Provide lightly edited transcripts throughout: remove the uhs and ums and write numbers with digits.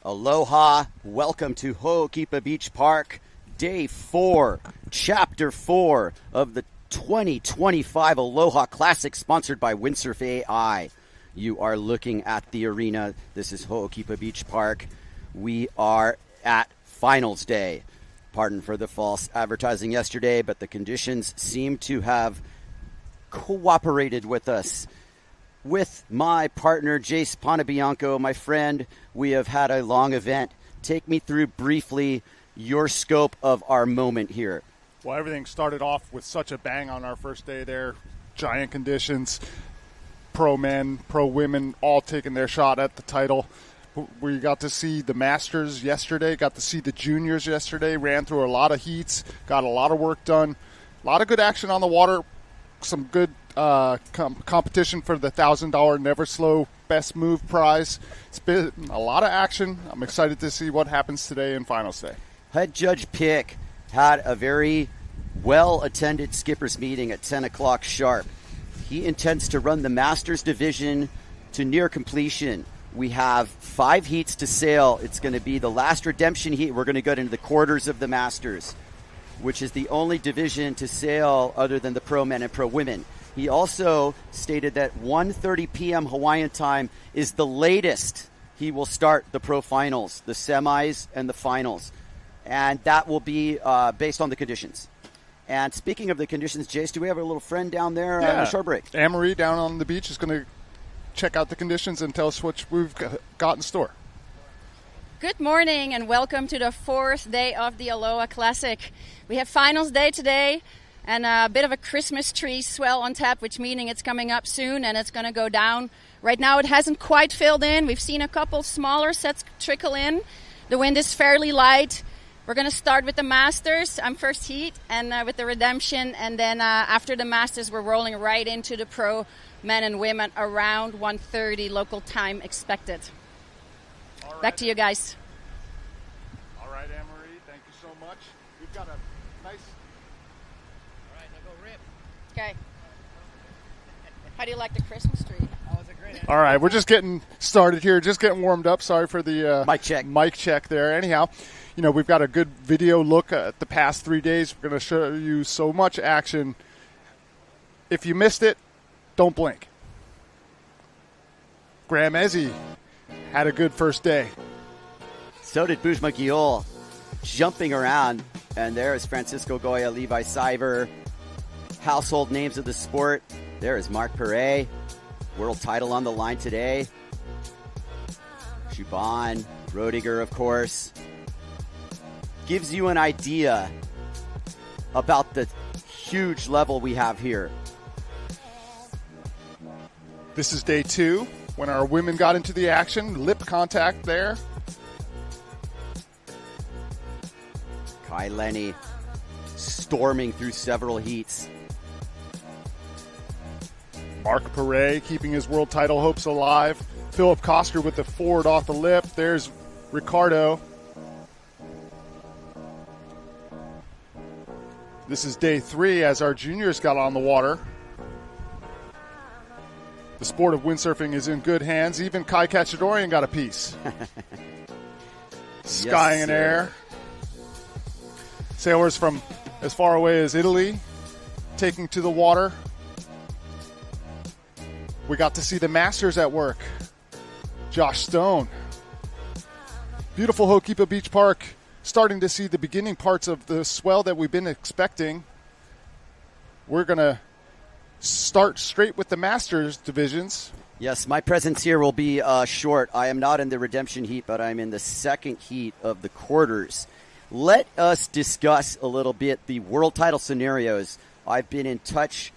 Aloha, welcome to Ho'okipa Beach Park, Day 4, Chapter 4 of the 2025 Aloha Classic, sponsored by Windsurf AI. You are looking at the arena. This is Ho'okipa Beach Park. We are at Finals Day. Pardon for the false advertising yesterday, but the conditions seem to have cooperated with us. With my partner, Jace Ponabianco, my friend, we have had a long event. Take me through briefly your scope of our moment here. Well, everything started off with such a bang on our first day there. Giant conditions, pro men, pro women, all taking their shot at the title. We got to see the Masters yesterday, got to see the juniors yesterday, ran through a lot of heats, got a lot of work done, a lot of good action on the water, some good competition for the $1,000 Never Slow Best Move prize. It's been a lot of action. I'm excited to see what happens today in Finals Day. Head Judge Pick had a very well-attended skippers meeting at 10 o'clock sharp. He intends to run the Masters division to near completion. We have 5 heats to sail. It's going to be the last redemption heat. We're going to go into the quarters of the Masters, which is the only division to sail other than the pro men and pro women. He also stated that 1:30 p.m. Hawaiian time is the latest he will start the pro finals, the semis and the finals. And that will be based on the conditions. And speaking of the conditions, Jace, do we have a little friend down there on the shore break? Anne-Marie down on the beach is going to check out the conditions and tell us what we've got in store. Good morning and welcome to the 4th day of the Aloha Classic. We have Finals Day today and a bit of a Christmas tree swell on tap, which meaning it's coming up soon and it's going to go down. Right now it hasn't quite filled in. We've seen a couple smaller sets trickle in. The wind is fairly light. We're going to start with the Masters. I'm first heat and with the redemption. And then after the Masters, we're rolling right into the pro men and women around 1:30 local time expected. Right. Back to you guys. All right, Anne-Marie, thank you so much. We've got a nice... All right, now go rip. Okay. How do you like the Christmas tree? That was a great answer. All right, we're just getting started here, just getting warmed up. Sorry for the mic check there. Anyhow, you know, we've got a good video look at the past 3 days. We're going to show you so much action. If you missed it, don't blink. Graham Ezzy had a good first day. So did Bujma Giol, jumping around. And there is Francisco Goya, Levi Cyber, household names of the sport. There is Mark Perret, world title on the line today. Shuban, Rodiger, of course. Gives you an idea about the huge level we have here. This is day 2 when our women got into the action. Lip contact there. Kai Lenny storming through several heats. Mark Perret keeping his world title hopes alive. Philip Koster with the forward off the lip. There's Ricardo. This is day 3 as our juniors got on the water. The sport of windsurfing is in good hands. Even Kai Cachadorian got a piece. Sky and air. Sailors from as far away as Italy taking to the water. We got to see the Masters at work. Josh Stone. Beautiful Ho'okipa Beach Park. Starting to see the beginning parts of the swell that we've been expecting. We're going to start straight with the Masters divisions. Yes, my presence here will be short. I am not in the redemption heat, but I'm in the second heat of the quarters. Let us discuss a little bit the world title scenarios. I've been in touch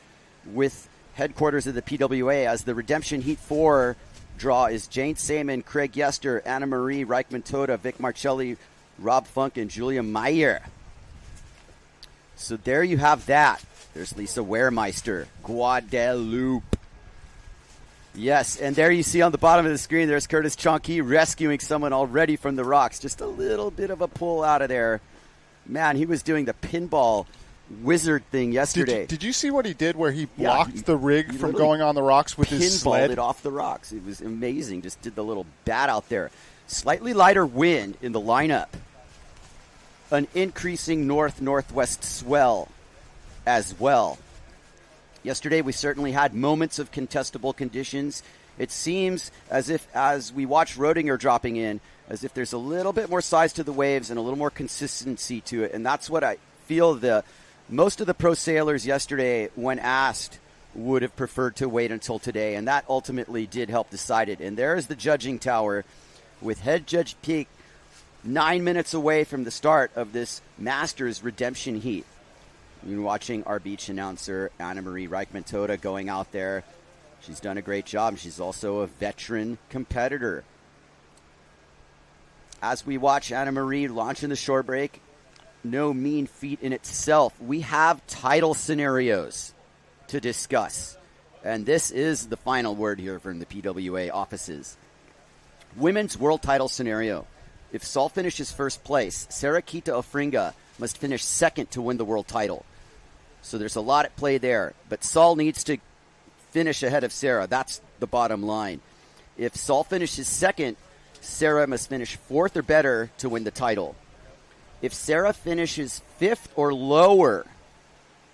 with headquarters of the PWA as the redemption heat 4 draw is Jane Seaman, Craig Yester, Anna Marie, Reichman Toda, Vic Marcelli, Rob Funk, and Julia Meyer. So there you have that. There's Lisa Wehrmeister, Guadalupe. Yes, and there you see on the bottom of the screen, there's Curtis Chonky rescuing someone already from the rocks. Just a little bit of a pull out of there. Man, he was doing the pinball wizard thing yesterday. Did you see what he did where he blocked the rig from going on the rocks with his sled? Pinballed it off the rocks. It was amazing. Just did the little bat out there. Slightly lighter wind in the lineup. An increasing north-northwest swell as well. Yesterday we certainly had moments of contestable conditions. It seems as if, as we watch Rodinger dropping in, as if there's a little bit more size to the waves and a little more consistency to it. And that's what I feel most of the pro sailors yesterday, when asked, would have preferred to wait until today. And that ultimately did help decide it. And there is the judging tower with head judge Peak 9 minutes away from the start of this Masters redemption heat. You're watching our beach announcer, Anna-Marie Reichman-Toda, going out there. She's done a great job. She's also a veteran competitor. As we watch Anna-Marie launching the shore break, no mean feat in itself. We have title scenarios to discuss. And this is the final word here from the PWA offices. Women's world title scenario. If Sol finishes first place, Sarah Kita Ofringa must finish second to win the world title. So there's a lot at play there. But Sol needs to finish ahead of Sarah. That's the bottom line. If Sol finishes second, Sarah must finish fourth or better to win the title. If Sarah finishes fifth or lower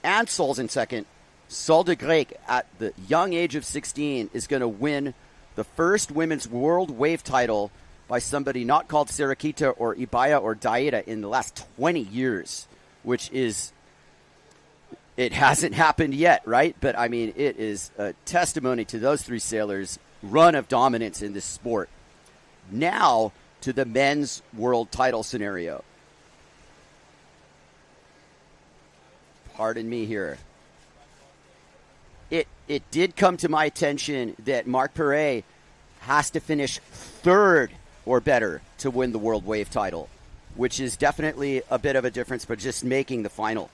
and Sol's in second, Sol de Grec at the young age of 16 is going to win the first women's world wave title by somebody not called Sarah Kita or Ibaya or Daida in the last 20 years, which is, it hasn't happened yet, right? But, I mean, it is a testimony to those three sailors' run of dominance in this sport. Now to the men's world title scenario. Pardon me here. It did come to my attention that Marc Perret has to finish third or better to win the world wave title, which is definitely a bit of a difference, but just making the final.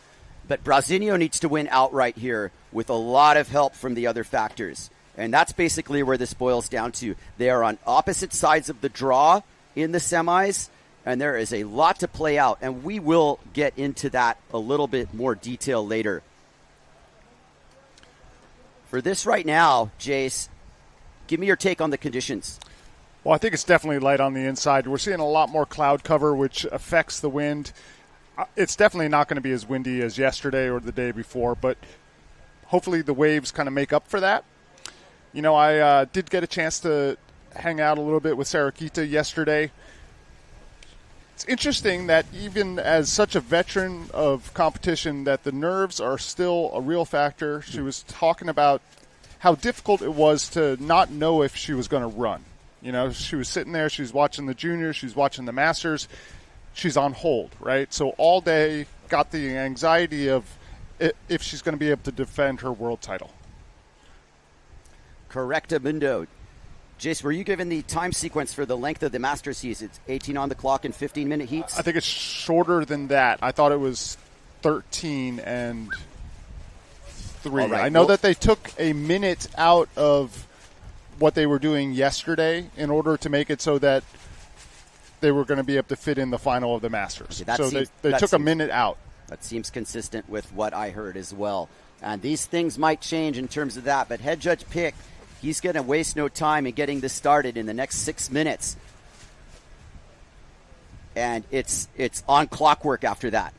But Brasilio needs to win outright here with a lot of help from the other factors. And that's basically where this boils down to. They are on opposite sides of the draw in the semis, and there is a lot to play out. And we will get into that a little bit more detail later. For this right now, Jace, give me your take on the conditions. Well, I think it's definitely light on the inside. We're seeing a lot more cloud cover, which affects the wind. It's definitely not going to be as windy as yesterday or the day before, but hopefully the waves kind of make up for that. You know, I did get a chance to hang out a little bit with Sarah Kita yesterday. It's interesting that even as such a veteran of competition, that the nerves are still a real factor. She was talking about how difficult it was to not know if she was going to run. You know, she was sitting there, she's watching the juniors, she's watching the masters. She's on hold, right? So all day got the anxiety of if she's going to be able to defend her world title. Correctamundo. Jace, were you given the time sequence for the length of the Masters heats? It's 18 on the clock and 15-minute heats? I think it's shorter than that. I thought it was 13 and 3. Right. I know that they took a minute out of what they were doing yesterday in order to make it so that they were going to be able to fit in the final of the Masters. Okay, so they took a minute out. That seems consistent with what I heard as well. And these things might change in terms of that, but head judge Pick, he's going to waste no time in getting this started in the next 6 minutes. And it's on clockwork after that.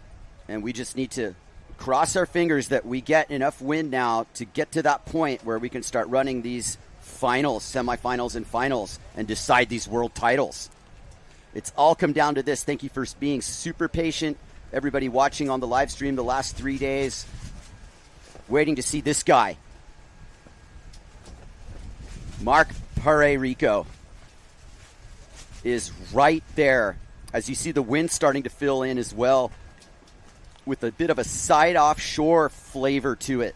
And we just need to cross our fingers that we get enough wind now to get to that point where we can start running these finals, semifinals, and finals and decide these world titles. It's all come down to this. Thank you for being super patient. Everybody watching on the live stream the last 3 days, waiting to see this guy. Marc Perret is right there. As you see the wind starting to fill in as well, with a bit of a side offshore flavor to it.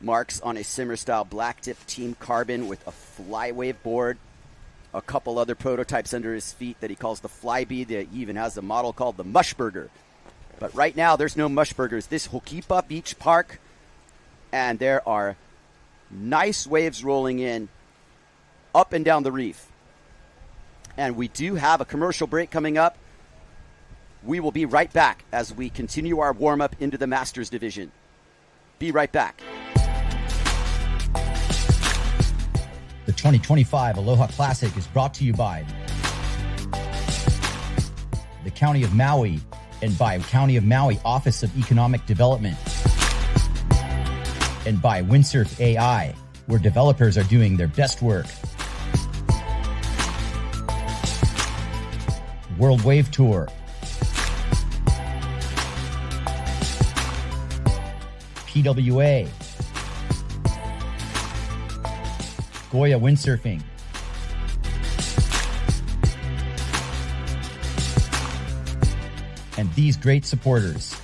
Marc's on a Simmer-style black-tip Team Carbon with a flywave board. A couple other prototypes under his feet that he calls the Flyby. He even has a model called the Mushburger. But right now, there's no Mushburgers. This Hokipa Beach Park, and there are nice waves rolling in up and down the reef. And we do have a commercial break coming up. We will be right back as we continue our warm-up into the Masters division. Be right back. The 2025 Aloha Classic is brought to you by the County of Maui, and by County of Maui Office of Economic Development, and by Windsurf AI, where developers are doing their best work. World Wave Tour, PWA, Goya Windsurfing, and these great supporters.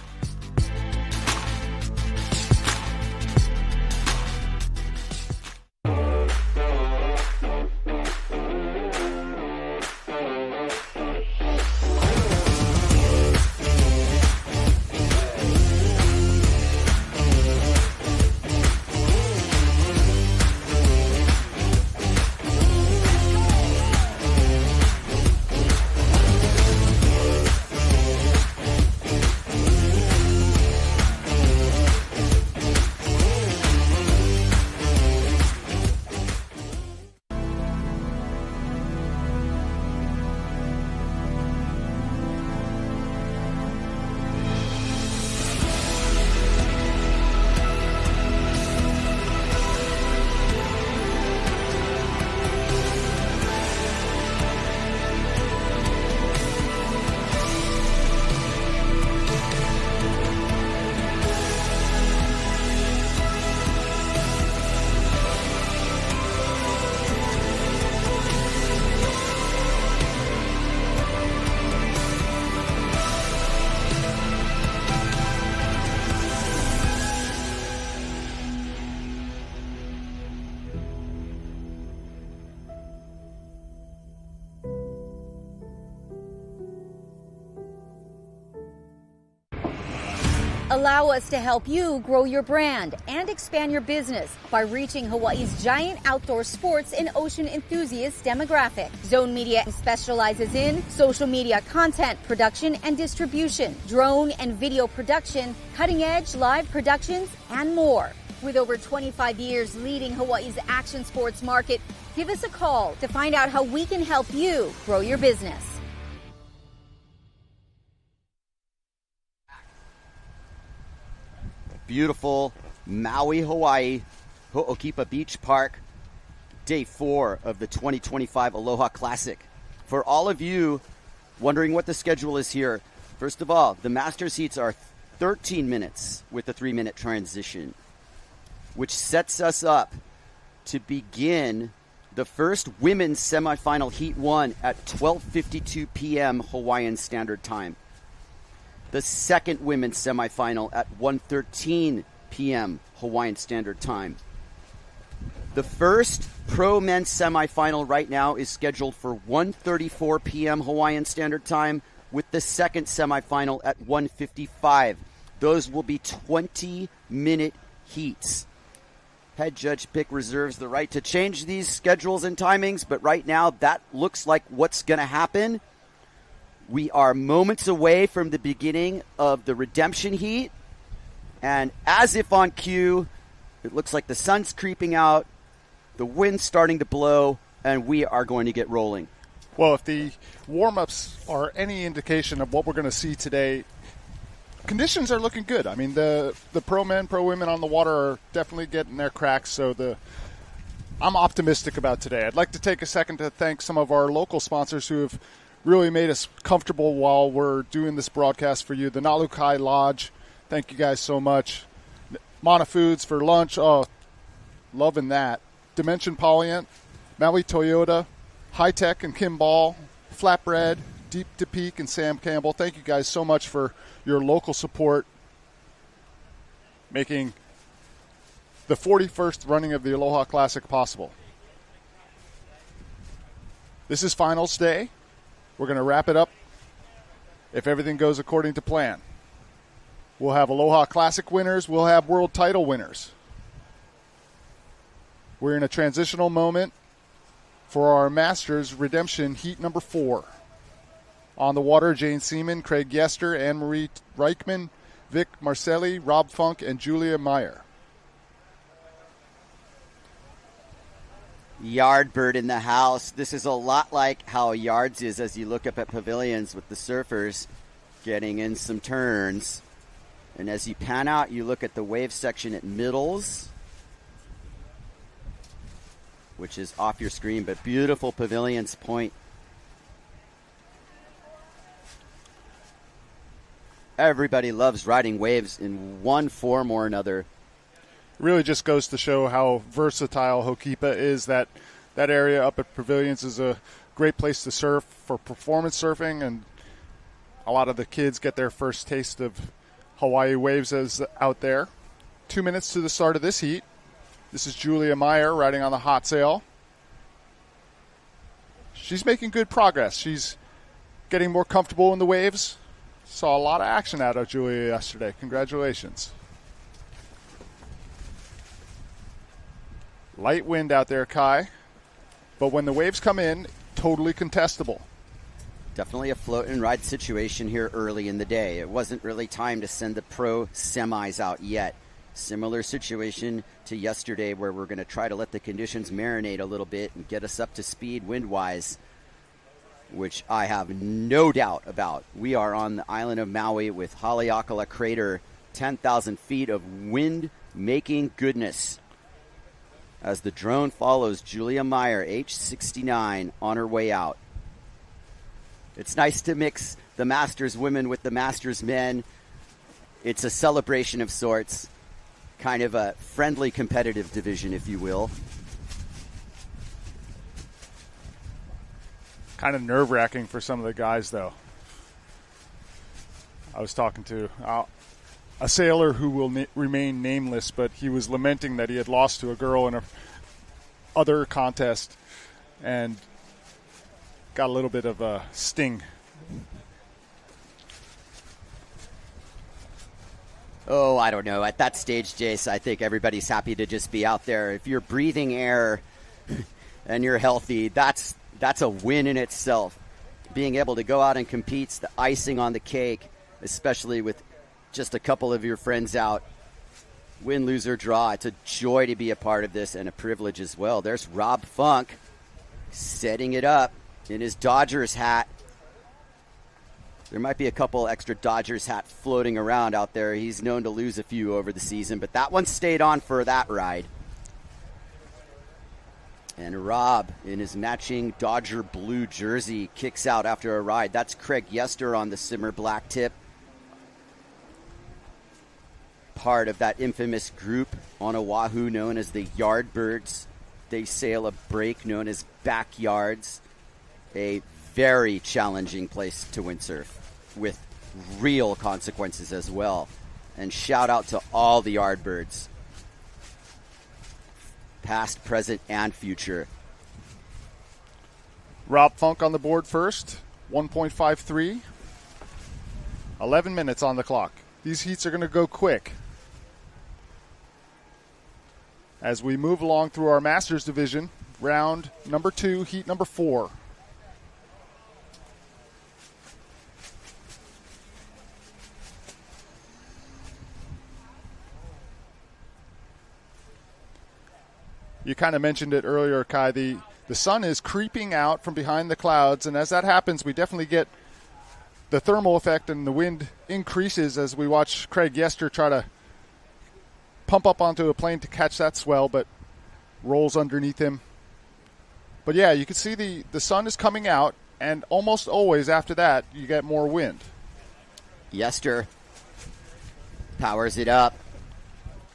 Allow us to help you grow your brand and expand your business by reaching Hawaii's giant outdoor sports and ocean enthusiast demographic. Zone Media specializes in social media content production and distribution, drone and video production, cutting-edge live productions, and more. With over 25 years leading Hawaii's action sports market, give us a call to find out how we can help you grow your business. Beautiful Maui, Hawaii, Ho'okipa Beach Park, day 4 of the 2025 Aloha Classic. For all of you wondering what the schedule is here, first of all, the Masters heats are 13 minutes with a 3-minute transition, which sets us up to begin the first women's semifinal Heat 1 at 12:52 p.m. Hawaiian Standard Time. The second women's semifinal at 1:13 p.m. Hawaiian Standard Time. The first pro men's semifinal right now is scheduled for 1:34 p.m. Hawaiian Standard Time, with the second semifinal at 1:55. Those will be 20-minute heats. Head Judge Pick reserves the right to change these schedules and timings, but right now that looks like what's going to happen. We are moments away from the beginning of the redemption heat, and as if on cue, it looks like the sun's creeping out, the wind's starting to blow, and we are going to get rolling. Well, if the warm-ups are any indication of what we're going to see today, conditions are looking good. I mean, the pro men, pro women on the water are definitely getting their cracks, so I'm optimistic about today. I'd like to take a second to thank some of our local sponsors who have really made us comfortable while we're doing this broadcast for you. The Nalukai Lodge, thank you guys so much. Mana Foods for lunch, oh, loving that. Dimension Polyant, Maui Toyota, High Tech and Kimball, Flatbread, Deep to Peak and Sam Campbell. Thank you guys so much for your local support, making the 41st running of the Aloha Classic possible. This is finals day. We're going to wrap it up if everything goes according to plan. We'll have Aloha Classic winners. We'll have world title winners. We're in a transitional moment for our Masters Redemption Heat number 4. On the water, Jane Seaman, Craig Yester, Anne-Marie Reichman, Vic Marcelli, Rob Funk, and Julia Meyer. Yardbird in the house. This is a lot like how yards is as you look up at pavilions with the surfers getting in some turns. And as you pan out, you look at the wave section at middles, which is off your screen, but beautiful pavilions point. Everybody loves riding waves in one form or another. Really just goes to show how versatile Ho'okipa is. That area up at Pavilions is a great place to surf for performance surfing, and a lot of the kids get their first taste of Hawaii waves as out there. 2 minutes to the start of this heat. This is Julia Meyer riding on the hot sail. She's making good progress. She's getting more comfortable in the waves. Saw a lot of action out of Julia yesterday. Congratulations. Light wind out there, Kai. But when the waves come in, totally contestable. Definitely a float and ride situation here early in the day. It wasn't really time to send the pro semis out yet. Similar situation to yesterday where we're going to try to let the conditions marinate a little bit and get us up to speed wind-wise, which I have no doubt about. We are on the island of Maui with Haleakala Crater, 10,000 feet of wind-making goodness. As the drone follows Julia Meyer, age 69, on her way out. It's nice to mix the Masters women with the Masters men. It's a celebration of sorts, kind of a friendly competitive division, if you will. Kind of nerve-wracking for some of the guys, though. I was talking to a sailor who will remain nameless, but he was lamenting that he had lost to a girl in a other contest and got a little bit of a sting. Oh, I don't know. At that stage, Jace, I think everybody's happy to just be out there. If you're breathing air and you're healthy, that's a win in itself. Being able to go out and compete's the icing on the cake, especially with just a couple of your friends out. Win, lose, or draw. It's a joy to be a part of this and a privilege as well. There's Rob Funk setting it up in his Dodgers hat. There might be a couple extra Dodgers hat floating around out there. He's known to lose a few over the season, but that one stayed on for that ride. And Rob, in his matching Dodger blue jersey, kicks out after a ride. That's Craig Yester on the Simmer black tip. Part of that infamous group on Oahu known as the Yardbirds. They sail a break known as Backyards. A very challenging place to windsurf with real consequences as well. And shout out to all the Yardbirds, past, present, and future. Rob Funk on the board first, 1.53. 11 minutes on the clock. These heats are going to go quick. As we move along through our Masters division, round number 2, heat number 4. You kind of mentioned it earlier, Kai. The sun is creeping out from behind the clouds, and as that happens, we definitely get the thermal effect, and the wind increases as we watch Craig Yester try to pump up onto a plane to catch that swell, but rolls underneath him. But yeah, you can see the sun is coming out, and almost always after that, you get more wind. Yester powers it up.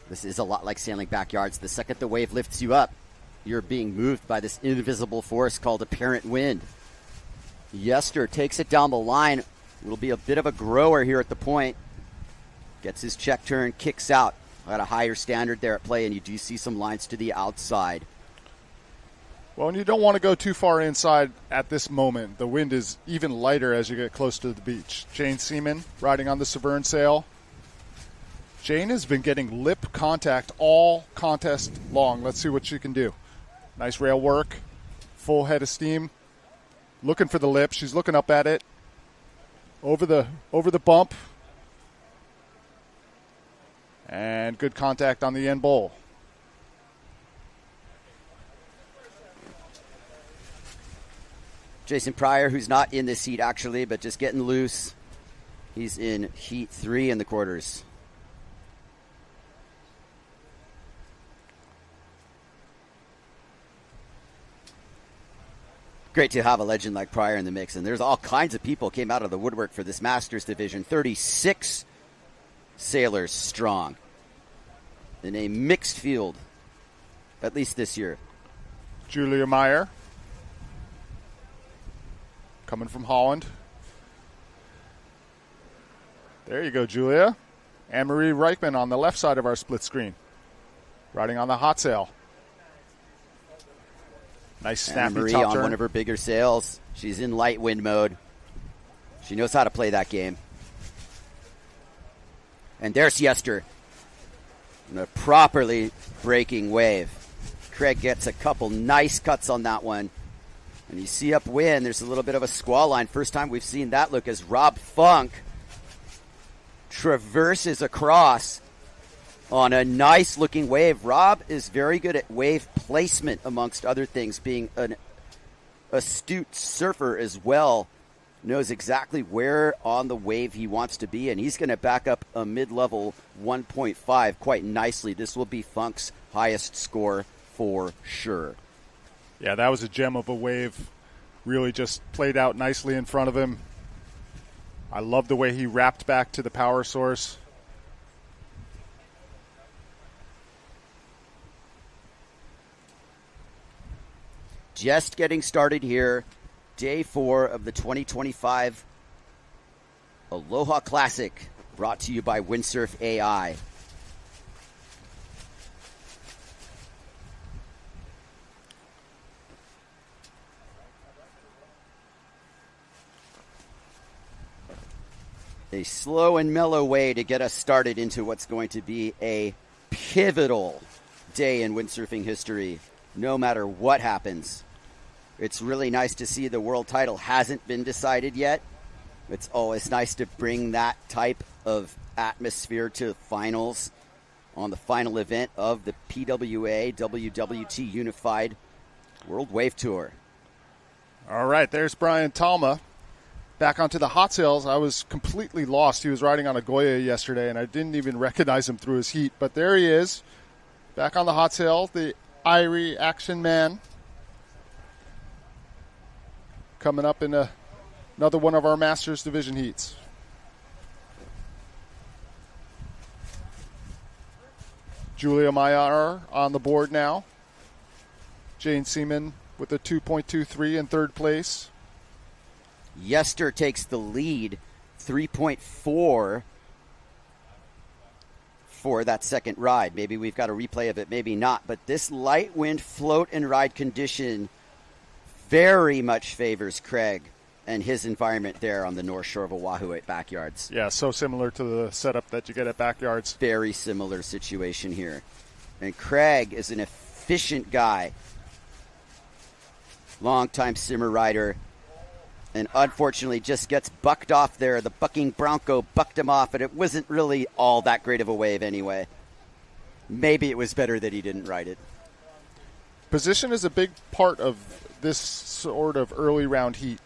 This is a lot like sailing backyards. The second the wave lifts you up, you're being moved by this invisible force called apparent wind. Yester takes it down the line. It'll be a bit of a grower here at the point. Gets his check turn, kicks out. Got a higher standard there at play, and you do see some lines to the outside. Well, and you don't want to go too far inside at this moment. The wind is even lighter as you get close to the beach. Jane Seaman riding on the Severn sail. Jane has been getting lip contact all contest long. Let's see what she can do. Nice rail work. Full head of steam. Looking for the lip. She's looking up at it. Over the bump. And good contact on the end bowl. Jason Pryor, who's not in this heat actually, but just getting loose. He's in heat 3 in the quarters. Great to have a legend like Pryor in the mix, and there's all kinds of people came out of the woodwork for this Masters division. 36 sailors strong in a mixed field, at least this year. Julia Meyer, coming from Holland. There you go, Julia. Anne-Marie Reichman on the left side of our split screen, riding on the hot sail. Nice snappy Anne-Marie top on turn. one of her bigger sails. She's in light wind mode. She knows how to play that game. And there's Yester. And a properly breaking wave. Craig gets a couple nice cuts on that one. And you see upwind, there's a little bit of a squall line. First time we've seen that look as Rob Funk traverses across on a nice looking wave. Rob is very good at wave placement, amongst other things, being an astute surfer as well. Knows exactly where on the wave he wants to be, and he's going to back up a mid-level 1.5 quite nicely. This will be Funk's highest score for sure. Yeah, that was a gem of a wave. Really just played out nicely in front of him. I love the way he wrapped back to the power source. Just getting started here. Day 4 of the 2025 Aloha Classic, brought to you by Windsurf AI. A slow and mellow way to get us started into what's going to be a pivotal day in windsurfing history, no matter what happens. It's really nice to see the world title hasn't been decided yet. It's always nice to bring that type of atmosphere to finals on the final event of the PWA WWT Unified World Wave Tour. All right, there's Brian Talma. Back onto the hot sails. I was completely lost. He was riding on a Goya yesterday, and I didn't even recognize him through his heat. But there he is, back on the hot sail, the Irie action man. Coming up in another one of our Masters Division heats. Julia Meyer on the board now. Jane Seaman with a 2.23 in third place. Yester takes the lead, 3.4 for that second ride. Maybe we've got a replay of it, maybe not. But this light wind float and ride condition very much favors Craig and his environment there on the North Shore of Oahu at Backyards. Yeah, so similar to the setup that you get at Backyards. Very similar situation here. And Craig is an efficient guy, long-time simmer rider, and unfortunately just gets bucked off there. The bucking Bronco bucked him off, and it wasn't really all that great of a wave anyway. Maybe it was better that he didn't ride it. Position is a big part of this sort of early round heat.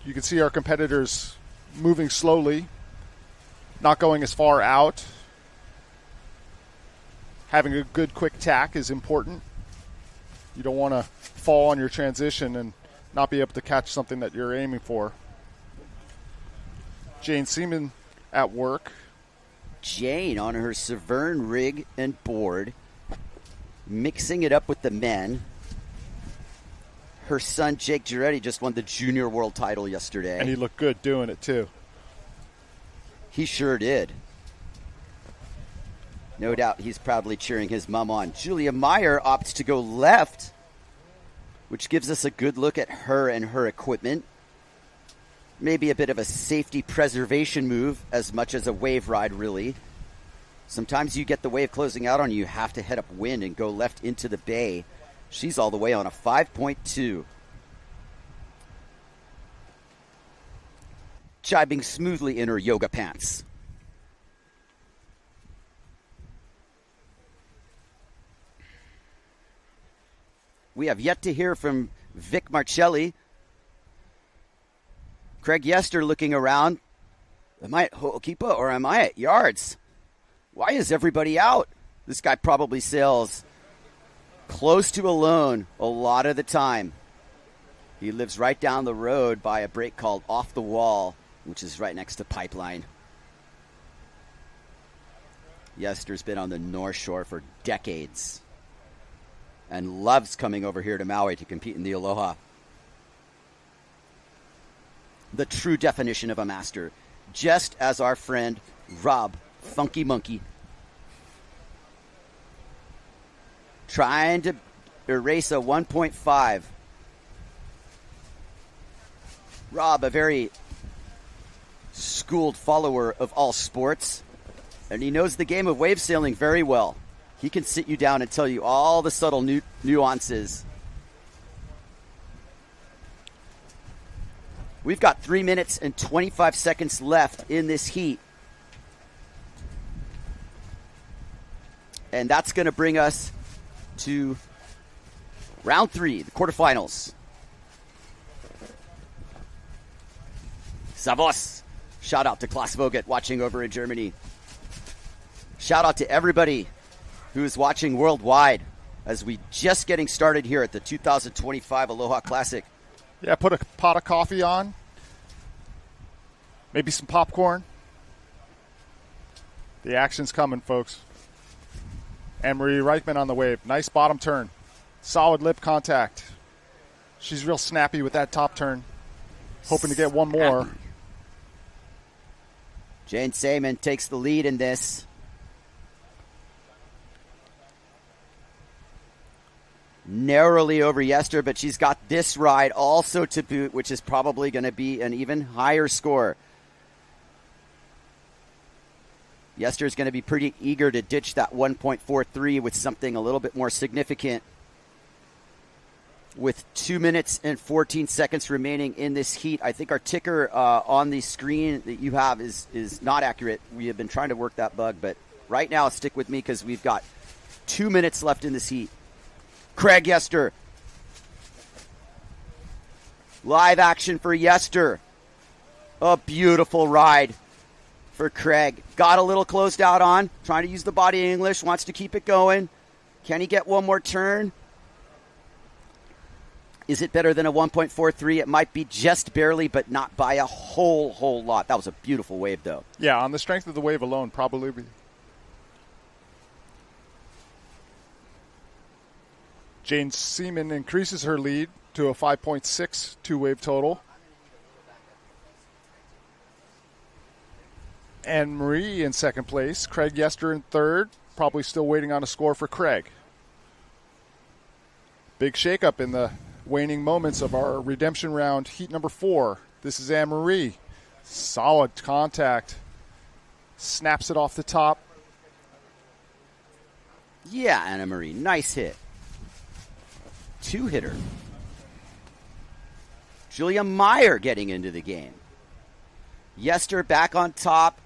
You can see our competitors moving slowly, not going as far out. Having a good quick tack is important. You don't want to fall on your transition and not be able to catch something that you're aiming for. Jane Seaman at work. Jane on her Severn rig and board, mixing it up with the men. Her son, Jake Giretti, just won the junior world title yesterday. And he looked good doing it, too. He sure did. No doubt he's proudly cheering his mom on. Julia Meyer opts to go left, which gives us a good look at her and her equipment. Maybe a bit of a safety preservation move as much as a wave ride, really. Sometimes you get the wave closing out on you, you have to head upwind and go left into the bay. She's all the way on a 5.2. Jibing smoothly in her yoga pants. We have yet to hear from Vic Marcelli, Craig Yester looking around. Am I at Ho'okipa or am I at yards? Why is everybody out? This guy probably sails close to alone a lot of the time. He lives right down the road by a break called Off the Wall, which is right next to Pipeline. Yester's been on the North Shore for decades and loves coming over here to Maui to compete in the Aloha. The true definition of a master, just as our friend Rob Funky Monkey trying to erase a 1.5. Rob, a very schooled follower of all sports, and he knows the game of wave sailing very well. He can sit you down and tell you all the subtle nuances. We've got 3 minutes and 25 seconds left in this heat. And that's going to bring us to round 3, the quarterfinals. Savos. Shout out to Klaus Vogt watching over in Germany. Shout out to everybody who's watching worldwide as we just getting started here at the 2025 Aloha Classic. Yeah, put a pot of coffee on. Maybe some popcorn. The action's coming, folks. Anne-Marie Reichman on the wave. Nice bottom turn. Solid lip contact. She's real snappy with that top turn. Hoping to get one more. Jane Seaman takes the lead in this. Narrowly over Yester, but she's got this ride also to boot, which is probably going to be an even higher score. Yester is going to be pretty eager to ditch that 1.43 with something a little bit more significant. With 2 minutes and 14 seconds remaining in this heat, I think our ticker on the screen that you have is not accurate. We have been trying to work that bug, but right now stick with me because we've got 2 minutes left in this heat. Craig Yester. Live action for Yester. A beautiful ride for Craig. Got a little closed out on. Trying to use the body English. Wants to keep it going. Can he get one more turn? Is it better than a 1.43? It might be just barely, but not by a whole lot. That was a beautiful wave, though. Yeah, on the strength of the wave alone, probably. Jane Seaman increases her lead to a 5.6 two-wave total. Anne-Marie in second place. Craig Yester in third. Probably still waiting on a score for Craig. Big shakeup in the waning moments of our redemption round, heat number 4. This is Anne-Marie. Solid contact. Snaps it off the top. Yeah, Anna-Marie, nice hit. Two-hitter. Julia Meyer getting into the game. Yester back on top.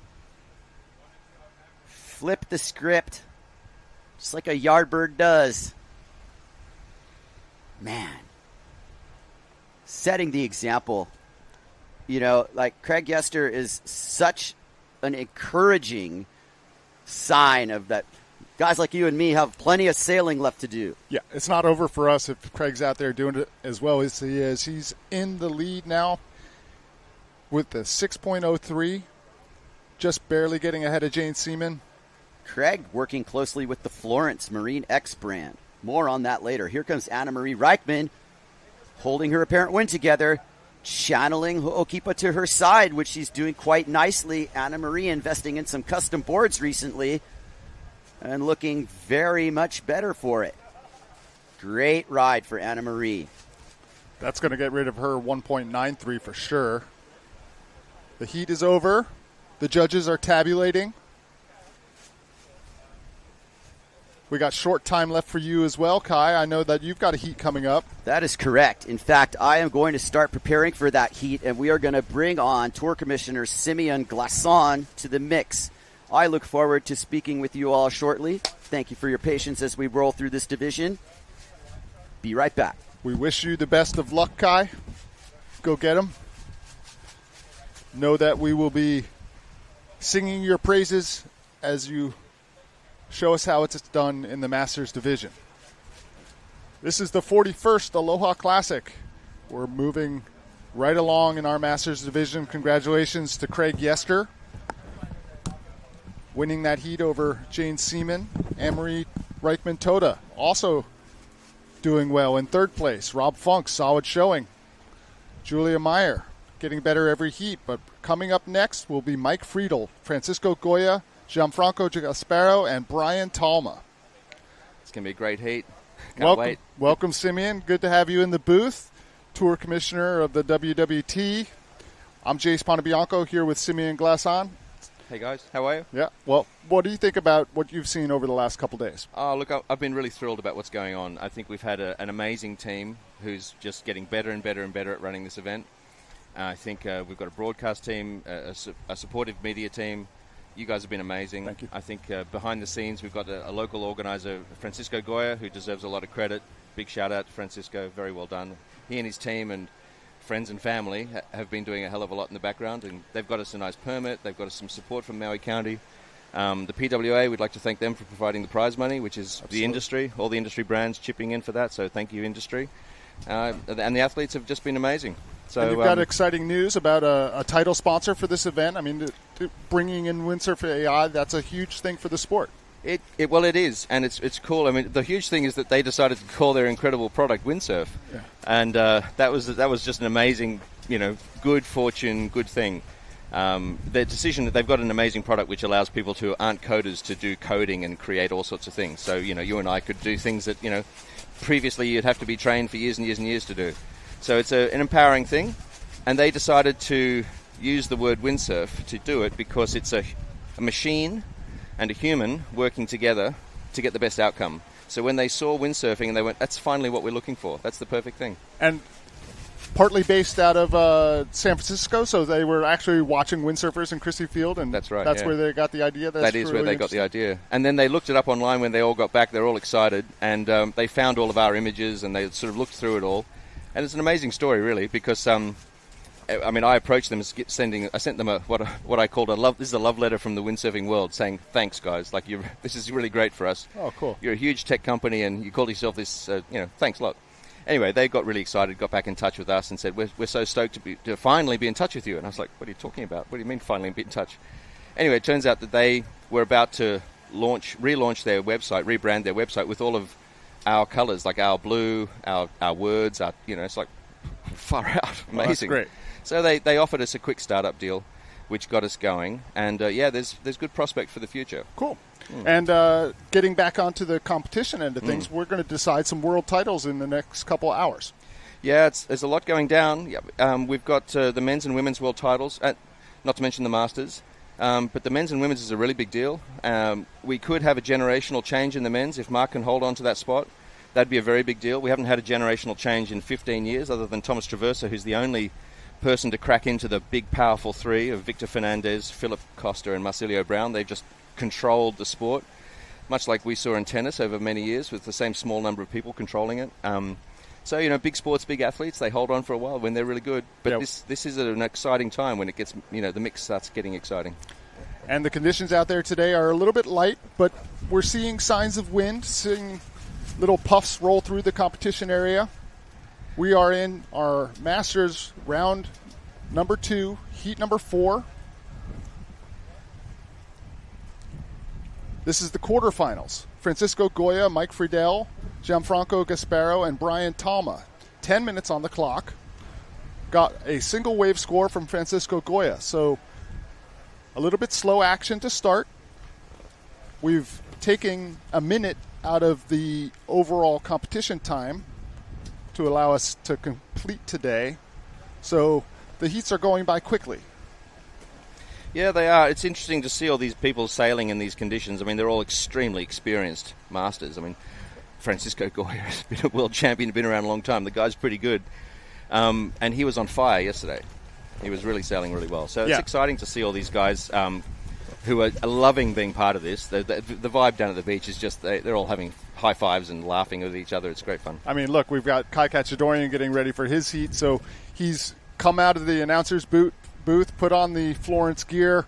Flip the script. Just like a yardbird does. Man. Setting the example. You know, like Craig Yester is such an encouraging sign of that. Guys like you and me have plenty of sailing left to do. Yeah, it's not over for us if Craig's out there doing it as well as he is. He's in the lead now with the 6.03, just barely getting ahead of Jane Seaman. Craig working closely with the Florence Marine X brand. More on that later. Here comes Anna-Marie Reichman holding her apparent win together, channeling Ho'okipa to her side, which she's doing quite nicely. Anna-Marie investing in some custom boards recently and looking very much better for it. Great ride for Anna-Marie. That's going to get rid of her 1.93 for sure. The heat is over. The judges are tabulating. We got short time left for you as well, Kai. I know that you've got a heat coming up. That is correct. In fact, I am going to start preparing for that heat, and we are going to bring on Tour Commissioner Simeon Glasson to the mix. I look forward to speaking with you all shortly. Thank you for your patience as we roll through this division. Be right back. We wish you the best of luck, Kai. Go get him. know that we will be singing your praises as you show us how it's done in the Masters division. This is the 41st Aloha Classic. We're moving right along in our Masters division. Congratulations to Craig Yester, winning that heat over Jane Seaman. Anne-Marie Reichman-Toda also doing well in third place. Rob Funk, solid showing. Julia Meyer getting better every heat. But coming up next will be Mike Friedel, Francisco Goya, Gianfranco Gasparo, and Brian Talma. It's going to be a great heat. Can't wait. Welcome, Simeon. Good to have you in the booth. Tour Commissioner of the WWT. I'm Jace Pontebianco here with Simeon Glasson. Hey, guys. How are you? Yeah. Well, what do you think about what you've seen over the last couple days? Oh, look, I've been really thrilled about what's going on. I think we've had an amazing team who's just getting better and better and better at running this event. I think we've got a broadcast team, a supportive media team. You guys have been amazing. Thank you. I think behind the scenes we've got a local organizer, Francisco Goya, who deserves a lot of credit. Big shout out to Francisco. Very well done. He and his team and friends and family have been doing a hell of a lot in the background, and they've got us a nice permit. They've got us some support from Maui County. The PWA, we'd like to thank them for providing the prize money, which is the industry, all the industry brands chipping in for that, so thank you, industry. And the athletes have just been amazing. So and you've got exciting news about a title sponsor for this event. I mean, bringing in Windsurf AI, that's a huge thing for the sport. Well, it is, and it's cool. I mean, the huge thing is that they decided to call their incredible product Windsurf, and that was just an amazing, good fortune, good thing. Their decision that they've got an amazing product which allows people who aren't coders to do coding and create all sorts of things. So you and I could do things that previously you'd have to be trained for years and years and years to do. So it's an empowering thing, and they decided to use the word windsurf to do it because it's a machine and a human working together to get the best outcome. So when they saw windsurfing, and they went, that's finally what we're looking for. That's the perfect thing. And partly based out of San Francisco, so they were actually watching windsurfers in Christie Field, and that's right. That's where they got the idea. That is where they got the idea. And then they looked it up online when they all got back. They're all excited, and they found all of our images, and they sort of looked through it all. And it's an amazing story, really, because I approached them, I sent them what I called this is a love letter from the windsurfing world, saying thanks, guys. Like this is really great for us. Oh, cool. You're a huge tech company, and you called yourself this. Thanks a lot. Anyway, they got really excited, got back in touch with us, and said we're so stoked to finally be in touch with you. And I was like, what are you talking about? What do you mean finally be in touch? Anyway, it turns out that they were about to relaunch their website, rebrand their website with all of our colors, like our blue, our words, it's like far out, amazing. Well, that's great. So they offered us a quick startup deal, which got us going, and there's good prospect for the future. Cool. And getting back onto the competition end of things, we're going to decide some world titles in the next couple hours. Yeah, there's a lot going down. We've got the men's and women's world titles, not to mention the Masters. But the men's and women's is a really big deal. We could have a generational change in the men's if Mark can hold on to that spot. That'd be a very big deal. We haven't had a generational change in 15 years, other than Thomas Traversa, who's the only person to crack into the big, powerful three of Victor Fernandez, Philip Costa, and Marcilio Brown. They've just controlled the sport, much like we saw in tennis over many years, with the same small number of people controlling it. So, big sports, big athletes, they hold on for a while when they're really good. But this is an exciting time when it gets, the mix starts getting exciting. And the conditions out there today are a little bit light, but we're seeing signs of wind, seeing little puffs roll through the competition area. We are in our Masters round number 2, heat number 4. This is the quarterfinals. Francisco Goya, Mike Friedel, Gianfranco Gasparo, and Brian Talma. 10 minutes on the clock. Got a single wave score from Francisco Goya, so a little bit slow action to start. We've taken a minute out of the overall competition time to allow us to complete today. So the heats are going by quickly. Yeah, they are. It's interesting to see all these people sailing in these conditions. I mean, they're all extremely experienced masters. I mean, Francisco Goya has been a world champion, been around a long time. The guy's pretty good. And he was on fire yesterday. He was really sailing really well. So it's exciting to see all these guys who are loving being part of this. The vibe down at the beach is just, they're all having high fives and laughing with each other. It's great fun. I mean, look, we've got Kai Katchadorian getting ready for his heat. So he's come out of the announcer's booth booth, put on the Florence gear,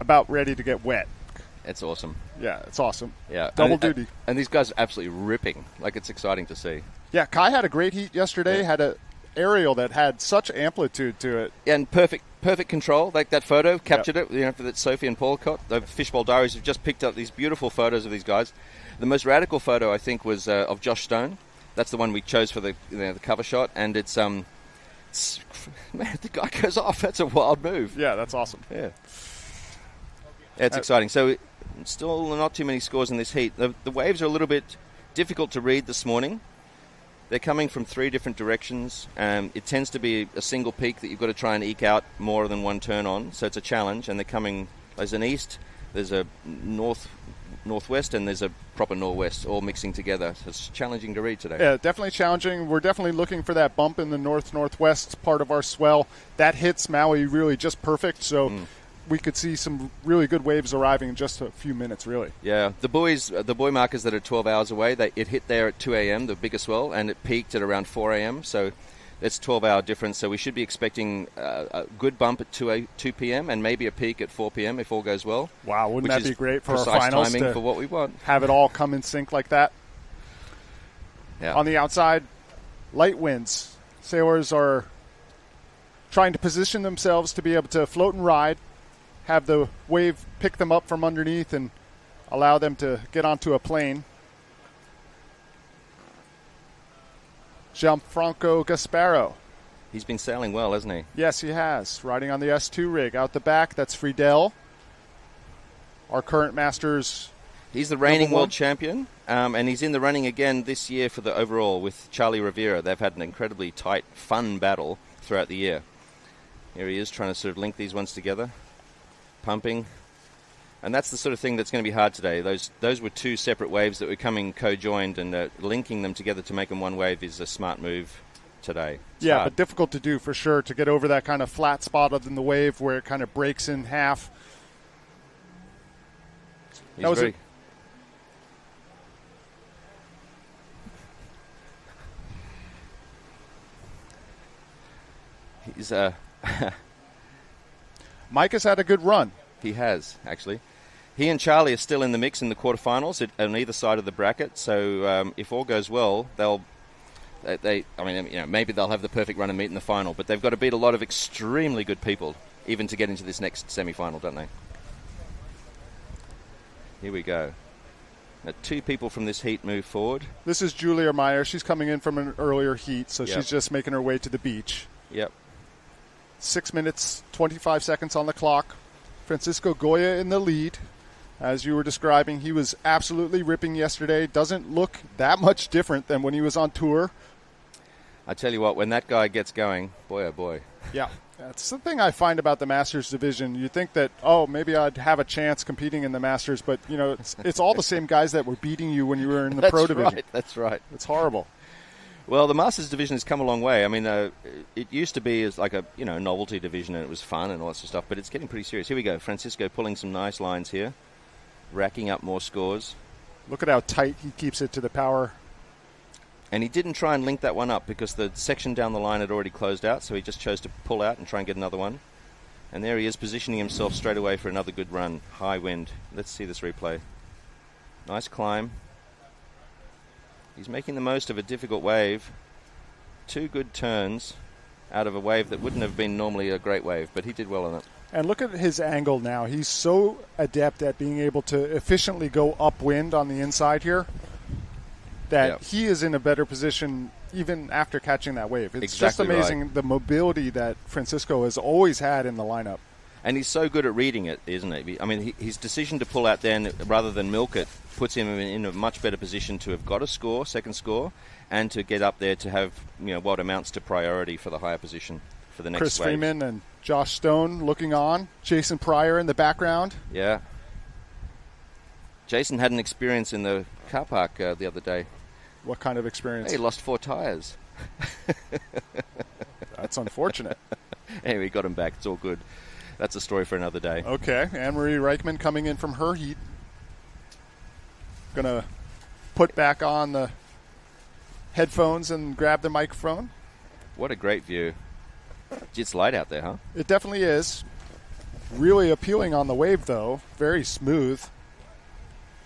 about ready to get wet. It's awesome. Yeah, it's awesome. Yeah, Double duty. And these guys are absolutely ripping. Like, it's exciting to see. Yeah, Kai had a great heat yesterday. Had a aerial that had such amplitude to it. And perfect control. Like, that photo captured it. That Sophie and Paul caught. The Fishbowl Diaries have just picked up these beautiful photos of these guys. The most radical photo, I think, was of Josh Stone. That's the one we chose for the cover shot, and it's man, the guy goes off. That's a wild move. Yeah, that's awesome. Yeah, it's exciting. So, still not too many scores in this heat. The waves are a little bit difficult to read this morning. They're coming from 3 different directions. It tends to be a single peak that you've got to try and eke out more than one turn on. So it's a challenge, and they're coming. There's an east, there's a northwest, and there's a proper northwest, all mixing together. So it's challenging to read today. Yeah, definitely challenging. We're definitely looking for that bump in the northwest part of our swell. That hits Maui really just perfect, so we could see some really good waves arriving in just a few minutes, really. Yeah, the buoy markers that are 12 hours away, it hit there at 2 a.m., the biggest swell, and it peaked at around 4 a.m., so it's 12-hour difference, so we should be expecting a good bump at 2 p.m. and maybe a peak at 4 p.m. if all goes well. Wow, wouldn't that be great for our precise finals timing to for what we want? Have it all come in sync like that? Yeah. On the outside, light winds. Sailors are trying to position themselves to be able to float and ride, have the wave pick them up from underneath and allow them to get onto a plane. Gianfranco Gasparo. He's been sailing well, hasn't he? Yes, he has. Riding on the S2 rig. Out the back, that's Friedel, our current Masters. He's the reigning world champion, and he's in the running again this year for the overall with Charlie Rivera. They've had an incredibly tight, fun battle throughout the year. Here he is trying to sort of link these ones together, pumping. And that's the sort of thing that's going to be hard today. Those were 2 separate waves that were coming co-joined, and linking them together to make them one wave is a smart move today. It's hard. But difficult to do for sure, to get over that kind of flat spot in the wave where it kind of breaks in half. Mike has had a good run. He has, actually. He and Charlie are still in the mix in the quarterfinals on either side of the bracket. So if all goes well, maybe they'll have the perfect run and meet in the final. But they've got to beat a lot of extremely good people, even to get into this next semifinal, don't they? Here we go. Now, 2 people from this heat move forward. This is Julia Meyer. She's coming in from an earlier heat, so she's just making her way to the beach. Yep. 6 minutes, 25 seconds on the clock. Francisco Goya in the lead. As you were describing, he was absolutely ripping yesterday. Doesn't look that much different than when he was on tour. I tell you what, when that guy gets going, boy, oh boy. Yeah, that's the thing I find about the Masters division. You think that, maybe I'd have a chance competing in the Masters, but, it's all the same guys that were beating you when you were in the pro division. That's right. It's horrible. Well, the Masters division has come a long way. I mean, it used to be as like a novelty division, and it was fun and all that sort of stuff, but it's getting pretty serious. Here we go. Francisco pulling some nice lines here, racking up more scores. Look at how tight he keeps it to the power. And he didn't try and link that one up because the section down the line had already closed out, so he just chose to pull out and try and get another one. And there he is, positioning himself straight away for another good run. High wind. Let's see this replay. Nice climb. He's making the most of a difficult wave. 2 good turns out of a wave that wouldn't have been normally a great wave, but he did well on it. And look at his angle now. He's so adept at being able to efficiently go upwind on the inside here that he is in a better position even after catching that wave. It's just amazing the mobility that Francisco has always had in the lineup. And he's so good at reading it, isn't he? I mean, his decision to pull out then rather than milk it puts him in a much better position to have got a score, second score, and to get up there to have what amounts to priority for the higher position for the next Chris wave. Freeman and Josh Stone looking on. Jason Pryor in the background. Yeah. Jason had an experience in the car park the other day. What kind of experience? He lost 4 tires. That's unfortunate. Anyway, he got him back. It's all good. That's a story for another day. Okay, Anne-Marie Reichman coming in from her heat. Going to put back on the headphones and grab the microphone. What a great view. It's light out there, huh? It definitely is. Really appealing on the wave, though. Very smooth.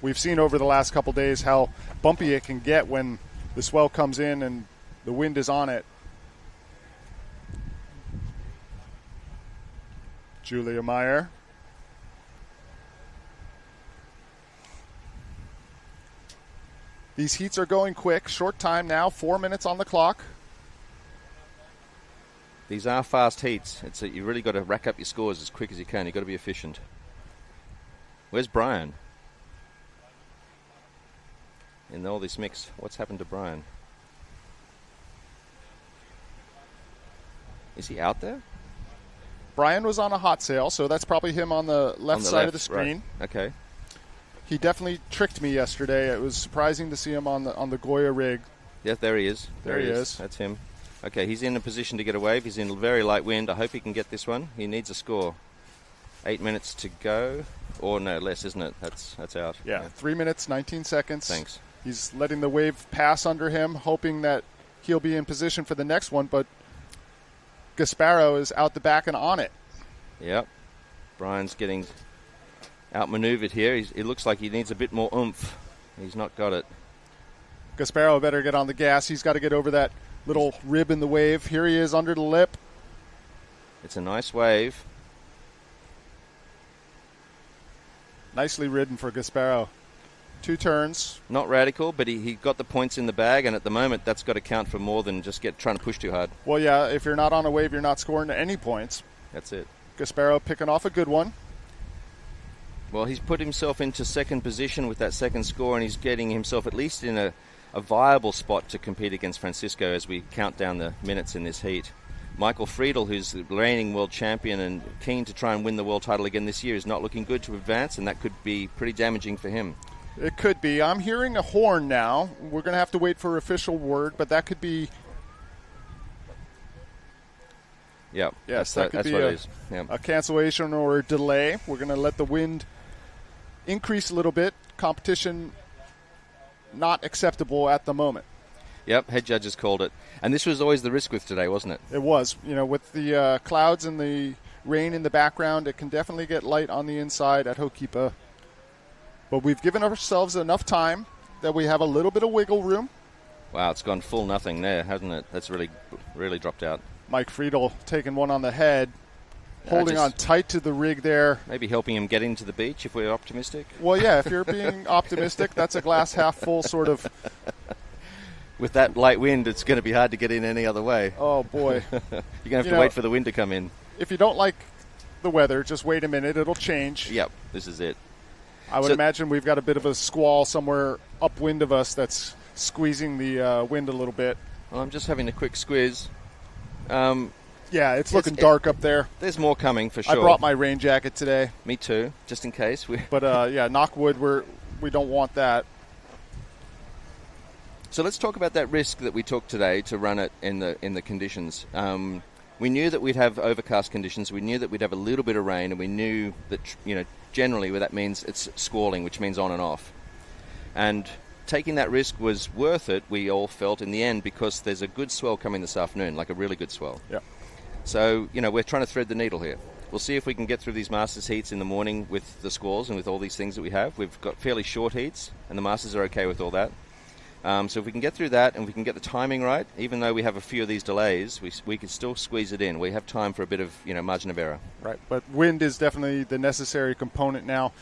We've seen over the last couple days how bumpy it can get when the swell comes in and the wind is on it. Julia Meyer. These heats are going quick. Short time now, 4 minutes on the clock. These are fast heats. You really got to rack up your scores as quick as you can. You've got to be efficient. Where's Brian? In all this mix, what's happened to Brian? Is he out there? Brian was on a hot sail, so that's probably him on the left side of the screen. Right. Okay. He definitely tricked me yesterday. It was surprising to see him on the Goya rig. Yeah, there he is. There he is. That's him. Okay, he's in a position to get a wave. He's in very light wind. I hope he can get this one. He needs a score. 8 minutes to go. Or no, less, isn't it? That's out. Yeah, 3 minutes, 19 seconds. Thanks. He's letting the wave pass under him, hoping that he'll be in position for the next one, but Gasparo is out the back and on it. Yep. Brian's getting outmaneuvered here. It looks like he needs a bit more oomph. He's not got it. Gasparo better get on the gas. He's got to get over that little rib in the wave. Here he is under the lip. It's a nice wave. Nicely ridden for Gasparo. 2 turns. Not radical, but he got the points in the bag, and at the moment that's got to count for more than just trying to push too hard. Well, yeah, if you're not on a wave, you're not scoring any points. That's it. Gasparo picking off a good one. Well, he's put himself into second position with that second score, and he's getting himself at least in a viable spot to compete against Francisco as we count down the minutes in this heat. Michael Friedel, who's the reigning world champion and keen to try and win the world title again this year, is not looking good to advance, and that could be pretty damaging for him. It could be. I'm hearing a horn now. We're going to have to wait for official word, but that could be... Yeah, yes, that's what it is. Yeah. A cancellation or a delay. We're going to let the wind increase a little bit. Competition not acceptable at the moment. Yep, head judges called it. And this was always the risk with today, wasn't it? It was. With the clouds and the rain in the background, it can definitely get light on the inside at Ho'okipa. But we've given ourselves enough time that we have a little bit of wiggle room. Wow, it's gone full nothing there, hasn't it? That's really, really dropped out. Mike Friedel taking one on the head, holding on tight to the rig there. Maybe helping him get into the beach if we're optimistic. Well, yeah, if you're being optimistic, that's a glass half full sort of. With that light wind, it's going to be hard to get in any other way. Oh, boy. You're going to have to wait for the wind to come in. If you don't like the weather, just wait a minute. It'll change. Yep, this is it. I would imagine we've got a bit of a squall somewhere upwind of us that's squeezing the wind a little bit. Well, I'm just having a quick squeeze. Yeah, it's looking dark up there. There's more coming for sure. I brought my rain jacket today. Me too, just in case. But, yeah, knock wood, we don't want that. So let's talk about that risk that we took today to run it in the conditions. We knew that we'd have overcast conditions. We knew that we'd have a little bit of rain, and we knew that generally that means it's squalling, which means on and off. And taking that risk was worth it, we all felt, in the end, because there's a good swell coming this afternoon, like a really good swell. Yeah. So, we're trying to thread the needle here. We'll see if we can get through these Masters heats in the morning with the squalls and with all these things that we have. We've got fairly short heats, and the Masters are okay with all that. So if we can get through that and we can get the timing right, even though we have a few of these delays, we can still squeeze it in. We have time for a bit of margin of error. Right, but wind is definitely the necessary component now.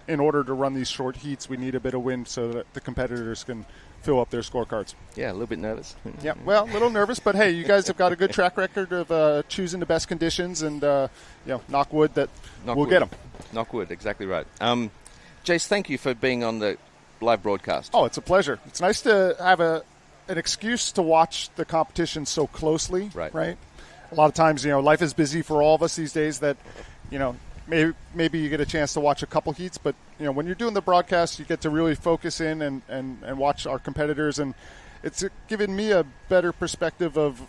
In order to run these short heats, we need a bit of wind so that the competitors can fill up their scorecards. Yeah, a little bit nervous. Yeah, well, a little nervous, but hey, you guys have got a good track record of choosing the best conditions, and knock wood that we'll get them. Knock wood, exactly right. Jace, thank you for being on the live broadcast. Oh, it's a pleasure. It's nice to have an excuse to watch the competition so closely. Right. A lot of times, life is busy for all of us these days. That, maybe you get a chance to watch a couple heats, but when you're doing the broadcast, you get to really focus in and watch our competitors, and it's given me a better perspective of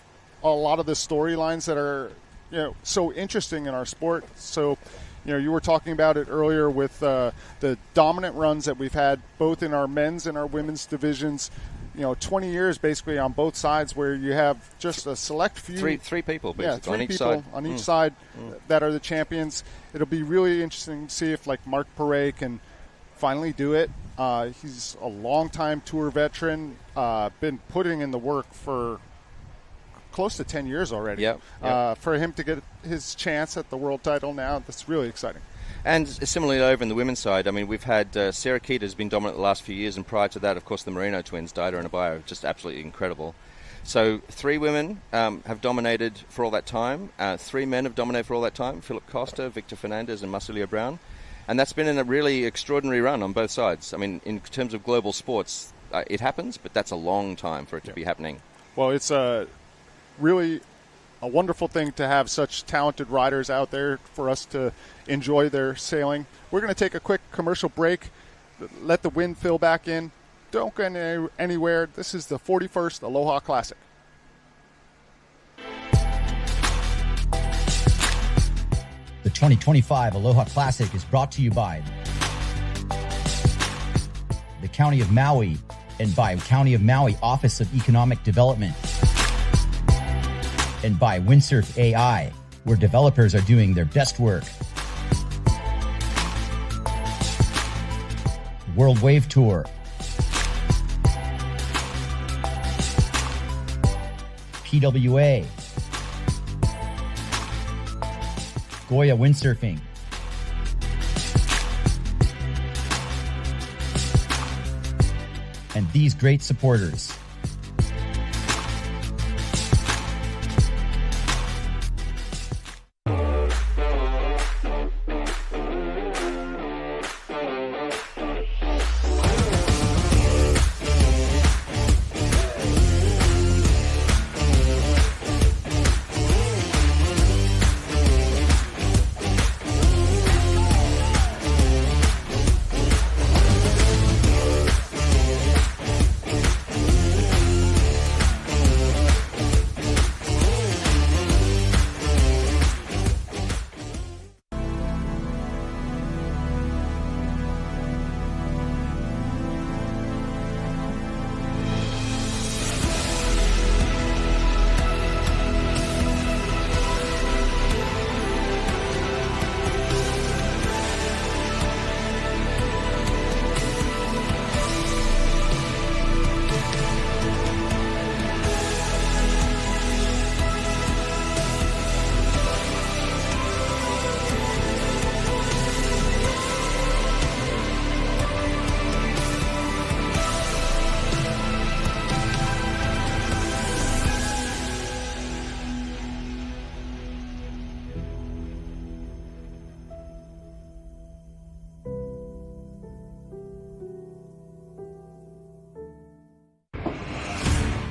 a lot of the storylines that are so interesting in our sport. So. You were talking about it earlier with the dominant runs that we've had both in our men's and our women's divisions. 20 years basically on both sides, where you have just a select few. Three people, Yeah, basically, three on each people side. on each side that are the champions. It'll be really interesting to see if, like, Mark Perret can finally do it. He's a long-time tour veteran, been putting in the work for close to 10 years already. Yep. For him to get his chance at the world title now, that's really exciting. And similarly over in the women's side, I mean, we've had Sarah Keita has been dominant the last few years, and prior to that, of course, the Marino twins, Dida and Abaya, just absolutely incredible. So 3 women have dominated for all that time. 3 men have dominated for all that time, Philip Costa, Victor Fernandez, and Marcelio Brown. And that's been in a really extraordinary run on both sides. I mean, in terms of global sports, it happens, but that's a long time for it to be happening. Well, it's really a wonderful thing to have such talented riders out there for us to enjoy their sailing. We're going to take a quick commercial break, let the wind fill back in. Don't go anywhere. This is the 41st Aloha Classic. The 2025 Aloha Classic is brought to you by the County of Maui and by County of Maui Office of Economic Development and by Windsurf AI, where developers are doing their best work. World Wave Tour, PWA, Goya Windsurfing, and these great supporters.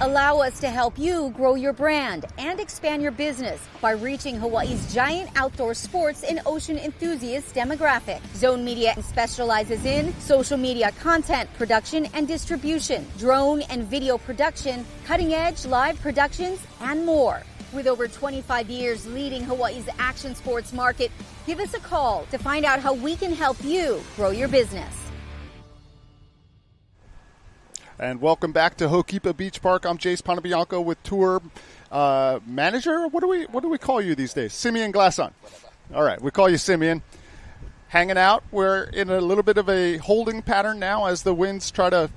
Allow us to help you grow your brand and expand your business by reaching Hawaii's giant outdoor sports and ocean enthusiast demographic. Zone Media specializes in social media content production and distribution, drone and video production, cutting-edge live productions, and more. With over 25 years leading Hawaii's action sports market, give us a call to find out how we can help you grow your business. And welcome back to Ho'okipa Beach Park. I'm Jace Panabianco with tour manager. What do we call you these days? Simeon Glasson. All right, we call you Simeon. Hanging out. We're in a little bit of a holding pattern now as the winds try to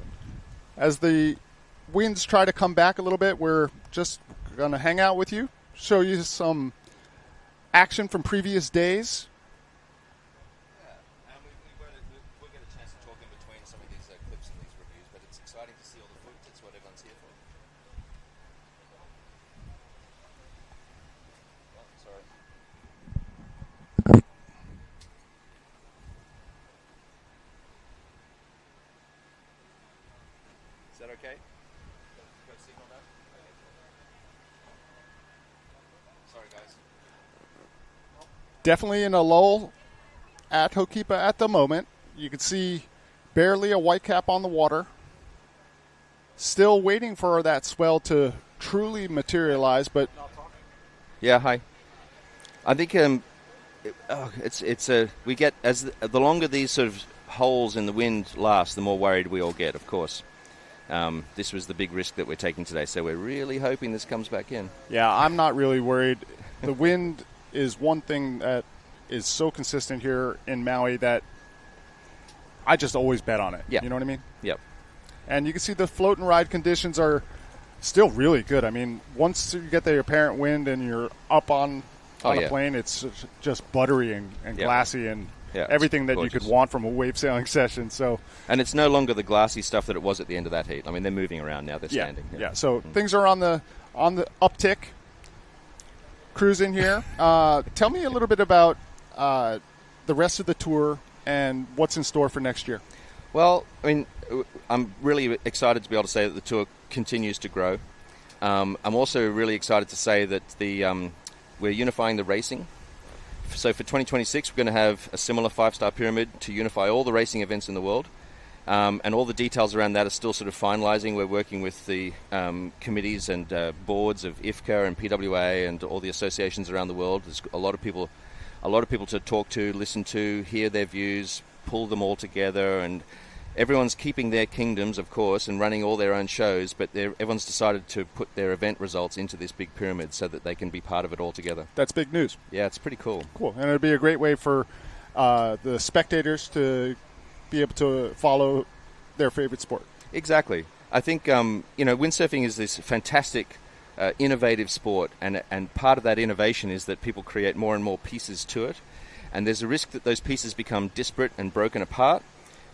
come back a little bit. We're just going to hang out with you, show you some action from previous days. We'll get a chance to talk in between some of these clips and these reviews, but it's exciting to see all the footage. That's what everyone's here for. Oh, sorry. Is that okay? Got a signal now? Okay. Sorry, guys. Definitely in a lull at Ho'okipa at the moment. You can see barely a white cap on the water. Still waiting for that swell to truly materialize, but Yeah, hi. I think we get the longer these sort of holes in the wind last, the more worried we all get, of course. this was the big risk that we're taking today. So we're really hoping this comes back in. Yeah, I'm not really worried. The wind is one thing that is so consistent here in Maui that I just always bet on it. Yeah. You know what I mean? Yep. And you can see the float and ride conditions are still really good. I mean, once you get the apparent wind and you're up on a plane, it's just buttery and glassy and everything that you could want from a wave sailing session. So, and it's no longer the glassy stuff that it was at the end of that heat. I mean, they're moving around now. They're standing. Yeah. So things are on the uptick. Cruising here. Tell me a little bit about the rest of the tour and what's in store for next year. Well, I mean, I'm really excited to be able to say that the tour continues to grow. I'm also really excited to say that we're unifying the racing. So for 2026, we're going to have a similar 5-star pyramid to unify all the racing events in the world. And all the details around that are still sort of finalizing. We're working with the committees and boards of IFCA and PWA and all the associations around the world. There's a lot of people to talk to, listen to, hear their views, pull them all together, and everyone's keeping their kingdoms, of course, and running all their own shows, but everyone's decided to put their event results into this big pyramid so that they can be part of it all together. That's big news. Yeah, it's pretty cool. Cool. And it'll be a great way for the spectators to be able to follow their favorite sport. Exactly. I think, windsurfing is this fantastic, innovative sport, and part of that innovation is that people create more and more pieces to it, and there's a risk that those pieces become disparate and broken apart,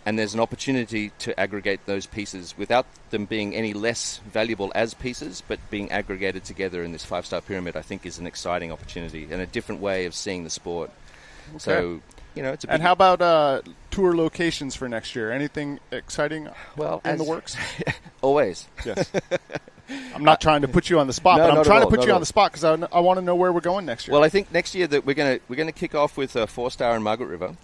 and there's an opportunity to aggregate those pieces without them being any less valuable as pieces, but being aggregated together in this 5-star pyramid, I think, is an exciting opportunity and a different way of seeing the sport. Okay. So, it's a big... And how about tour locations for next year? Anything exciting in the works? Always. Yes. I'm not trying to put you on the spot, but I'm trying to put you on the spot because I want to know where we're going next year. Well, I think next year that we're going to kick off with a 4-star in Margaret River.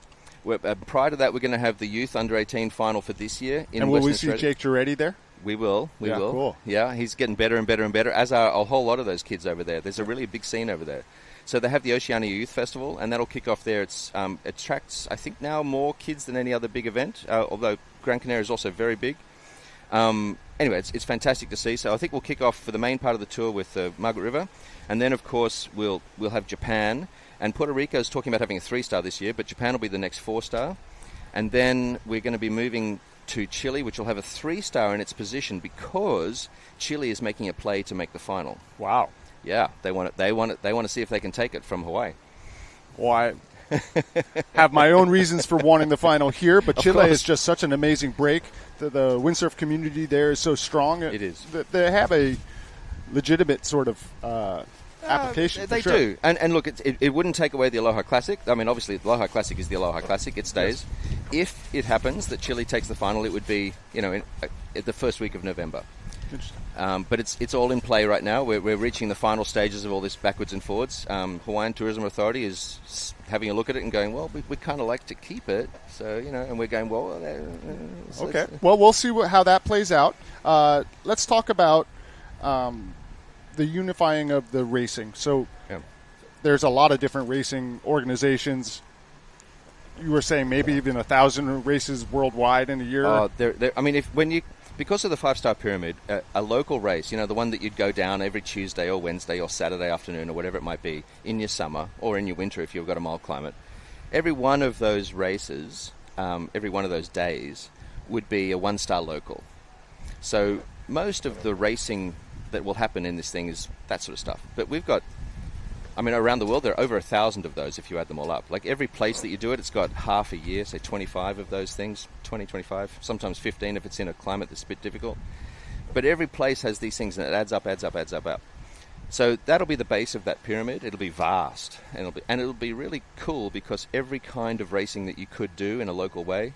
Prior to that, we're going to have the youth under-18 final for this year in Western Australia. And will we see Jake Giretti there? We will. We will. Cool. Yeah, he's getting better and better and better, as are a whole lot of those kids over there. There's a really big scene over there. So they have the Oceania Youth Festival, and that'll kick off there. It attracts, I think, now more kids than any other big event, although Gran Canaria is also very big. Anyway, it's fantastic to see. So I think we'll kick off for the main part of the tour with Margaret River, and then, of course, we'll have Japan. And Puerto Rico is talking about having a 3-star this year, but Japan will be the next 4-star. And then we're going to be moving to Chile, which will have a 3-star in its position because Chile is making a play to make the final. Wow. Yeah, they want to see if they can take it from Hawaii. Well, I have my own reasons for wanting the final here, but Chile is just such an amazing break. The windsurf community there is so strong. It is. They have a legitimate sort of application. They do. And look, it wouldn't take away the Aloha Classic. I mean, obviously, the Aloha Classic is the Aloha Classic. It stays. Yes. If it happens that Chile takes the final, it would be, in the first week of November. But it's all in play right now. We're reaching the final stages of all this backwards and forwards. Hawaiian Tourism Authority is having a look at it and going, well, we kind of like to keep it. So, and we're going, well... okay. Well, we'll see how that plays out. Let's talk about the unifying of the racing. So there's a lot of different racing organizations. You were saying maybe even 1,000 races worldwide in a year. I mean, because of the 5-star pyramid, a local race, the one that you'd go down every Tuesday or Wednesday or Saturday afternoon or whatever it might be in your summer or in your winter if you've got a mild climate, every one of those races, every one of those days would be a 1-star local. So most of the racing that will happen in this thing is that sort of stuff. But we've got, around the world, there are over 1,000 of those if you add them all up. Like every place that you do it, it's got half a year, say 25 of those things, 20, 25, sometimes 15 if it's in a climate that's a bit difficult. But every place has these things, and it adds up. So that'll be the base of that pyramid. It'll be vast, and it'll be really cool because every kind of racing that you could do in a local way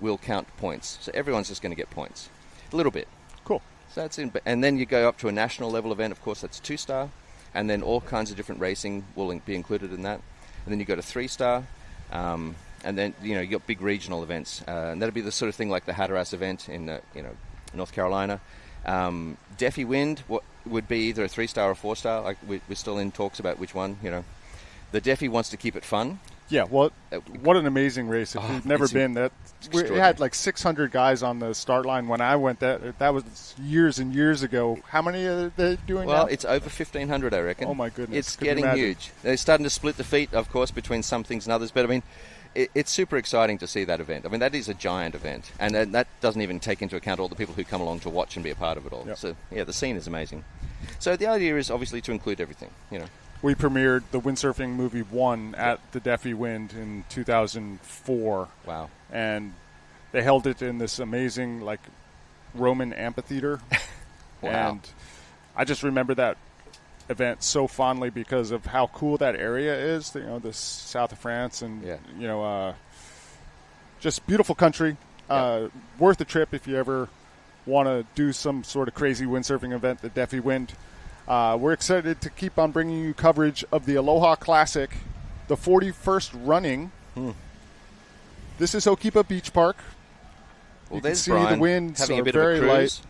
will count points. So everyone's just going to get points, a little bit. Cool. So that's in, and then you go up to a national level event. Of course, that's 2-star. And then all kinds of different racing will be included in that. And then you go to 3-star. And then, you got big regional events. And that'll be the sort of thing like the Hatteras event in, North Carolina. Defi Wind would be either a 3-star or 4-star. Like we're still in talks about which one, The Defi wants to keep it fun. Yeah, well, what an amazing race. If you've never been, it had like 600 guys on the start line when I went. That was years and years ago. How many are they doing now? Well, it's over 1,500, I reckon. Oh, my goodness. It's getting huge. They're starting to split the feet, of course, between some things and others. But, I mean, it's super exciting to see that event. I mean, that is a giant event. And that doesn't even take into account all the people who come along to watch and be a part of it all. Yep. So, yeah, the scene is amazing. So the idea is obviously to include everything, you know. We premiered the windsurfing movie 1 at the Deafy Wind in 2004. Wow. And they held it in this amazing, like, Roman amphitheater. Wow. And I just remember that event so fondly because of how cool that area is, you know, the south of France and, you know, just beautiful country. Worth a trip if you ever want to do some sort of crazy windsurfing event, the Deafy Wind. We're excited to keep on bringing you coverage of the Aloha Classic, the 41st running. This is Hokipa Beach Park. Well, You there's can see Brian the winds having are a bit very of a cruise. light.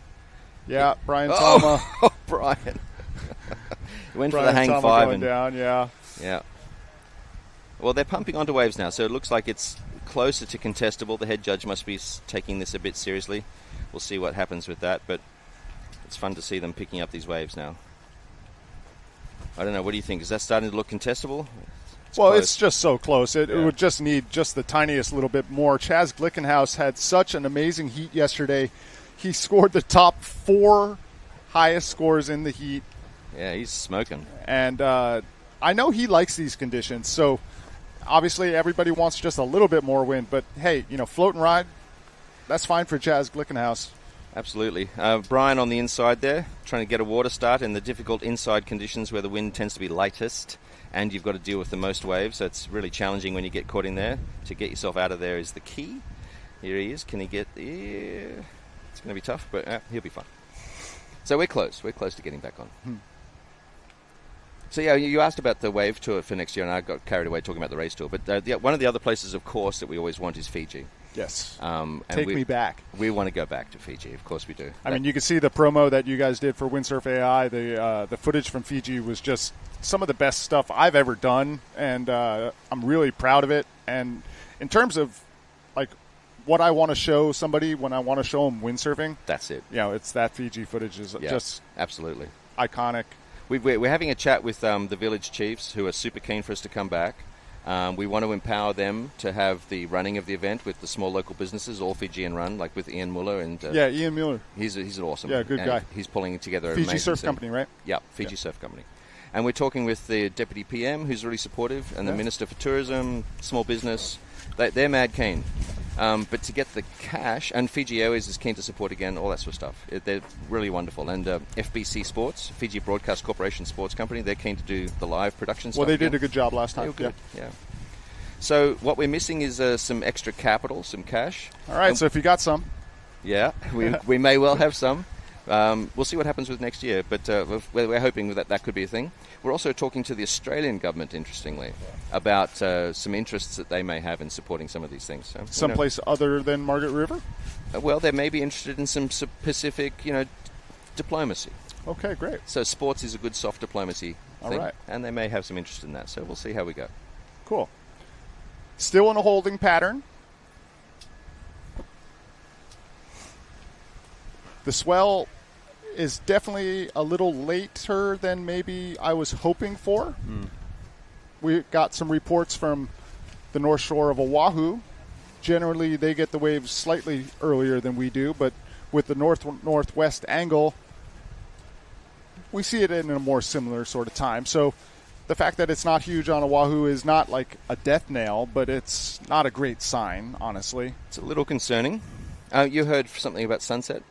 Yeah, Brian Tama. Oh, Brian. He went Brian for the hang Tama five. going down, Yeah. Well, they're pumping onto waves now, so it looks like it's closer to contestable. The head judge must be taking this a bit seriously. We'll see what happens with that, but it's fun to see them picking up these waves now. I don't know. What do you think? Is that starting to look contestable? It's just so close. It would just need just the tiniest little bit more. Chaz Glickenhaus had such an amazing heat yesterday. He scored the top 4 highest scores in the heat. Yeah, he's smoking. And I know he likes these conditions. So obviously everybody wants just a little bit more wind. But, hey, you know, float and ride, that's fine for Chaz Glickenhaus. Absolutely. Brian on the inside there, trying to get a water start in the difficult inside conditions where the wind tends to be lightest and you've got to deal with the most waves. So it's really challenging when you get caught in there. To get yourself out of there is the key. Here he is. Can he get... Yeah. It's going to be tough, but he'll be fine. So we're close. We're close to getting back on. So, yeah, you asked about the wave tour for next year, and I got carried away talking about the race tour. But one of the other places, of course, that we always want is Fiji. Yes. And Take me back. We want to go back to Fiji. Of course we do. I mean, you can see the promo that you guys did for Windsurf AI. The footage from Fiji was just some of the best stuff I've ever done, and I'm really proud of it. And in terms of, like, what I want to show somebody when I want to show them windsurfing, that's it. You know, it's that Fiji footage is just absolutely iconic. We're having a chat with the village chiefs who are super keen for us to come back. We want to empower them to have the running of the event with the small local businesses, all Fijian run, like with Ian Muller. And Ian Muller. He's an awesome. Yeah, good guy. He's pulling together Fiji Surf Company, right? Yeah, Fiji Surf Company. And we're talking with the Deputy PM, who's really supportive, and the Minister for Tourism, small business. They're mad keen. But to get the cash, and Fiji Airways is keen to support again, all that sort of stuff. They're really wonderful. And FBC Sports, Fiji Broadcast Corporation Sports Company, they're keen to do the live production stuff. Well, they did a good job last time. Good. Yeah. So what we're missing is some extra capital, some cash. All right, so if you got some. Yeah, we may well have some. We'll see what happens with next year, but we're hoping that could be a thing. We're also talking to the Australian government, interestingly, about some interests that they may have in supporting some of these things. So, someplace other than Margaret River? Well, they may be interested in some Pacific, diplomacy. Okay, great. So sports is a good soft diplomacy thing, all right. And they may have some interest in that. So we'll see how we go. Cool. Still in a holding pattern. The Swell is definitely a little later than maybe I was hoping for. We got some reports from the North Shore of Oahu. Generally, they get the waves slightly earlier than we do, but with the northwest angle, we see it in a more similar sort of time. So the fact that it's not huge on Oahu is not like a death nail, but it's not a great sign, honestly. It's a little concerning. You heard something about sunset?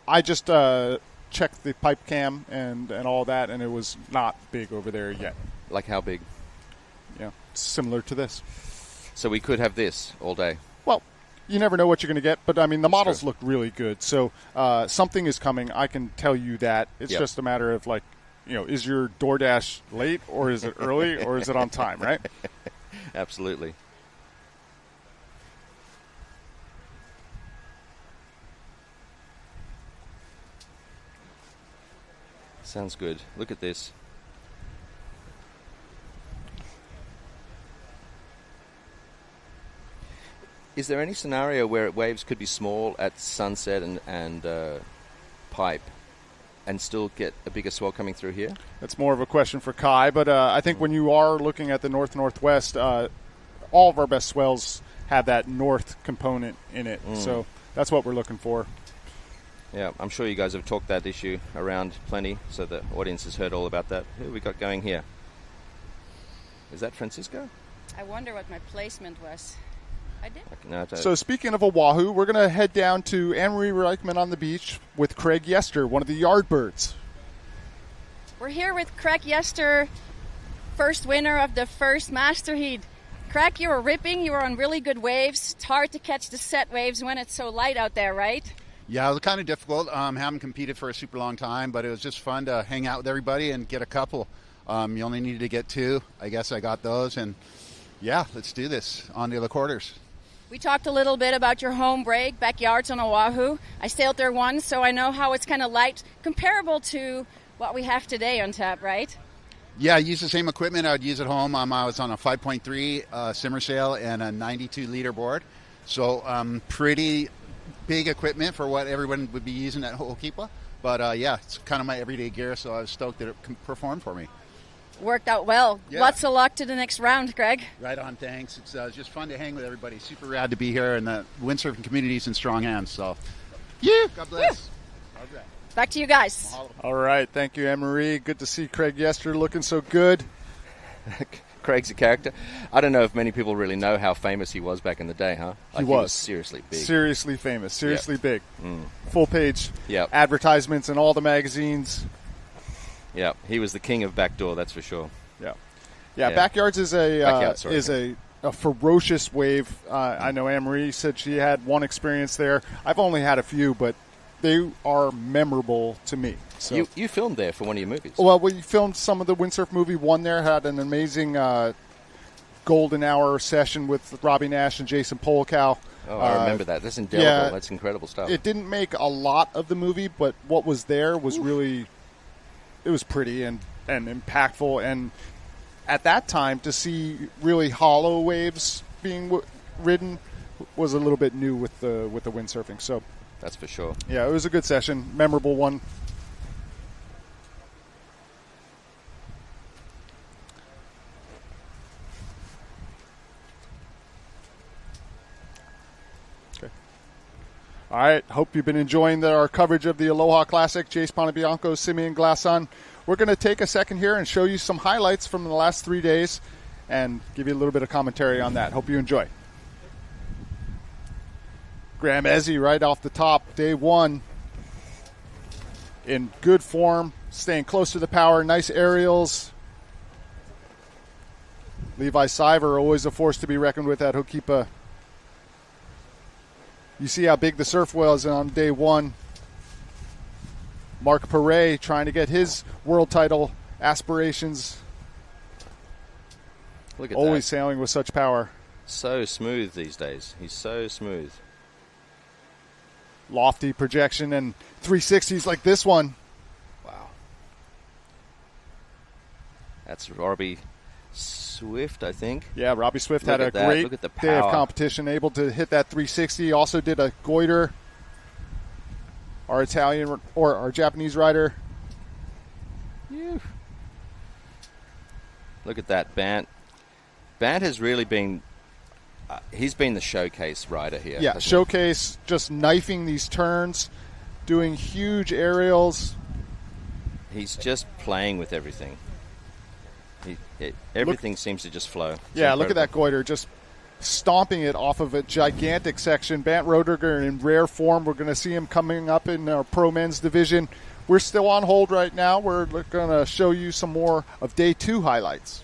I just checked the pipe cam and all that, and it was not big over there yet. Like how big? Yeah, similar to this. So we could have this all day. Well, you never know what you're going to get, but I mean the models look really good. So something is coming. I can tell you that. It's just a matter of like, is your DoorDash late or is it early or is it on time, right? Absolutely. Sounds good. Look at this. Is there any scenario where waves could be small at sunset and pipe and still get a bigger swell coming through here? That's more of a question for Kai, but I think when you are looking at the north-northwest, all of our best swells have that north component in it. So that's what we're looking for. Yeah, I'm sure you guys have talked that issue around plenty, so the audience has heard all about that. Who have we got going here? Is that Francisco? I wonder what my placement was. I did. No, So speaking of Oahu, we're going to head down to Anne-Marie Reichman on the beach with Craig Yester, one of the Yardbirds. We're here with Craig Yester, first winner of the first Master Heat. Craig, you were ripping. You were on really good waves. It's hard to catch the set waves when it's so light out there, right? Yeah, it was kind of difficult. Haven't competed for a super long time, but it was just fun to hang out with everybody and get a couple. You only needed to get 2. I guess I got those, and yeah, let's do this. On to the quarters. We talked a little bit about your home break, backyards on Oahu. I sailed there once, so I know how it's kind of light, comparable to what we have today on tap, right? Yeah, I used the same equipment I would use at home. I was on a 5.3 simmer sail and a 92-liter board, so pretty big equipment for what everyone would be using at Ho'okipa. But yeah, it's kind of my everyday gear, so I was stoked that it performed for me. Worked out well. Yeah. Lots of luck to the next round, Greg. Right on, thanks. It's just fun to hang with everybody. Super rad to be here, and the windsurfing community's in strong hands. So, yeah, God bless. Yeah. Back to you guys. All right, thank you, Anne-Marie. Good to see Craig Yester looking so good. Craig's a character. I don't know if many people really know how famous he was back in the day, huh? He was seriously big. Seriously famous. Seriously big. Mm. Full page advertisements in all the magazines. Yeah, he was the king of backdoor, that's for sure. Yeah. Backyards is a ferocious wave. I know Anne-Marie said she had one experience there. I've only had a few, but they are memorable to me. So you filmed there for one of your movies. Well, we filmed some of the windsurf movie. One there had an amazing golden hour session with Robbie Nash and Jason Polkow. Oh, I remember that. That's indelible. Yeah, that's incredible stuff. It didn't make a lot of the movie, but what was there was really, it was pretty and impactful. And at that time, to see really hollow waves being ridden was a little bit new with the windsurfing. So that's for sure. Yeah, it was a good session, memorable one. All right, hope you've been enjoying our coverage of the Aloha Classic. Jace Ponabianco, Simeon Glasson. We're going to take a second here and show you some highlights from the last 3 days and give you a little bit of commentary on that. Hope you enjoy. Graham Ezzy right off the top, day one. In good form, staying close to the power, nice aerials. Levi Siver, always a force to be reckoned with at Ho'okipa. You see how big the surf was on day one. Mark Perret trying to get his world title aspirations. Look at always that. Sailing with such power. So smooth these days. He's so smooth. Lofty projection and 360s like this one. Wow. That's Robbie Swift, I think. Yeah, Robbie Swift had a great day of competition, able to hit that 360. Also did a goiter. Our Italian or our Japanese rider. Phew. Look at that, Bant. Bant has really been. He's been the showcase rider here. Yeah, showcase, just knifing these turns, doing huge aerials. He's just playing with everything. Everything seems to just flow. It's incredible. Look at that goiter, just stomping it off of a gigantic section. Bant Roediger in rare form. We're going to see him coming up in our pro men's division. We're still on hold right now. We're going to show you some more of day two highlights.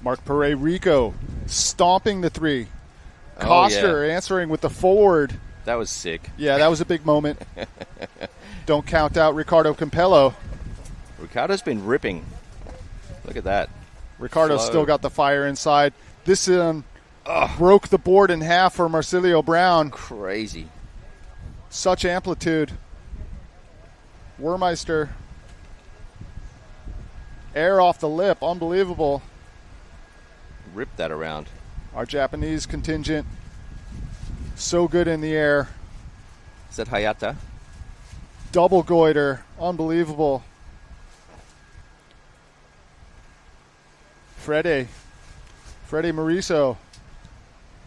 Mark Perret Rico stomping the three. Koster answering with the forward. That was sick. Yeah, that was a big moment. Don't count out Ricardo Campello. Ricardo's been ripping. Look at that. Ricardo's still got the fire inside. This broke the board in half for Marcilio Brown. Crazy. Such amplitude. Wurmeister. Air off the lip. Unbelievable. ripped that around. Our Japanese contingent, so good in the air. Is that Hayata? Double goiter, unbelievable. Freddie Mariso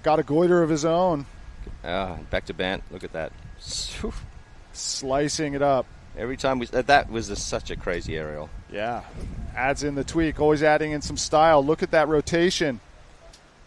got a goiter of his own. Back to Bant. Look at that. Slicing it up. Every time that was such a crazy aerial. Yeah. Adds in the tweak, always adding in some style. Look at that rotation.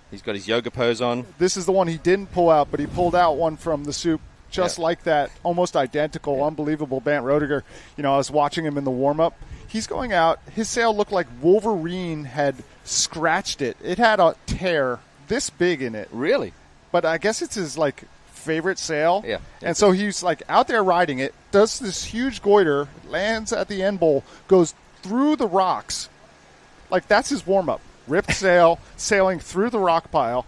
He's got his yoga pose on. This is the one he didn't pull out, but he pulled out one from the soup just like that. Almost identical. Unbelievable. Bant Roediger. You know, I was watching him in the warm-up. He's going out. His sail looked like Wolverine had scratched it. It had a tear this big in it. Really? But I guess it's his, like, favorite sail. Yeah. And so he's, like, out there riding it, does this huge goiter, lands at the end bowl, goes through the rocks. Like, that's his warm-up. Ripped sail, sailing through the rock pile.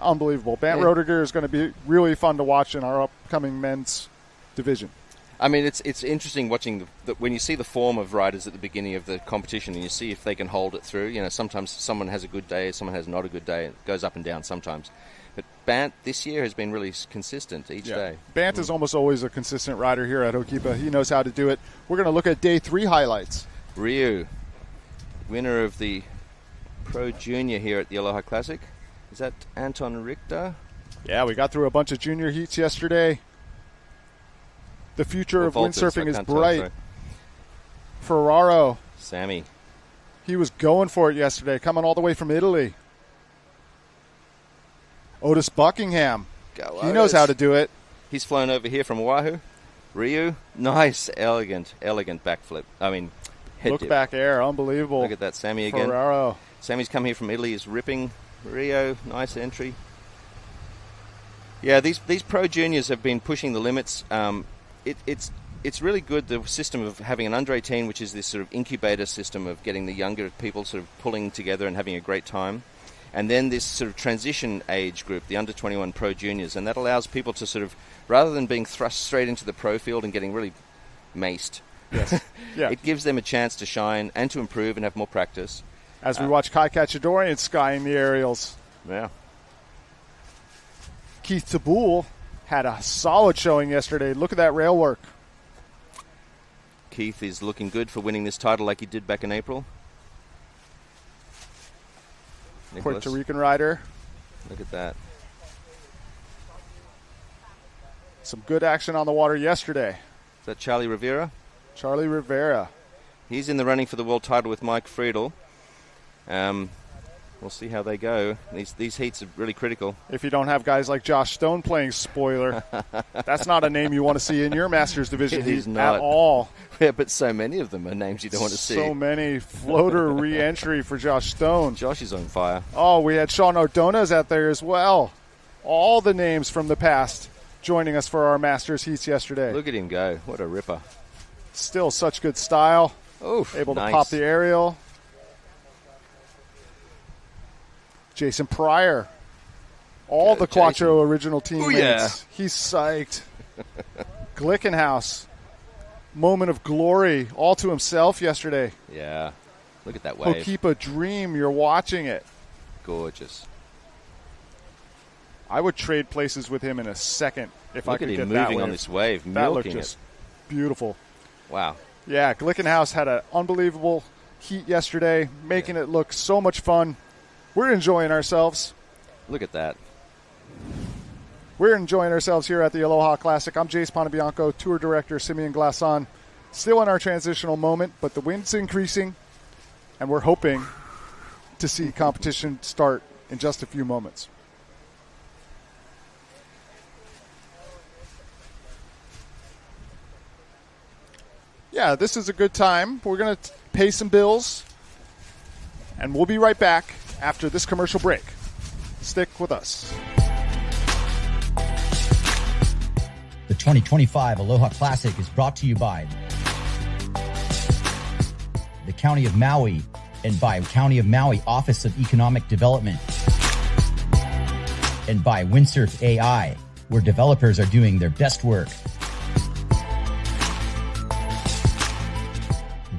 Unbelievable. Bant Roediger is going to be really fun to watch in our upcoming men's division. I mean, it's interesting watching when you see the form of riders at the beginning of the competition and you see if they can hold it through. You know, sometimes someone has a good day, someone has not a good day. It goes up and down sometimes. But Bant this year has been really consistent each day. Bant is almost always a consistent rider here at Hokipa. He knows how to do it. We're going to look at day 3 highlights. Ryu, winner of the Pro Junior here at the Aloha Classic. Is that Anton Richter? Yeah, we got through a bunch of junior heats yesterday. The future of windsurfing is bright. Ferraro. Sammy. He was going for it yesterday, coming all the way from Italy. Otis Buckingham. He knows how to do it. He's flown over here from Oahu. Ryu. Nice, elegant backflip. I mean, head Look dip. back air, unbelievable. Look at that, Sammy again. Ferraro. Sammy's come here from Italy, is ripping. Rio, nice entry. Yeah, these pro juniors have been pushing the limits. It's really good, the system of having an under 18, which is this sort of incubator system of getting the younger people sort of pulling together and having a great time. And then this sort of transition age group, the under 21 pro juniors, and that allows people to sort of, rather than being thrust straight into the pro field and getting really maced, it gives them a chance to shine and to improve and have more practice. As we watch Kai Cachadorian skying the aerials. Yeah. Keith Tabul had a solid showing yesterday. Look at that rail work. Keith is looking good for winning this title like he did back in April. Nicholas. Puerto Rican rider. Look at that. Some good action on the water yesterday. Is that Charlie Rivera? Charlie Rivera. He's in the running for the world title with Mike Friedel. We'll see how they go. These heats are really critical. If you don't have guys like Josh Stone playing spoiler, that's not a name you want to see in your Masters division heat at all. Yeah, but so many of them are names you don't want to see. So many. Floater re-entry for Josh Stone. Josh is on fire. Oh, we had Sean Ordonez out there as well. All the names from the past joining us for our Masters heats yesterday. Look at him go. What a ripper. Still such good style. Oof, able nice. to pop the aerial. Jason Pryor. All the Quattro original teammates. Ooh, yeah. He's psyched. Glickenhaus. Moment of glory all to himself yesterday. Yeah. Look at that wave. Hokipa dream. You're watching it. Gorgeous. I would trade places with him in a second if I could get that wave. Look at him moving on this wave, that milking looked just it. Beautiful. Wow. Yeah, Glickenhaus had an unbelievable heat yesterday, making it look so much fun. We're enjoying ourselves. Look at that. We're enjoying ourselves here at the Aloha Classic. I'm Jace Ponabianco, Tour Director Simeon Glasson. Still in our transitional moment, but the wind's increasing, and we're hoping to see competition start in just a few moments. Yeah, this is a good time. We're going to pay some bills, and we'll be right back after this commercial break. Stick with us. The 2025 Aloha Classic is brought to you by the County of Maui and by County of Maui Office of Economic Development and by Windsurf AI, where developers are doing their best work.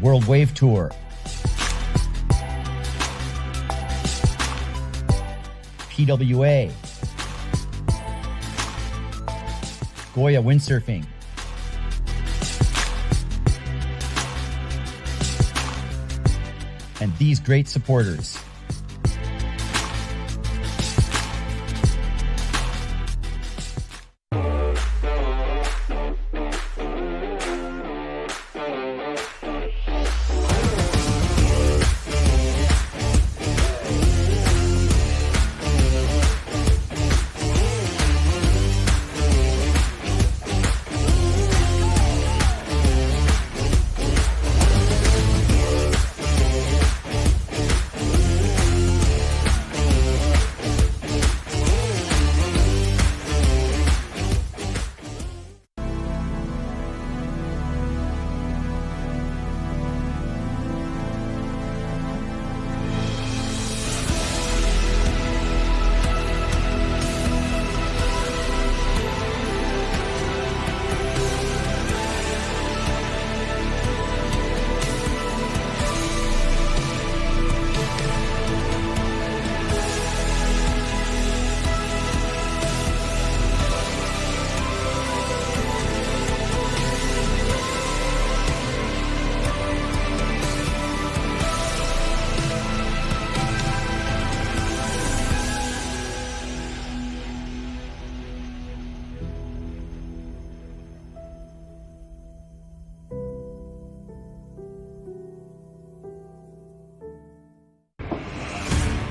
World Wave Tour. PWA, Goya Windsurfing, and these great supporters.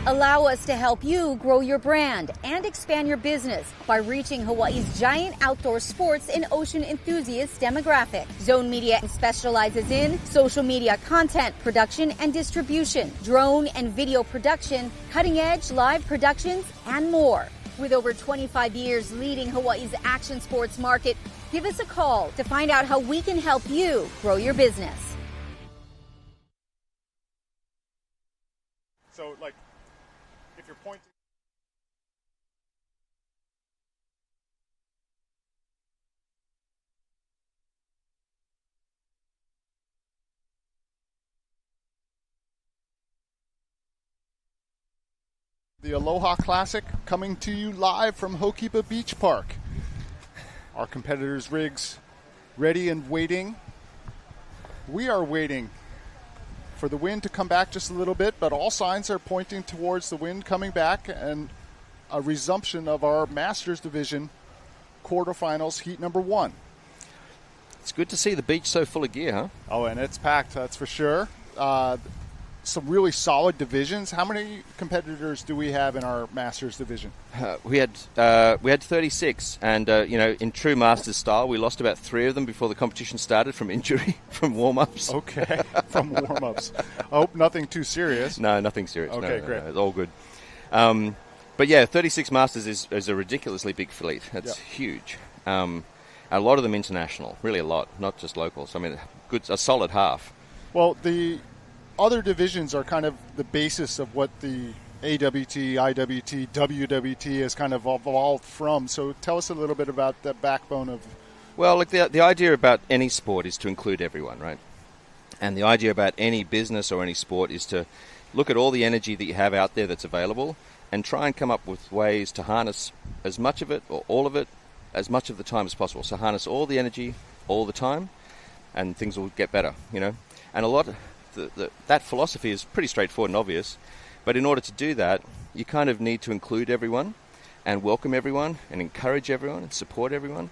Allow us to help you grow your brand and expand your business by reaching Hawaii's giant outdoor sports and ocean enthusiast demographic. Zone Media specializes in social media content production and distribution, drone and video production, cutting-edge live productions, and more. With over 25 years leading Hawaii's action sports market, give us a call to find out how we can help you grow your business. So, like, if you're pointing. The Aloha Classic coming to you live from Hokipa Beach Park. Our competitors' rigs ready and waiting. We are waiting for the wind to come back just a little bit, but all signs are pointing towards the wind coming back and a resumption of our Masters Division quarterfinals heat number 1. It's good to see the beach so full of gear, huh? Oh, and it's packed, that's for sure. Some really solid divisions. How many competitors do we have in our Masters Division? We had 36, and in true Masters style, we lost about 3 of them before the competition started from injury, from warm-ups. Okay, from warm-ups. I hope nothing too serious. No, nothing serious. Okay, no, great. No, it's all good. But yeah, 36 Masters is a ridiculously big fleet. That's huge. A lot of them international, really a lot, not just locals. I mean, a solid half. Well, the other divisions are kind of the basis of what the AWT, IWT, WWT has kind of evolved from. So tell us a little bit about the backbone of... Well, like the idea about any sport is to include everyone, right? And the idea about any business or any sport is to look at all the energy that you have out there that's available and try and come up with ways to harness as much of it or all of it as much of the time as possible. So harness all the energy all the time and things will get better, And a lot... that philosophy is pretty straightforward and obvious, but in order to do that, you kind of need to include everyone and welcome everyone and encourage everyone and support everyone,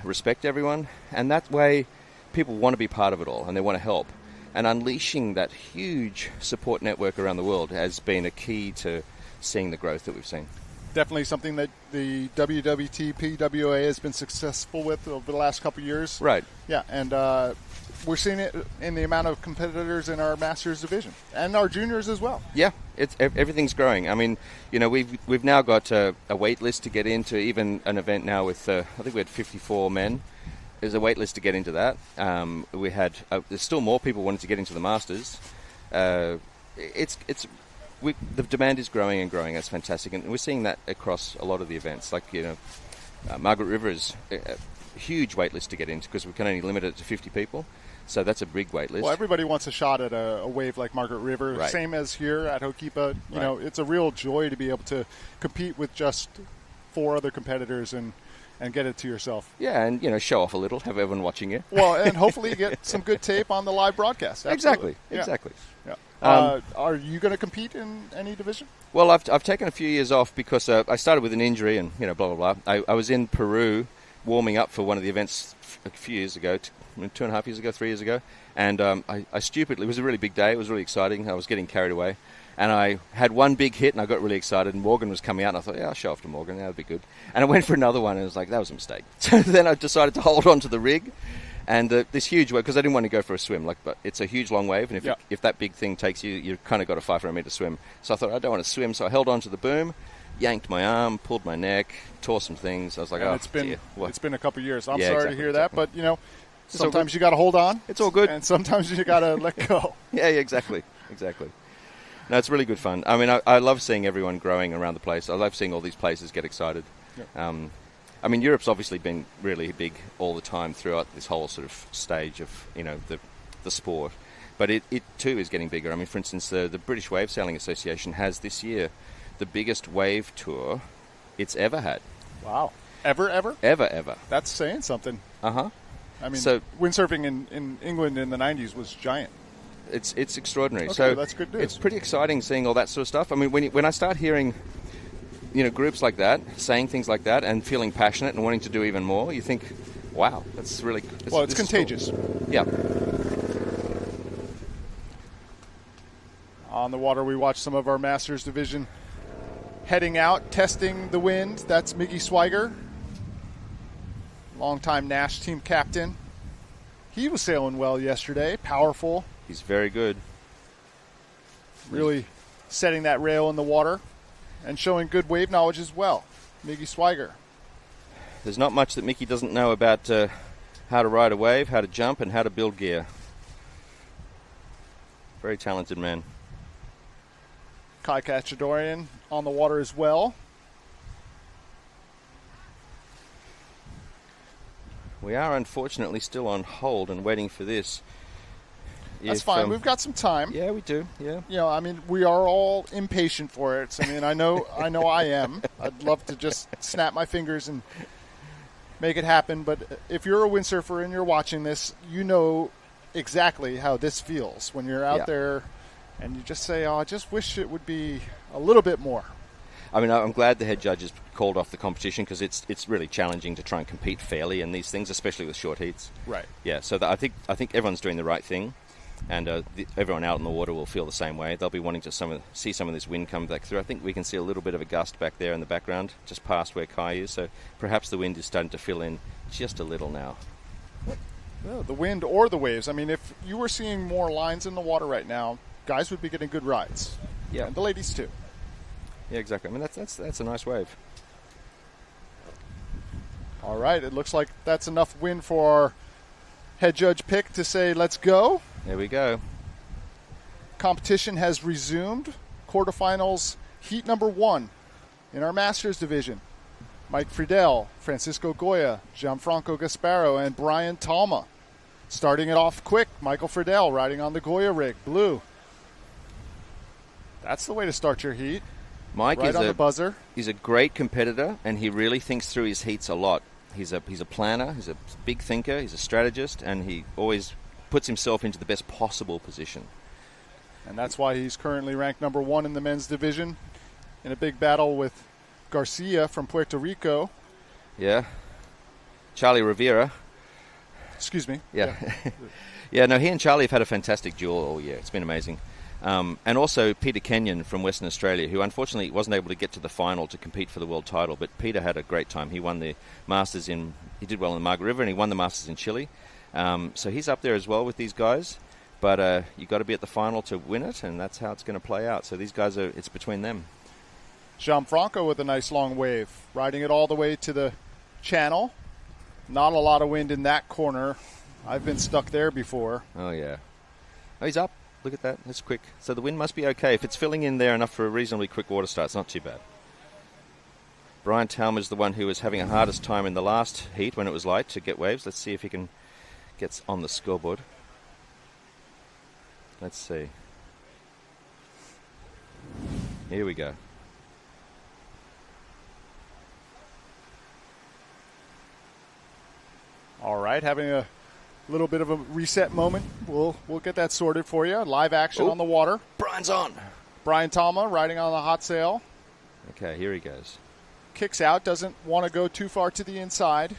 respect everyone, and that way people want to be part of it all and they want to help. And unleashing that huge support network around the world has been a key to seeing the growth that we've seen. Definitely something that the WWT, PWA has been successful with over the last couple of years. Right. Yeah, and we're seeing it in the amount of competitors in our Masters Division and our juniors as well. Yeah, everything's growing. I mean, we've now got a wait list to get into even an event now with I think we had 54 men. There's a wait list to get into that. We had there's still more people wanting to get into the Masters. The demand is growing and growing. That's fantastic, and we're seeing that across a lot of the events. Like Margaret River is a huge wait list to get into because we can only limit it to 50 people. So that's a big weight list. Well, everybody wants a shot at a wave like Margaret River, Right. same as here at Hokipa. You Right. know, it's a real joy to be able to compete with just 4 other competitors and get it to yourself. Yeah, and, you know, show off a little, have everyone watching you. Well, and hopefully you get some good tape on the live broadcast. Absolutely. Exactly. Yeah. Um, Are you going to compete in any division? Well, I've taken a few years off because I started with an injury and, you know, blah, blah, blah. I was in Peru warming up for one of the events a few years ago, 2.5 years ago, 3 years ago. And I stupidly, it was a really big day. It was really exciting. I was getting carried away. And I had one big hit and I got really excited. And Morgan was coming out and I thought, yeah, I'll show off to Morgan. That would be good. And I went for another one and it was like, that was a mistake. So then I decided to hold on to the rig. And this huge wave, because I didn't want to go for a swim, but it's a huge long wave, and if that big thing takes you, you've kind of got a 500-meter swim. So I thought, I don't want to swim, so I held on to the boom, yanked my arm, pulled my neck, tore some things. I was like, And oh, it's been a couple years. I'm Yeah, sorry exactly, to hear exactly. that, but, you know, all sometimes good. you got to hold on. It's all good. And sometimes you got to let go. Yeah, exactly. No, it's really good fun. I mean, I love seeing everyone growing around the place. I love seeing all these places get excited. Yeah. I mean, Europe's obviously been really big all the time throughout this whole sort of stage of, you know, the sport. But it too is getting bigger. I mean, for instance, the British Wave Sailing Association has this year the biggest wave tour it's ever had. Wow. Ever? Ever. That's saying something. Uh-huh. I mean, So- windsurfing in England in the 90s was giant. It's extraordinary. Okay, So that's good news. It's pretty exciting seeing all that sort of stuff. I mean, when I start hearing, you know, groups like that saying things like that and feeling passionate and wanting to do even more, you think, wow, that's really It's this is contagious. cool. Yeah. On the water, we watched some of our Masters division heading out, testing the wind. That's Miggy Swiger, longtime Nash team captain. He was sailing well yesterday, powerful, He's very good. really setting that rail in the water and showing good wave knowledge as well. Miggy Swiger. There's not much that Mickey doesn't know about how to ride a wave, how to jump, and how to build gear. Very talented man. Kai Kachadorian on the water as well. We are unfortunately still on hold and waiting for this. That's fine. We've got some time. Yeah, we do. Yeah. You know, I mean, we are all impatient for it. I mean, I know I am. I'd love to just snap my fingers and make it happen. But if you're a windsurfer and you're watching this, you know exactly how this feels when you're out there and you just say, oh, I just wish it would be a little bit more. I mean, I'm glad the head judges called off the competition because it's really challenging to try and compete fairly in these things, especially with short heats. Right. Yeah. So I think everyone's doing the right thing, and everyone out in the water will feel the same way. They'll be wanting to see some of this wind come back through. I think we can see a little bit of a gust back there in the background, just past where Kai is. So perhaps the wind is starting to fill in just a little now. Well, the wind or the waves. I mean, if you were seeing more lines in the water right now, guys would be getting good rides. Yeah. And the ladies too. Yeah, exactly. I mean, that's a nice wave. All right, it looks like that's enough wind for our head judge pick to say, let's go. There we go. Competition has resumed. Quarterfinals, heat number 1 in our Masters division. Mike Friedel, Francisco Goya, Gianfranco Gasparo, and Brian Talma. Starting it off quick, Michael Friedel riding on the Goya rig, blue. That's the way to start your heat. Mike right is on the buzzer. He's a great competitor, and he really thinks through his heats a lot. He's a planner, he's a big thinker, he's a strategist, and he always puts himself into the best possible position. And that's why he's currently ranked number 1 in the men's division in a big battle with Garcia from Puerto Rico. Yeah. Charlie Rivera. Excuse me. Yeah. Yeah, no, he and Charlie have had a fantastic duel all year. It's been amazing. And also Peter Kenyon from Western Australia, who unfortunately wasn't able to get to the final to compete for the world title, but Peter had a great time. He won the Masters he did well in the Margaret River, and he won the Masters in Chile. So he's up there as well with these guys, but you've got to be at the final to win it, and that's how it's going to play out. So these guys it's between them. Gianfranco with a nice long wave, riding it all the way to the channel. Not a lot of wind in that corner. I've been stuck there before. Oh, yeah. Oh, he's up. Look at that. That's quick. So the wind must be okay. If it's filling in there enough for a reasonably quick water start, it's not too bad. Brian Talma's the one who was having a hardest time in the last heat when it was light to get waves. Let's see if he can get on the scoreboard. Let's see. Here we go. All right, having a little bit of a reset moment. We'll get that sorted for you. Live action on the water. Brian's on. Brian Tama riding on the hot sail. Okay, here he goes. Kicks out, doesn't want to go too far to the inside.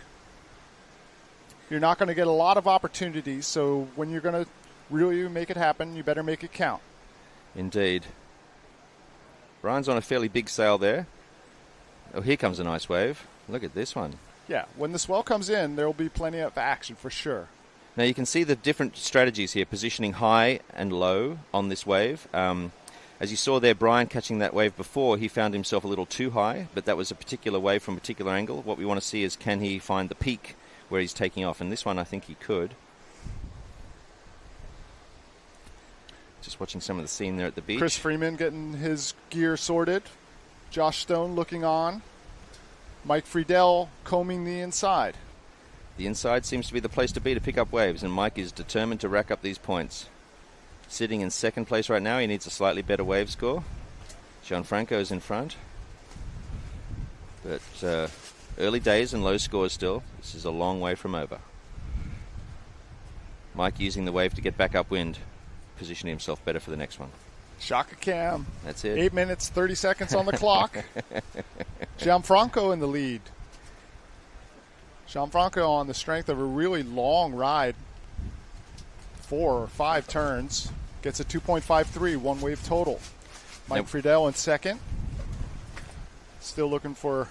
You're not going to get a lot of opportunities, so when you're going to really make it happen, you better make it count. Indeed. Brian's on a fairly big sail there. Oh, here comes a nice wave. Look at this one. Yeah, when the swell comes in, there will be plenty of action for sure. Now you can see the different strategies here, positioning high and low on this wave. As you saw there, Brian catching that wave before, he found himself a little too high, but that was a particular wave from a particular angle. What we want to see is, can he find the peak where he's taking off? And this one, I think he could. Just watching some of the scene there at the beach. Chris Freeman getting his gear sorted. Josh Stone looking on. Mike Friedel combing the inside. The inside seems to be the place to be to pick up waves, and Mike is determined to rack up these points. Sitting in second place right now, he needs a slightly better wave score. Gianfranco is in front. But early days and low scores still. This is a long way from over. Mike using the wave to get back upwind, positioning himself better for the next one. Shaka Cam. That's it. 8 minutes, 30 seconds on the clock. Gianfranco in the lead. Gianfranco on the strength of a really long ride. 4 or 5 turns. Gets a 2.53, one wave total. Mike Friedel in second. Still looking for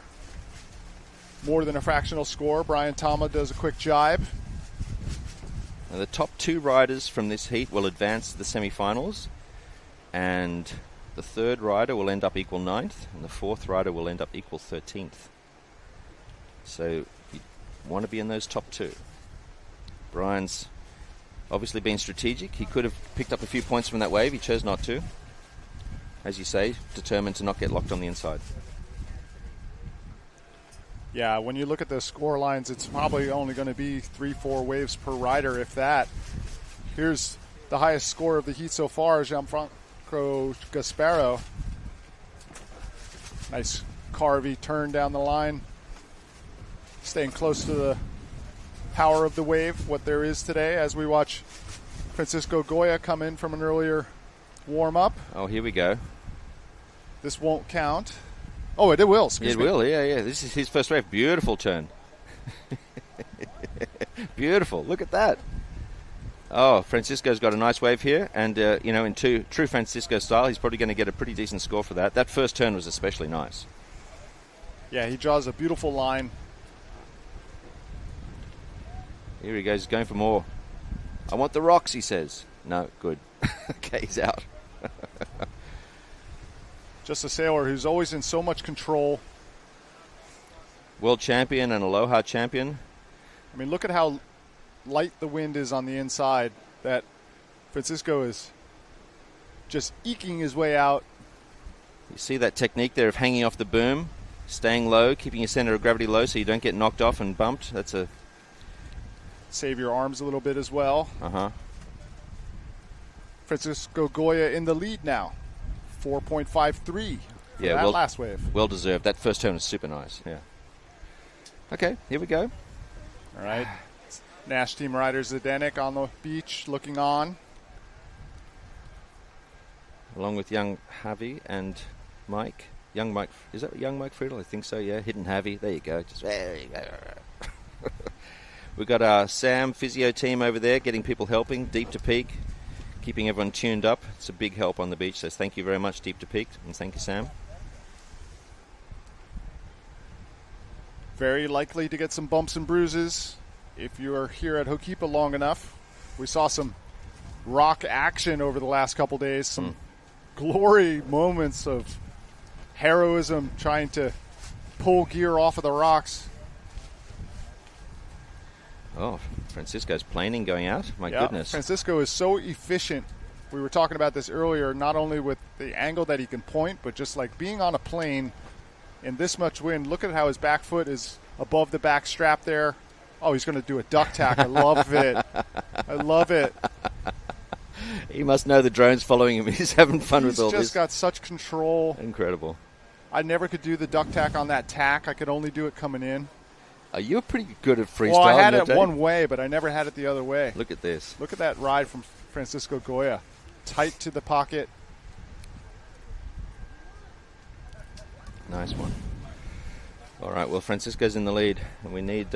more than a fractional score. Brian Tama does a quick jibe. Now the top 2 riders from this heat will advance to the semifinals, and the third rider will end up equal 9th, and the fourth rider will end up equal 13th. So you want to be in those top 2. Brian's obviously being strategic. He could have picked up a few points from that wave. He chose not to. As you say, determined to not get locked on the inside. Yeah, when you look at the score lines, it's probably only going to be 3-4 waves per rider, if that. Here's the highest score of the heat so far, Gianfranco Gasparo. Nice carvy turn down the line. Staying close to the power of the wave, what there is today, as we watch Francisco Goya come in from an earlier warm-up. Oh, here we go. This won't count. Oh, it will. It will, yeah. This is his first wave. Beautiful turn. Beautiful. Look at that. Oh, Francisco's got a nice wave here, and in true Francisco style, he's probably going to get a pretty decent score for that. That first turn was especially nice. Yeah, he draws a beautiful line. Here he goes, going for more. I want the rocks, he says. No, good. Okay, he's out. Just a sailor who's always in so much control. World champion and Aloha champion. I mean, look at how light the wind is on the inside. That Francisco is just eking his way out. You see that technique there of hanging off the boom, staying low, keeping your center of gravity low so you don't get knocked off and bumped. That's a... Save your arms a little bit as well. Uh-huh. Francisco Goya in the lead now. 4.53 for that last wave. Well deserved. That first turn was super nice. Yeah. Okay, here we go. All right. Nash Team Rider Zdenek on the beach looking on. Along with young Javi and Mike. Young Mike. Is that young Mike Friedel? I think so, yeah. Hidden Javi. There you go. There you go. We've got our Sam physio team over there getting people helping, deep to peak, keeping everyone tuned up. It's a big help on the beach, so thank you very much, Deep to Peak, and thank you, Sam. Very likely to get some bumps and bruises if you are here at Ho'okipa long enough. We saw some rock action over the last couple days, some glory moments of heroism trying to pull gear off of the rocks. Oh, Francisco's planing going out. My goodness. Francisco is so efficient. We were talking about this earlier, not only with the angle that he can point, but just like being on a plane in this much wind. Look at how his back foot is above the back strap there. Oh, he's going to do a duck tack. I love it. I love it. He must know the drone's following him. He's having fun with all He's this. just got such control. Incredible. I never could do the duck tack on that tack. I could only do it coming in. You're pretty good at freestyle. Well, I had don't it you? one way, but I never had it the other way. Look at this. Look at that ride from Francisco Goya. Tight to the pocket. Nice one. All right, well, Francisco's in the lead, and we need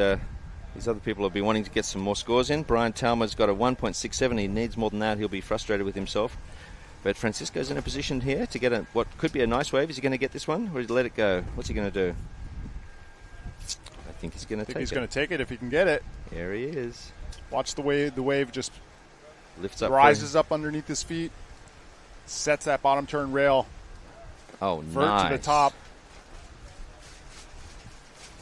these other people will be wanting to get some more scores in. Brian Talma's got a 1.67. He needs more than that. He'll be frustrated with himself. But Francisco's in a position here to get what could be a nice wave. Is he going to get this one, or does he let it go? What's he going to do? I think he's going to take it. He's going to take it if he can get it. There he is. Watch the wave. The wave just Lifts up. rises up underneath his feet. Sets that bottom turn rail. Oh, vert nice. to the top.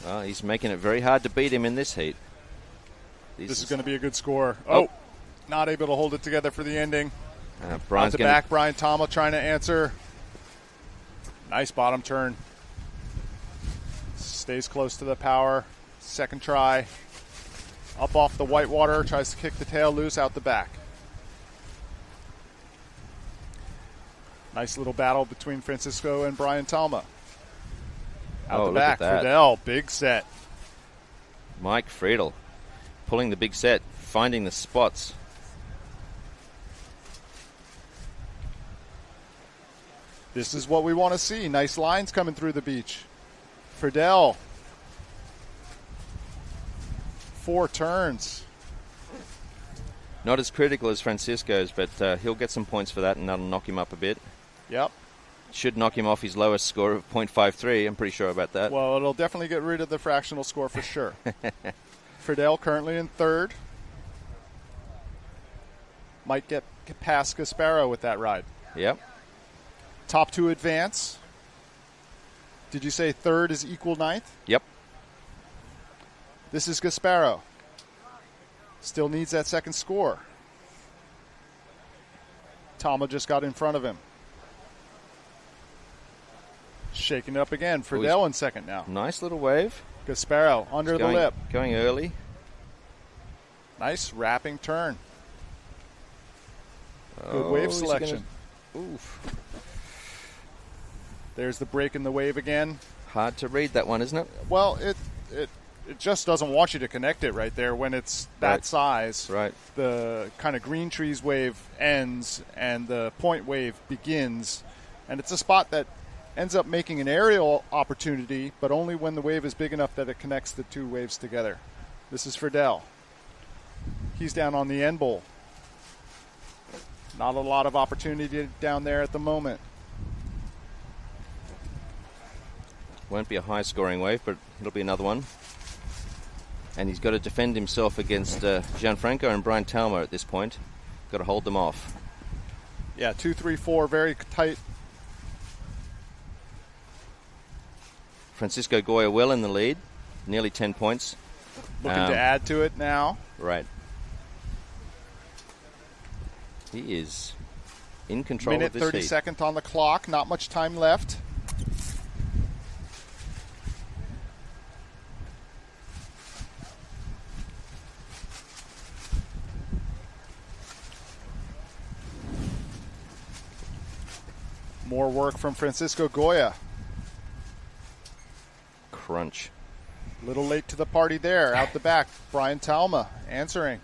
Well, he's making it very hard to beat him in this heat. This is going to be a good score. Oh, not able to hold it together for the ending. Brian's Out the back, Brian Talma trying to answer. Nice bottom turn. Stays close to the power. Second try. Up off the white water. Tries to kick the tail loose out the back. Nice little battle between Francisco and Brian Talma. Out the back. Friedel, big set. Mike Friedel pulling the big set, finding the spots. This is what we want to see. Nice lines coming through the beach. Friedel. 4 turns. Not as critical as Francisco's, but he'll get some points for that, and that'll knock him up a bit. Yep. Should knock him off his lowest score of 0.53. I'm pretty sure about that. Well, it'll definitely get rid of the fractional score for sure. Friedel currently in third. Might get past Gasparo with that ride. Yep. Top 2 advance. Did you say third is equal ninth? Yep. This is Gasparo. Still needs that second score. Talma just got in front of him. Shaking it up again. Friedel in second now. Nice little wave. Gasparo under the lip. Going early. Nice wrapping turn. Good wave selection. Oof. There's the break in the wave again. Hard to read that one, isn't it? Well, it just doesn't want you to connect it right there when it's that size. Right. The kind of green trees wave ends and the point wave begins. And it's a spot that ends up making an aerial opportunity, but only when the wave is big enough that it connects the two waves together. This is Friedel. He's down on the end bowl. Not a lot of opportunity down there at the moment. Won't be a high-scoring wave, but it'll be another one. And he's got to defend himself against Gianfranco and Brian Talma at this point. Got to hold them off. Yeah, 2, 3, 4, very tight. Francisco Goya well in the lead, nearly 10 points. Looking to add to it now. Right. He is in control Minute of this 32nd on the clock. Not much time left. More work from Francisco Goya. Crunch. Little late to the party there. Out the back, Brian Talma answering.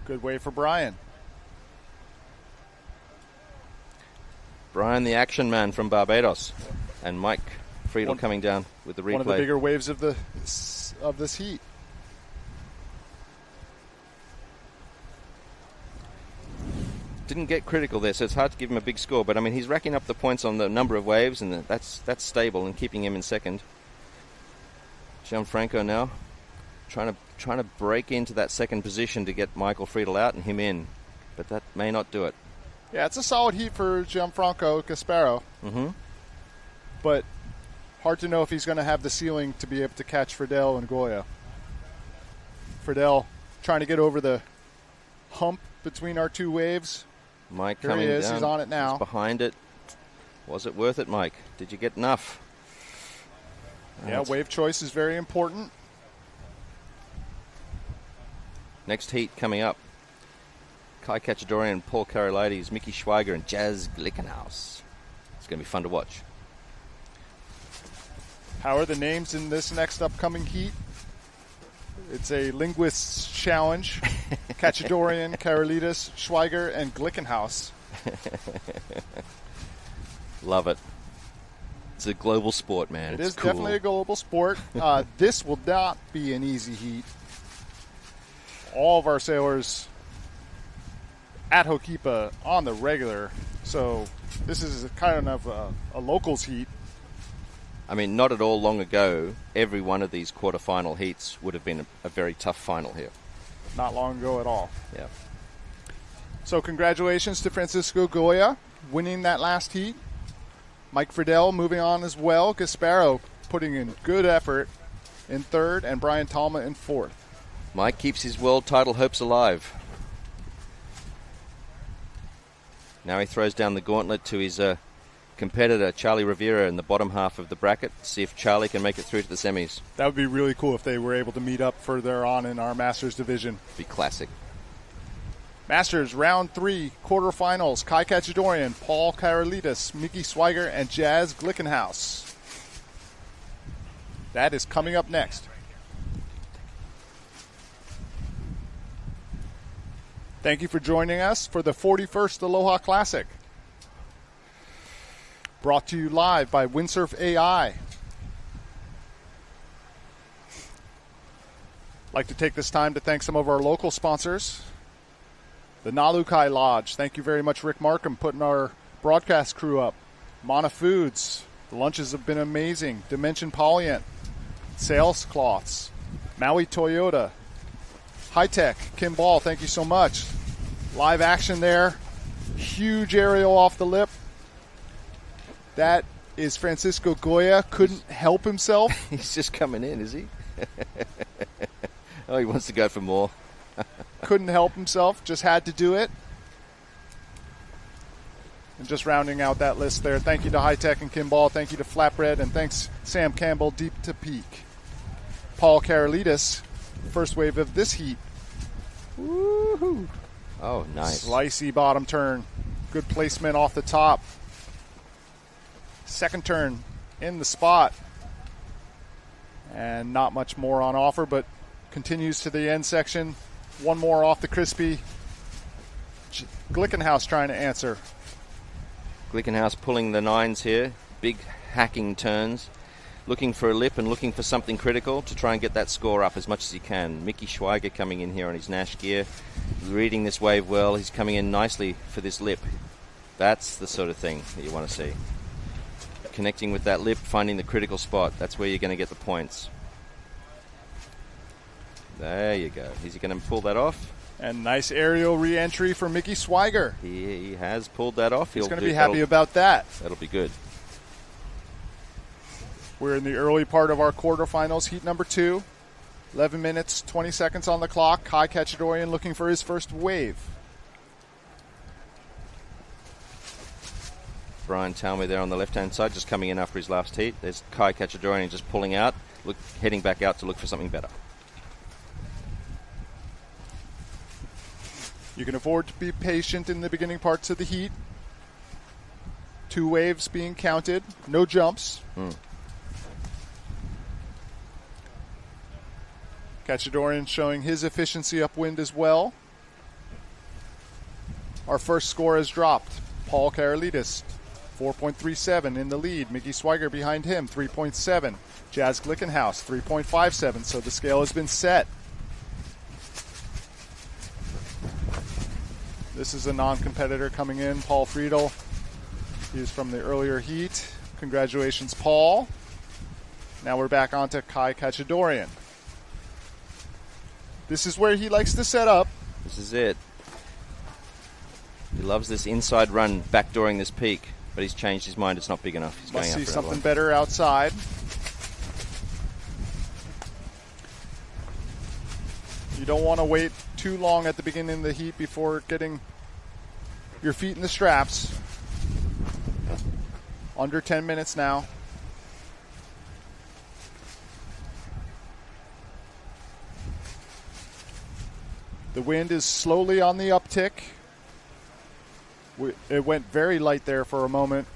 Good way for Brian. Brian, the action man from Barbados, and Mike Friedel coming down with the replay. One of the bigger waves of this heat. Didn't get critical there, so it's hard to give him a big score. But I mean, he's racking up the points on the number of waves, and that's stable and keeping him in second. Gianfranco now trying to break into that second position to get Michael Friedel out and him in, but that may not do it. Yeah, it's a solid heat for Gianfranco Gasparo. Mm-hmm. But hard to know if he's going to have the ceiling to be able to catch Friedel and Goya. Friedel trying to get over the hump between our two waves. Mike Here coming he is. down. He's on it now. He's behind it. Was it worth it, Mike? Did you get enough? Yeah, wave choice is very important. Next heat coming up. Kai Kachadorian, Paul Karolaitis, Mickey Schweiger, and Jazz Glickenhaus. It's going to be fun to watch. How are the names in this next upcoming heat? It's a linguist's challenge. Kachadorian, Karolaitis, Schweiger, and Glickenhaus. Love it. It's a global sport, man. It it's is cool. definitely a global sport. This will not be an easy heat. All of our sailors at Hokipa on the regular, so this is kind of a locals heat. I mean, not at all long ago, every one of these quarterfinal heats would have been a very tough final here. Not long ago at all. Yeah. So congratulations to Francisco Goya winning that last heat. Mike Friedel moving on as well. Gasparo putting in good effort in third, and Brian Talma in fourth. Mike keeps his world title hopes alive. Now he throws down the gauntlet to his competitor, Charlie Rivera, in the bottom half of the bracket. See if Charlie can make it through to the semis. That would be really cool if they were able to meet up further on in our Masters division. Be classic. Masters round 3 quarterfinals. Kai Kachadorian, Paul Karolaitis, Mickey Schweiger, and Jazz Glickenhaus. That is coming up next. Thank you for joining us for the 41st Aloha Classic. Brought to you live by Windsurf AI. I'd like to take this time to thank some of our local sponsors. The Nalukai Lodge. Thank you very much, Rick Markham, putting our broadcast crew up. Mana Foods. The lunches have been amazing. Dimension Polyant. Sales Cloths. Maui Toyota. High Tech. Kim Ball, thank you so much. Live action there. Huge aerial off the lip. That is Francisco Goya. Couldn't help himself. He's just coming in, is he? Oh, he wants to go for more. Couldn't help himself. Just had to do it. And just rounding out that list there. Thank you to High Tech and Kim Ball. Thank you to Flatbread. And thanks, Sam Campbell, Deep to Peak. Paul Karolaitis, first wave of this heat. Woohoo! Oh, nice. Slicey bottom turn. Good placement off the top. Second turn in the spot. And not much more on offer, but continues to the end section. One more off the crispy. Glickenhaus trying to answer. Glickenhaus pulling the nines here. Big hacking turns. Looking for a lip and looking for something critical to try and get that score up as much as he can. Mickey Schweiger coming in here on his Nash gear. Reading this wave well. He's coming in nicely for this lip. That's the sort of thing that you want to see. Connecting with that lip, finding the critical spot. That's where you're going to get the points. There you go. Is he going to pull that off? And nice aerial re-entry for Mickey Schweiger. He has pulled that off. He's going to be happy about that. That'll be good. We're in the early part of our quarterfinals, heat number 2. 11 minutes, 20 seconds on the clock. Kai Kachadorian looking for his first wave. Brian Talmy there on the left-hand side, just coming in after his last heat. There's Kai Kachadorian just pulling out, heading back out to look for something better. You can afford to be patient in the beginning parts of the heat. 2 waves being counted, no jumps. Kachadorian showing his efficiency upwind as well. Our first score has dropped. Paul Karolaitis, 4.37 in the lead. Mickey Schweiger behind him, 3.7. Jazz Glickenhaus, 3.57. So the scale has been set. This is a non-competitor coming in, Paul Friedel. He's from the earlier heat. Congratulations, Paul. Now we're back onto Kai Kachadorian. This is where he likes to set up. This is it. He loves this inside run, backdooring this peak, but he's changed his mind. It's not big enough. He's Must going see after something one. better outside. You don't want to wait too long at the beginning of the heat before getting your feet in the straps. Under 10 minutes now. The wind is slowly on the uptick. It went very light there for a moment.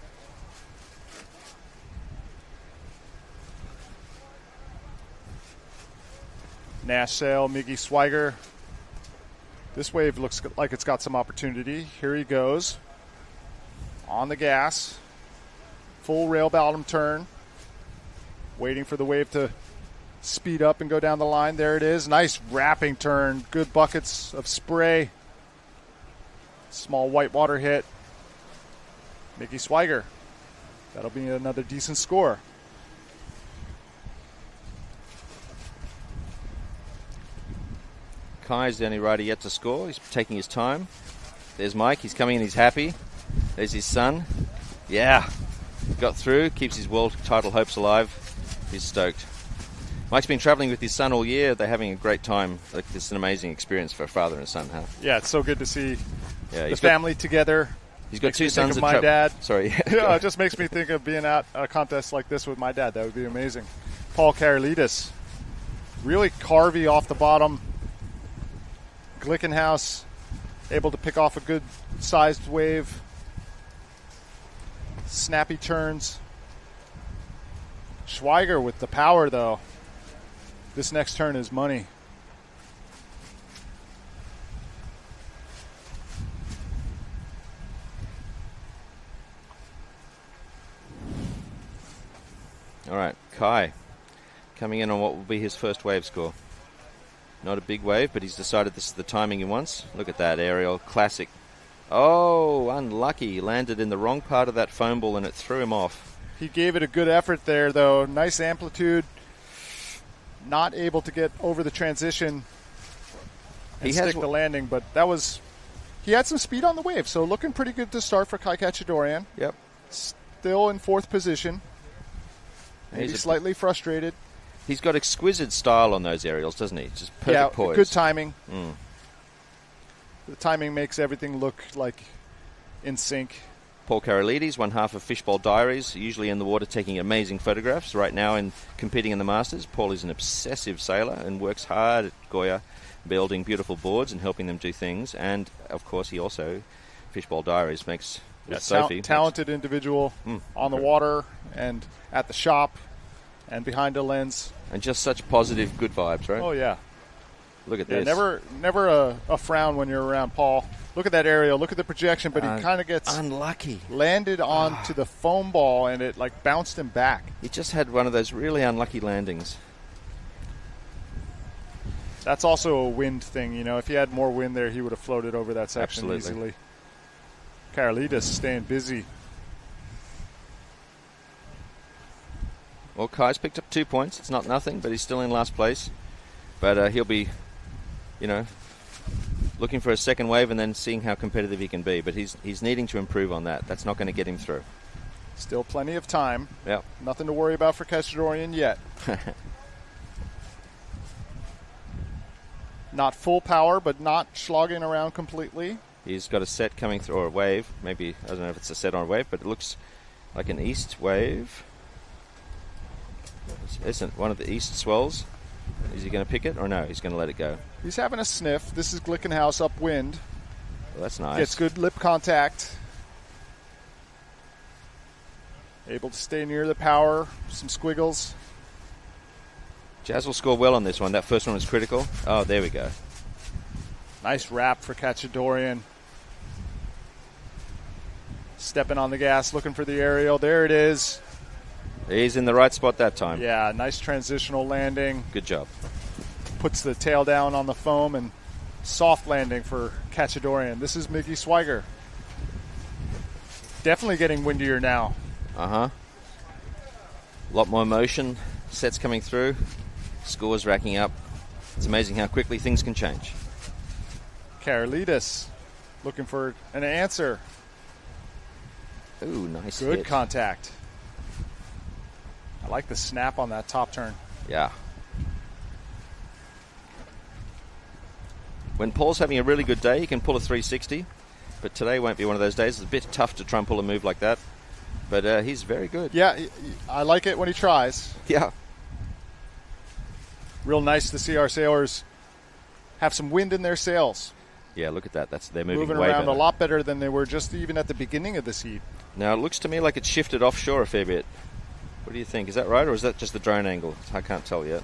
Nash Sail, Miggy Swiger. This wave looks like it's got some opportunity. Here he goes. On the gas. Full rail bottom turn. Waiting for the wave to speed up and go down the line. There it is. Nice wrapping turn. Good buckets of spray. Small whitewater hit. Miggy Swiger. That'll be another decent score. Kai's the only rider yet to score. He's taking his time. There's Mike. He's coming in. He's happy. There's his son. Yeah. Got through. Keeps his world title hopes alive. He's stoked. Mike's been traveling with his son all year. They're having a great time. Like, it's an amazing experience for a father and son, huh? Yeah, it's so good to see Yeah, the family together. He's got Makes two me sons. think of my dad. Sorry. Yeah, it just makes me think of being at a contest like this with my dad. That would be amazing. Paul Karolidis. Really carvy off the bottom. Glickenhaus able to pick off a good sized wave. Snappy turns. Schweiger with the power, though. This next turn is money. All right, Kai coming in on what will be his first wave score. Not a big wave, but he's decided this is the timing he wants. Look at that aerial, classic. Oh, unlucky. He landed in the wrong part of that foam ball and it threw him off. He gave it a good effort there, though. Nice amplitude. Not able to get over the transition and stick the landing, but that was... He had some speed on the wave, so looking pretty good to start for Kai Kachadorian. Yep. Still in fourth position. Maybe slightly frustrated. He's got exquisite style on those aerials, doesn't he? Just perfect poise. Good timing. The timing makes everything look like in sync. Paul Karolidis, one half of Fishbowl Diaries, usually in the water taking amazing photographs. Right now in competing in the Masters, Paul is an obsessive sailor and works hard at Goya, building beautiful boards and helping them do things. And, of course, he also, Fishbowl Diaries, makes Sophie. Talented individual on the water and at the shop and behind a lens. And just such positive, good vibes, right? Oh, yeah. Look at this. Never a frown when you're around Paul. Look at that aerial. Look at the projection, but he kind of gets unlucky. Landed onto the foam ball, and it like bounced him back. He just had one of those really unlucky landings. That's also a wind thing, you know. If he had more wind there, he would have floated over that section easily. Karolidis staying busy. Well, Kai's picked up 2 points. It's not nothing, but he's still in last place. But he'll be, looking for a second wave and then seeing how competitive he can be. But he's needing to improve on that. That's not going to get him through. Still plenty of time. Yep. Nothing to worry about for Kachadorian yet. Not full power, but not slogging around completely. He's got a set coming through, or a wave. Maybe, I don't know if it's a set or a wave, but it looks like an east wave. Isn't one of the east swells? Is he going to pick it, or no? He's going to let it go. He's having a sniff. This is Glickenhaus upwind. Well, that's nice. Gets good lip contact. Able to stay near the power. Some squiggles. Jazz will score well on this one. That first one was critical. Oh, there we go. Nice wrap for Kachadorian. Stepping on the gas, looking for the aerial. There it is. He's in the right spot that time. Yeah, nice transitional landing. Good job. Puts the tail down on the foam and soft landing for Kachadorian. This is Miggy Swiger. Definitely getting windier now. A lot more motion. Sets coming through. Scores racking up. It's amazing how quickly things can change. Karolidis looking for an answer. Ooh, nice Good hit. contact. I like the snap on that top turn. Yeah. When Paul's having a really good day, he can pull a 360. But today won't be one of those days. It's a bit tough to try and pull a move like that. But he's very good. Yeah, I like it when he tries. Yeah. Real nice to see our sailors have some wind in their sails. Yeah, look at that. They're moving Moving way around better. a lot better than they were just even at the beginning of this heat. Now, it looks to me like it's shifted offshore a fair bit. What do you think? Is that right, or is that just the drone angle? I can't tell yet.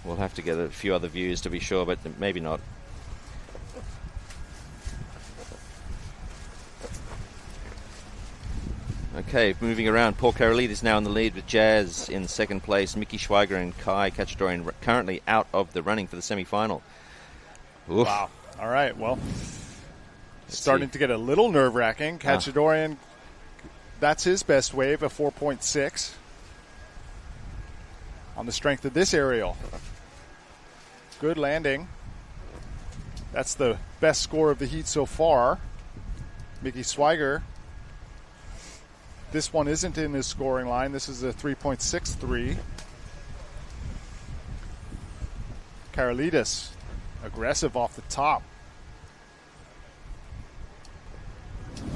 We'll have to get a few other views to be sure, but maybe not. Okay, moving around. Paul Karolid is now in the lead with Jazz in second place. Mickey Schweiger and Kai Kachadorian currently out of the running for the semi-final. Oof. Wow. All right, well, starting to get a little nerve-wracking. Kachadorian, that's his best wave, a 4.6. On the strength of this aerial. Good landing. That's the best score of the heat so far. Mickey Schweiger. This one isn't in his scoring line. This is a 3.63. Karolidis, aggressive off the top.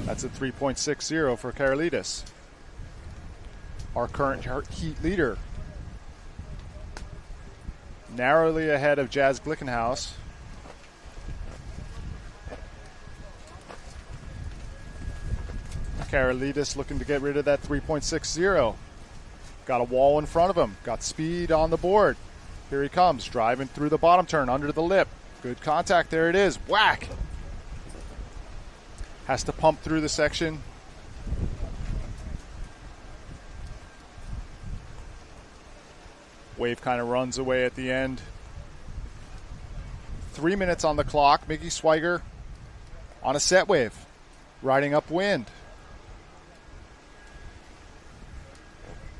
That's a 3.60 for Karolidis. Our current heat leader. Narrowly ahead of Jazz Glickenhaus. Karolidis looking to get rid of that 3.60. Got a wall in front of him. Got speed on the board. Here he comes, driving through the bottom turn, under the lip. Good contact, there it is. Whack! Has to pump through the section. Wave kind of runs away at the end. 3 minutes on the clock. Mickey Schweiger on a set wave, riding upwind.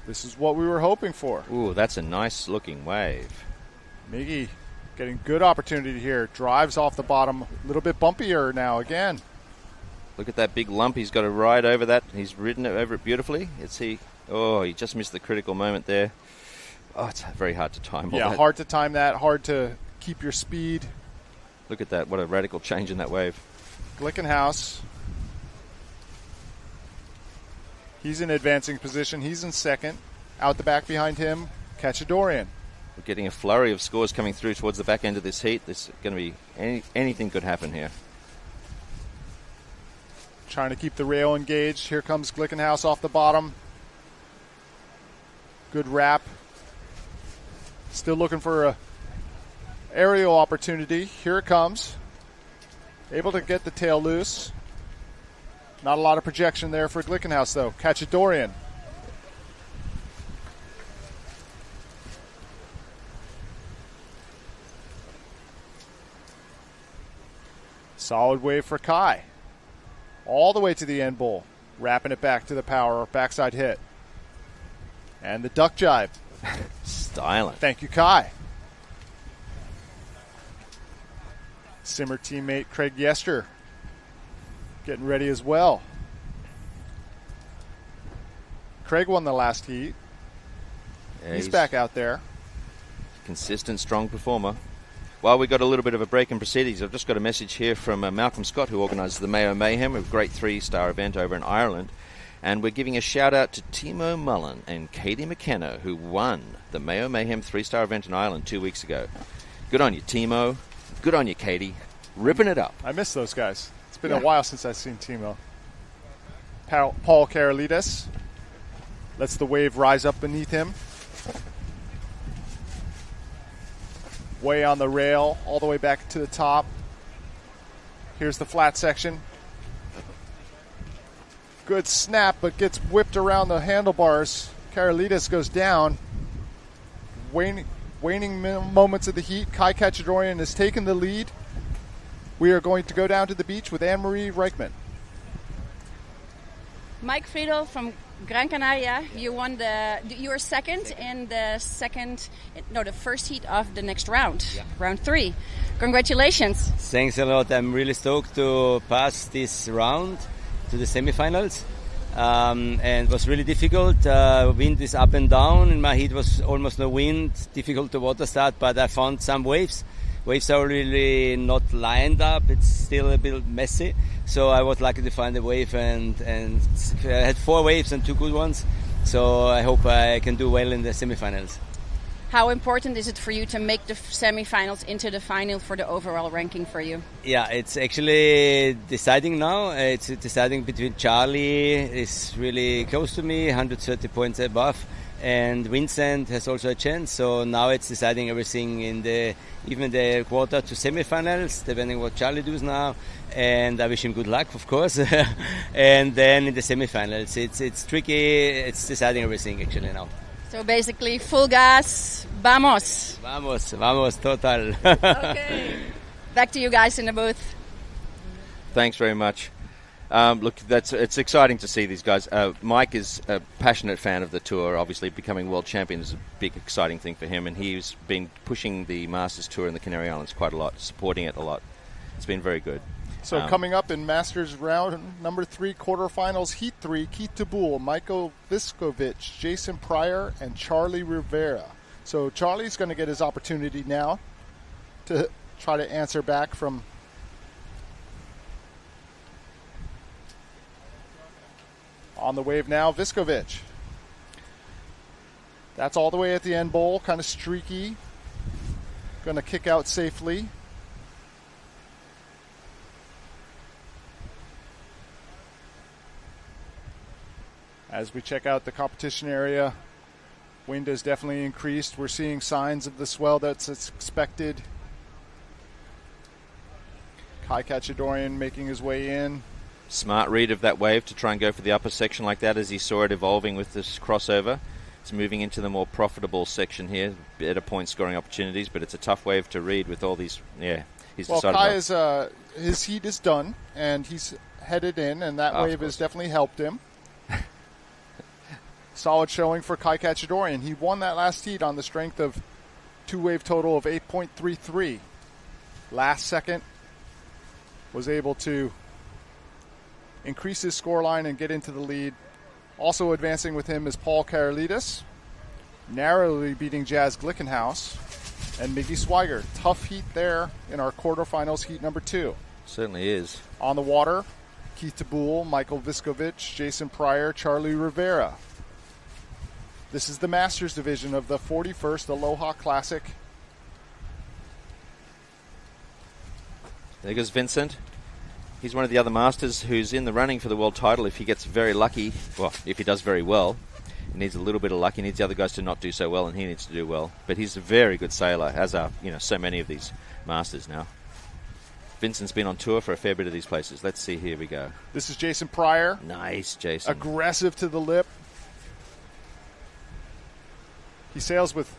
This is what we were hoping for. Ooh, that's a nice looking wave. Miggy getting good opportunity here. Drives off the bottom, a little bit bumpier now again. Look at that big lump. He's got to ride over that. He's ridden over it beautifully. He just missed the critical moment there. Oh, it's very hard to time. Yeah, hard to time that. Hard to keep your speed. Look at that. What a radical change in that wave. Glickenhaus. He's in advancing position. He's in second. Out the back behind him, Kachadorian. We're getting a flurry of scores coming through towards the back end of this heat. This is going to be anything could happen here. Trying to keep the rail engaged. Here comes Glickenhaus off the bottom. Good wrap. Still looking for a aerial opportunity. Here it comes. Able to get the tail loose. Not a lot of projection there for Glickenhaus, though. Kachadorian. Solid wave for Kai. All the way to the end bowl. Wrapping it back to the power. Backside hit. And the duck jibe. Styling. Thank you, Kai. Simmer teammate Craig Yester getting ready as well. Craig won the last heat. Yeah, he's back out there. Consistent, strong performer. Well, we got a little bit of a break in proceedings. I've just got a message here from Malcolm Scott, who organises the Mayo Mayhem, a great 3-star event over in Ireland. And we're giving a shout-out to Timo Mullen and Katie McKenna, who won the Mayo Mayhem 3-star event in Ireland 2 weeks ago. Good on you, Timo. Good on you, Katie. Ripping it up. I miss those guys. It's been a while since I've seen Timo. Paul Karolidis lets the wave rise up beneath him. Way on the rail, all the way back to the top. Here's the flat section. Good snap, but gets whipped around the handlebars. Karolidis goes down. Waning moments of the heat. Kai Kachadorian has taken the lead. We are going to go down to the beach with Anne-Marie Reichman. Mike Friedel from Gran Canaria, you were second in the first heat of the next round, round 3. Congratulations. Thanks a lot. I'm really stoked to pass this round to the semifinals. And it was really difficult. Wind is up and down. In my heat was almost no wind. Difficult to water start, but I found some waves. Waves are really not lined up. It's still a bit messy. So I was lucky to find a wave, and I had 4 waves and 2 good ones. So I hope I can do well in the semifinals. How important is it for you to make the semifinals into the final for the overall ranking for you? Yeah, it's actually deciding now. It's deciding between Charlie is really close to me, 130 points above, and Vincent has also a chance. So now it's deciding everything in even the quarter to semifinals, depending what Charlie does now. And I wish him good luck, of course. And then in the semifinals, it's tricky. It's deciding everything actually now. So basically, full gas, vamos. Vamos, total. Okay. Back to you guys in the booth. Thanks very much. Look, it's exciting to see these guys. Mike is a passionate fan of the tour. Obviously, becoming world champion is a big, exciting thing for him, and he's been pushing the Masters Tour in the Canary Islands quite a lot, supporting it a lot. It's been very good. So coming up in Masters round number 3, quarterfinals, Heat 3, Keith Tabul, Michael Viskovich, Jason Pryor, and Charlie Rivera. So Charlie's going to get his opportunity now to try to answer back from on the wave now, Viskovich. That's all the way at the end bowl, kind of streaky. Going to kick out safely. As we check out the competition area, wind has definitely increased. We're seeing signs of the swell that's expected. Kai Kachadorian making his way in. Smart read of that wave to try and go for the upper section like that as he saw it evolving with this crossover. It's moving into the more profitable section here, better point scoring opportunities, but it's a tough wave to read with all these. Yeah, he's decided. Well, Kai his heat is done, and he's headed in, and that wave has definitely helped him. Solid showing for Kai Kachadorian. He won that last heat on the strength of 2-wave total of 8.33. Last second was able to increase his scoreline and get into the lead. Also advancing with him is Paul Karolidis, narrowly beating Jazz Glickenhaus and Miggy Swiger. Tough heat there in our quarterfinals, heat number 2. Certainly is. On the water, Keith Tabul, Michael Viskovich, Jason Pryor, Charlie Rivera. This is the Masters division of the 41st Aloha Classic. There goes Vincent. He's one of the other Masters who's in the running for the world title if he gets very lucky. Well, if he does very well. He needs a little bit of luck. He needs the other guys to not do so well, and he needs to do well. But he's a very good sailor, as are so many of these Masters now. Vincent's been on tour for a fair bit of these places. Let's see. Here we go. This is Jason Pryor. Nice, Jason. Aggressive to the lip. He sails with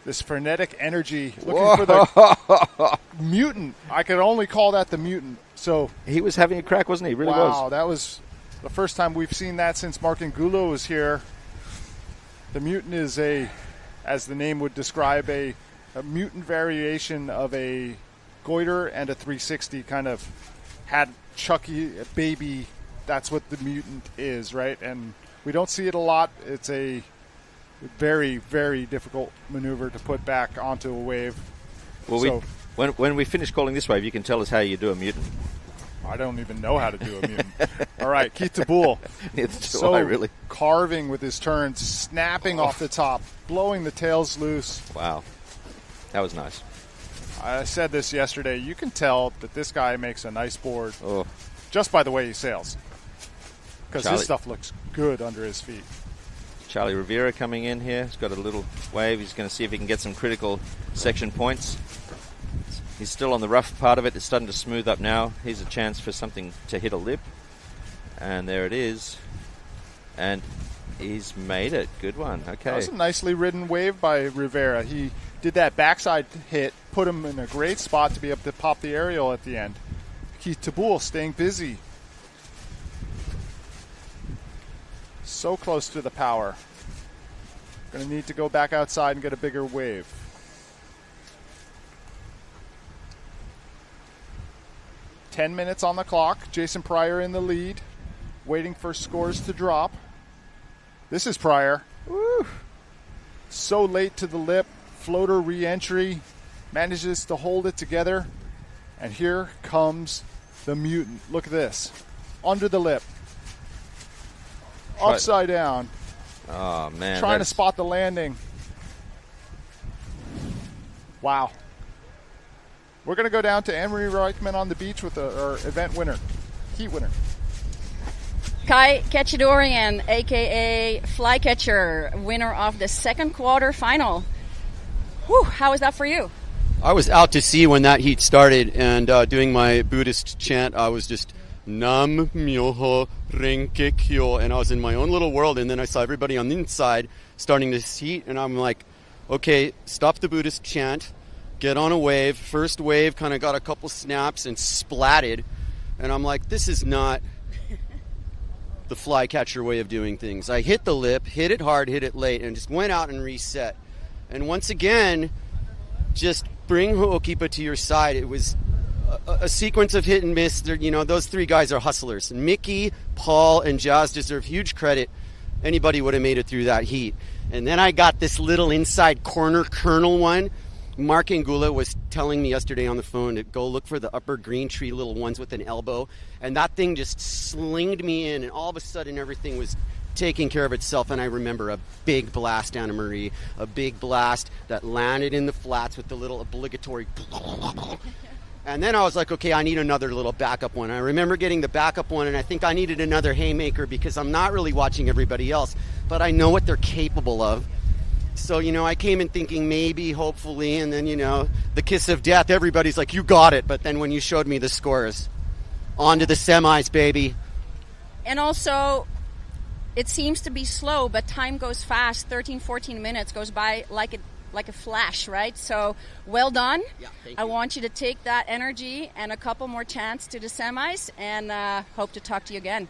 this frenetic energy, looking for the mutant. I could only call that the mutant. So he was having a crack, wasn't he? Really was. Wow, that was the first time we've seen that since Mark Angulo was here. The mutant is as the name would describe, a mutant variation of a goiter and a 360 kind of had Chucky baby. That's what the mutant is, right? And we don't see it a lot. It's a very, very difficult maneuver to put back onto a wave. Well, when we finish calling this wave, you can tell us how you do a mutant. I don't even know how to do a mutant. All right, Keith Tabul. Really. Carving with his turns, snapping off the top, blowing the tails loose. Wow. That was nice. I said this yesterday. You can tell that this guy makes a nice board just by the way he sails. Because his stuff looks good under his feet. Charlie Rivera coming in here. He's got a little wave. He's going to see if he can get some critical section points. He's still on the rough part of it. It's starting to smooth up now. Here's a chance for something to hit a lip. And there it is. And he's made it. Good one. Okay. That was a nicely ridden wave by Rivera. He did that backside hit, put him in a great spot to be able to pop the aerial at the end. Keith Tabul staying busy. So close to the power. Going to need to go back outside and get a bigger wave. Ten minutes on the clock. Jason Pryor in the lead, waiting for scores to drop. This is Pryor. Woo. So late to the lip. Floater re-entry. Manages to hold it together. And here comes the mutant. Look at this. Under the lip. Upside down. Oh, man. Trying to spot the landing. Wow. We're going to go down to Anne-Marie Reichman on the beach with our event winner, heat winner. Kai Ketchadorian, a.k.a. Flycatcher, winner of the second quarter final. Whew, how was that for you? I was out to sea when that heat started, and doing my Buddhist chant, I was just Nam Myoho Renge Kyo, and I was in my own little world, and then I saw everybody on the inside starting this heat, and I'm like, okay, stop the Buddhist chant, get on a wave. First wave kind of got a couple snaps and splatted, and I'm like, this is not the Flycatcher way of doing things. I hit the lip, hit it hard, hit it late, and just went out and reset. And once again, just bring Ho'okipa to your side. It was a sequence of hit and miss. Those three guys are hustlers. Mickey, Paul, and Jazz deserve huge credit. Anybody would have made it through that heat. And then I got this little inside corner kernel one. Mark Angula was telling me yesterday on the phone to go look for the upper green tree little ones with an elbow. And that thing just slinged me in, and all of a sudden everything was taking care of itself. And I remember a big blast, Anna Marie, a big blast that landed in the flats with the little obligatory and then I was like, okay, I need another little backup one. I remember getting the backup one, and I think I needed another haymaker because I'm not really watching everybody else, but I know what they're capable of. So, I came in thinking maybe, hopefully, and then, the kiss of death, everybody's like, you got it. But then when you showed me the scores, on to the semis, baby. And also, it seems to be slow, but time goes fast. 13, 14 minutes goes by like a flash, right? So, well done. Yeah, thank you. I want you to take that energy and a couple more chances to the semis, and hope to talk to you again.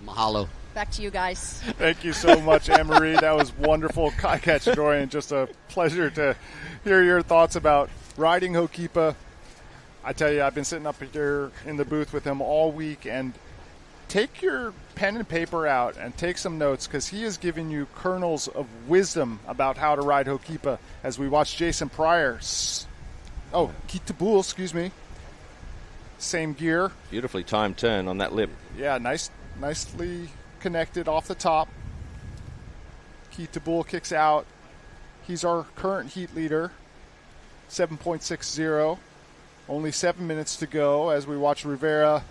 Mahalo. Back to you guys. Thank you so much, Anne-Marie. That was wonderful. Kai Ketchadorian, just a pleasure to hear your thoughts about riding Ho'okipa. I tell you, I've been sitting up here in the booth with him all week, and take your pen and paper out and take some notes, because he is giving you kernels of wisdom about how to ride Ho'okipa as we watch Jason Pryor. Keith Tabul, excuse me. Same gear. Beautifully timed turn on that lip. Yeah, nicely connected off the top. Keith Tabul kicks out. He's our current heat leader, 7.60. Only 7 minutes to go as we watch Rivera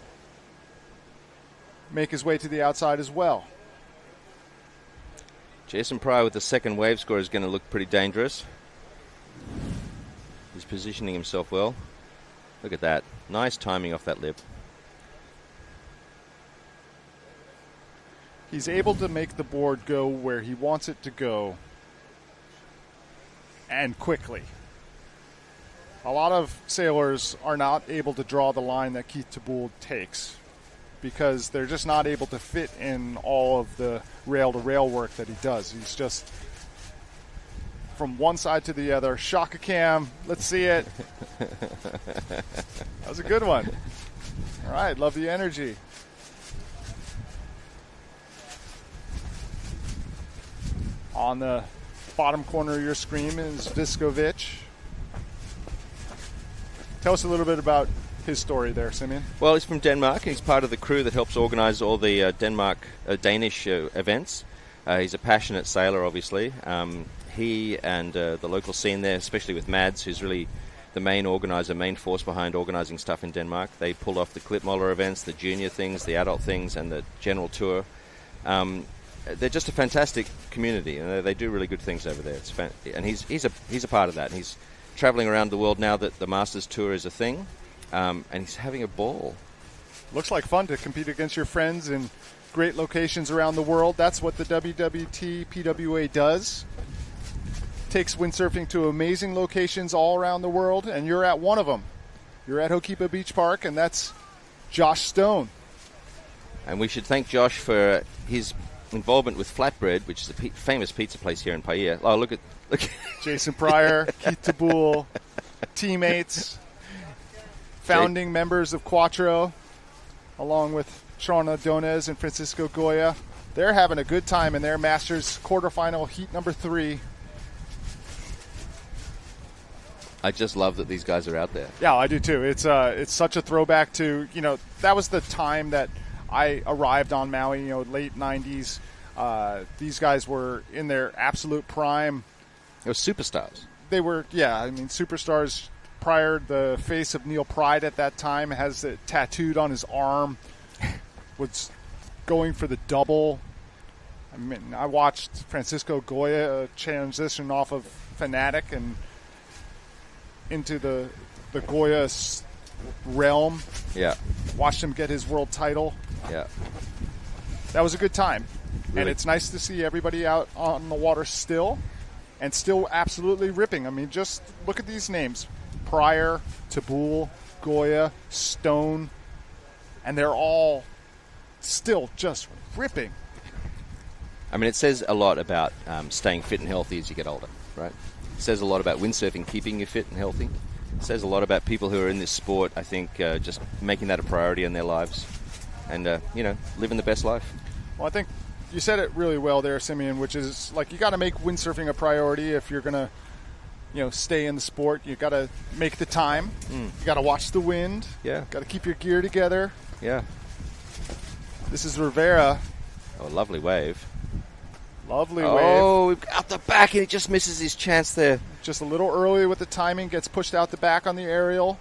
make his way to the outside as well. Jason Pryor with the second wave score is going to look pretty dangerous. He's positioning himself well. Look at that. Nice timing off that lip. He's able to make the board go where he wants it to go, and quickly. A lot of sailors are not able to draw the line that Keith Tabul takes because they're just not able to fit in all of the rail-to-rail work that he does. He's just from one side to the other. Shaka Cam, let's see it. That was a good one. All right, love the energy. On the bottom corner of your screen is Viskovic. Tell us a little bit about his story there, Simeon. Well, he's from Denmark. He's part of the crew that helps organize all the Danish events. He's a passionate sailor, obviously. He and the local scene there, especially with Mads, who's really the main force behind organizing stuff in Denmark. They pulled off the Klipmoller events, the junior things, the adult things, and the general tour. They're just a fantastic community, and they do really good things over there. And he's a part of that. And he's traveling around the world now that the Masters Tour is a thing, and he's having a ball. Looks like fun to compete against your friends in great locations around the world. That's what the WWT PWA does. Takes windsurfing to amazing locations all around the world, and you're at one of them. You're at Ho'okipa Beach Park, and that's Josh Stone. And we should thank Josh for his involvement with Flatbread, which is a famous pizza place here in Paia. Oh, look at Jason Pryor, Keith Tabul, teammates, founding members of Quattro, along with Shauna Donez and Francisco Goya. They're having a good time in their Masters quarterfinal heat number 3. I just love that these guys are out there. Yeah, I do too. It's such a throwback to, that was the time that I arrived on Maui, late 90s. These guys were in their absolute prime. They were superstars. They were, I mean, superstars. Pryor, the face of Neil Pride at that time, has it tattooed on his arm, was going for the double. I mean, I watched Francisco Goya transition off of Fanatic and into the Goya realm. Yeah. Watched him get his world title. Yeah. That was a good time. Really? And it's nice to see everybody out on the water still, and still absolutely ripping. I mean, just look at these names. Pryor, Tabul, Goya, Stone, and they're all still just ripping. I mean, it says a lot about staying fit and healthy as you get older, right? It says a lot about windsurfing, keeping you fit and healthy. It says a lot about people who are in this sport, I think, just making that a priority in their lives and, living the best life. Well, I think you said it really well there, Simeon, which is like you got to make windsurfing a priority if you're going to, stay in the sport. You got to make the time. You got to watch the wind. Yeah. Got to keep your gear together. Yeah. This is Rivera. Oh, lovely wave. Lovely wave. Oh, out the back, and he just misses his chance there. Just a little early with the timing. Gets pushed out the back on the aerial.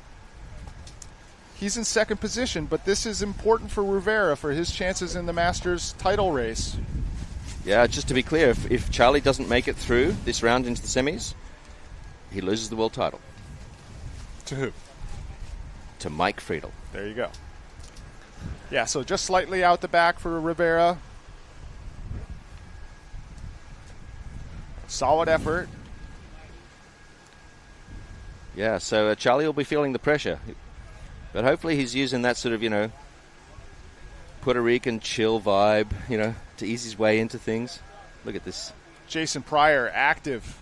He's in second position, but this is important for Rivera for his chances in the Masters title race. Yeah, just to be clear, if Charlie doesn't make it through this round into the semis, he loses the world title. To who? To Mike Friedel. There you go. Yeah, so just slightly out the back for Rivera. Solid effort. Yeah, so Charlie will be feeling the pressure. But hopefully he's using that sort of, Puerto Rican chill vibe, to ease his way into things. Look at this. Jason Pryor, active.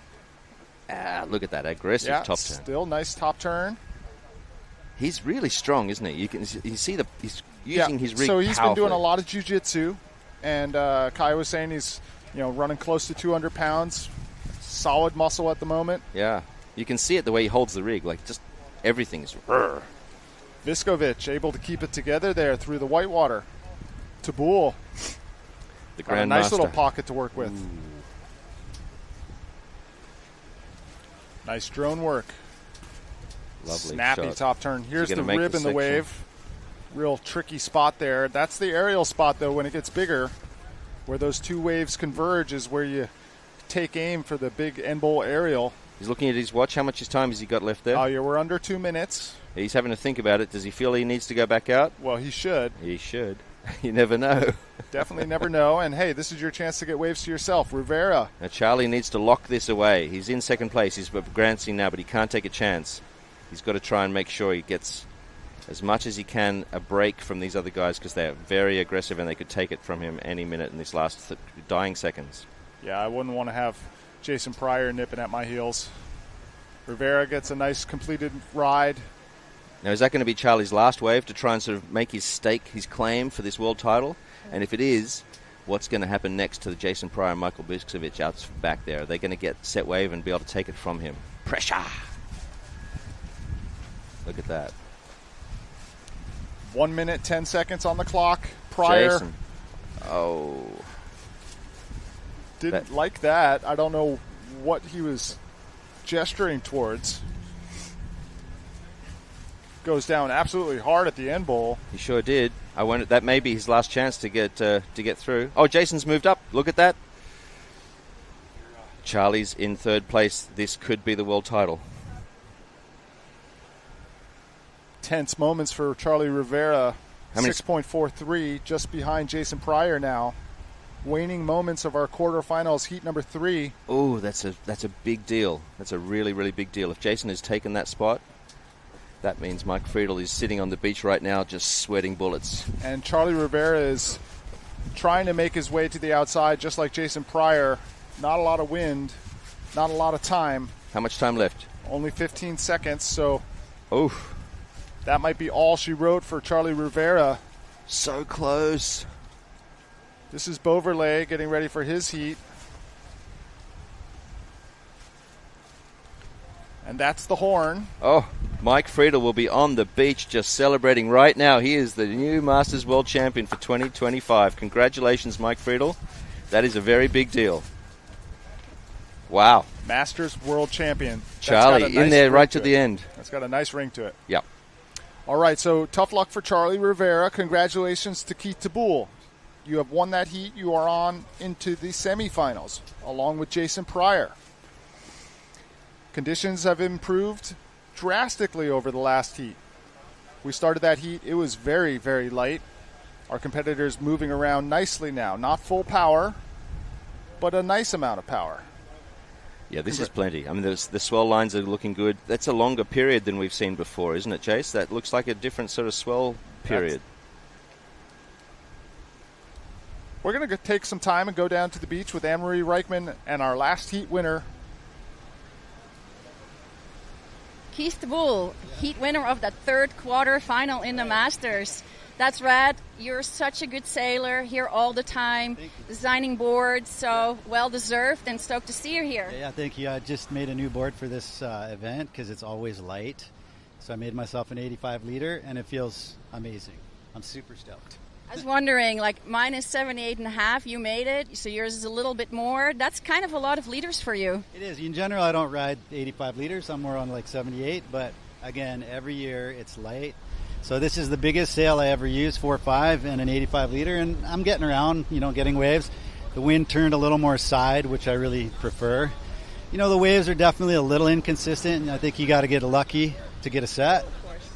Look at that aggressive top turn. Still nice top turn. He's really strong, isn't he? You see he's using his rig so he's powerfully. Been doing a lot of jiu-jitsu, and Kai was saying he's running close to 200 pounds. Solid muscle at the moment. Yeah, you can see it the way he holds the rig. Like just everything is. Viskovic able to keep it together there through the whitewater. Tabul. The Grandmaster. A nice little pocket to work with. Ooh. Nice drone work. Lovely snappy shot. top turn. Here's the make rib the in the section. wave. Real tricky spot there. That's the aerial spot, though, when it gets bigger. Where those two waves converge is where you take aim for the big end bowl aerial. He's looking at his watch. How much time has he got left there? Oh, yeah, we're under 2 minutes. He's having to think about it. Does he feel he needs to go back out? Well, he should. He should. You never know. Definitely never know. And, hey, this is your chance to get waves to yourself. Rivera. Now, Charlie needs to lock this away. He's in second place. He's advancing now, but he can't take a chance. He's got to try and make sure he gets as much as he can a break from these other guys because they're very aggressive and they could take it from him any minute in these last dying seconds. Yeah, I wouldn't want to have Jason Pryor nipping at my heels. Rivera gets a nice completed ride. Now, is that going to be Charlie's last wave to try and sort of make his stake, his claim for this world title? And if it is, what's going to happen next to the Jason Pryor and Michael Biskovic out back there? Are they going to get set wave and be able to take it from him? Pressure! Look at that. 1 minute, 10 seconds on the clock. Pryor. Jason. Oh. Didn't like that. I don't know what he was gesturing towards. Goes down absolutely hard at the end bowl. He sure did. I wonder that may be his last chance to get through. Oh, Jason's moved up. Look at that. Charlie's in third place. This could be the world title. Tense moments for Charlie Rivera. 6.43, just behind Jason Pryor now. Waning moments of our quarterfinals, heat number 3. Oh, that's a big deal. That's a really, really big deal. If Jason has taken that spot, that means Mike Friedel is sitting on the beach right now just sweating bullets. And Charlie Rivera is trying to make his way to the outside just like Jason Pryor. Not a lot of wind, not a lot of time. How much time left? Only 15 seconds, so oof. That might be all she wrote for Charlie Rivera. So close. This is Beauverlay getting ready for his heat. And that's the horn. Oh, Mike Friedel will be on the beach just celebrating right now. He is the new Masters World Champion for 2025. 20 Congratulations, Mike Friedel. That is a very big deal. Wow. Masters world champion. Charlie in there right to the end. That's got a nice ring to it. Yep. All right, so tough luck for Charlie Rivera. Congratulations to Keith Tabul. You have won that heat. You are on into the semifinals, along with Jason Pryor. Conditions have improved drastically over the last heat. We started that heat. It was very, very light. Our competitors moving around nicely now. Not full power, but a nice amount of power. Yeah, this is plenty. I mean, the swell lines are looking good. That's a longer period than we've seen before, isn't it, Chase? That looks like a different sort of swell period. We're going to take some time and go down to the beach with Anne-Marie Reichman and our last heat winner. Keith Tabul, heat winner of the third quarter final in the Masters. That's rad. You're such a good sailor here all the time, designing boards, so well-deserved and stoked to see you here. Yeah, thank you. I just made a new board for this event because it's always light. So I made myself an 85-liter, and it feels amazing. I'm super stoked. I was wondering, like, mine is 78.5. You made it, so yours is a little bit more. That's kind of a lot of liters for you. It is. In general, I don't ride 85 liters. I'm more on like 78, but again, every year it's light. So this is the biggest sail I ever used, 4.5 and an 85 liter, and I'm getting around, getting waves. The wind turned a little more side, which I really prefer. The waves are definitely a little inconsistent, and I think you got to get lucky to get a set.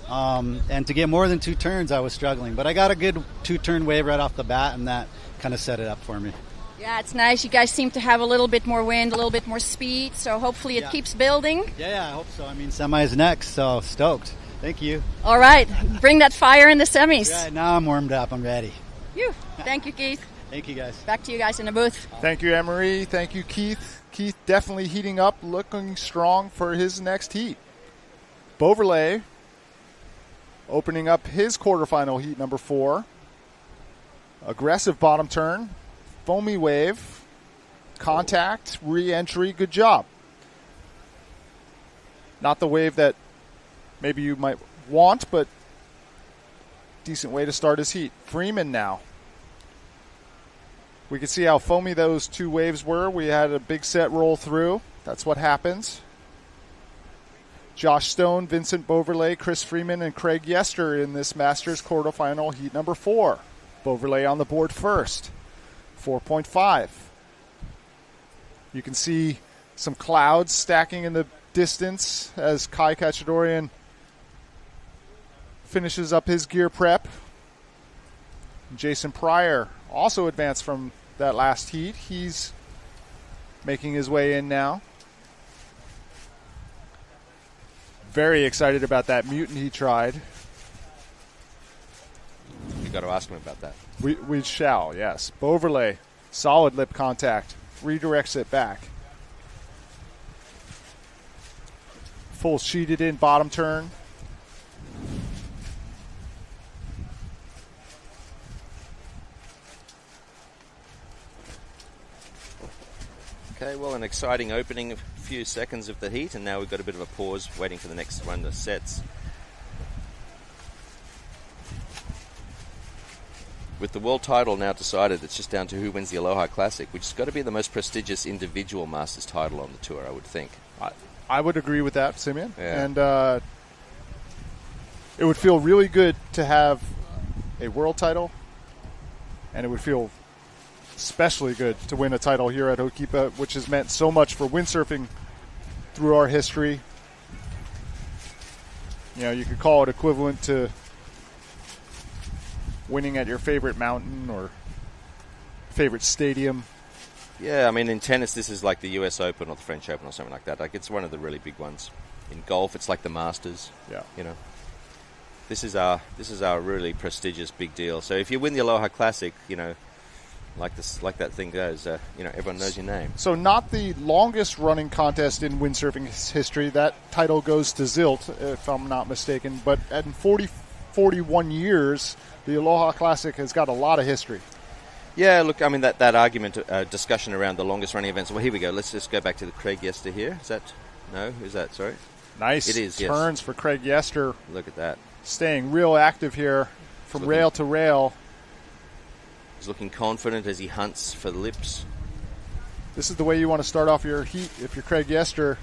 And to get more than 2 turns, I was struggling. But I got a good 2-turn wave right off the bat, and that kind of set it up for me. Yeah, it's nice. You guys seem to have a little bit more wind, a little bit more speed, so hopefully it keeps building. Yeah, I hope so. I mean, semi's next, so stoked. Thank you. All right. Bring that fire in the semis. Yeah, now I'm warmed up. I'm ready. Thank you, Keith. Thank you, guys. Back to you guys in the booth. Thank you, Anne-Marie. Thank you, Keith. Keith definitely heating up, looking strong for his next heat. Beauverlet opening up his quarterfinal heat number 4. Aggressive bottom turn, foamy wave, contact, re-entry, good job. Not the wave that maybe you might want, but decent way to start his heat. Freeman now. We can see how foamy those 2 waves were. We had a big set roll through. That's what happens. Josh Stone, Vincent Beauverlet, Chris Freeman, and Craig Yester in this Masters quarterfinal heat number 4. Beauverlet on the board first, 4.5. You can see some clouds stacking in the distance as Kai Kachadorian finishes up his gear prep. Jason Pryor also advanced from that last heat. He's making his way in now. Very excited about that mutant he tried. You've got to ask him about that. We shall, yes. Beauverlet, solid lip contact, redirects it back. Full sheeted in bottom turn. Okay, well, an exciting opening, a few seconds of the heat, and now we've got a bit of a pause waiting for the next run of sets. With the world title now decided, it's just down to who wins the Aloha Classic, which has got to be the most prestigious individual Masters title on the tour, I would think. I would agree with that, Simeon. Yeah. And it would feel really good to have a world title, and it would feel especially good to win a title here at Ho'okipa, which has meant so much for windsurfing through our history. You could call it equivalent to winning at your favorite mountain or favorite stadium. Yeah, I mean, in tennis, this is like the US Open or the French Open or something like that. Like, it's one of the really big ones. In golf, it's like the Masters. Yeah. This is our really prestigious big deal. So if you win the Aloha Classic, like that thing goes, everyone knows your name. So not the longest running contest in windsurfing history. That title goes to Zilt, if I'm not mistaken. But in 41 years, the Aloha Classic has got a lot of history. Yeah, look, I mean, that argument, discussion around the longest running events. Well, here we go. Let's just go back to the Craig Yester here. Is that? No? Who's that? Sorry? Nice it is, turns for Craig Yester. Look at that. Staying real active here from rail to rail. He's looking confident as he hunts for the lips. This is the way you want to start off your heat if you're Craig Yester.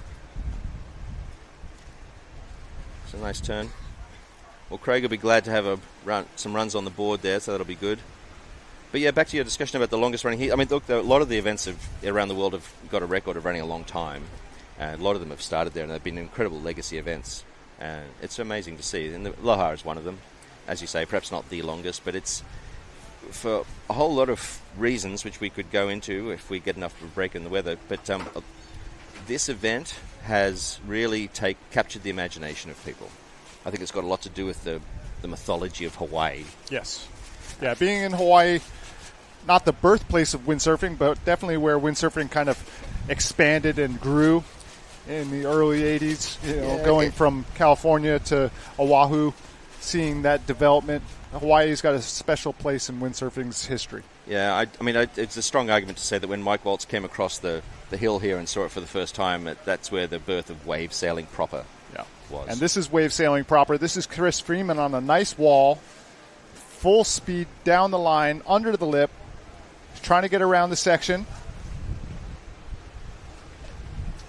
It's a nice turn. Well, Craig will be glad to have some runs on the board there, so that'll be good. But yeah, back to your discussion about the longest running heat. I mean, look, a lot of the events around the world have got a record of running a long time. A lot of them have started there, and they've been incredible legacy events. And it's amazing to see. And the Aloha is one of them. As you say, perhaps not the longest, but it's for a whole lot of reasons, which we could go into if we get enough of a break in the weather. But this event has really captured the imagination of people. I think it's got a lot to do with the mythology of Hawaii. Yes. Yeah, being in Hawaii, not the birthplace of windsurfing, but definitely where windsurfing kind of expanded and grew in the early 80s, going from California to Oahu, seeing that development. Hawaii's got a special place in windsurfing's history. Yeah, I mean, it's a strong argument to say that when Mike Waltz came across the hill here and saw it for the first time, that's where the birth of wave sailing proper was. And this is wave sailing proper. This is Chris Freeman on a nice wall, full speed down the line, under the lip, trying to get around the section.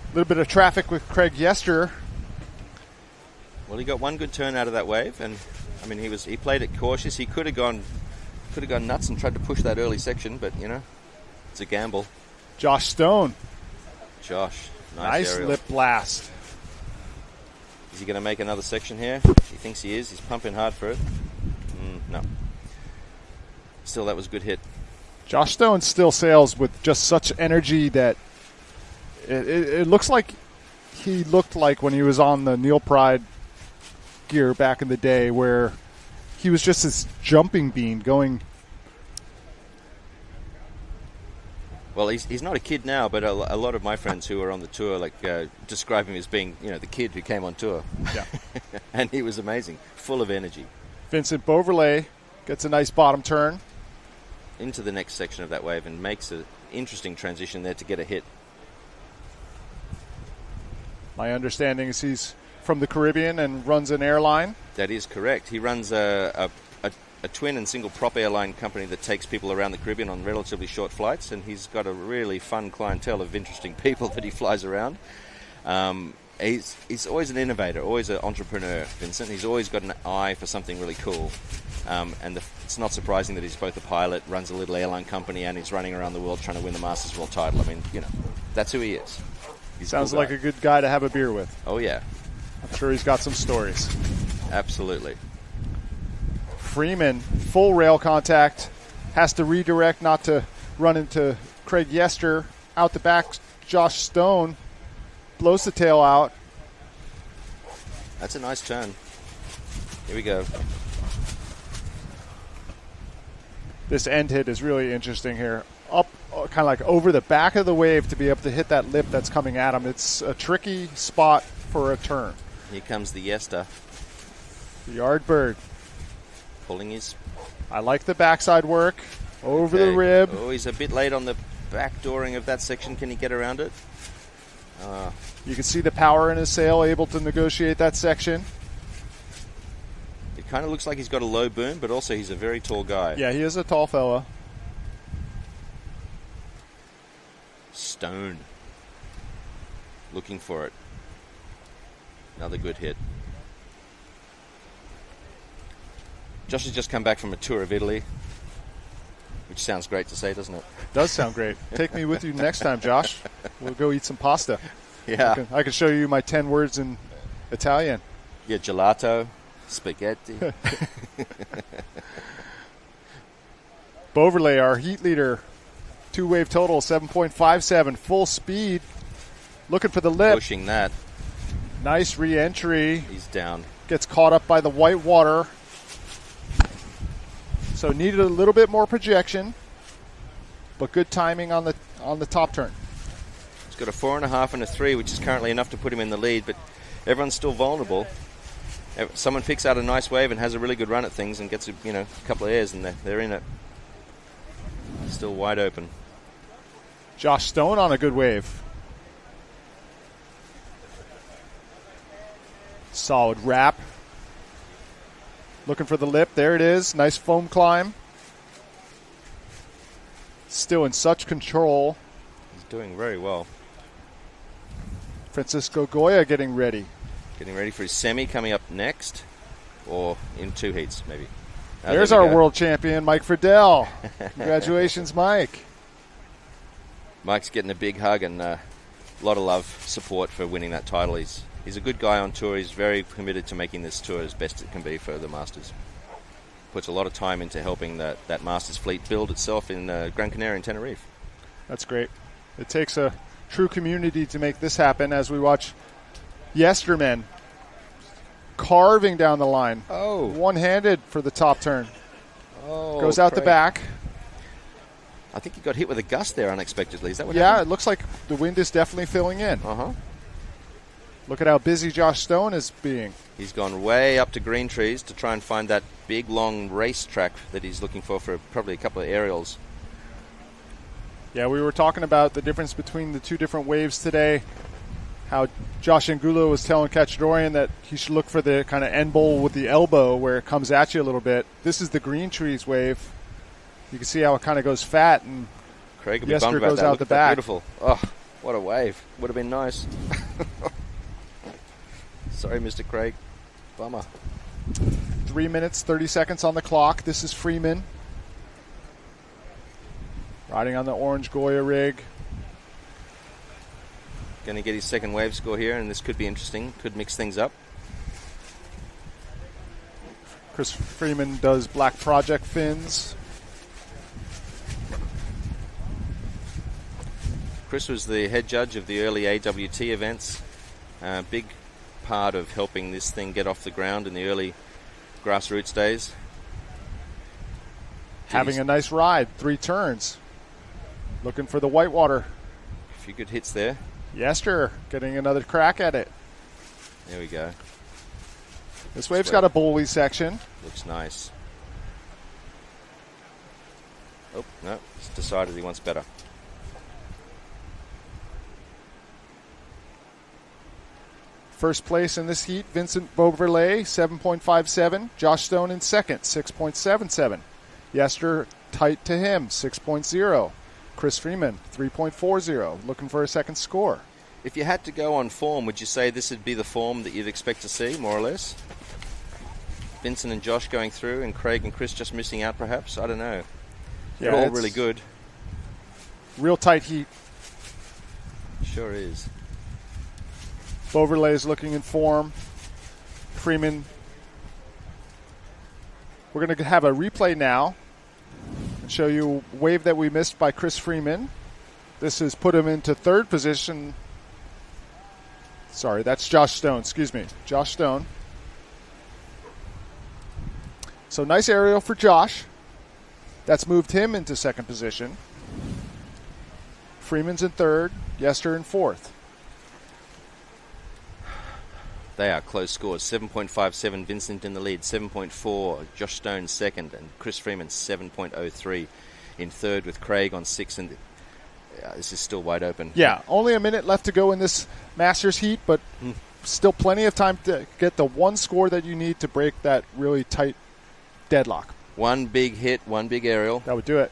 A little bit of traffic with Craig Yester. Well, he got one good turn out of that wave, and I mean, he played it cautious. He could have gone nuts and tried to push that early section, but it's a gamble. Josh Stone. Josh, nice aerial. lip blast. Is he going to make another section here? He thinks he is. He's pumping hard for it. No. Still, that was a good hit. Josh Stone still sails with just such energy that it looks like he looked like when he was on the Neil Pride gear back in the day, where he was just this jumping bean going. Well, he's not a kid now, but a lot of my friends who are on the tour describe him as being, the kid who came on tour. Yeah. And he was amazing, full of energy. Vincent Beauverlet gets a nice bottom turn into the next section of that wave and makes an interesting transition there to get a hit. My understanding is he's from the Caribbean and runs an airline. That is correct. He runs a twin and single prop airline company that takes people around the Caribbean on relatively short flights, and he's got a really fun clientele of interesting people that he flies around. He's always an innovator, always an entrepreneur, Vincent. He's always got an eye for something really cool. It's not surprising that he's both a pilot, runs a little airline company, and he's running around the world trying to win the Masters World title. I mean, that's who he is. Sounds like a good guy to have a beer with. Oh, yeah. I'm sure he's got some stories. Absolutely. Freeman, full rail contact, has to redirect not to run into Craig Yester. Out the back, Josh Stone blows the tail out. That's a nice turn. Here we go. This end hit is really interesting here. Up, kind of like over the back of the wave to be able to hit that lip that's coming at him. It's a tricky spot for a turn. Here comes the Yester. The Yardbird. Pulling his... I like the backside work. Over the rib. Oh, he's a bit late on the backdooring of that section. Can he get around it? You can see the power in his sail, able to negotiate that section. It kind of looks like he's got a low boom, but also he's a very tall guy. Yeah, he is a tall fella. Stone. Looking for it. Another good hit. Josh has just come back from a tour of Italy, which sounds great to say, doesn't it? Does sound great. Take me with you next time, Josh. We'll go eat some pasta. Yeah. I can show you my 10 words in Italian. Yeah, gelato, spaghetti. Beauverlet, our heat leader. 2-wave total, 7.57. Full speed. Looking for the lip. Pushing that. Nice re-entry. He's down. Gets caught up by the white water. So needed a little bit more projection, but good timing on the top turn. He's got a 4.5 and a 3, which is currently enough to put him in the lead, but everyone's still vulnerable. Someone picks out a nice wave and has a really good run at things and gets a couple of airs, and they're in it. Still wide open. Josh Stone on a good wave. Solid wrap. Looking for the lip. There it is. Nice foam climb. Still in such control. He's doing very well. Francisco Goya getting ready. Getting ready for his semi coming up next, or in 2 heats maybe. There's there we our go. world champion, Mike Friedel. Congratulations, Mike. Mike's getting a big hug and a lot of love, support for winning that title. He's a good guy on tour. He's very committed to making this tour as best it can be for the Masters. Puts a lot of time into helping that Masters fleet build itself in Gran Canaria and Tenerife. That's great. It takes a true community to make this happen, as we watch Yestermen carving down the line. Oh. One-handed for the top turn. Oh, goes out the back. I think he got hit with a gust there unexpectedly. Is that what Yeah, happened? it looks like the wind is definitely filling in. Uh-huh. Look at how busy Josh Stone is being. He's gone way up to green trees to try and find that big, long race track that he's looking for probably a couple of aerials. Yeah, we were talking about the difference between the two different waves today. How Josh Angulo was telling Cachadorian that he should look for the kind of end bowl with the elbow where it comes at you a little bit. This is the green trees wave. You can see how it kind of goes fat, and Craig will be Yester bummed about goes that. out Look the at that, back. beautiful. Oh, what a wave. Would have been nice. Sorry, Mr. Craig. Bummer. 3 minutes, 30 seconds on the clock. This is Freeman. Riding on the orange Goya rig. Going to get his second wave score here, and this could be interesting. Could mix things up. Chris Freeman does Black Project fins. Chris was the head judge of the early AWT events. Big part of helping this thing get off the ground in the early grassroots days. Having a nice ride, 3 turns. Looking for the whitewater. A few good hits there. Yester getting another crack at it. There we go. This wave's got a bowley section. Looks nice. Oh, no, he's decided he wants better. First place in this heat, Vincent Beauverlet, 7.57. Josh Stone in second, 6.77. Yester tight to him, 6.0. Chris Freeman, 3.40. Looking for a second score. If you had to go on form, would you say this would be the form that you'd expect to see, more or less? Vincent and Josh going through, and Craig and Chris just missing out, perhaps? I don't know. Yeah, They're all it's really good. Real tight heat. Sure is. Beauverlet is looking in form. Freeman. We're going to have a replay now and show you a wave that we missed by Chris Freeman. This has put him into third position. Sorry, that's Josh Stone. Excuse me. Josh Stone. So nice aerial for Josh. That's moved him into second position. Freeman's in third. Yester in fourth. They are close scores. 7.57, Vincent in the lead. 7.4, Josh Stone second. And Chris Freeman 7.03 in third, with Craig on 6. And this is still wide open. Yeah, only a minute left to go in this Masters heat, but still plenty of time to get the one score that you need to break that really tight deadlock. One big hit, one big aerial. That would do it.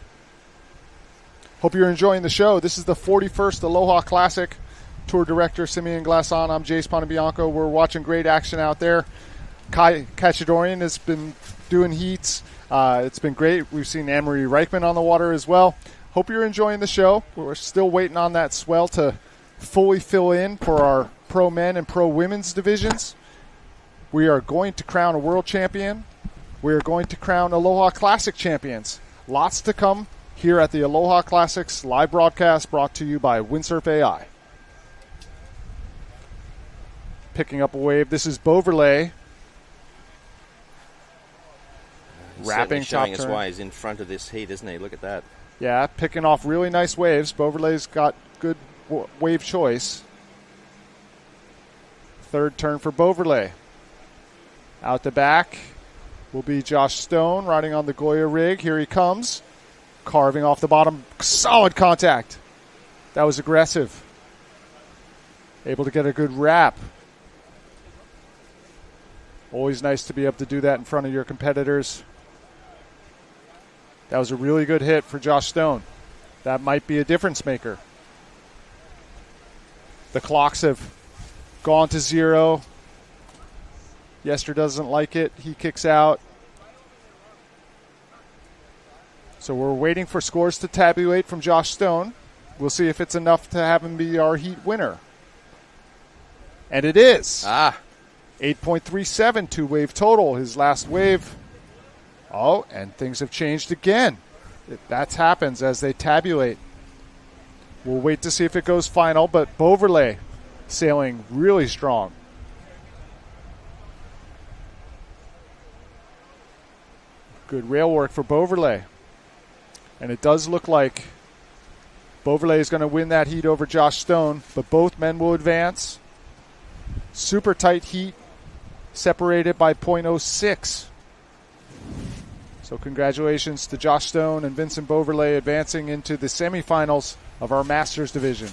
Hope you're enjoying the show. This is the 41st Aloha Classic. Tour Director Simeon Glasson. I'm Jace Ponabianco. We're watching great action out there. Kai Cachadorian has been doing heats. It's been great. We've seen Anne-Marie Reichman on the water as well. Hope you're enjoying the show. We're still waiting on that swell to fully fill in for our pro men and pro women's divisions. We are going to crown a world champion. We are going to crown Aloha Classic champions. Lots to come here at the Aloha Classics live broadcast, brought to you by Windsurf AI. Picking up a wave. This is Beauverlet. Wrapping top showing us turn. why he's in front of this heat, isn't he? Look at that. Yeah, picking off really nice waves. Beauverlet's got good wave choice. Third turn for Beauverlet. Out the back will be Josh Stone riding on the Goya rig. Here he comes. Carving off the bottom. Solid contact. That was aggressive. Able to get a good wrap. Always nice to be able to do that in front of your competitors. That was a really good hit for Josh Stone. That might be a difference maker. The clocks have gone to 0. Yester doesn't like it. He kicks out. So we're waiting for scores to tabulate from Josh Stone. We'll see if it's enough to have him be our heat winner. And it is. 8.37 two-wave total. His last wave. Oh, and things have changed again. That happens as they tabulate. We'll wait to see if it goes final, but Beauverlay sailing really strong. Good rail work for Beauverlay. And it does look like Beauverlay is going to win that heat over Josh Stone, but both men will advance. Super tight heat, separated by .06. So congratulations to Josh Stone and Vincent Beauverlay advancing into the semifinals of our Masters division.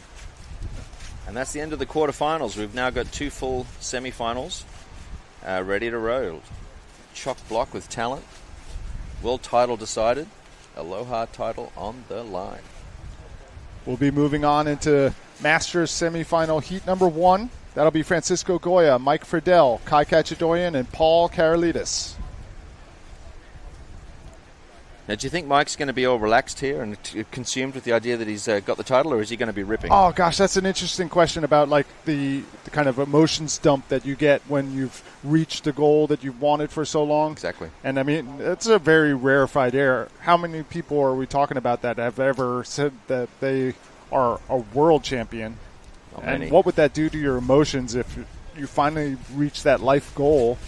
And that's the end of the quarterfinals. We've now got 2 full semifinals ready to roll. Chock block with talent. World title decided. Aloha title on the line. We'll be moving on into Masters semifinal heat number 1. That'll be Francisco Goya, Mike Friedel, Kai Kachadoyan, and Paul Karolidis. Now, do you think Mike's going to be all relaxed here and consumed with the idea that he's got the title, or is he going to be ripping? Oh, gosh, that's an interesting question about like the kind of emotions dump that you get when you've reached the goal that you've wanted for so long. Exactly. And, I mean, it's a very rarefied air. How many people are we talking about that have ever said that they are a world champion? Not and many. what would that do to your emotions if you finally reach that life goal?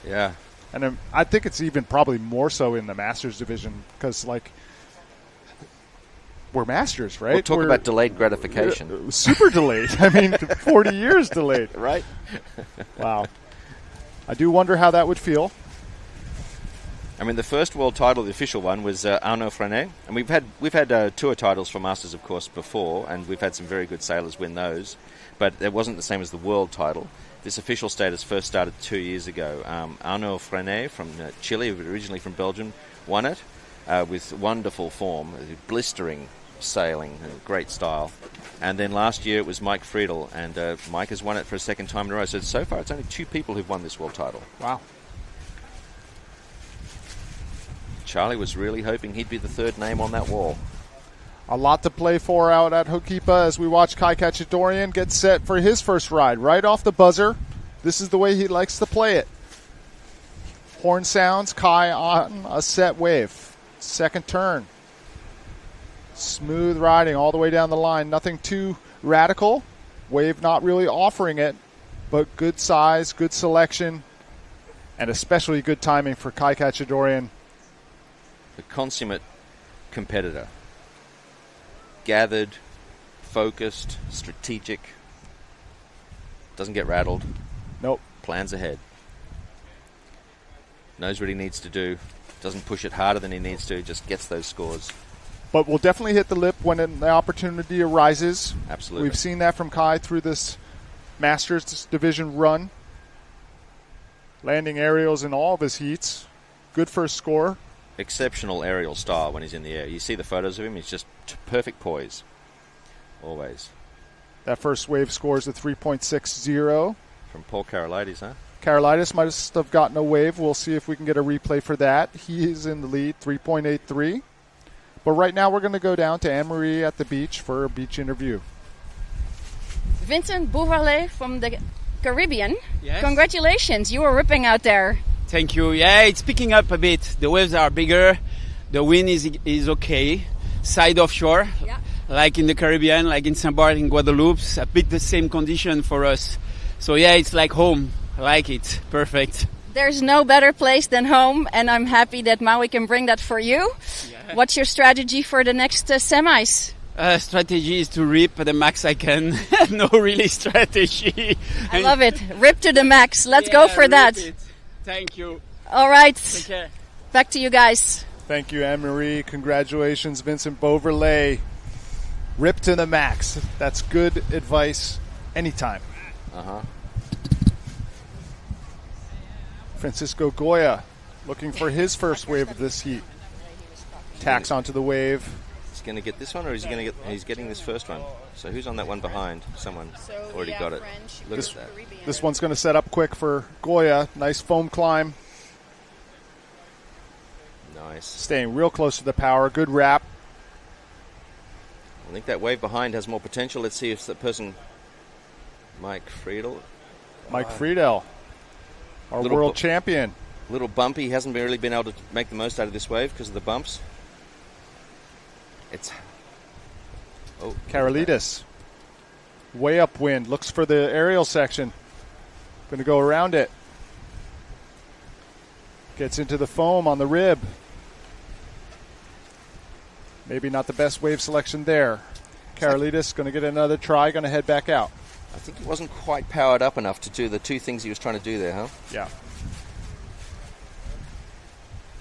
Yeah. And I think it's even probably more so in the Masters division because, like, we're Masters, right? We'll talk about delayed gratification. Super delayed. I mean, 40 years delayed. Right? Wow. I do wonder how that would feel. I mean, the first world title, the official one, was Arnaud Frenet. And we've had tour titles for Masters, of course, before, and we've had some very good sailors win those. But it wasn't the same as the world title. This official status first started 2 years ago. Arnaud Frenet from Chile, originally from Belgium, won it with wonderful form, blistering sailing, great style. And then last year it was Mike Friedel, and Mike has won it for a second time in a row. So far it's only 2 people who've won this world title. Wow. Charlie was really hoping he'd be the third name on that wall. A lot to play for out at Hokipa as we watch Kai Kachadoyan get set for his first ride. Right off the buzzer. This is the way he likes to play it. Horn sounds, Kai on a set wave. Second turn. Smooth riding all the way down the line. Nothing too radical. Wave not really offering it, but good size, good selection, and especially good timing for Kai Kachadoyan. The consummate competitor. Gathered, focused, strategic. Doesn't get rattled. Nope. Plans ahead. Knows what he needs to do. Doesn't push it harder than he needs to. Just gets those scores. But we'll definitely hit the lip when the opportunity arises. Absolutely. We've seen that from Kai through this Masters division run. Landing aerials in all of his heats. Good first score. Exceptional aerial style when he's in the air. You see the photos of him, he's just perfect poise. Always. That first wave scores a 3.60. From Paul Karolidis, huh? Karolidis must have gotten a wave. We'll see if we can get a replay for that. He is in the lead, 3.83. But right now we're going to go down to Anne-Marie at the beach for a beach interview. Vincent Beauverlay from the Caribbean. Yes. Congratulations, you were ripping out there. Thank you. Yeah, it's picking up a bit. The waves are bigger. The wind is okay. Side offshore, like in the Caribbean, like in St. Bart, in Guadeloupe. A bit the same condition for us. So yeah, it's like home. I like it. Perfect. There's no better place than home, and I'm happy that Maui can bring that for you. Yeah. What's your strategy for the next semis? Strategy is to rip the max I can. No really strategy. I love it. Rip to the max. Let's go for that. It. Thank you. All right. Take care. Back to you guys. Thank you, Anne-Marie. Congratulations, Vincent Beauverlay. Rip to the max. That's good advice anytime. Uh-huh. Francisco Goya looking for his first wave of this heat. Tacks onto the wave. going to get this one, or is he going to get? He's getting this first one. So who's on that one behind? Someone already got it. Look at that. This one's going to set up quick for Goya. Nice foam climb. Nice. Staying real close to the power. Good wrap. I think that wave behind has more potential. Let's see if that person, Mike Friedel. Mike Friedel, our world champion. A little bumpy. He hasn't really been able to make the most out of this wave because of the bumps. It's Karolidis. Way upwind. Looks for the aerial section. Going to go around it. Gets into the foam on the rib. Maybe not the best wave selection there. Karolidis going to get another try. Going to head back out. I think he wasn't quite powered up enough to do the two things he was trying to do there, huh? Yeah.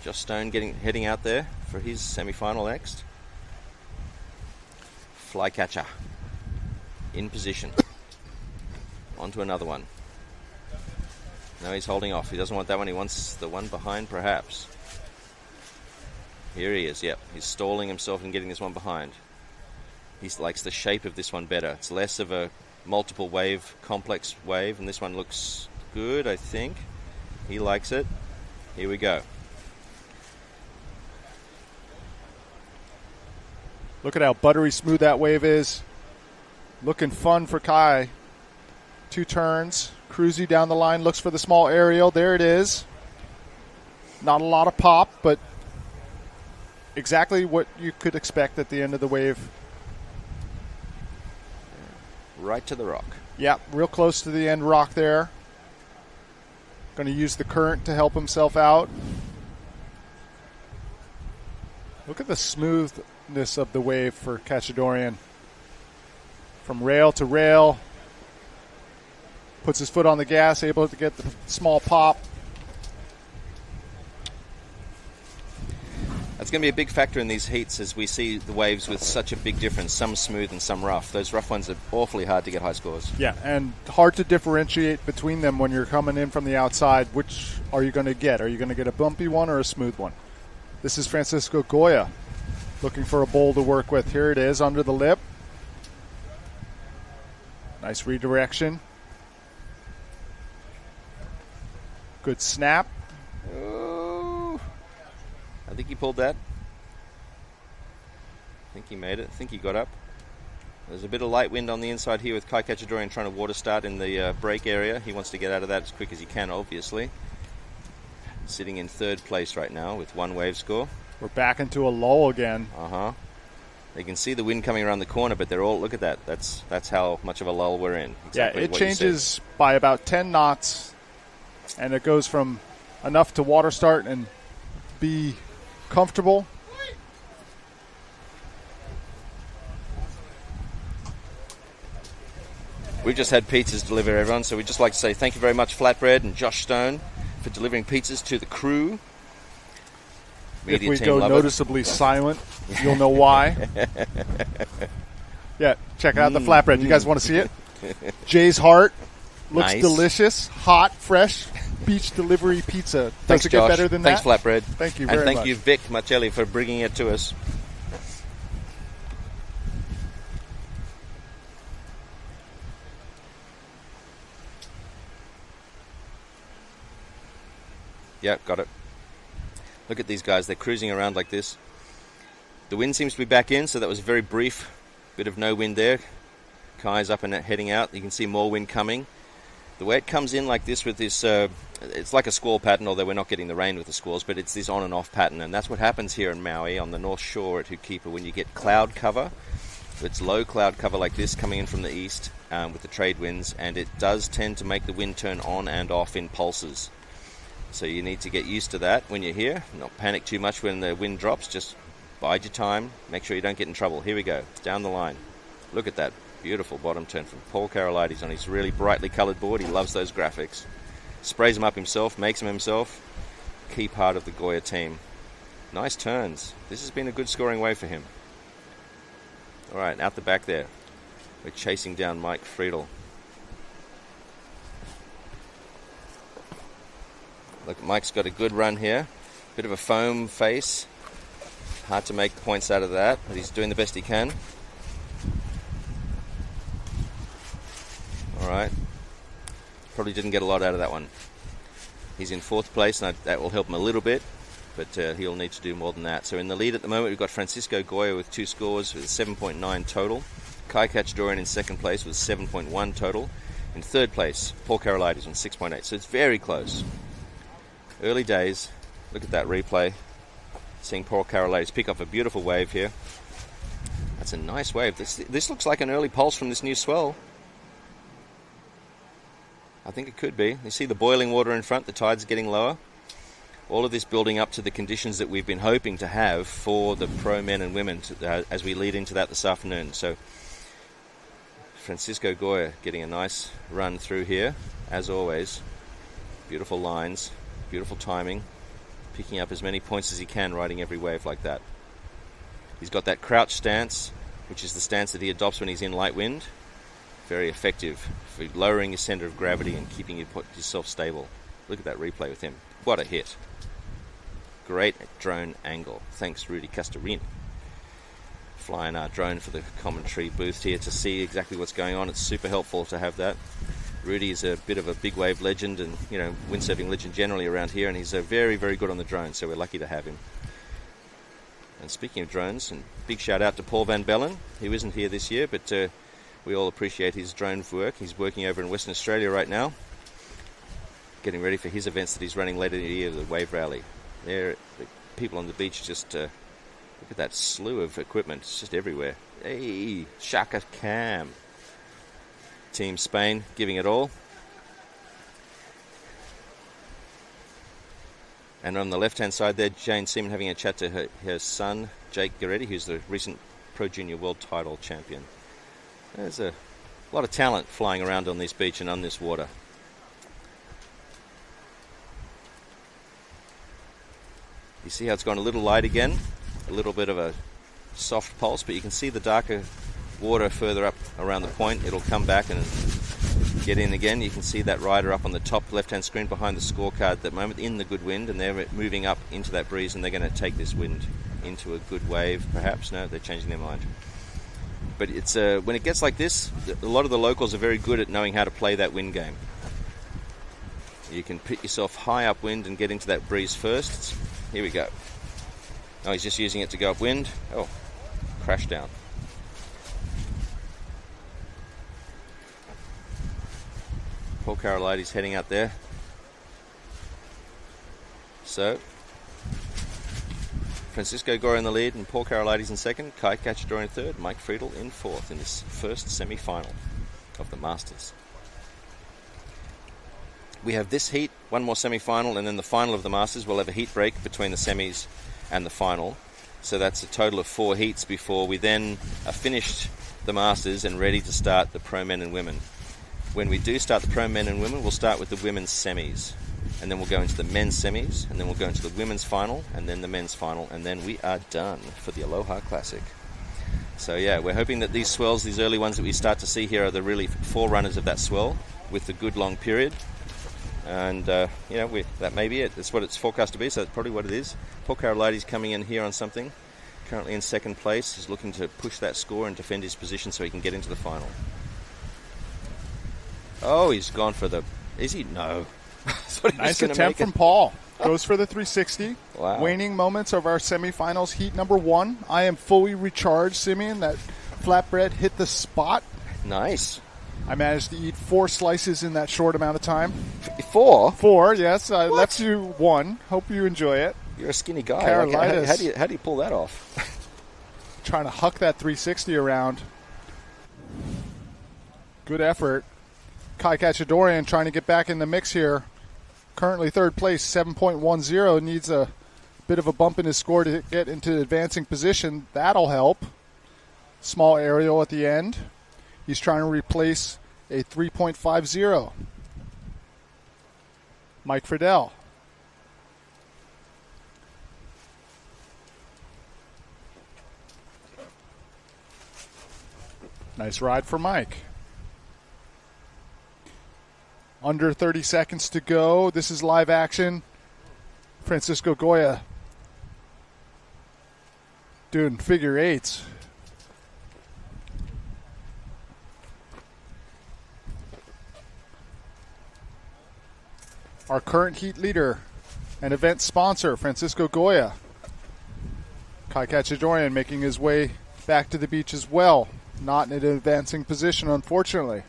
Josh Stone heading out there for his semi-final next. Flycatcher in position. On to another one. No, he's holding off. He doesn't want that one. He wants the one behind, perhaps. Here he is, yep. He's stalling himself and getting this one behind. He likes the shape of this one better. It's less of a multiple wave, complex wave, and this one looks good, I think. He likes it. Here we go. Look at how buttery smooth that wave is. Looking fun for Kai. 2 turns. Cruzy down the line. Looks for the small aerial. There it is. Not a lot of pop, but exactly what you could expect at the end of the wave. Right to the rock. Yeah, real close to the end rock there. Going to use the current to help himself out. Look at the smoothness of the wave for Cachadorian. From rail to rail. Puts his foot on the gas, able to get the small pop. That's going to be a big factor in these heats as we see the waves with such a big difference. Some smooth and some rough. Those rough ones are awfully hard to get high scores. Yeah, and hard to differentiate between them when you're coming in from the outside. Which are you going to get? Are you going to get a bumpy one or a smooth one? This is Francisco Goya looking for a bowl to work with. Here it is under the lip. Nice redirection. Good snap. Oh, I think he pulled that. I think he made it. I think he got up. There's a bit of light wind on the inside here with Kai Cachadorian trying to water start in the break area. He wants to get out of that as quick as he can, obviously. Sitting in 3rd place right now with 1 wave score. We're back into a lull again. Uh-huh. They can see the wind coming around the corner, but they're all, look at that. That's how much of a lull we're in. Exactly yeah, it changes by about 10 knots, and it goes from enough to water start and be comfortable. We've just had pizzas delivered, everyone, so we'd just like to say thank you very much, Flatbread and Josh Stone, for delivering pizzas to the crew. Media if we go noticeably silent, you'll know why. Yeah, check out the flatbread. You guys want to see it? Jay's Heart looks delicious, hot, fresh beach delivery pizza. Does it get better than that? Thanks, Flatbread. Thank you very much. And thank you, Vic Marcelli, for bringing it to us. Yeah, got it. Look at these guys. They're cruising around like this. The wind seems to be back in, so that was a very brief bit of no wind there. Kai's up and heading out. You can see more wind coming. The way it comes in like this with this, it's like a squall pattern, although we're not getting the rain with the squalls, but it's this on and off pattern, and that's what happens here in Maui on the North Shore at Hukipa when you get cloud cover. It's low cloud cover like this coming in from the east with the trade winds, and it does tend to make the wind turn on and off in pulses. So you need to get used to that when you're here. Not panic too much when the wind drops. Just bide your time. Make sure you don't get in trouble. Here we go. Down the line. Look at that beautiful bottom turn from Paul Karolidis on his really brightly coloured board. He loves those graphics. Sprays them up himself. Makes them himself. Key part of the Goya team. Nice turns. This has been a good scoring wave for him. All right, out the back there. We're chasing down Mike Friedel. Look, Mike's got a good run here. Bit of a foam face. Hard to make points out of that, but he's doing the best he can. All right. Probably didn't get a lot out of that one. He's in 4th place, and that will help him a little bit, but he'll need to do more than that. So in the lead at the moment, we've got Francisco Goya with 2 scores with a 7.9 total. Kai Kachadorian in 2nd place with 7.1 total. In 3rd place, Paul Karolaitis on 6.8. So it's very close. Early days. Look at that replay. Seeing Paul Karolaitis pick up a beautiful wave here. That's a nice wave. This looks like an early pulse from this new swell. I think it could be. You see the boiling water in front, the tide's getting lower. All of this building up to the conditions that we've been hoping to have for the pro men and women as we lead into that this afternoon. So Francisco Goya getting a nice run through here, as always. Beautiful lines, beautiful timing, picking up as many points as he can riding every wave like that. He's got that crouch stance, which is the stance that he adopts when he's in light wind. Very effective for lowering your center of gravity and keeping yourself stable. Look at that replay with him. What a hit. Great drone angle. Thanks, Rudy Castarini. Flying our drone for the commentary booth here to see exactly what's going on. It's super helpful to have that. Rudy is a bit of a big wave legend and, windsurfing legend generally around here, and he's very, very good on the drone, so we're lucky to have him. And speaking of drones, and big shout out to Paul Van Bellen, who isn't here this year, but we all appreciate his drone work. He's working over in Western Australia right now, getting ready for his events that he's running later in the year, the Wave Rally. There, the people on the beach just look at that slew of equipment. It's just everywhere. Hey, Shaka Cam. Team Spain giving it all. And on the left-hand side there, Jane Seaman having a chat to her son, Jake Goretti, who's the recent Pro Junior World Title champion. There's a lot of talent flying around on this beach and on this water. You see how it's gone a little light again? A little bit of a soft pulse, but you can see the darker water further up around the point. It'll come back and get in again. You can see that rider up on the top left-hand screen behind the scorecard at that moment in the good wind, and they're moving up into that breeze, and they're going to take this wind into a good wave, perhaps. No, they're changing their mind. But it's when it gets like this, a lot of the locals are very good at knowing how to play that wind game. You can put yourself high upwind and get into that breeze first. Here we go. Oh, he's just using it to go upwind. Oh, crash down. Paul Karolaitis heading out there. So, Francisco Goya in the lead and Paul Karolaitis in second. Kai Kachadorian in third. Mike Friedel in fourth in this first semi-final of the Masters. We have this heat, one more semi-final, and then the final of the Masters. We'll have a heat break between the semis and the final. So that's a total of 4 heats before we then are finished the Masters and ready to start the pro men and women. When we do start the pro men and women, we'll start with the women's semis. And then we'll go into the men's semis, and then we'll go into the women's final, and then the men's final, and then we are done for the Aloha Classic. So yeah, we're hoping that these swells, these early ones that we start to see here, are the really forerunners of that swell with the good long period. And, that may be it. That's what it's forecast to be, so that's probably what it is. Paul Karolaitis coming in here on something. Currently in second place. He's looking to push that score and defend his position so he can get into the final. Oh, he's gone for the... Is he? No. Nice attempt from Paul. Goes for the 360. Wow. Waning moments of our semifinals, heat number 1. I am fully recharged, Simeon. That flatbread hit the spot. Nice. I managed to eat 4 slices in that short amount of time. 4? 4, yes. I left you 1. Hope you enjoy it. You're a skinny guy. Karolaitis. How do you pull that off? Trying to huck that 360 around. Good effort. Kai Kachadorian trying to get back in the mix here. Currently third place, 7.10. Needs a bit of a bump in his score to get into advancing position. That'll help. Small aerial at the end. He's trying to replace a 3.50. Mike Friedel. Nice ride for Mike. Under 30 seconds to go. This is live action. Francisco Goya doing figure eights. Our current heat leader and event sponsor, Francisco Goya. Kai Kachadorian making his way back to the beach as well. Not in an advancing position, unfortunately.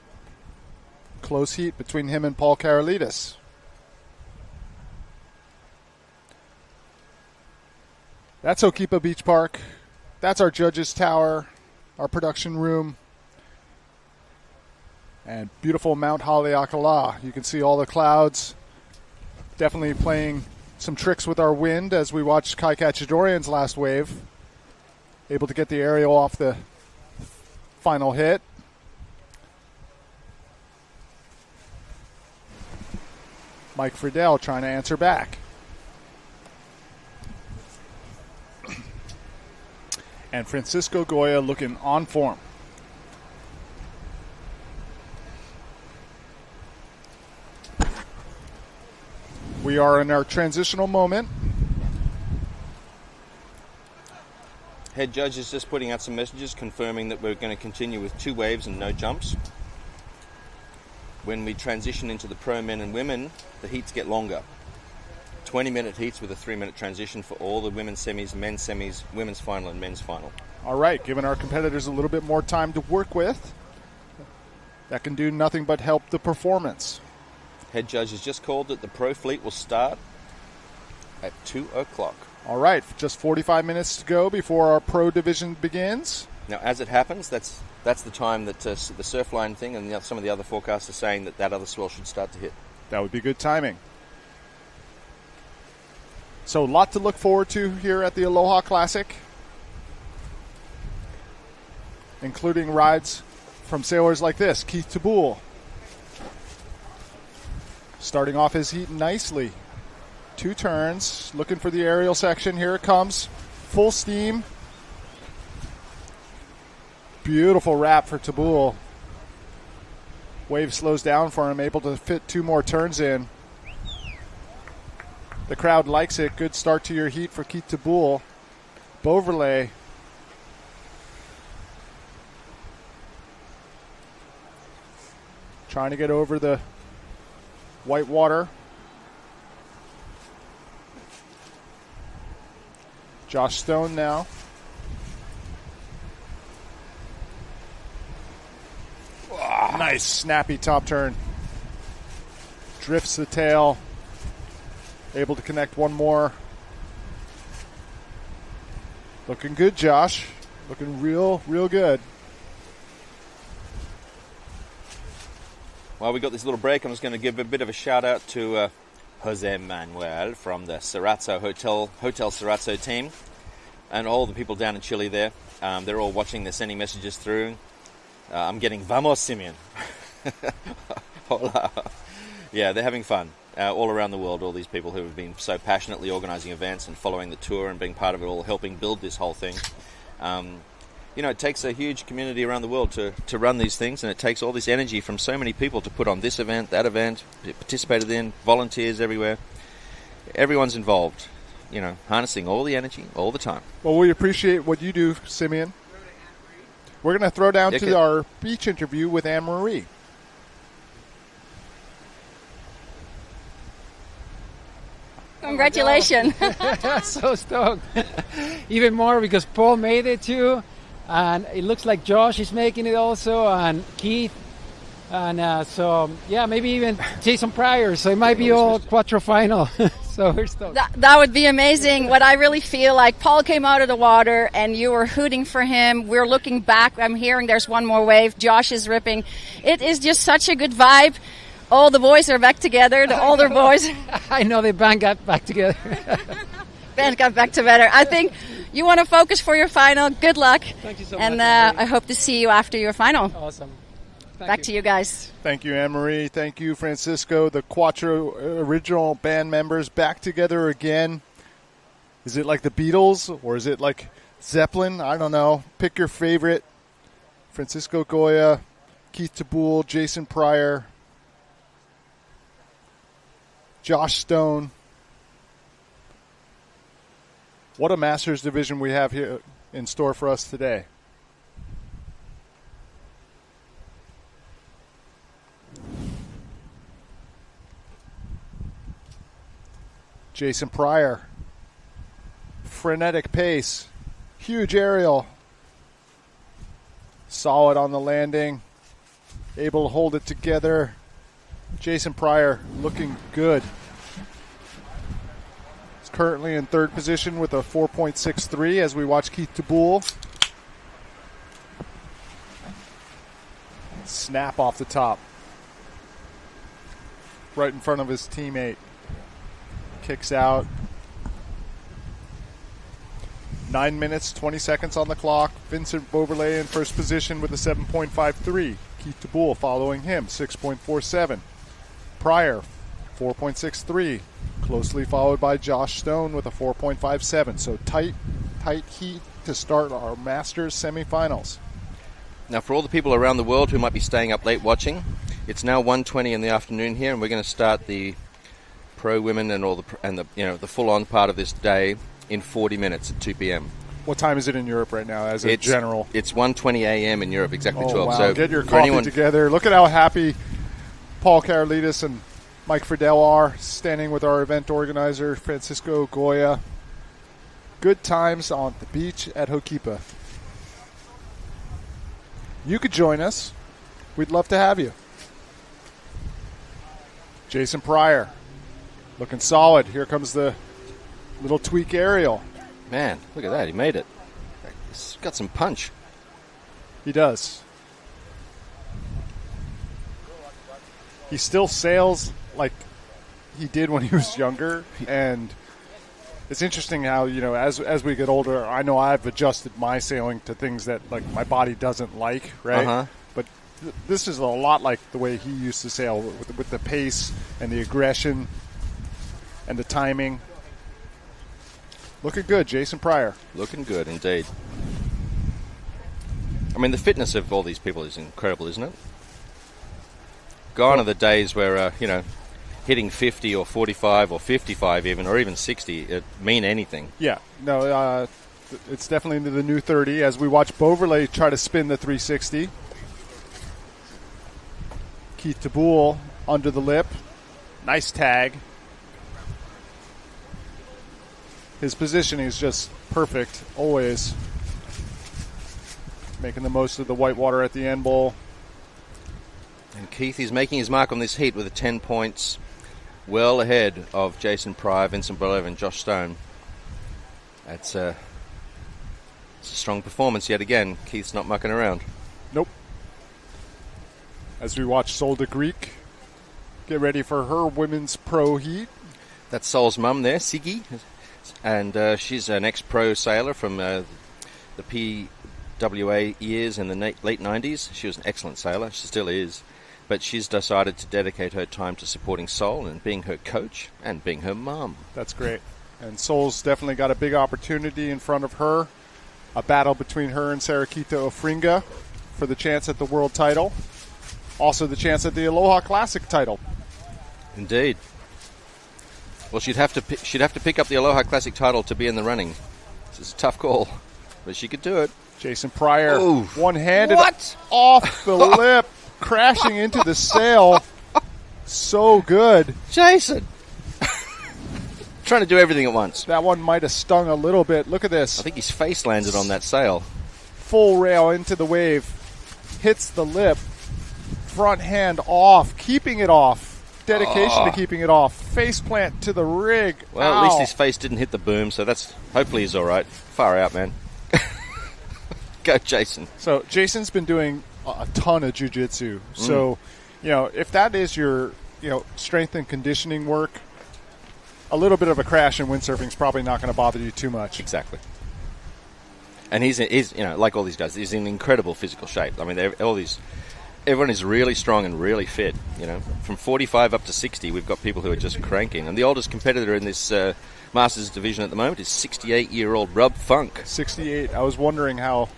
Close heat between him and Paul Karolidis. That's Okipa Beach Park. That's our judges' tower, our production room, and beautiful Mount Haleakala. You can see all the clouds. Definitely playing some tricks with our wind as we watch Kai Kachadorian's last wave. Able to get the aerial off the final hit. Mike Friedel trying to answer back. And Francisco Goya looking on form. We are in our transitional moment. Head judge is just putting out some messages confirming that we're going to continue with 2 waves and no jumps. When we transition into the pro men and women, the heats get longer. 20-minute heats with a 3-minute transition for all the women's semis, women's final, and men's final. All right, giving our competitors a little bit more time to work with. That can do nothing but help the performance. Head judge has just called that the pro fleet will start at 2 o'clock. All right, just 45 minutes to go before our pro division begins. Now, as it happens, that's the time that the Surfline thing and some of the other forecasts are saying that other swell should start to hit. That would be good timing. So a lot to look forward to here at the Aloha Classic, including rides from sailors like this. Keith Tabul starting off his heat nicely. 2 turns, looking for the aerial section. Here it comes, full steam. Beautiful wrap for Tabul. Wave slows down for him, able to fit 2 more turns in. The crowd likes it. Good start to your heat for Keith Tabul. Beauverlay. Trying to get over the white water. Josh Stone now. Nice snappy top turn. Drifts the tail. Able to connect one more. Looking good, Josh. Looking real good. While we got this little break, I'm just going to give a bit of a shout out to Jose Manuel from the Sorazo Hotel Sorazo team and all the people down in Chile there. They're all watching, they're sending messages through. I'm getting Vamos Simeon. Hola. Yeah, they're having fun all around the world, all these people who have been so passionately organizing events and following the tour and being part of it all, helping build this whole thing. It takes a huge community around the world to run these things, and it takes all this energy from so many people to put on this event, that event, participated in, volunteers everywhere. Everyone's involved, harnessing all the energy all the time. Well, we appreciate what you do, Simeon. We're going to throw down to our beach interview with Anne-Marie. Congratulations. So stoked. Even more because Paul made it too. And it looks like Josh is making it also, and Keith. And maybe even Jason Pryor. So it might be all Quattro final. So we're stoked. That would be amazing. What I really feel like, Paul came out of the water and you were hooting for him. We're looking back. I'm hearing there's one more wave. Josh is ripping. It is just such a good vibe. All the boys are back together, the older boys. I know the band got back together. Band got back together. I think you want to focus for your final. Good luck. Thank you so much. And I hope to see you after your final. Awesome. Back to you guys. Thank you, Anne-Marie. Thank you, Francisco. The Quattro original band members back together again. Is it like the Beatles or is it like Zeppelin? I don't know. Pick your favorite. Francisco Goya, Keith Tabul, Jason Pryor, Josh Stone. What a Masters division we have here in store for us today. Jason Pryor, frenetic pace, huge aerial, solid on the landing, able to hold it together. Jason Pryor looking good. He's currently in third position with a 4.63 as we watch Keith DeBoule snap off the top, right in front of his teammate. Kicks out. 9 minutes, 20 seconds on the clock. Vincent Beauverlet in first position with a 7.53. Keith DeBoule following him, 6.47. Pryor, 4.63. Closely followed by Josh Stone with a 4.57. So tight heat to start our Masters semifinals. Now, for all the people around the world who might be staying up late watching, it's now 1:20 in the afternoon here, and we're going to start the pro women and the full-on part of this day in 40 minutes at 2 p.m. What time is it in Europe right now as a general? It's 1:20 a.m. in Europe, exactly 12. Wow. So get your coffee together. Look at how happy Paul Karolidis and Mike Friedel are standing with our event organizer, Francisco Goya. Good times on the beach at Hokipa. You could join us. We'd love to have you. Jason Pryor. Looking solid. Here comes the little tweak aerial. Man, look at that. He made it. He's got some punch. He does. He still sails like he did when he was younger. And it's interesting how, as we get older, I know I've adjusted my sailing to things that like my body doesn't like, right? Uh-huh. But this is a lot like the way he used to sail with the pace and the aggression and the timing. Looking good, Jason Pryor. Looking good, indeed. I mean, the fitness of all these people is incredible, isn't it? Gone are the days where, hitting 50 or 45 or 55 even, or even 60, it mean anything. Yeah. No, it's definitely into the new 30 as we watch Beauverlet try to spin the 360. Keith DeBoule under the lip. Nice tag. His positioning is just perfect, always. Making the most of the white water at the end bowl. And Keith is making his mark on this heat with 10 points, well ahead of Jason Pryor, Vincent Beauverlet, and Josh Stone. It's a strong performance yet again. Keith's not mucking around. Nope. As we watch Sol de Greek get ready for her women's pro heat. That's Sol's mum there, Siggy. And she's an ex-pro sailor from the PWA years in the late 90s. She was an excellent sailor. She still is. But she's decided to dedicate her time to supporting Sol and being her coach and being her mom. That's great. And Sol's definitely got a big opportunity in front of her. A battle between her and Sarakito Ofringa for the chance at the world title. Also the chance at the Aloha Classic title. Indeed. Well, she'd have to pick up the Aloha Classic title to be in the running. This is a tough call, but she could do it. Jason Pryor, Oof. one-handed What? off the lip, crashing into the sail. So good. Jason! Trying to do everything at once. That one might have stung a little bit. Look at this. I think his face landed on that sail. Full rail into the wave. Hits the lip. Front hand off. Keeping it off. Dedication to keeping it off. Face plant to the rig. Well, Ow. at least his face didn't hit the boom, so hopefully he's all right. Far out, man. Go, Jason. So Jason's been doing a ton of jiu-jitsu. So, if that is your, strength and conditioning work, a little bit of a crash in windsurfing is probably not going to bother you too much. Exactly. And he's like all these guys, he's in incredible physical shape. I mean, everyone is really strong and really fit. From 45 up to 60, we've got people who are just cranking. And the oldest competitor in this Masters division at the moment is 68-year-old Rob Funk. 68. I was wondering how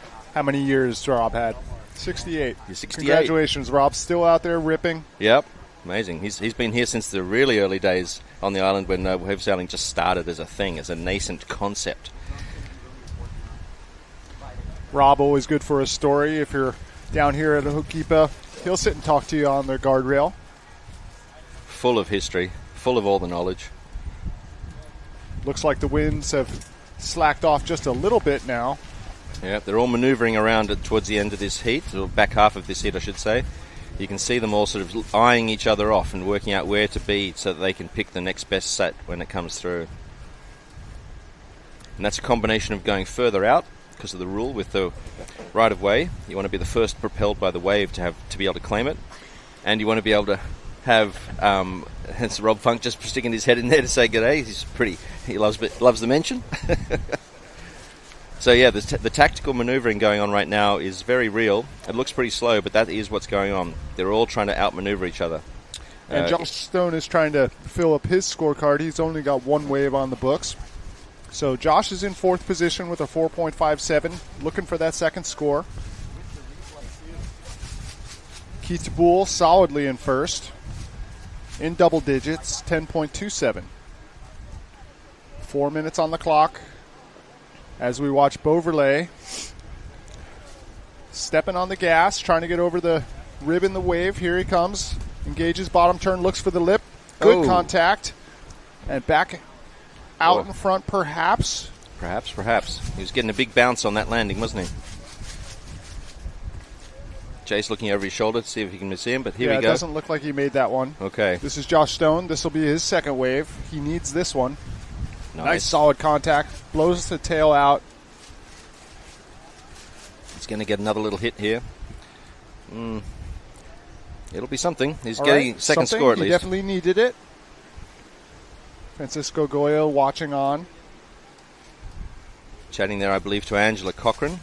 many years Rob had. 68. He's 68. Congratulations, Rob. Still out there ripping. Yep. Amazing. He's been here since the really early days on the island when wave sailing just started as a thing, as a nascent concept. Rob, always good for a story. If you're down here at Hokipa, he'll sit and talk to you on the guardrail. Full of history, full of all the knowledge. Looks like the winds have slacked off just a little bit now. Yeah, they're all manoeuvring around it towards the end of this heat, or back half of this heat, I should say. You can see them all sort of eyeing each other off and working out where to be so that they can pick the next best set when it comes through. And that's a combination of going further out because of the rule with the right of way. You want to be the first propelled by the wave to be able to claim it, and you want to be able to have. Hence Rob Funk just sticking his head in there to say good day. He loves the mention. So yeah, the tactical manoeuvring going on right now is very real. It looks pretty slow, but that is what's going on. They're all trying to outmaneuver each other. And Josh Stone is trying to fill up his scorecard. He's only got one wave on the books. So Josh is in fourth position with a 4.57, looking for that second score. Keith Boole solidly in first, in double digits, 10.27. 4 minutes on the clock as we watch Beauverlet stepping on the gas, trying to get over the rib in the wave. Here he comes, engages bottom turn, looks for the lip. Good contact, and back out in front, perhaps. Perhaps. He was getting a big bounce on that landing, wasn't he? Jace looking over his shoulder to see if he can see him, but here we go. It doesn't look like he made that one. Okay. This is Josh Stone. This will be his second wave. He needs this one. Nice solid contact. Blows the tail out. He's going to get another little hit here. It'll be something. He's getting second score at least. He definitely needed it. Francisco Goyo watching on. Chatting there, I believe, to Angela Cochran.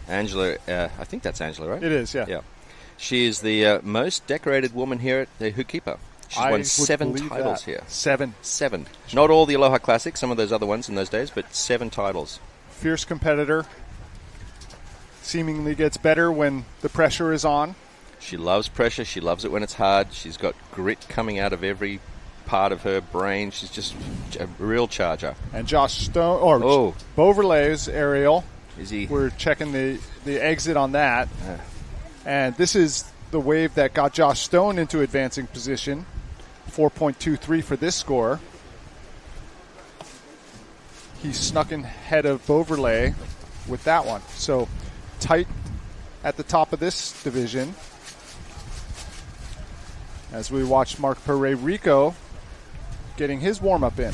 Angela, I think that's Angela, right? It is, yeah. Yeah. She is the most decorated woman here at the Hokipa. She's won 7 titles here. Seven. Not all the Aloha Classics, some of those other ones in those days, but 7 titles. Fierce competitor. Seemingly gets better when the pressure is on. She loves pressure. She loves it when it's hard. She's got grit coming out of every part of her brain. She's just a real charger. And Josh Stone, Beauverlet's aerial. Is he? We're checking the exit on that. And this is the wave that got Josh Stone into advancing position. 4.23 for this score. He snuck in ahead of Beauverlet with that one. So tight at the top of this division. As we watch Mark Pere-Rico getting his warm-up in.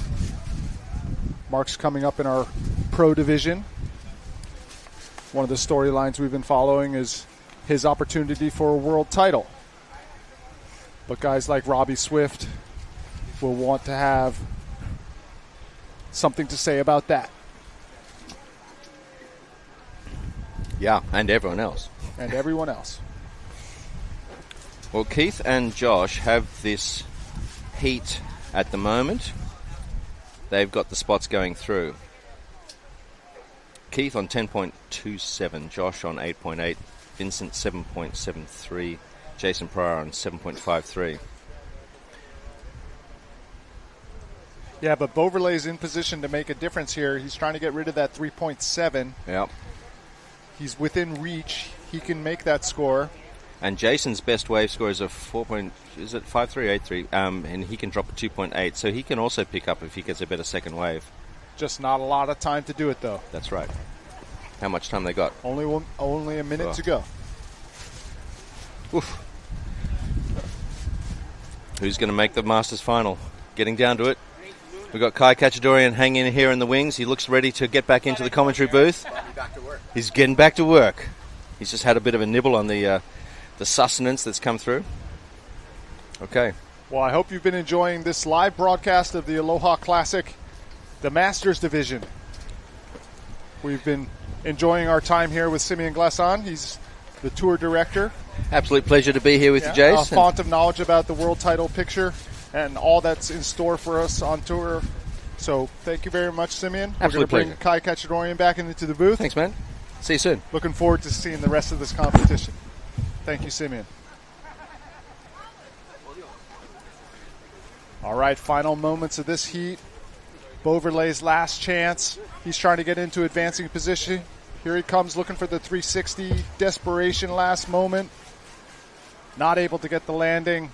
Mark's coming up in our pro division. One of the storylines we've been following is his opportunity for a world title. But guys like Robbie Swift will want to have something to say about that. Yeah, and everyone else. And everyone else. Well, Keith and Josh have this heat at the moment. They've got the spots going through. Keith on 10.27, Josh on 8.8, Vincent 7.73, Jason Pryor on 7.53. Yeah, but Beauverlet's in position to make a difference here. He's trying to get rid of that 3.7. Yep. He's within reach. He can make that score. And Jason's best wave score is a 5.83, and he can drop a 2.8, so he can also pick up if he gets a better second wave. Just not a lot of time to do it, though. That's right. How much time they got? Only a minute to go. Oof. Who's going to make the Masters final? Getting down to it. We've got Kai Kachadorian hanging in here in the wings. He looks ready to get back into the commentary booth. He's getting back to work. He's just had a bit of a nibble on the sustenance that's come through. Okay. Well, I hope you've been enjoying this live broadcast of the Aloha Classic, the Masters Division. We've been enjoying our time here with Simeon Glasson. He's the tour director. Absolute pleasure to be here with you, Jace. A font of knowledge about the world title picture and all that's in store for us on tour. So thank you very much, Simeon. Absolute pleasure. We're going to bring Kai Kachadorian back into the booth. Thanks, man. See you soon. Looking forward to seeing the rest of this competition. Thank you, Simeon. All right, final moments of this heat. Beauverlay's last chance. He's trying to get into advancing position. Here he comes looking for the 360. Desperation last moment. Not able to get the landing.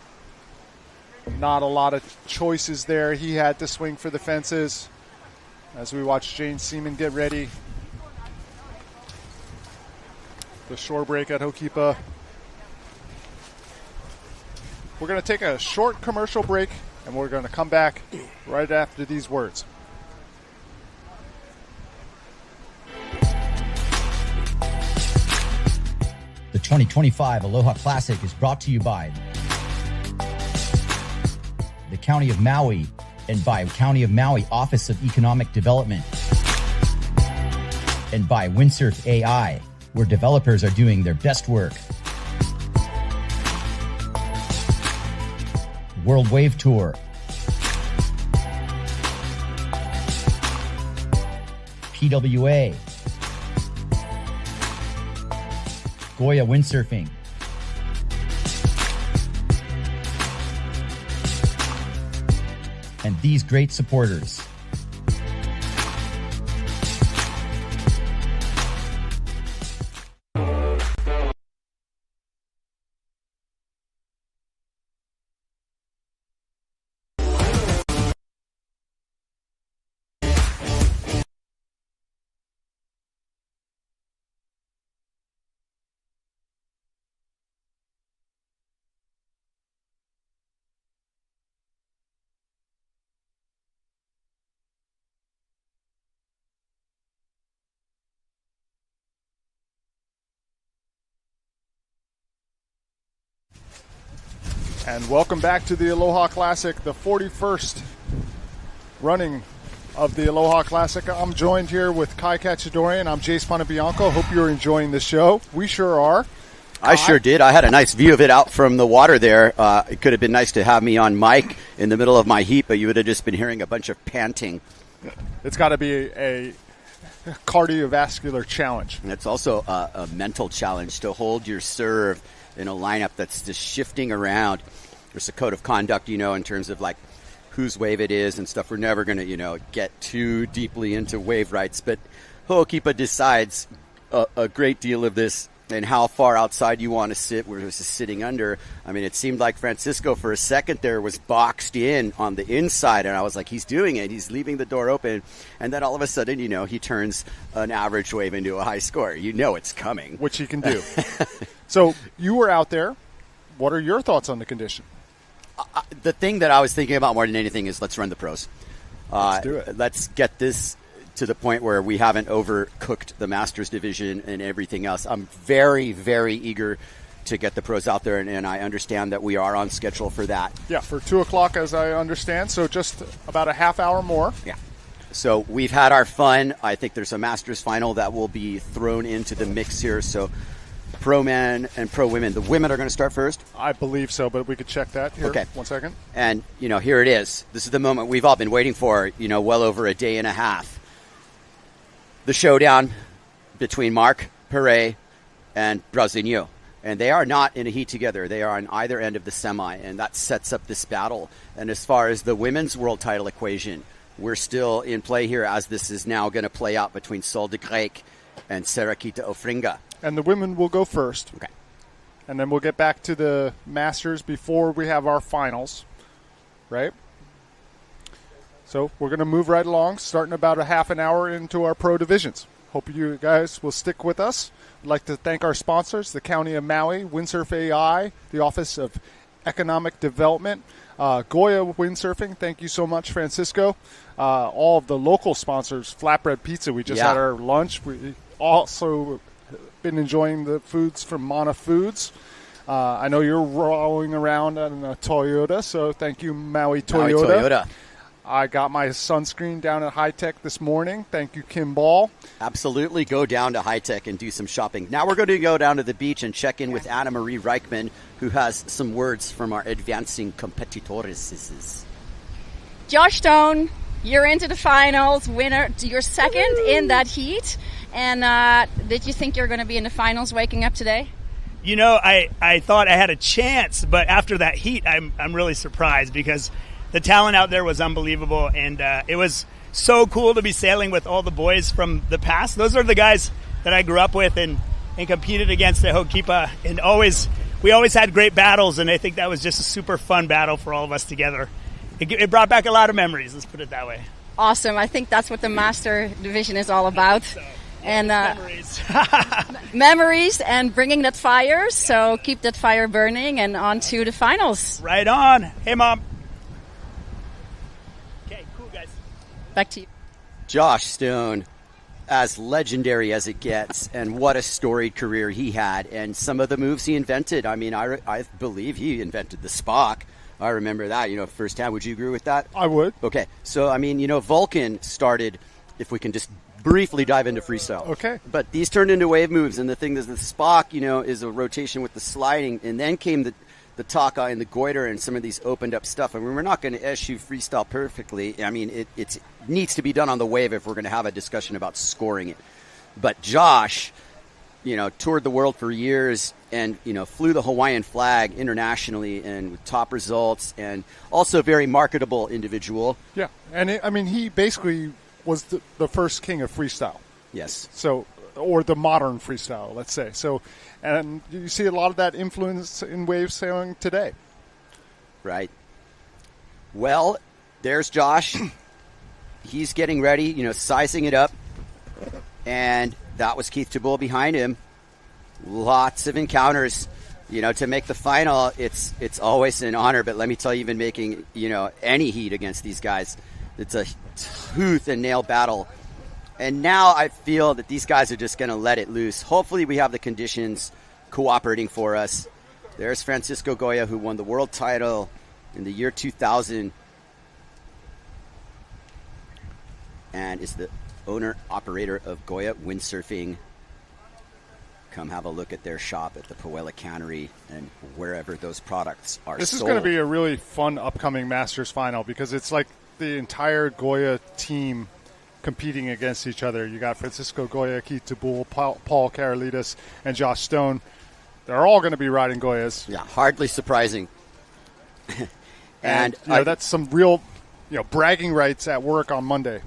Not a lot of choices there. He had to swing for the fences as we watch Jane Seaman get ready. The shore break at Hokipa. We're going to take a short commercial break, and we're going to come back right after these words. The 2025 Aloha Classic is brought to you by the County of Maui and by County of Maui Office of Economic Development and by Windsurf AI, where developers are doing their best work. World Wave Tour, PWA, Goya Windsurfing, and these great supporters. And welcome back to the Aloha Classic, the 41st running of the Aloha Classic. I'm joined here with Kai Cacciadorian. I'm Jace Ponabianco. Hope you're enjoying the show. We sure are. I sure did. I had a nice view of it out from the water there. It could have been nice to have me on mic in the middle of my heat, but you would have just been hearing a bunch of panting. It's got to be a cardiovascular challenge. And it's also a mental challenge to hold your serve in a lineup that's just shifting around. There's a code of conduct, in terms of like whose wave it is and stuff. We're never going to, get too deeply into wave rights, but Ho'okipa decides a great deal of this and how far outside you want to sit versus sitting under. I mean, it seemed like Francisco for a second there was boxed in on the inside, and I was like, he's doing it. He's leaving the door open. And then all of a sudden, he turns an average wave into a high score. It's coming. Which he can do. So you were out there. What are your thoughts on the condition? The thing that I was thinking about more than anything is let's run the pros. Let's do it. Let's get this to the point where we haven't overcooked the Masters division and everything else. I'm very, very eager to get the pros out there, and I understand that we are on schedule for that. Yeah, for 2 o'clock, as I understand, so just about a half hour more. Yeah. So we've had our fun. I think there's a Masters final that will be thrown into the mix here. So pro men and pro women. The women are going to start first? I believe so, but we could check that here. Okay. 1 second. And, here it is. This is the moment we've all been waiting for, well over a day and a half. The showdown between Marc Perret and Brazinho. And they are not in a heat together. They are on either end of the semi, and that sets up this battle. And as far as the women's world title equation, we're still in play here as this is now going to play out between Sol de Grec and Serakita Ofringa. And the women will go first. Okay. And then we'll get back to the Masters before we have our finals, right? So we're going to move right along, starting about a half an hour into our pro divisions. Hope you guys will stick with us. I'd like to thank our sponsors, the County of Maui, Windsurf AI, the Office of Economic Development, Goya Windsurfing. Thank you so much, Francisco. All of the local sponsors, Flatbread Pizza. We just had our lunch. We also been enjoying the foods from Mana Foods. I know you're rolling around in a Toyota, so thank you, Maui Toyota. Maui Toyota. I got my sunscreen down at High Tech this morning. Thank you, Kim Ball. Absolutely. Go down to High Tech and do some shopping. Now we're going to go down to the beach and check in with Anna Marie Reichman, who has some words from our advancing competitores. Josh Stone, you're into the finals. Winner. You're second in that heat. And did you think you're going to be in the finals waking up today? I thought I had a chance, but after that heat, I'm really surprised because the talent out there was unbelievable, and it was so cool to be sailing with all the boys from the past. Those are the guys that I grew up with and competed against at Hokipa, and we always had great battles, and I think that was just a super fun battle for all of us together. It brought back a lot of memories, let's put it that way. Awesome. I think that's what the Master Division is all about. And memories. memories and bringing that fire. So keep that fire burning and on to the finals. Right on. Hey, Mom. Okay, cool, guys. Back to you. Josh Stone, as legendary as it gets, and what a storied career he had, and some of the moves he invented. I mean, I believe he invented the Spock. I remember that, firsthand. Would you agree with that? I would. Okay. So, I mean, Vulcan started, if we can just briefly dive into freestyle. Okay. But these turned into wave moves, and the thing is the Spock, is a rotation with the sliding, and then came the Taka and the goiter and some of these opened up stuff. I mean, we're not going to eschew freestyle perfectly. I mean, it needs to be done on the wave if we're going to have a discussion about scoring it. But Josh, toured the world for years and, flew the Hawaiian flag internationally and with top results, and also a very marketable individual. Yeah. And he basically was the first king of freestyle. Yes. So, or the modern freestyle, let's say. So, and you see a lot of that influence in wave sailing today. Right. Well, there's Josh. He's getting ready, sizing it up. And that was Keith Tabul behind him. Lots of encounters. To make the final, it's always an honor. But let me tell you, even making, any heat against these guys, it's a tooth and nail battle. And now I feel that these guys are just going to let it loose. Hopefully we have the conditions cooperating for us. There's Francisco Goya, who won the world title in the year 2000 and is the owner-operator of Goya Windsurfing. Come have a look at their shop at the Puella Cannery and wherever those products are sold. This is going to be a really fun upcoming Masters final because it's like the entire Goya team competing against each other. You got Francisco Goya, Keith Tabul, Paul Karolitis, and Josh Stone. They're all going to be riding Goyas. Yeah, hardly surprising. and that's some real, bragging rights at work on Monday.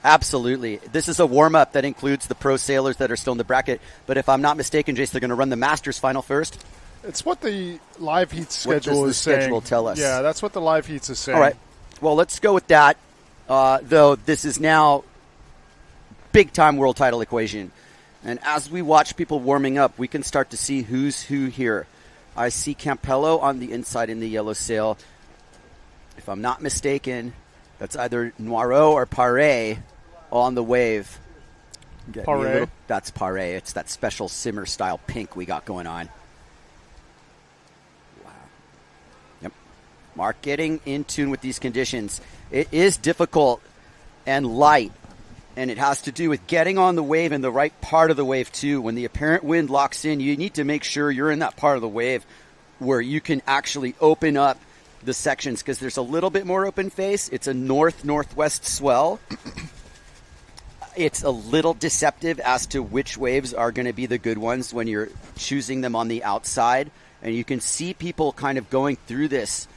Absolutely. This is a warm-up that includes the pro sailors that are still in the bracket. But if I'm not mistaken, Jace, they're going to run the Masters final first? It's what the live heat schedule what does is the saying. Schedule tell us? Yeah, that's what the live heats is saying. All right. Well, let's go with that. Though this is now big-time world title equation. And as we watch people warming up, we can start to see who's who here. I see Campello on the inside in the yellow sail. If I'm not mistaken, that's either Noiro or Paré on the wave. Paré. That's Paré. It's that special simmer-style pink we got going on. Wow. Yep. Mark getting in tune with these conditions. It is difficult and light, and it has to do with getting on the wave in the right part of the wave, too. When the apparent wind locks in, you need to make sure you're in that part of the wave where you can actually open up the sections, because there's a little bit more open face. It's a north-northwest swell. It's a little deceptive as to which waves are going to be the good ones when you're choosing them on the outside. And you can see people kind of going through this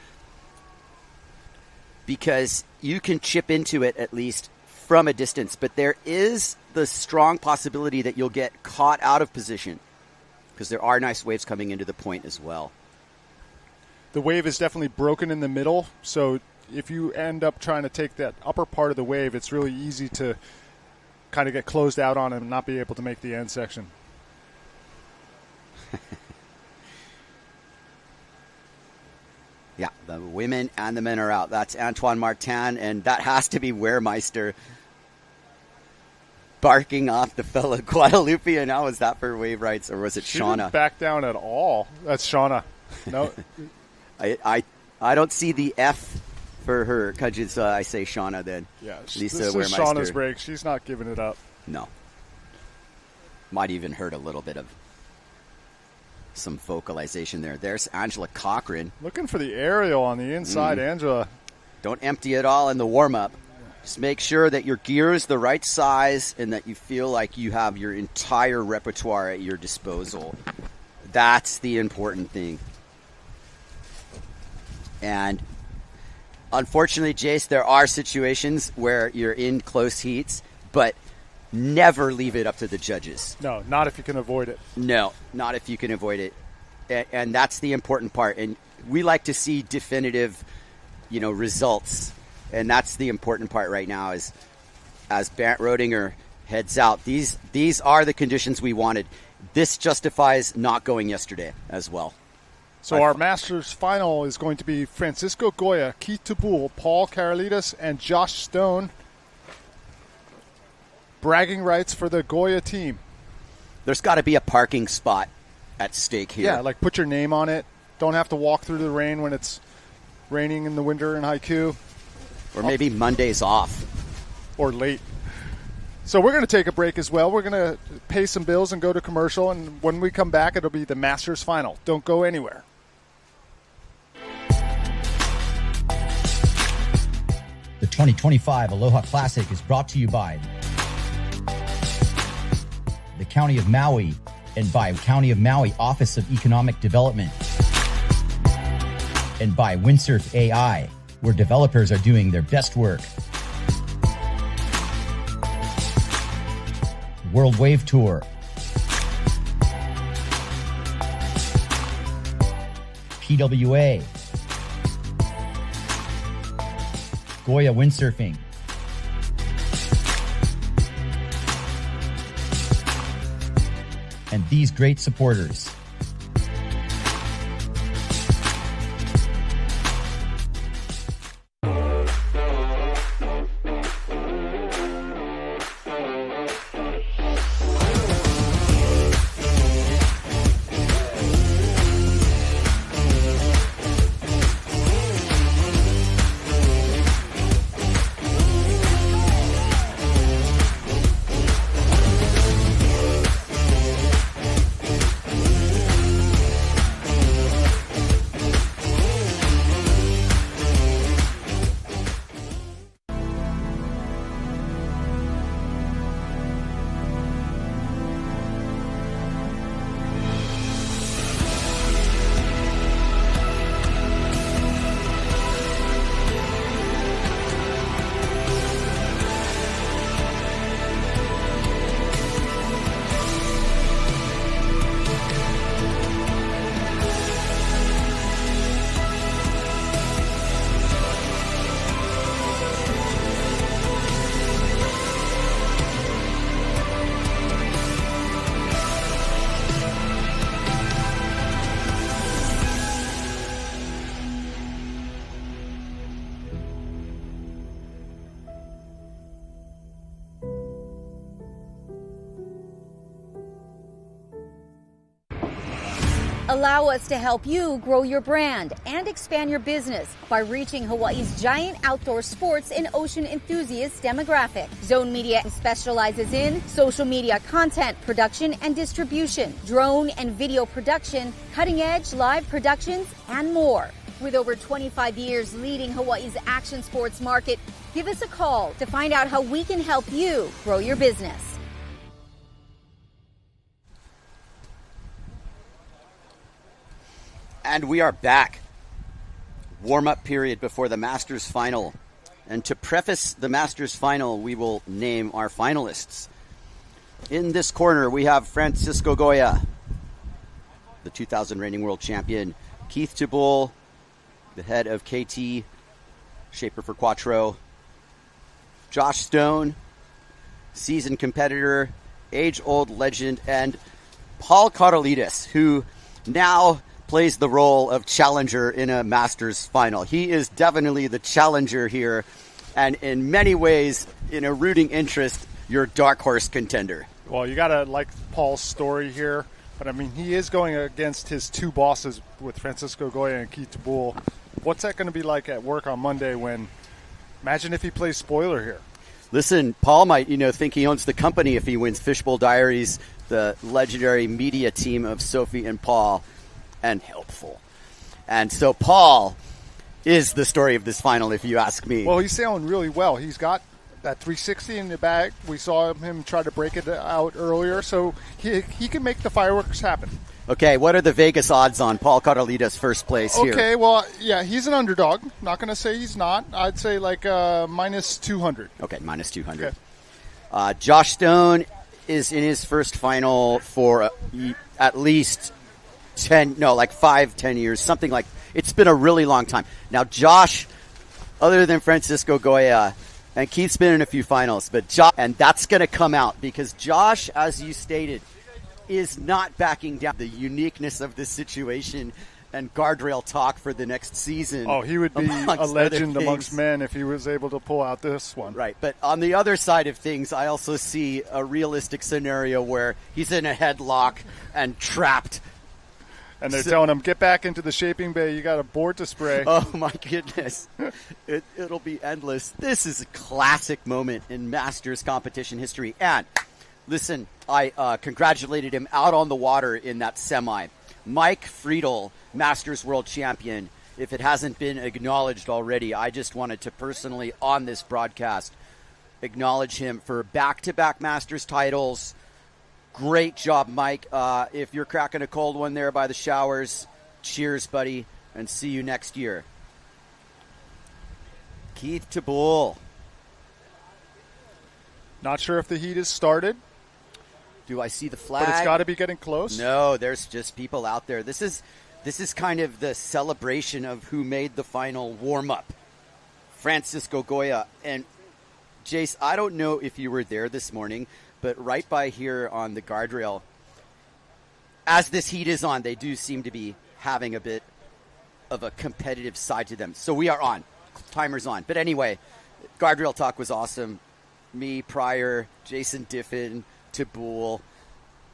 because you can chip into it at least from a distance. But there is the strong possibility that you'll get caught out of position because there are nice waves coming into the point as well. The wave is definitely broken in the middle, so if you end up trying to take that upper part of the wave, it's really easy to kind of get closed out on and not be able to make the end section. Yeah, the women and the men are out. That's Antoine Martin, and that has to be Wehrmeister barking off the fellow Guadalupe. And how was that for wave rights, or was it She Shauna? didn't back down at all. That's Shauna. No. I don't see the F for her. Because I say Shauna then. Yeah, Lisa this is Wehrmeister. Shauna's break. She's not giving it up. No. Might even hurt a little bit of some vocalization there. There's Angela Cochran. Looking for the aerial on the inside, Angela. Don't empty it all in the warm-up. Just make sure that your gear is the right size and that you feel like you have your entire repertoire at your disposal. That's the important thing. And Unfortunately, Jace, there are situations where you're in close heats, but never leave it up to the judges. No, not if you can avoid it. No, not if you can avoid it. And that's the important part. And we like to see definitive, results. And that's the important part right now is as Barrett Rodinger heads out. These are the conditions we wanted. This justifies not going yesterday as well. So our Masters final is going to be Francisco Goya, Keith Tabul, Paul Karalides, and Josh Stone. Bragging rights for the Goya team. There's got to be a parking spot at stake here. Yeah, like put your name on it. Don't have to walk through the rain when it's raining in the winter in Haiku. Or maybe Monday's off. Or late. So we're going to take a break as well. We're going to pay some bills and go to commercial. And when we come back, it'll be the Masters final. Don't go anywhere. The 2025 Aloha Classic is brought to you by the County of Maui and by County of Maui Office of Economic Development and by Windsurf AI, where developers are doing their best work. World Wave Tour, PWA, Goya Windsurfing, and these great supporters. Allow us to help you grow your brand and expand your business by reaching Hawaii's giant outdoor sports and ocean enthusiast demographic. Zone Media specializes in social media content production and distribution, drone and video production, cutting-edge live productions, and more. With over 25 years leading Hawaii's action sports market, give us a call to find out how we can help you grow your business. And we are back. Warm-up period before the Masters final. And to preface the Masters final, we will name our finalists. In this corner, we have Francisco Goya, the 2000 reigning world champion. Keith Tabul, the head of KT, shaper for Quattro. Josh Stone, seasoned competitor, age-old legend. And Paul Karalides, who now plays the role of challenger in a Masters final. He is definitely the challenger here, and in many ways, in a rooting interest, your dark horse contender. Well, you got to like Paul's story here, but I mean, he is going against his two bosses with Francisco Goya and Keith Tabul. What's that going to be like at work on Monday when, imagine if he plays spoiler here. Listen, Paul might, think he owns the company if he wins Fishbowl Diaries, the legendary media team of Sophie and Paul, and helpful. And so Paul is the story of this final, if you ask me. Well, he's sailing really well. He's got that 360 in the bag. We saw him try to break it out earlier, so he can make the fireworks happen. Okay, what are the Vegas odds on Paul Carlitos first place here? Okay, well, yeah, he's an underdog. Not going to say he's not. I'd say like minus 200. Okay, minus 200. Okay. Josh Stone is in his first final for at least 5-10 years, something like. It's been a really long time. Now, Josh, other than Francisco Goya, and Keith's been in a few finals, but Josh, and that's going to come out because Josh, as you stated, is not backing down. The uniqueness of this situation and guardrail talk for the next season. Oh, he would be a legend amongst men if he was able to pull out this one. Right, but on the other side of things, I also see a realistic scenario where he's in a headlock and trapped. And they're telling him, get back into the shaping bay. You got a board to spray. Oh, my goodness. It'll be endless. This is a classic moment in Masters competition history. And listen, I congratulated him out on the water in that semi. Mike Friedel, Masters World Champion. If it hasn't been acknowledged already, I just wanted to personally, on this broadcast, acknowledge him for back-to-back Masters titles. Great job, Mike. If you're cracking a cold one there by the showers, cheers, buddy, and see you next year. Keith Tabul. Not sure if the heat has started. Do I see the flag? But it's got to be getting close. No, there's just people out there. This is kind of the celebration of who made the final warm-up. Francisco Goya. And, Jace, I don't know if you were there this morning, but right by here on the guardrail, as this heat is on, they do seem to be having a bit of a competitive side to them. So we are on. Timer's on. But anyway, guardrail talk was awesome. Me, Pryor, Jason Diffin, Tabul.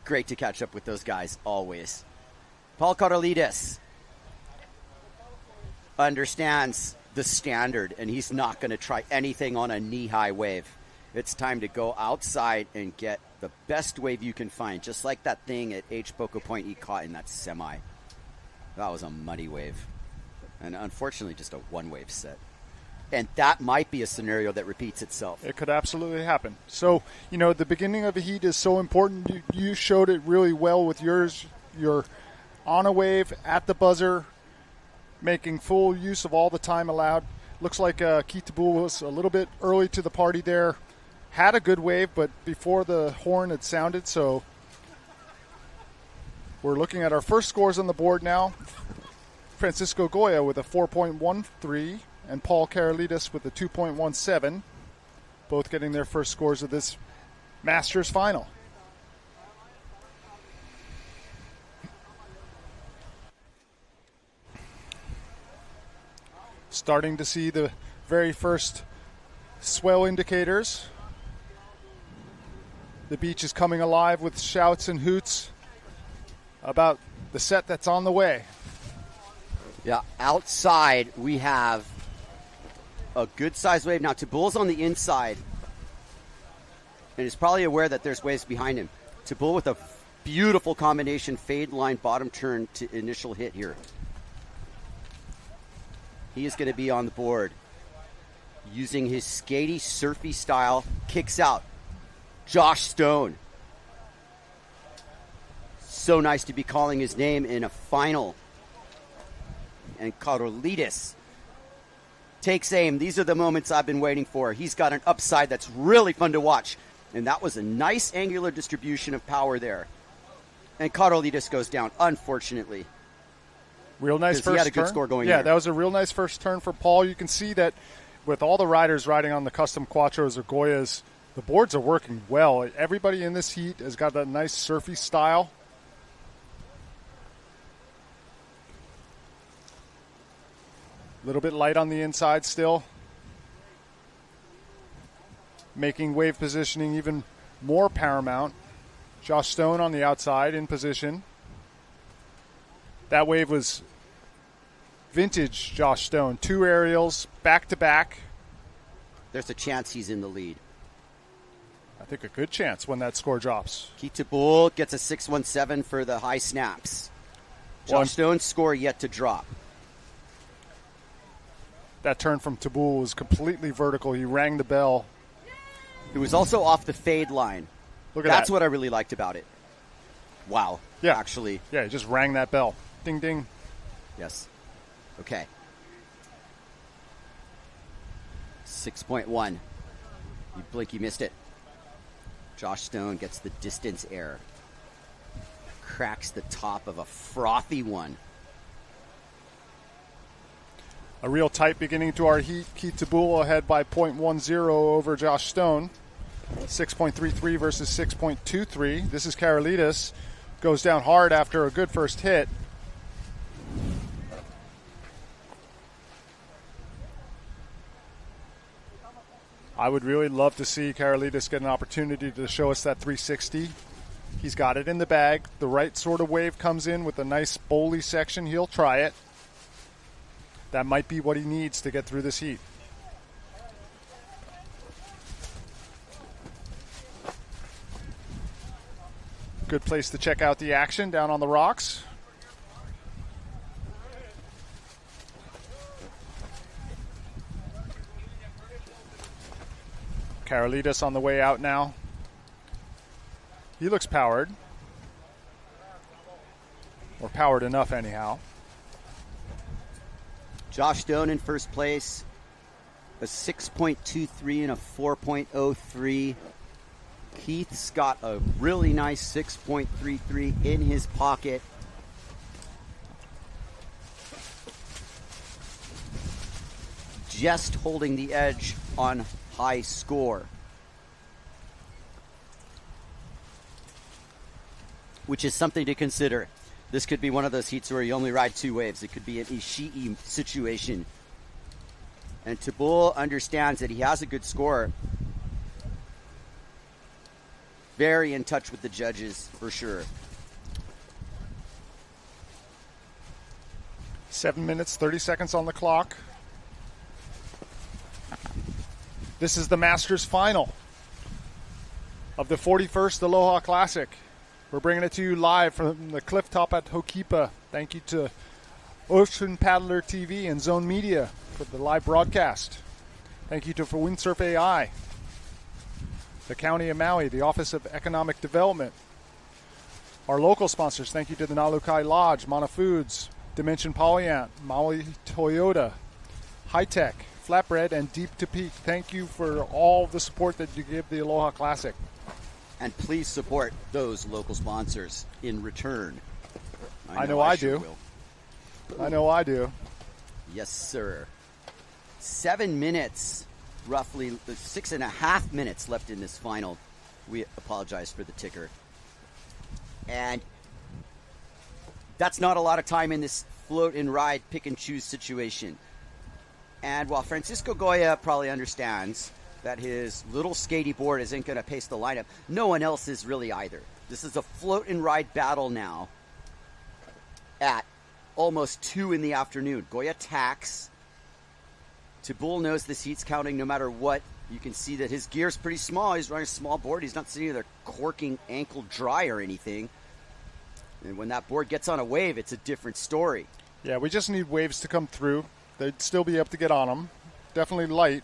Great to catch up with those guys, always. Paul Carlitos understands the standard, and he's not going to try anything on a knee-high wave. It's time to go outside and get the best wave you can find, just like that thing at H. Poco Point he caught in that semi. That was a muddy wave. And unfortunately, just a one-wave set. And that might be a scenario that repeats itself. It could absolutely happen. So, the beginning of a heat is so important. You showed it really well with yours. You're on a wave, at the buzzer, making full use of all the time allowed. Looks like Keith Tabul was a little bit early to the party there. Had a good wave, but before the horn had sounded. So we're looking at our first scores on the board now. Francisco Goya with a 4.13 and Paul Carlitos with a 2.17, both getting their first scores of this Masters final. Starting to see the very first swell indicators. The beach is coming alive with shouts and hoots about the set that's on the way. Yeah, outside we have a good-sized wave. Now, Tabul's on the inside, and he's probably aware that there's waves behind him. Tabul with a beautiful combination fade line bottom turn to initial hit here. He is going to be on the board using his skatey, surfy style. Kicks out. Josh Stone. So nice to be calling his name in a final. And Carlitos takes aim. These are the moments I've been waiting for. He's got an upside that's really fun to watch. And that was a nice angular distribution of power there. And Carlitos goes down, unfortunately. Real nice first turn. He had a good score going there. there. That was a real nice first turn for Paul. You can see that with all the riders riding on the custom Quattros or Goyas, the boards are working well. Everybody in this heat has got that nice surfy style. A little bit light on the inside still. Making wave positioning even more paramount. Josh Stone on the outside in position. That wave was vintage Josh Stone. 2 aerials, back-to-back. There's a chance he's in the lead. I think a good chance when that score drops. Keith Tabul gets a 617 for the high snaps. Josh Stone's score yet to drop. That turn from Tabul was completely vertical. He rang the bell. It was also off the fade line. Look at that. That's what I really liked about it. Wow. Yeah. Actually. Yeah, he just rang that bell. Ding, ding. Yes. Okay. 6.1. You blink, you missed it. Josh Stone gets the distance error. Cracks the top of a frothy one. A real tight beginning to our heat. Keith Tabula ahead by 0.10 over Josh Stone. 6.33 versus 6.23. This is Karolitis. Goes down hard after a good first hit. I would really love to see Karolitis get an opportunity to show us that 360. He's got it in the bag. The right sort of wave comes in with a nice bowly section. He'll try it. That might be what he needs to get through this heat. Good place to check out the action down on the rocks. Karolitis on the way out now. He looks powered. Or powered enough anyhow. Josh Stone in first place. A 6.23 and a 4.03. Keith's got a really nice 6.33 in his pocket. Just holding the edge on high score. Which is something to consider. This could be one of those heats where you only ride two waves. It could be an Ishii situation. And Tabul understands that he has a good score. Very in touch with the judges, for sure. 7 minutes, 30 seconds on the clock. This is the Masters final of the 41st Aloha Classic. We're bringing it to you live from the cliff top at Hokipa. Thank you to Ocean Paddler TV and Zone Media for the live broadcast. Thank you to for Windsurf AI, the County of Maui, the Office of Economic Development. Our local sponsors, thank you to the Nalukai Lodge, Mana Foods, Dimension Polyant, Maui Toyota, High Tech, Flatbread, and Deep to Peak. Thank you for all the support that you give the Aloha Classic. And please support those local sponsors in return. I know I sure do. will. I know I do. Yes, sir. 7 minutes, roughly 6.5 minutes left in this final. We apologize for the ticker. And that's not a lot of time in this float and ride, pick and choose situation. And while Francisco Goya probably understands that his little skatey board isn't going to pace the lineup, no one else is really either. This is a float and ride battle now at almost 2 in the afternoon. Goya tacks. Tabul knows this heat's counting no matter what. You can see that his gear's pretty small. He's running a small board. He's not sitting there corking ankle dry or anything. And when that board gets on a wave, it's a different story. Yeah, we just need waves to come through. They'd still be able to get on them. Definitely light.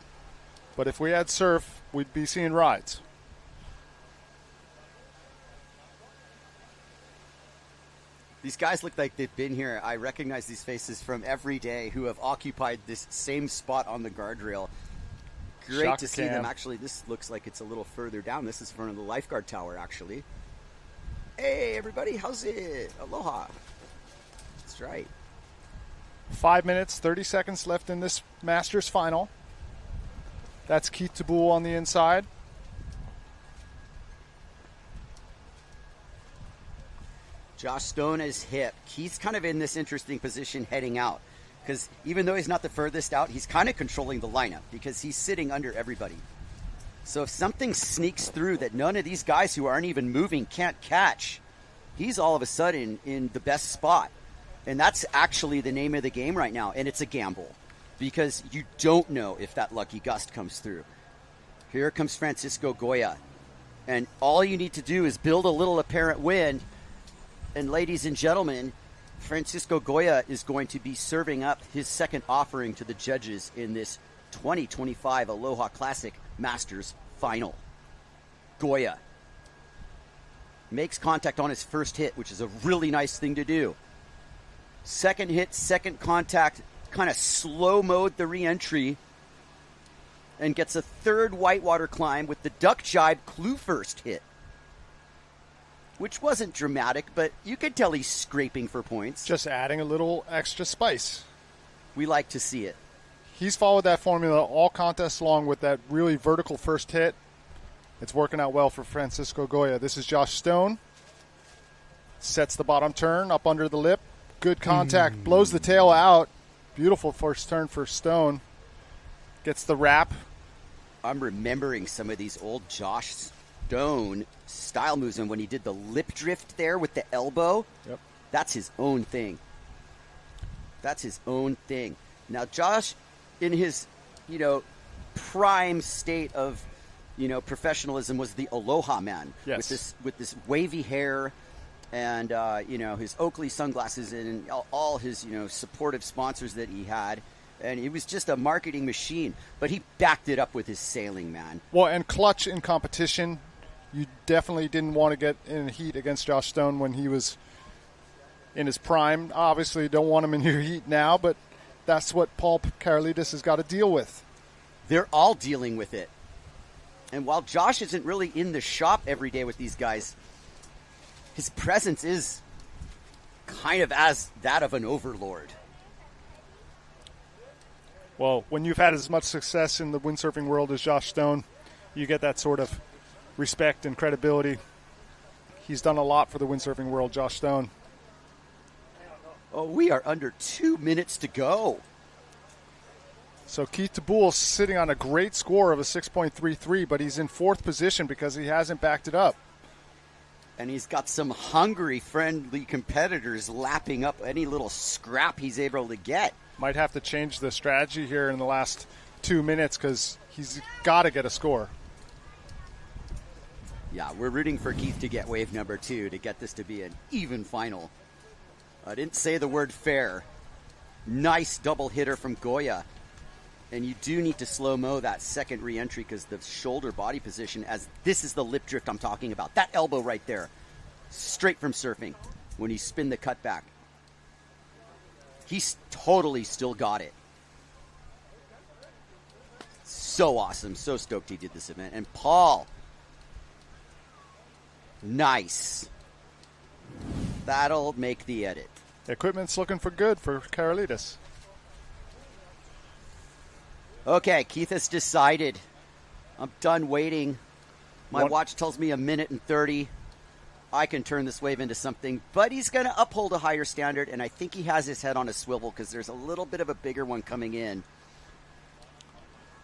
But if we had surf, we'd be seeing rides. These guys look like they've been here. I recognize these faces from every day who have occupied this same spot on the guardrail. Great Shaka to see Cam. them. Actually, this looks like it's a little further down. This is in front of the lifeguard tower, actually. Hey, everybody. How's it? Aloha. That's right. 5 minutes, 30 seconds left in this Masters final. That's Keith Tabul on the inside. Josh Stone is hip. Keith's kind of in this interesting position heading out because even though he's not the furthest out, he's kind of controlling the lineup because he's sitting under everybody. So if something sneaks through that none of these guys who aren't even moving can't catch, he's all of a sudden in the best spot. And that's actually the name of the game right now, and it's a gamble because you don't know if that lucky gust comes through. Here comes Francisco Goya, and all you need to do is build a little apparent wind. And ladies and gentlemen, Francisco Goya is going to be serving up his second offering to the judges in this 2025 Aloha Classic Masters Final. Goya. makes contact on his first hit, which is a really nice thing to do. Second hit, second contact, kind of slow-mode the re-entry, and gets a third whitewater climb with the duck jibe clue first hit, which wasn't dramatic, but you could tell he's scraping for points. Just adding a little extra spice. We like to see it. He's followed that formula all contests long with that really vertical first hit. It's working out well for Francisco Goya. This is Josh Stone. Sets the bottom turn up under the lip. Good contact. Blows the tail out. Beautiful first turn for Stone. Gets the wrap. I'm remembering some of these old Josh Stone style moves, and when he did the lip drift there with the elbow, yep. That's his own thing. That's his own thing. Now, Josh, in his, prime state of, professionalism, was the Aloha man. Yes. With this wavy hair and, his Oakley sunglasses and all his, supportive sponsors that he had. And he was just a marketing machine. But he backed it up with his sailing, man. Well, and clutch in competition. You definitely didn't want to get in heat against Josh Stone when he was in his prime. Obviously, you don't want him in your heat now, but that's what Paul Karolidis has got to deal with. They're all dealing with it. And while Josh isn't really in the shop every day with these guys, his presence is kind of as that of an overlord. Well, when you've had as much success in the windsurfing world as Josh Stone, you get that sort of respect and credibility. He's done a lot for the windsurfing world, Josh Stone. Oh, we are under 2 minutes to go. So Keith DeBoule sitting on a great score of a 6.33, but he's in fourth position because he hasn't backed it up. And he's got some hungry, friendly competitors lapping up any little scrap he's able to get. Might have to change the strategy here in the last 2 minutes because he's got to get a score. Yeah, we're rooting for Keith to get wave number 2 to get this to be an even final. I didn't say the word fair. Nice double hitter from Goya. And you do need to slow-mo that second re-entry because the shoulder body position, as this is the lip drift I'm talking about. That elbow right there, straight from surfing when you spin the cutback. He's totally still got it. So awesome. So stoked he did this event. And Paul, nice. That'll make the edit. Equipment's looking for good for Karolidis. Okay, Keith has decided. I'm done waiting. My watch tells me 1:30. I can turn this wave into something, but he's going to uphold a higher standard, and I think he has his head on a swivel because there's a little bit of a bigger one coming in.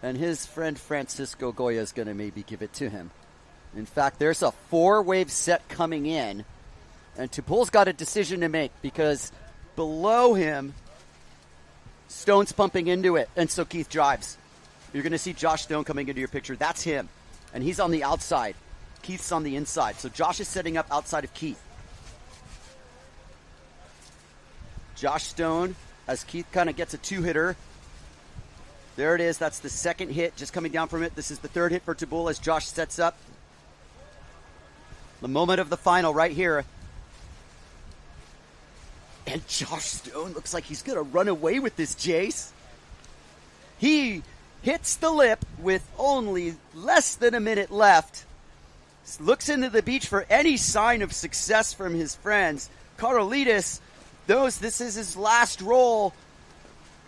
And his friend Francisco Goya is going to maybe give it to him. In fact, there's a 4-wave set coming in, and Tupul's got a decision to make because below him, Stone's pumping into it, and so Keith drives. You're going to see Josh Stone coming into your picture. That's him, and he's on the outside. Keith's on the inside, so Josh is setting up outside of Keith. Josh Stone, as Keith kind of gets a 2-hitter. There it is. That's the second hit, just coming down from it. This is the third hit for Tupul as Josh sets up. The moment of the final right here. And Josh Stone looks like he's going to run away with this, Jace. He hits the lip with only less than a minute left. Looks into the beach for any sign of success from his friends. Karolidis knows this is his last roll.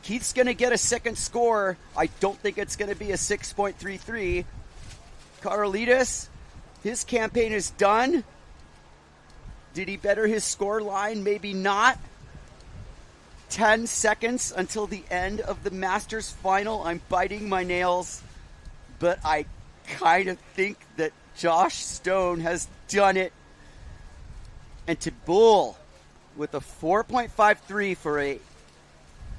Keith's going to get a second score. I don't think it's going to be a 6.33. Karolidis, his campaign is done. Did he better his score line? Maybe not. 10 seconds until the end of the Masters final. I'm biting my nails, but I kind of think that Josh Stone has done it. And Tupul with a 4.53 for a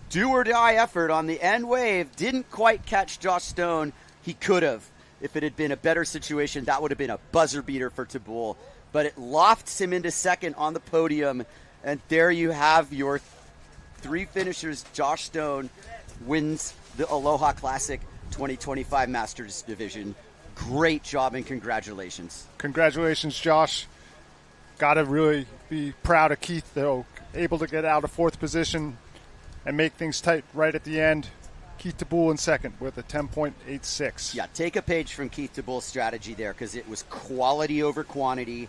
do-or-die effort on the end wave. Didn't quite catch Josh Stone. He could have. If it had been a better situation, that would have been a buzzer beater for Tupul. But it lofts him into second on the podium. And there you have your 3 finishers. Josh Stone wins the Aloha Classic 2025 Masters Division. Great job and congratulations. Congratulations, Josh. Got to really be proud of Keith, though, able to get out of fourth position and make things tight right at the end. Keith DeBoule in second with a 10.86. Yeah, take a page from Keith DeBoule's strategy there, because it was quality over quantity,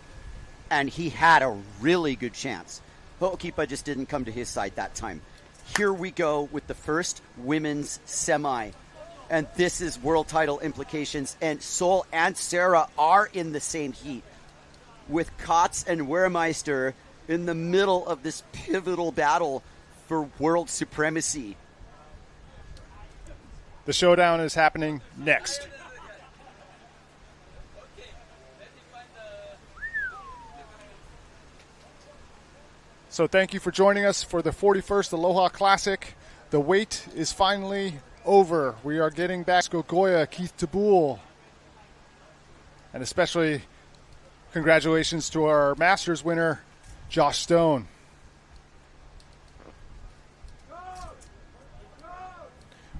and he had a really good chance. Ho'okipa just didn't come to his side that time. Here we go with the first women's semi, and this is world title implications, and Sol and Sarah are in the same heat, with Kotz and Wehrmeister in the middle of this pivotal battle for world supremacy. The showdown is happening next. So thank you for joining us for the 41st Aloha Classic. The wait is finally over. We are getting back to Goya, Keith DeBoule. And especially congratulations to our Masters winner, Josh Stone.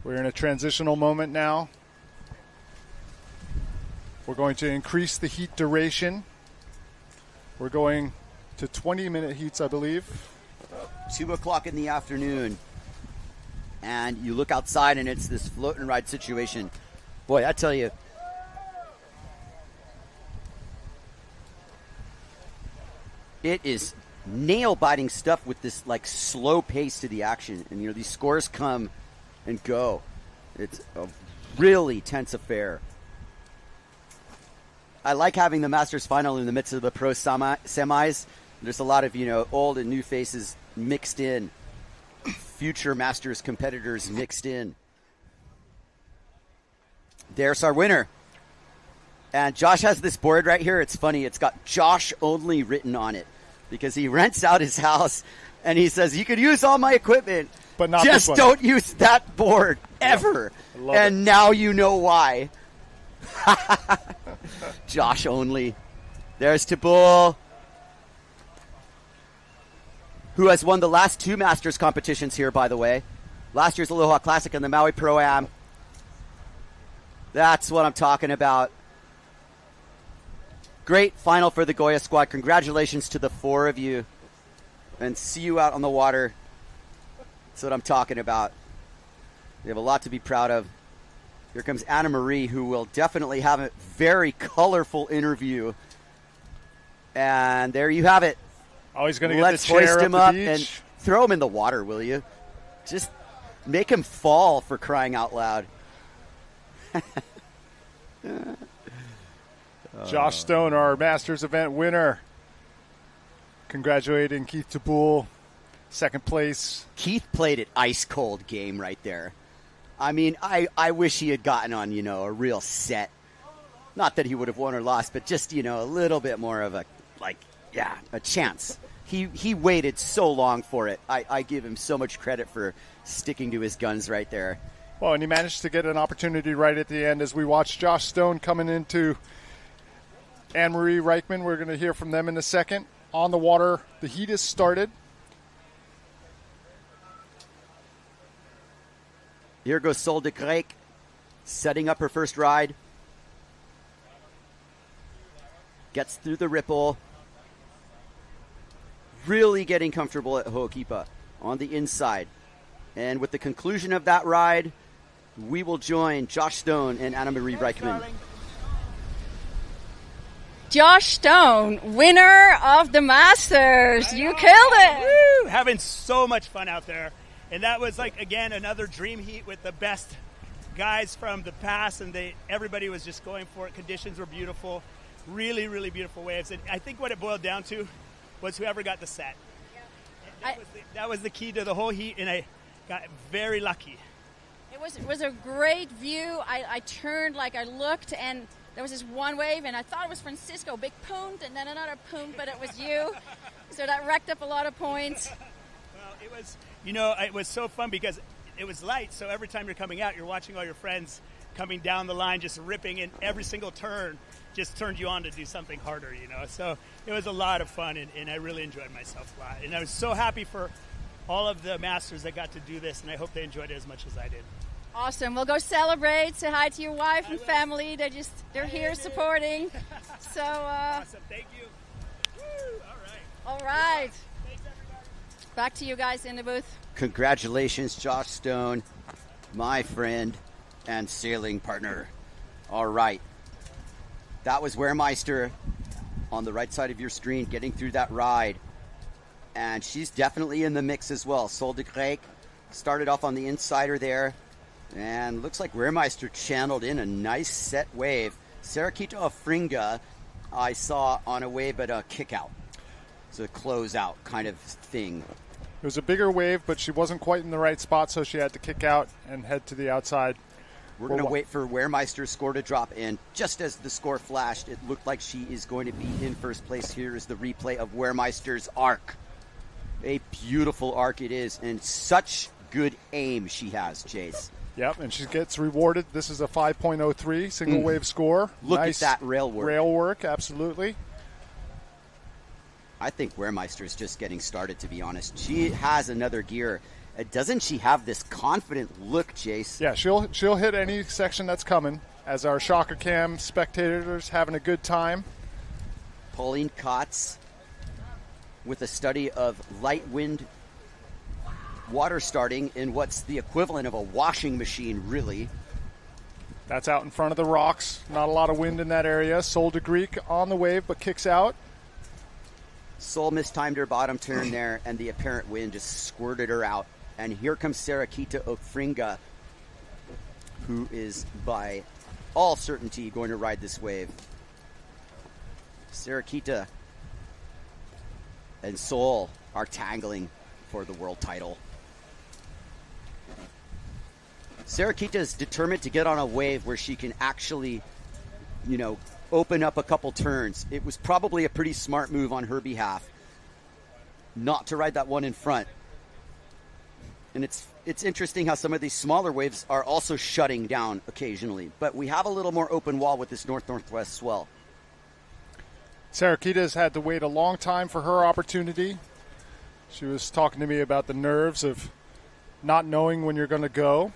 We're in a transitional moment now. We're going to increase the heat duration. We're going to 20-minute heats, I believe. 2 o'clock in the afternoon. And you look outside and it's this float and ride situation. Boy, I tell you, it is nail-biting stuff with this like slow pace to the action. And these scores come and go. It's a really tense affair. I like having the Masters final in the midst of the pro semis. There's a lot of, old and new faces mixed in. Future Masters competitors mixed in. There's our winner. And Josh has this board right here. It's funny. It's got Josh only written on it because he rents out his house and he says, you could use all my equipment, but not just don't use that board ever. And now you know why. Josh only. There's DeBoule, who has won the last 2 Masters competitions here, by the way. Last year's Aloha Classic and the Maui Pro-Am. That's what I'm talking about. Great final for the Goya squad. Congratulations to the 4 of you. And see you out on the water. That's what I'm talking about. We have a lot to be proud of. Here comes Anna Marie, who will definitely have a very colorful interview. And there you have it. Oh, he's going to get Let's the chair hoist him up up the and beach. throw him in the water, will you? Just make him fall, for crying out loud. Josh Stone, our Masters event winner. Congratulating Keith DeBoule, second place. Keith played an ice-cold game right there. I mean, I wish he had gotten on, a real set. Not that he would have won or lost, but just, a little bit more of a chance. He waited so long for it. I give him so much credit for sticking to his guns right there. Well, and he managed to get an opportunity right at the end as we watch Josh Stone coming into Anne-Marie Reichman. We're going to hear from them in a second. On the water, the heat has started. Here goes Sol de Grec, setting up her first ride. Gets through the ripple. Really getting comfortable at Ho'okipa on the inside. And with the conclusion of that ride, we will join Josh Stone and Anna Marie Reichman. Josh Stone, winner of the Masters. You killed it. Woo! Having so much fun out there. And that was again, another dream heat with the best guys from the past, and everybody was just going for it. Conditions were beautiful. Really, really beautiful waves. And I think what it boiled down to was whoever got the set. That was the key to the whole heat, and I got very lucky. It was a great view. I turned, I looked, and there was this one wave, and I thought it was Francisco. Big punt, and then another punt, but it was you. So that racked up a lot of points. Well, it was, it was so fun because it was light, so every time you're coming out, you're watching all your friends coming down the line, just ripping, and every single turn just turned you on to do something harder, So it was a lot of fun, and I really enjoyed myself a lot. And I was so happy for all of the Masters that got to do this, and I hope they enjoyed it as much as I did. Awesome. We'll go celebrate. Say hi to your wife and family. They're here supporting. So awesome. Thank you. All right. Back to you guys in the booth. Congratulations, Josh Stone, my friend and sailing partner. All right. That was Wehrmeister on the right side of your screen getting through that ride. And she's definitely in the mix as well. Sol de Grec started off on the insider there. And looks like Wehrmeister channeled in a nice set wave. Sarakita Ofringa I saw on a wave but a kick out. It's a closeout kind of thing. It was a bigger wave, but she wasn't quite in the right spot, so she had to kick out and head to the outside. We're going to wait for Wehrmeister's score to drop in. Just as the score flashed, it looked like she is going to be in first place. Here is the replay of Wehrmeister's arc. A beautiful arc it is, and such good aim she has, Jace. Yep, and she gets rewarded. This is a 5.03 single wave score. Look nice at that rail work. Rail work, absolutely. I think Wehrmeister is just getting started, to be honest. She has another gear. Doesn't she have this confident look, Jace? Yeah, she'll hit any section that's coming. As our Shaka Cam spectators having a good time. Pauline Kotz with a study of light wind water starting in what's the equivalent of a washing machine, really. That's out in front of the rocks. Not a lot of wind in that area. Sol de Grec on the wave, but kicks out. Sol mistimed her bottom turn there, and the apparent wind just squirted her out. And here comes Sarakita Ofringa, who is by all certainty going to ride this wave. Sarakita and Sol are tangling for the world title. Sarakita is determined to get on a wave where she can actually, open up a couple turns. It was probably a pretty smart move on her behalf not to ride that one in front. And it's interesting how some of these smaller waves are also shutting down occasionally. But we have a little more open wall with this north-northwest swell. Sarakita's had to wait a long time for her opportunity. She was talking to me about the nerves of not knowing when you're going to go.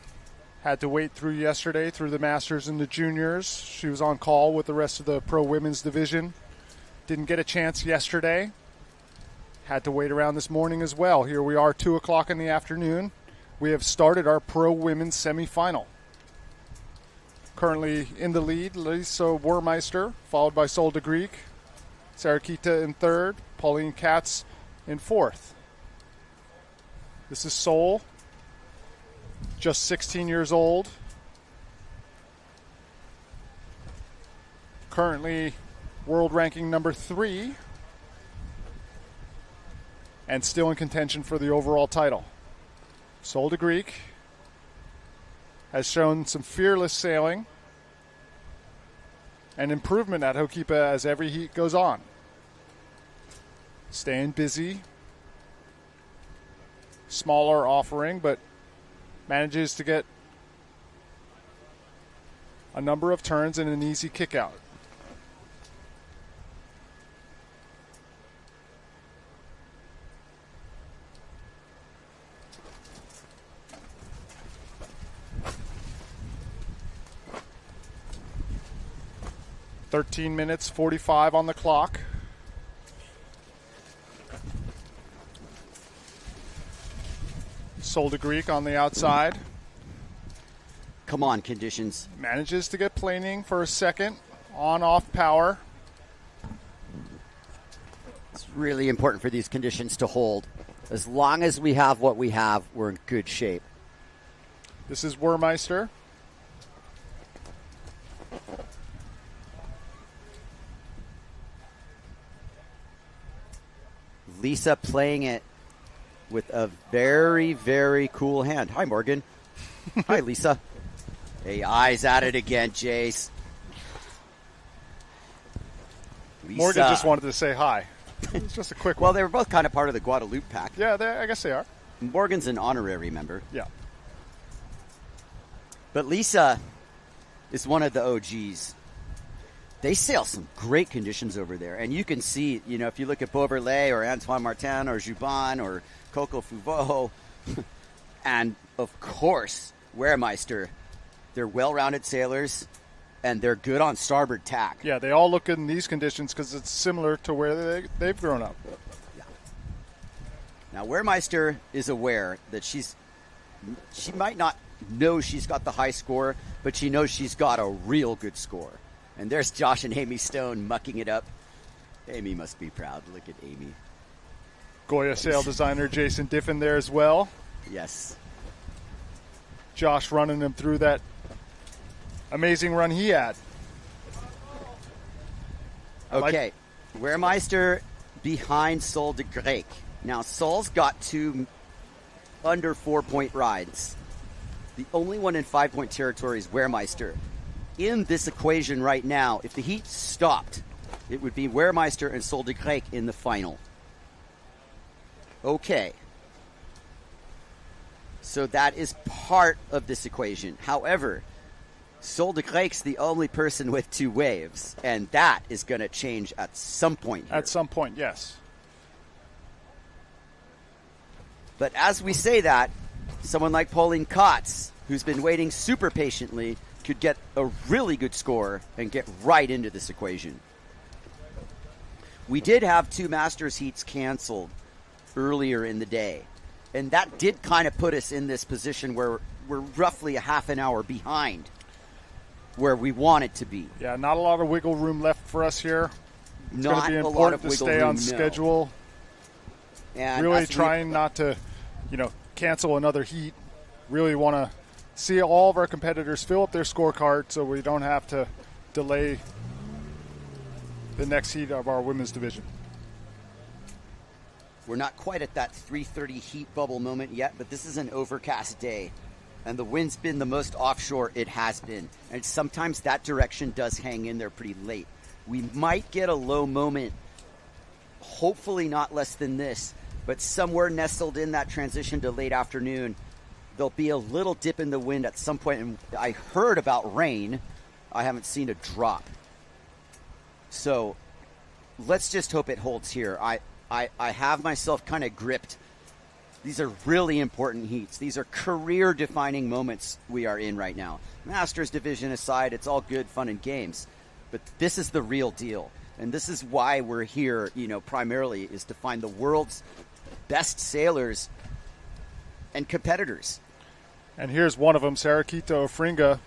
Had to wait through yesterday, through the Masters and the Juniors. She was on call with the rest of the Pro Women's division. Didn't get a chance yesterday. Had to wait around this morning as well. Here we are, 2 o'clock in the afternoon. We have started our Pro Women's semifinal. Currently in the lead, Lisa Wehrmeister, followed by Sol de Grec. Sarakita in third, Pauline Katz in fourth. This is Sol, just 16 years old. Currently world ranking number 3. And still in contention for the overall title. Sol de Grec has shown some fearless sailing and improvement at Hokipa as every heat goes on. Staying busy. Smaller offering, but manages to get a number of turns and an easy kick out. (13 minutes 45 on the clock). Sol de Grec on the outside. Come on, conditions. Manages to get planing for a second. On-off power. It's really important for these conditions to hold. As long as we have what we have, we're in good shape. This is Wehrmeister. Lisa playing it with a very, very cool hand. Hi, Morgan. Hi, Lisa. Hey, eyes at it again, Jace. Lisa. Morgan just wanted to say hi. It's just a quick one. Well, they were both kind of part of the Guadalupe pack. Yeah, I guess they are. Morgan's an honorary member. Yeah. But Lisa is one of the OGs. They sail some great conditions over there. And you can see, if you look at Beauverlet or Antoine Martin or Juban or Coco Fouveau, and, of course, Wehrmeister, they're well-rounded sailors. and they're good on starboard tack. Yeah, they all look good in these conditions because it's similar to where they've grown up. Yeah. Now, Wehrmeister is aware that she might not know she's got the high score, but she knows she's got a real good score. And there's Josh and Amy Stone mucking it up. Amy must be proud. Look at Amy. Goya sail designer Jason Diffin there as well. Yes. Josh running him through that amazing run he had. Okay. Wehrmeister behind Sol de Grec. Now, Sol's got 2 under 4-point rides. The only one in 5-point territory is Wehrmeister. In this equation right now, if the heat stopped, it would be Wehrmeister and Sol de Grec in the final. Okay. So that is part of this equation. However, Sol de Grec's the only person with 2 waves, and that is going to change at some point here. At some point, yes. But as we say that, someone like Pauline Kotz, who's been waiting super patiently, could get a really good score and get right into this equation. We did have 2 Masters heats canceled earlier in the day, and that did kind of put us in this position where we're roughly a half an hour behind where we want it to be. Yeah, not a lot of wiggle room left for us here. It's going to be important to stay on schedule. And really trying not to, cancel another heat. Really want to see all of our competitors fill up their scorecard so we don't have to delay the next heat of our women's division. We're not quite at that 3:30 heat bubble moment yet, but this is an overcast day, and the wind's been the most offshore it has been. And sometimes that direction does hang in there pretty late. We might get a low moment, hopefully not less than this, but somewhere nestled in that transition to late afternoon, there'll be a little dip in the wind at some point. And I heard about rain. I haven't seen a drop. So let's just hope it holds here. I have myself kind of gripped. These are really important heats. These are career-defining moments we are in right now. Masters division aside, it's all good fun and games. But this is the real deal. And this is why we're here, primarily, is to find the world's best sailors and competitors. And here's one of them, Sarakita Ofringa,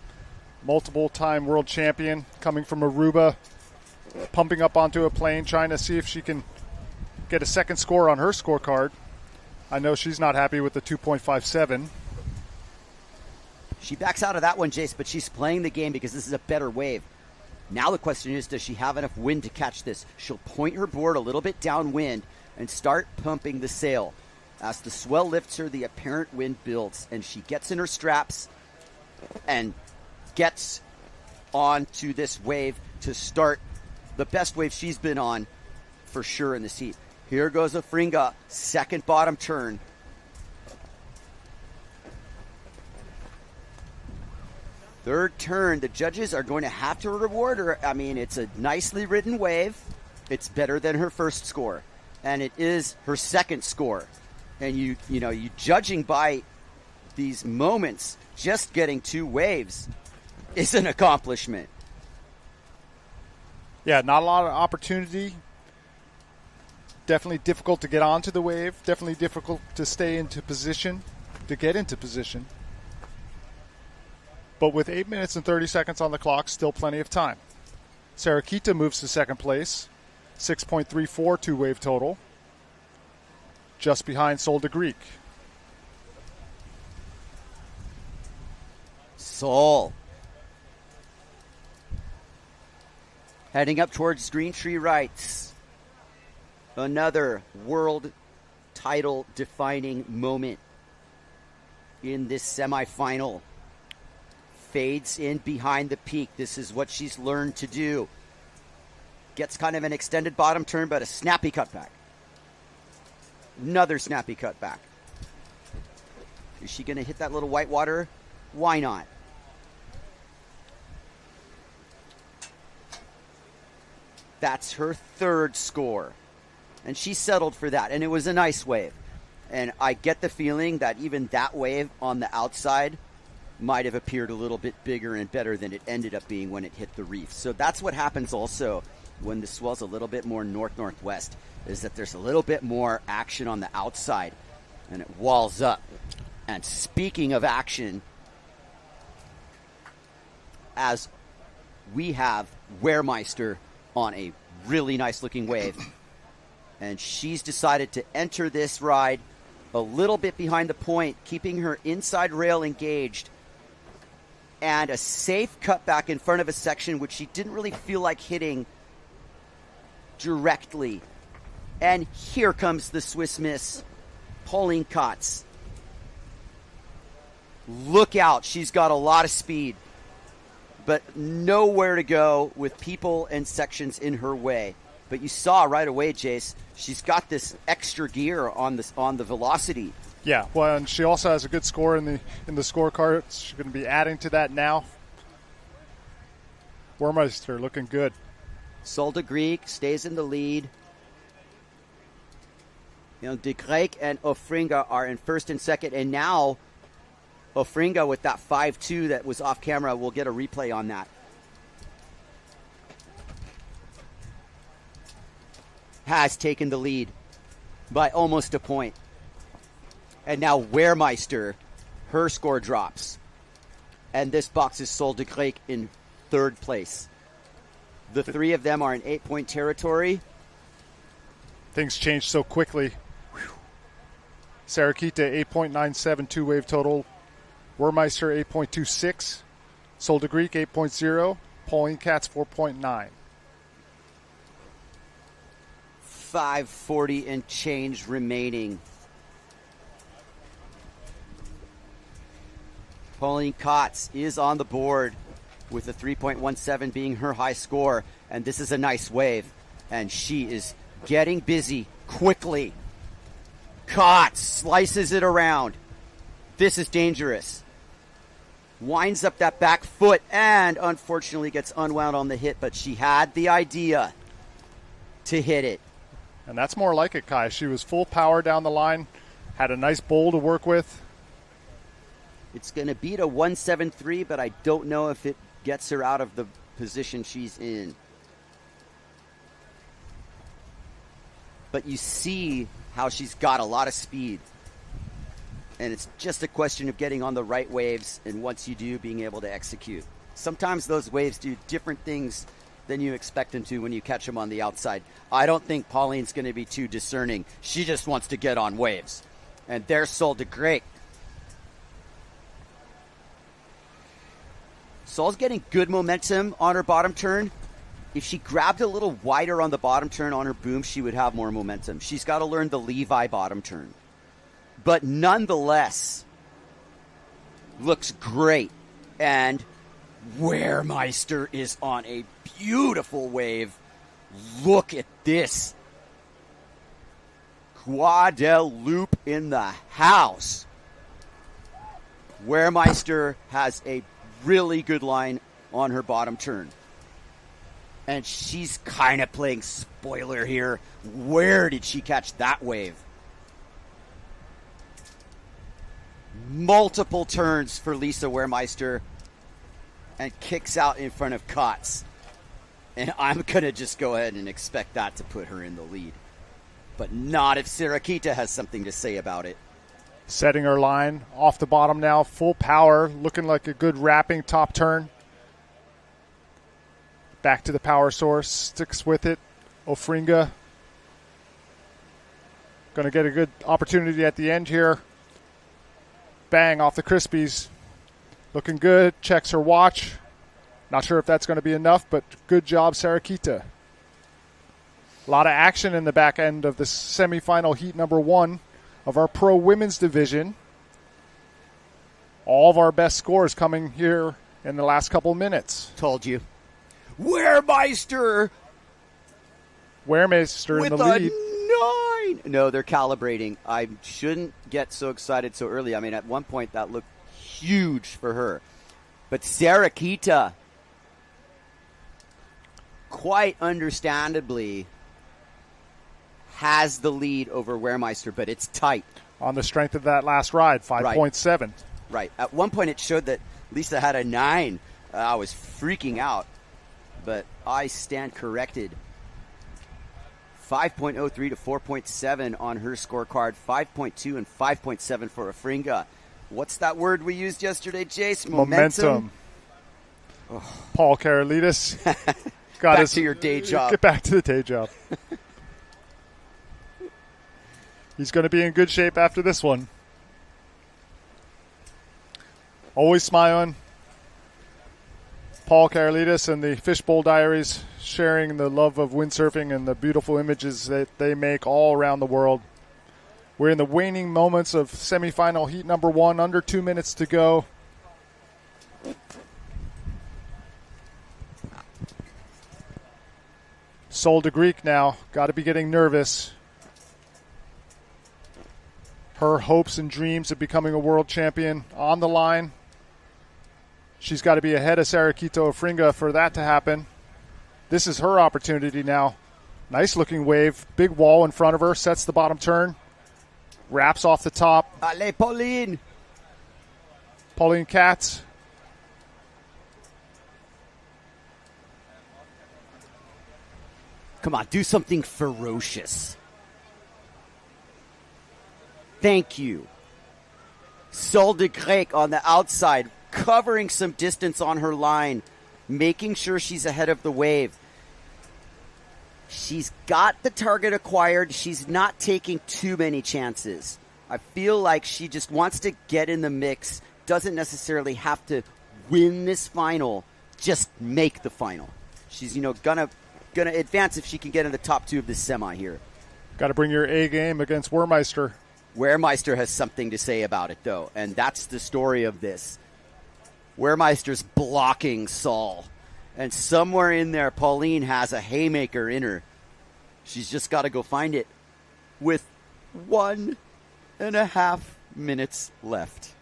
multiple-time world champion, coming from Aruba, pumping up onto a plane, trying to see if she can get a second score on her scorecard. I know she's not happy with the 2.57. She backs out of that one, Jace, but she's playing the game because this is a better wave. Now the question is, does she have enough wind to catch this? She'll point her board a little bit downwind and start pumping the sail. As the swell lifts her, the apparent wind builds, and she gets in her straps and gets onto this wave to start the best wave she's been on for sure in this heat. Here goes Ofringa, second bottom turn. Third turn, the judges are going to have to reward her. I mean, it's a nicely ridden wave. It's better than her first score, and it is her second score. And you judging by these moments, just getting 2 waves is an accomplishment. Yeah, not a lot of opportunity. Definitely difficult to get onto the wave. Definitely difficult to stay into position, to get into position. But with 8 minutes and 30 seconds on the clock, still plenty of time. Sarakita moves to second place, 6.34 two-wave total, just behind Sol de Grec. Sol heading up towards Green Tree Rights. Another world title defining moment in this semifinal. Fades in behind the peak. This is what she's learned to do. Gets kind of an extended bottom turn, but a snappy cutback. Another snappy cutback. Is she going to hit that little white water? Why not? That's her third score. And she settled for that, and it was a nice wave. And I get the feeling that even that wave on the outside might have appeared a little bit bigger and better than it ended up being when it hit the reef. So that's what happens also when the swell's a little bit more north-northwest, is that there's a little bit more action on the outside and it walls up. And speaking of action, as we have Wehrmeister on a really nice looking wave, and she's decided to enter this ride a little bit behind the point, keeping her inside rail engaged, and a safe cutback in front of a section which she didn't really feel like hitting directly. And here comes the Swiss Miss, Pauline Kotz. Look out, she's got a lot of speed, but nowhere to go with people and sections in her way. But you saw right away, Jace, she's got this extra gear on the velocity. Yeah, well, and she also has a good score in the scorecard. She's going to be adding to that now. Wehrmeister looking good. Solda Greek stays in the lead. De Greek and Ofringa are in first and second, and now Ofringa with that 5-2 that was off camera. We'll get a replay on that. Has taken the lead by almost a point. And now Wehrmeister, her score drops. And this boxes Solda Greek in third place. The three of them are in 8-point territory. Things change so quickly. Sarakita, 8.97 two-wave total. Wehrmeister, 8.26. Solda Greek, 8.0. Pauline Kotz, 4.9. 5:40 and change remaining. Pauline Kotz is on the board with a 3.17 being her high score. And this is a nice wave. And she is getting busy quickly. Kotz slices it around. This is dangerous. Winds up that back foot and unfortunately gets unwound on the hit, but she had the idea to hit it. And that's more like it, Kai. She was full power down the line, had a nice bowl to work with. It's going to beat a 173, but I don't know if it gets her out of the position she's in. But you see how she's got a lot of speed. And it's just a question of getting on the right waves, and once you do, being able to execute. Sometimes those waves do different things than you expect them to when you catch them on the outside. I don't think Pauline's going to be too discerning. She just wants to get on waves. And there's Solda Greek. Sol's getting good momentum on her bottom turn. If she grabbed a little wider on the bottom turn on her boom, she would have more momentum. She's got to learn the Levi bottom turn. But nonetheless, looks great. And Wehrmeister is on a beautiful wave. Look at this. Guadeloupe in the house. Wehrmeister has a really good line on her bottom turn. And she's kind of playing spoiler here. Where did she catch that wave? Multiple turns for Lisa Wehrmeister and kicks out in front of Kotz. And I'm going to just go ahead and expect that to put her in the lead. But not if Sarakita has something to say about it. Setting her line off the bottom now, full power, looking like a good wrapping top turn. Back to the power source, sticks with it. Ofringa going to get a good opportunity at the end here. Bang off the Crispies. Looking good, checks her watch. Not sure if that's going to be enough, but good job, Sarakita. A lot of action in the back end of the semifinal heat number 1 of our pro women's division. All of our best scores coming here in the last couple minutes. Told you. Wehrmeister in the lead. A 9. No, they're calibrating. I shouldn't get so excited so early. I mean, at one point that looked huge for her. But Sarakita, quite understandably, has the lead over Wehrmeister, but it's tight. On the strength of that last ride, 5.7. Right. At one point it showed that Lisa had a 9. I was freaking out, but I stand corrected. 5.03 to 4.7 on her scorecard, 5.2 and 5.7 for Afringa. What's that word we used yesterday, Jace? Momentum. Oh. Paul Karolidis. Back to your day job. Get back to the day job. He's going to be in good shape after this one. Always smiling. Paul Karolidis and the Fishbowl Diaries sharing the love of windsurfing and the beautiful images that they make all around the world. We're in the waning moments of semifinal heat number 1, under 2 minutes to go. Sol de Greek now, got to be getting nervous. Her hopes and dreams of becoming a world champion on the line. She's got to be ahead of Sarakito Afringa for that to happen. This is her opportunity now. Nice looking wave. Big wall in front of her. Sets the bottom turn. Wraps off the top. Allez, Pauline. Pauline Katz. Come on, do something ferocious. Thank you. Sol de Grec on the outside, covering some distance on her line, making sure she's ahead of the wave. She's got the target acquired. She's not taking too many chances. I feel like she just wants to get in the mix, doesn't necessarily have to win this final, just make the final. She's, gonna advance if she can get in the top 2 of this semi here. Got to bring your A game against Wehrmeister. Wehrmeister has something to say about it, though, and that's the story of this. Wehrmeister's blocking Sol, and somewhere in there, Pauline has a haymaker in her. She's just got to go find it with 1.5 minutes left.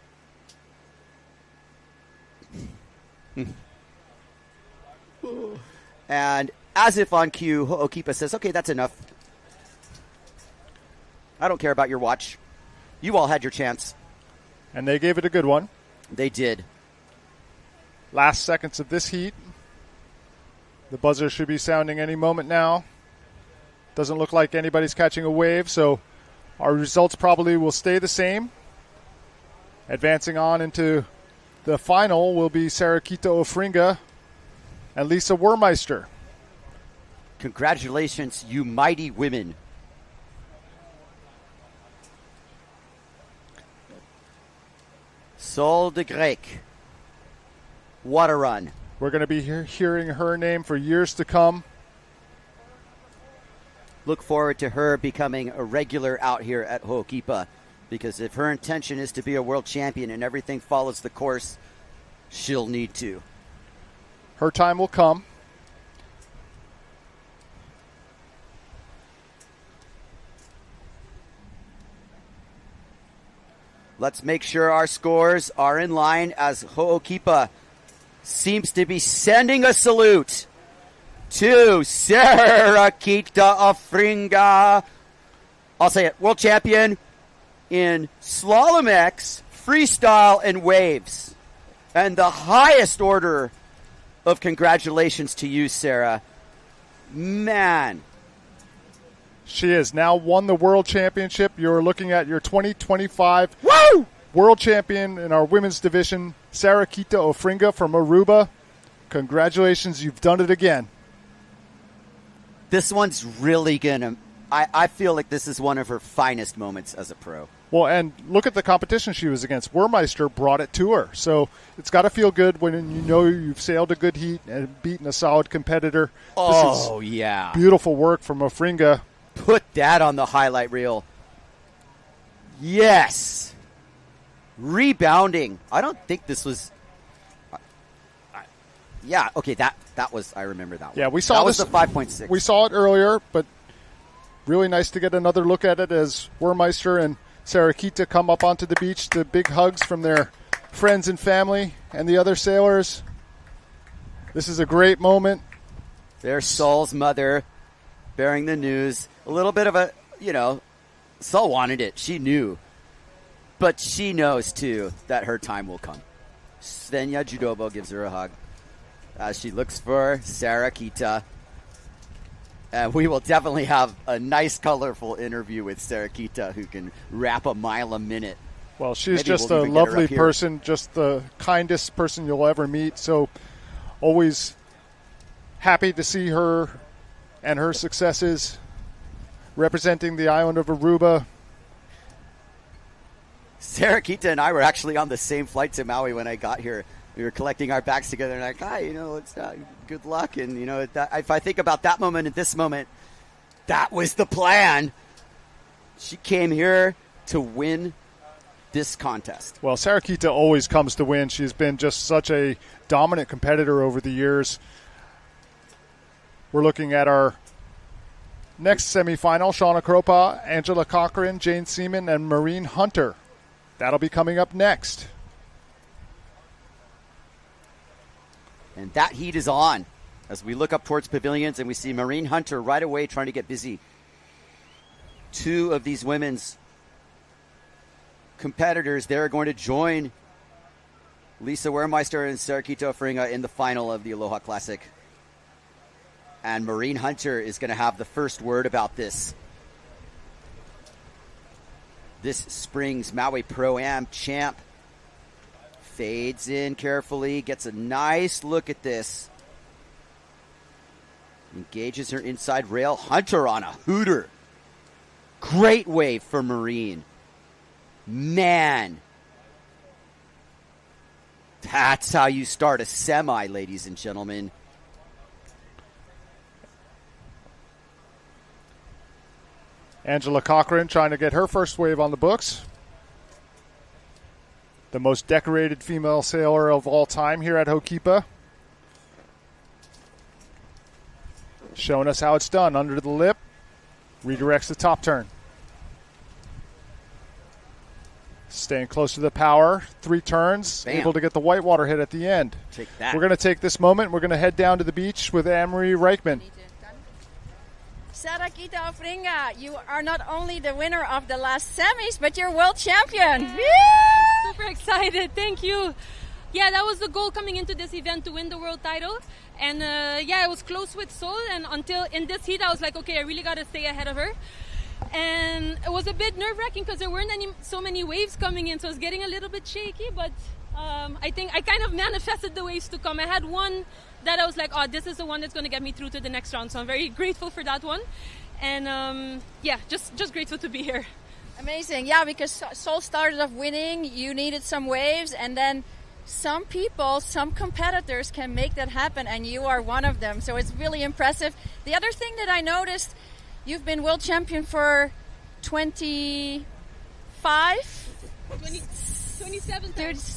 And as if on cue, Ho'okipa says, okay, that's enough. I don't care about your watch. You all had your chance. And they gave it a good one. They did. Last seconds of this heat. The buzzer should be sounding any moment now. Doesn't look like anybody's catching a wave, so our results probably will stay the same. Advancing on into the final will be Sarakito Afringa and Lisa Wehrmeister. Congratulations, you mighty women. Sol de Grec. What a run. We're going to be hearing her name for years to come. Look forward to her becoming a regular out here at Ho'okipa, because if her intention is to be a world champion and everything follows the course, she'll need to. Her time will come. Let's make sure our scores are in line as Ho'okipa seems to be sending a salute to Sarakito Afringa. I'll say it, world champion in Slalom X, Freestyle, and Waves. And the highest order of congratulations to you, Sarah. Man. She has now won the World Championship. You're looking at your 2025 Woo! World Champion in our women's division, Sarakito Afringa from Aruba. Congratulations, you've done it again. This one's really going to... I feel like this is one of her finest moments as a pro. Well, and look at the competition she was against. Wehrmeister brought it to her. So it's got to feel good when you know you've sailed a good heat and beaten a solid competitor. Oh, yeah. Beautiful work from Afringa. Put that on the highlight reel. Yes. Rebounding. I don't think this was... yeah, okay, that was... I remember that one. Yeah, we saw that was the 5.6. We saw it earlier, but really nice to get another look at it as Wehrmeister and Sarakita come up onto the beach to big hugs from their friends and family and the other sailors. This is a great moment. There's Sol's mother bearing the news. A little bit of a, Sol wanted it. She knew. But she knows, too, that her time will come. Svenja Judobo gives her a hug as she looks for Sarah Kita. And we will definitely have a nice, colorful interview with Sarah Kita, who can rap a mile a minute. Well, she's Maybe just we'll a even get her lovely up here. person, just the kindest person you'll ever meet. So always happy to see her and her successes representing the island of Aruba. Sarah Kita and I were actually on the same flight to Maui when I got here. We were collecting our bags together, and like, hi, it's good luck. And, if I think about that moment and this moment, that was the plan. She came here to win this contest. Well, Sarah Kita always comes to win. She's been just such a dominant competitor over the years. We're looking at our next semifinal: Shauna Kropa, Angela Cochran, Jane Seaman, and Maureen Hunter. That'll be coming up next. And that heat is on as we look up towards pavilions and we see Maureen Hunter right away trying to get busy. Two of these women's competitors, they're going to join Lisa Wehrmeister and Sarah Kita Ofringa in the final of the Aloha Classic. And Maureen Hunter is going to have the first word about this. This spring's Maui Pro-Am champ fades in carefully, gets a nice look at this. Engages her inside rail. Hunter on a hooter. Great wave for Maureen. Man. That's how you start a semi, ladies and gentlemen. Angela Cochran trying to get her first wave on the books. The most decorated female sailor of all time here at Hokipa. Showing us how it's done. Under the lip. Redirects the top turn. Staying close to the power. 3 turns. Bam. Able to get the whitewater hit at the end. Take that. We're going to take this moment. We're going to head down to the beach with Anne-Marie Reichman. Sarah Kita Ofringa, you are not only the winner of the last semis, but you're world champion. Yeah, super excited. Thank you. Yeah, that was the goal coming into this event, to win the world title. And I was close with Sol, and until in this heat, I was like, okay, I really got to stay ahead of her. And it was a bit nerve-wracking because there weren't so many waves coming in, so it was getting a little bit shaky, but I think I kind of manifested the waves to come. I had one that I was like, oh, this is the one that's going to get me through to the next round. So I'm very grateful for that one. And just grateful to be here. Amazing. Yeah, because Sol started off winning. You needed some waves. And then some competitors can make that happen. And you are one of them. So it's really impressive. The other thing that I noticed, you've been world champion for 27 times.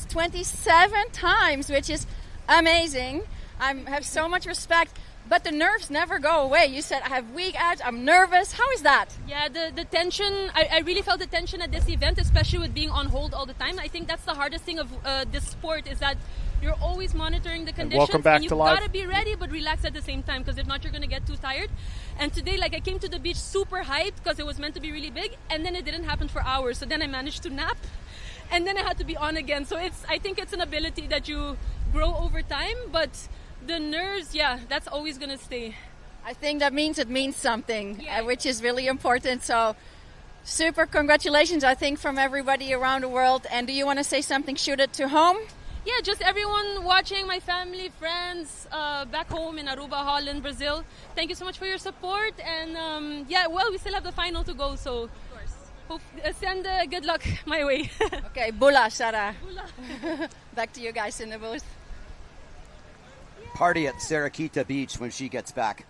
27 times, which is amazing. I have so much respect, but the nerves never go away. You said I have weak abs, I'm nervous. How is that? Yeah, the tension, I really felt the tension at this event, especially with being on hold all the time. I think that's the hardest thing of this sport, is that you're always monitoring the conditions. Welcome back and to live. You've got to be ready, but relax at the same time, because if not, you're going to get too tired. And today, I came to the beach super hyped because it was meant to be really big, and then it didn't happen for hours. So then I managed to nap, and then I had to be on again. So I think it's an ability that you grow over time, but the nerves, that's always going to stay. I think that means it means something, which is really important. So super congratulations, I think, from everybody around the world. And do you want to say something, shoot it to home? Yeah, just everyone watching, my family, friends, back home in Aruba, Holland, Brazil. Thank you so much for your support. And we still have the final to go, so send good luck my way. Okay, bula, Sarah. Bula. Back to you guys in the booth. Party at Sarah Kita Beach when she gets back.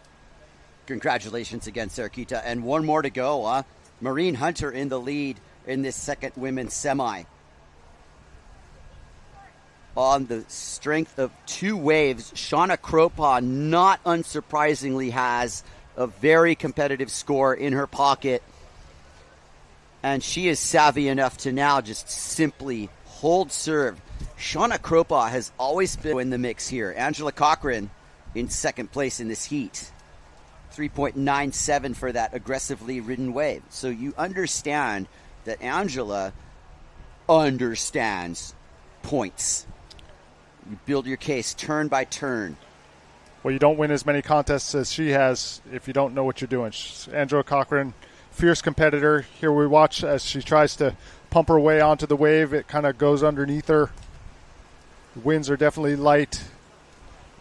Congratulations again, Sarah Kita. And one more to go, huh? Maureen Hunter in the lead in this second women's semi. On the strength of 2 waves, Shauna Kropa, not unsurprisingly, has a very competitive score in her pocket. And she is savvy enough to now just simply hold serve. Shauna Kropa has always been in the mix here. Angela Cochran in second place in this heat. 3.97 for that aggressively ridden wave. So you understand that Angela understands points. You build your case turn by turn. Well, you don't win as many contests as she has if you don't know what you're doing. Angela Cochran, fierce competitor. Here we watch as she tries to pump her way onto the wave. It kind of goes underneath her. The winds are definitely light.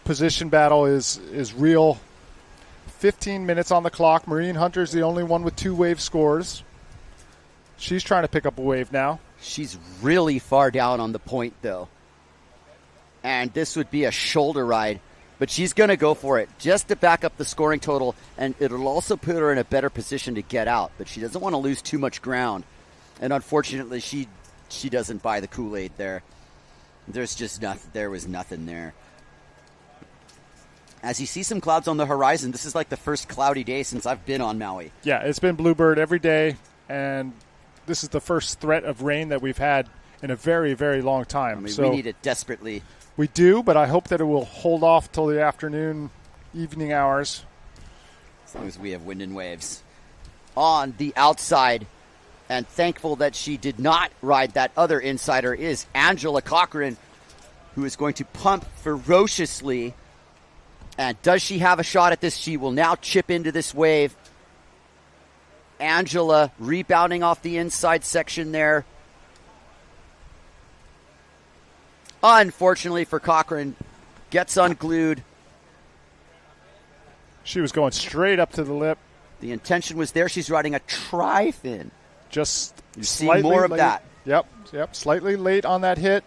Position battle is real. 15 minutes on the clock. Maureen Hunter's the only one with 2 wave scores. She's trying to pick up a wave now. She's really far down on the point, though. And this would be a shoulder ride. But she's going to go for it just to back up the scoring total, and it'll also put her in a better position to get out. But she doesn't want to lose too much ground. And unfortunately, she doesn't buy the Kool-Aid there. There's just nothing. There was nothing there. As you see some clouds on the horizon, this is like the first cloudy day since I've been on Maui. Yeah, it's been bluebird every day, and this is the first threat of rain that we've had in a very, very long time. I mean, so we need it desperately. We do, but I hope that it will hold off till the afternoon, evening hours. As long as we have wind and waves. On the outside, and thankful that she did not ride that other insider, is Angela Cochran, who is going to pump ferociously. And does she have a shot at this? She will now chip into this wave. Angela rebounding off the inside section there. Unfortunately for Cochran, gets unglued. She was going straight up to the lip. The intention was there. She's riding a tri-fin. Just you see more of late. that. Yep. Slightly late on that hit.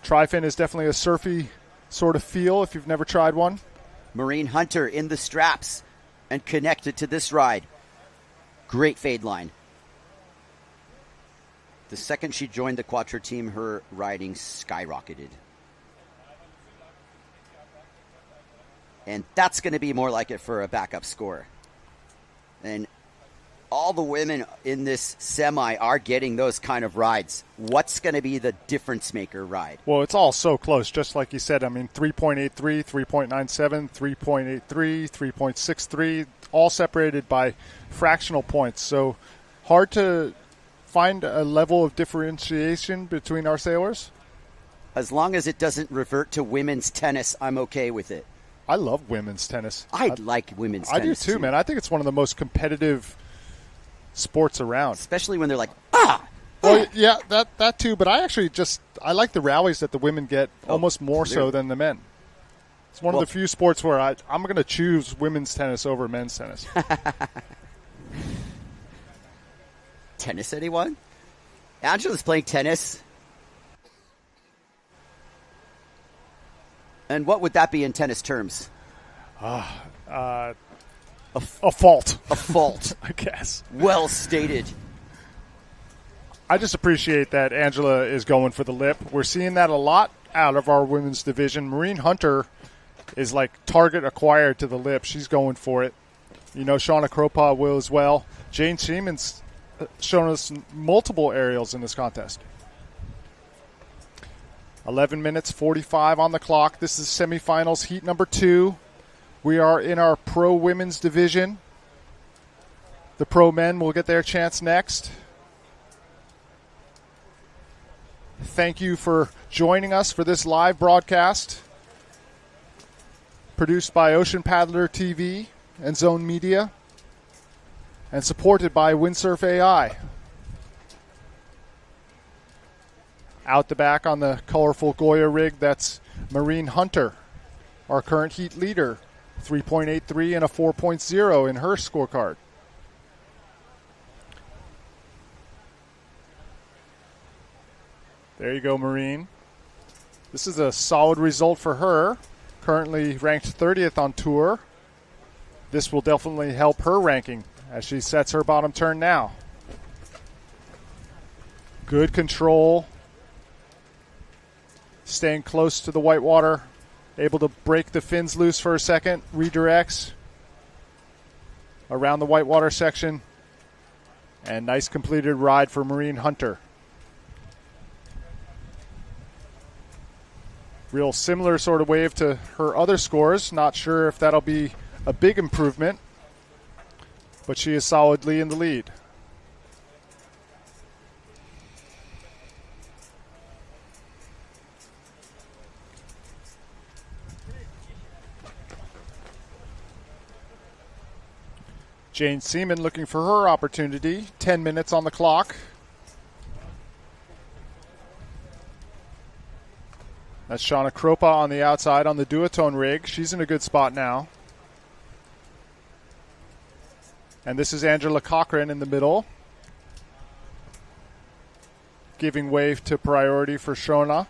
Tri-fin is definitely a surfy sort of feel if you've never tried one. Maureen Hunter in the straps and connected to this ride. Great fade line. The second she joined the Quattro team, her riding skyrocketed. And that's going to be more like it for a backup score. And all the women in this semi are getting those kind of rides. What's going to be the difference maker ride? Well, it's all so close, just like you said. I mean, 3.83, 3.97, 3.83, 3.63, all separated by fractional points. So hard to find a level of differentiation between our sailors. As long as it doesn't revert to women's tennis, I'm okay with it. I love women's tennis. I like women's tennis. I do too, man. I think it's one of the most competitive sports around. Especially when they're like, Well, yeah, that too. But I like the rallies that the women get almost more so than the men. It's one of the few sports where I'm going to choose women's tennis over men's tennis. Tennis, anyone? Angela's playing tennis. And what would that be in tennis terms? A fault. A fault. I guess. Well stated. I just appreciate that Angela is going for the lip. We're seeing that a lot out of our women's division. Maureen Hunter is like target acquired to the lip. She's going for it. You know, Shauna Kropa will as well. Jane Siemens shown us multiple aerials in this contest. 11 minutes, 45 on the clock. This is semifinals, heat number 2. We are in our pro women's division. The pro men will get their chance next. Thank you for joining us for this live broadcast. Produced by Ocean Paddler TV and Zone Media. And supported by Windsurf AI. Out the back on the colorful Goya rig, that's Maureen Hunter, our current heat leader. 3.83 and a 4.0 in her scorecard. There you go, Maureen. This is a solid result for her. Currently ranked 30th on tour. This will definitely help her ranking as she sets her bottom turn now. Good control. Staying close to the whitewater. Able to break the fins loose for a second. Redirects around the whitewater section. And nice completed ride for Maureen Hunter. Real similar sort of wave to her other scores. Not sure if that'll be a big improvement. But she is solidly in the lead. Jane Seaman looking for her opportunity. 10 minutes on the clock. That's Shauna Kropa on the outside on the duotone rig. She's in a good spot now. And this is Angela Cochran in the middle, giving way to priority for Shona.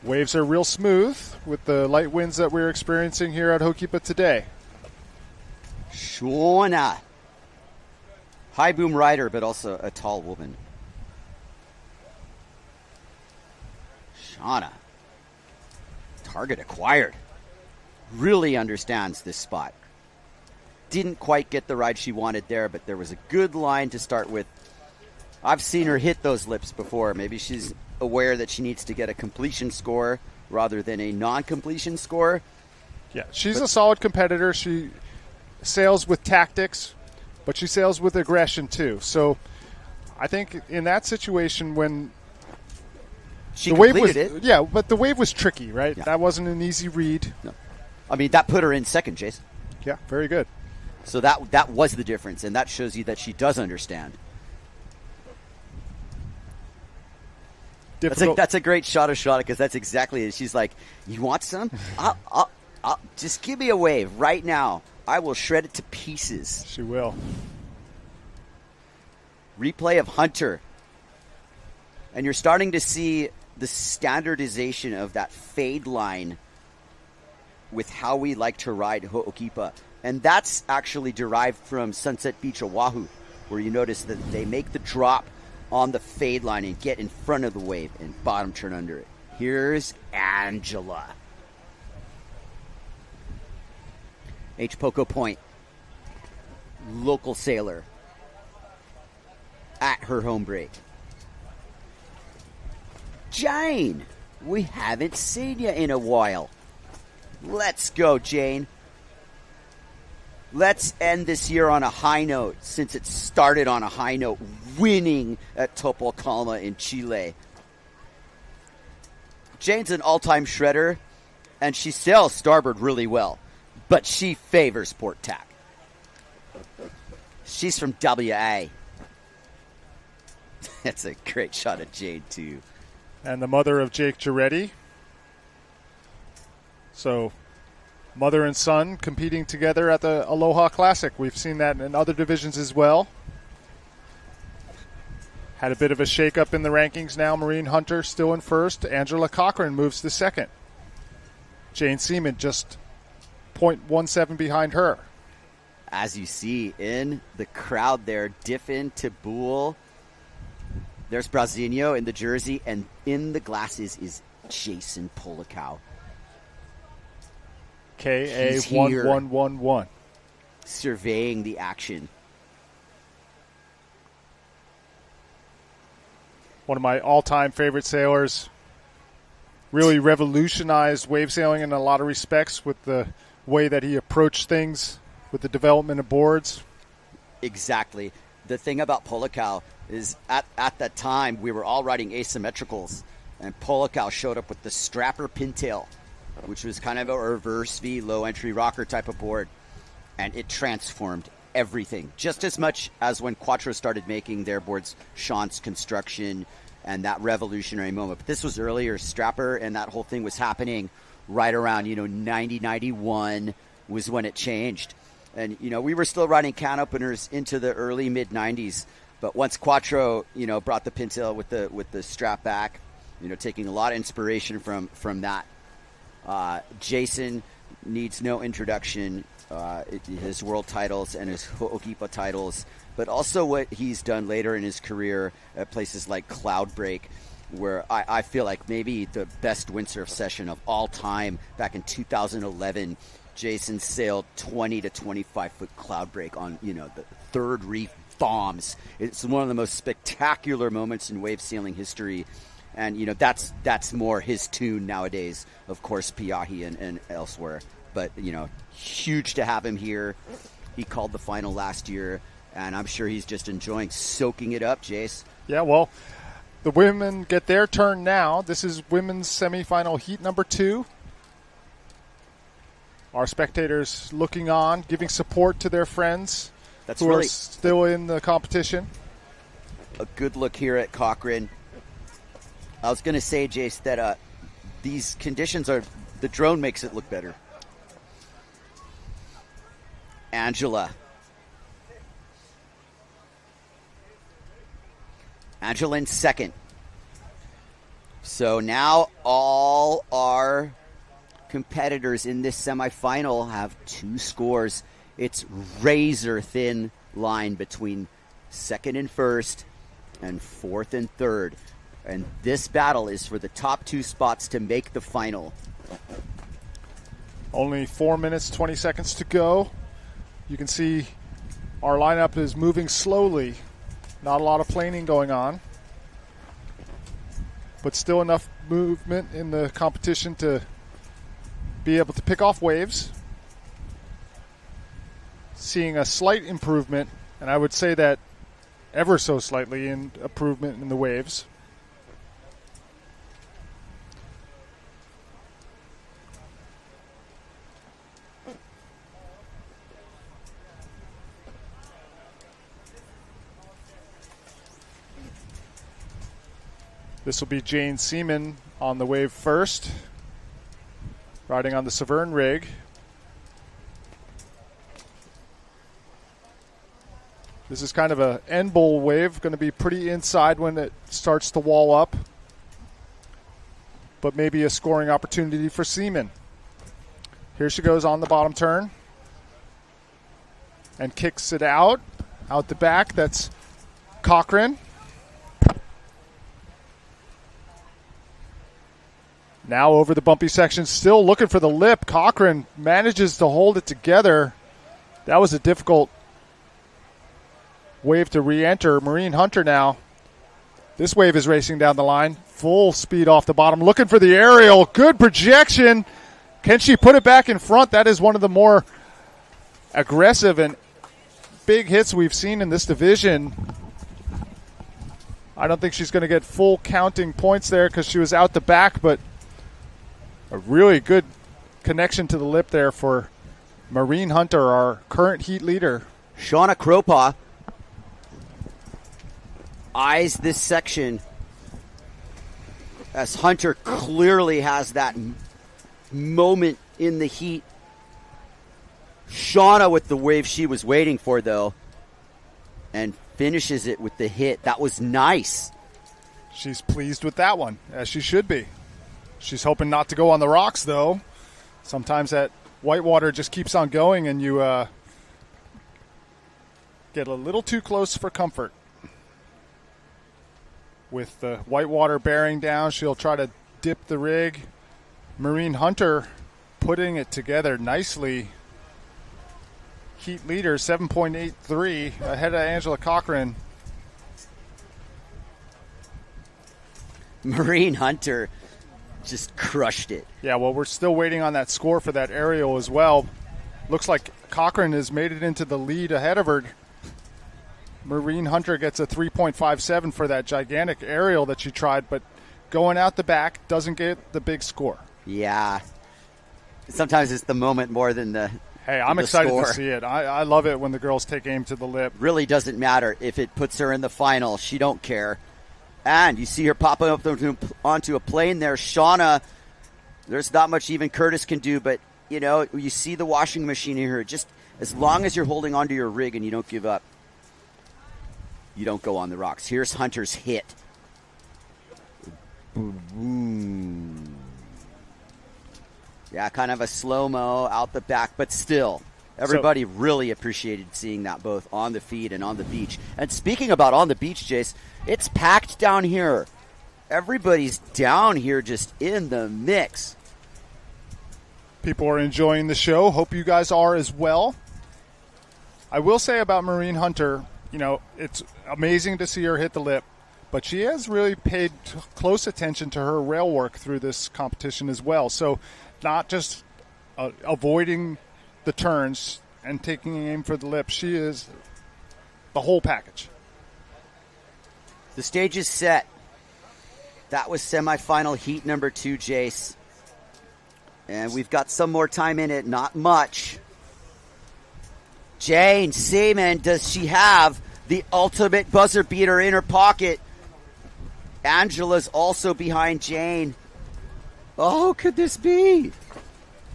Waves are real smooth with the light winds that we're experiencing here at Hokipa today. Shona. High boom rider, but also a tall woman. Shauna. Target acquired. Really understands this spot. Didn't quite get the ride she wanted there, but there was a good line to start with. I've seen her hit those lips before. Maybe she's aware that she needs to get a completion score rather than a non-completion score. Yeah, she's a solid competitor. She sails with tactics, but she sails with aggression too. So I think in that situation when she the wave completed was, it. Yeah, but the wave was tricky, right? Yeah. That wasn't an easy read. No. I mean, that put her in second, Jason. Yeah, very good. So that was the difference, and that shows you that she does understand. That's a great shot of Shana, because that's exactly it. She's like, you want some? I'll just give me a wave right now. I will shred it to pieces. She will. Replay of Hunter. And you're starting to see the standardization of that fade line with how we like to ride Ho'okipa. And that's actually derived from Sunset Beach, Oahu, where you notice that they make the drop on the fade line and get in front of the wave and bottom turn under it. Here's Angela. H. Poco Point. Local sailor. At her home break. Jane, we haven't seen you in a while. Let's go, Jane. Let's end this year on a high note, since it started on a high note, winning at Topo Calma in Chile. Jane's an all-time shredder, and she sails starboard really well, but she favors port tack. She's from WA. That's a great shot of Jane, too. And the mother of Jake Giretti. So, mother and son competing together at the Aloha Classic. We've seen that in other divisions as well. Had a bit of a shakeup in the rankings now. Maureen Hunter still in first. Angela Cochran moves to second. Jane Seaman just 0.17 behind her. As you see in the crowd there, Diffin, Tabul. There's Brazinho in the jersey, and in the glasses is Jason Polikow. KA1111. Surveying the action. One of my all-time favorite sailors. Really revolutionized wave sailing in a lot of respects with the way that he approached things with the development of boards. Exactly. The thing about Polikow is at that time we were all riding asymmetricals, and Polikow showed up with the Strapper Pintail, which was kind of a reverse V low entry rocker type of board, and it transformed everything just as much as when Quattro started making their boards, Sean's construction and that revolutionary moment. But this was earlier. Strapper and that whole thing was happening right around 90, 91 was when it changed. And, we were still riding can openers into the early mid-90s. But once Quattro, brought the pintail with the strap back, taking a lot of inspiration from that. Jason needs no introduction. His world titles and his Ho'okipa titles, but also what he's done later in his career at places like Cloudbreak, where I feel like maybe the best windsurf session of all time back in 2011. Jason sailed 20 to 25 foot Cloudbreak on, the third reef bombs. It's one of the most spectacular moments in wave sailing history. And, that's more his tune nowadays, of course, Piahi and elsewhere. But, huge to have him here. He called the final last year, and I'm sure he's just enjoying soaking it up, Jace. Yeah, well, the women get their turn now. This is women's semifinal heat number 2. Our spectators looking on, giving support to their friends who really are still in the competition. A good look here at Cochran. I was going to say, Jace, that these conditions are, the drone makes it look better. Angela in second. So now all our competitors in this semifinal have 2 scores. It's razor thin line between second and first and fourth and third. And this battle is for the top 2 spots to make the final. Only 4 minutes, 20 seconds to go. You can see our lineup is moving slowly. Not a lot of planing going on, but still enough movement in the competition to be able to pick off waves. Seeing a slight improvement, and I would say that ever so slightly in improvement in the waves. This will be Jane Seaman on the wave first, riding on the Severn rig. This is kind of a end bowl wave, going to be pretty inside when it starts to wall up, but maybe a scoring opportunity for Seaman. Here she goes on the bottom turn and kicks it out the back. That's Cochran. Now over the bumpy section, still looking for the lip. Cochran manages to hold it together. That was a difficult wave to re-enter. Maureen Hunter now. This wave is racing down the line. Full speed off the bottom. Looking for the aerial. Good projection. Can she put it back in front? That is one of the more aggressive and big hits we've seen in this division. I don't think she's going to get full counting points there because she was out the back, but a really good connection to the lip there for Maureen Hunter, our current heat leader. Shauna Kropa eyes this section as Hunter clearly has that moment in the heat. Shauna with the wave she was waiting for, though, and finishes it with the hit. That was nice. She's pleased with that one, as she should be. She's hoping not to go on the rocks, though. Sometimes that whitewater just keeps on going and you get a little too close for comfort. With the whitewater bearing down, she'll try to dip the rig. Maureen Hunter putting it together nicely. Heat leader, 7.83, ahead of Angela Cochran. Maureen Hunter just crushed it. Yeah, well, we're still waiting on that score for that aerial as well. Looks like Cochran has made it into the lead ahead of her. Maureen Hunter gets a 3.57 for that gigantic aerial that she tried, but going out the back doesn't get the big score. Yeah. Sometimes it's the moment more than the Hey, I'm excited to see it. I love it when the girls take aim to the lip. Really doesn't matter if it puts her in the final. She don't care. And you see her popping up onto a plane there. Shauna, there's not much even Curtis can do, but, you know, you see the washing machine here. Just as long as you're holding onto your rig and you don't give up, you don't go on the rocks. Here's Hunter's hit. Boom. Yeah, kind of a slow-mo out the back, but still, everybody really appreciated seeing that both on the feed and on the beach. And speaking about on the beach, Jace, it's packed down here. Everybody's down here just in the mix. People are enjoying the show. Hope you guys are as well. I will say about Maureen Hunter, you know, it's amazing to see her hit the lip, but she has really paid close attention to her rail work through this competition as well. So not just avoiding the turns and taking aim for the lip. She is the whole package. The stage is set. That was semifinal heat number 2, Jace. And we've got some more time in it, not much. Jane Seaman, does she have the ultimate buzzer beater in her pocket? Angela's also behind Jane. Oh, could this be?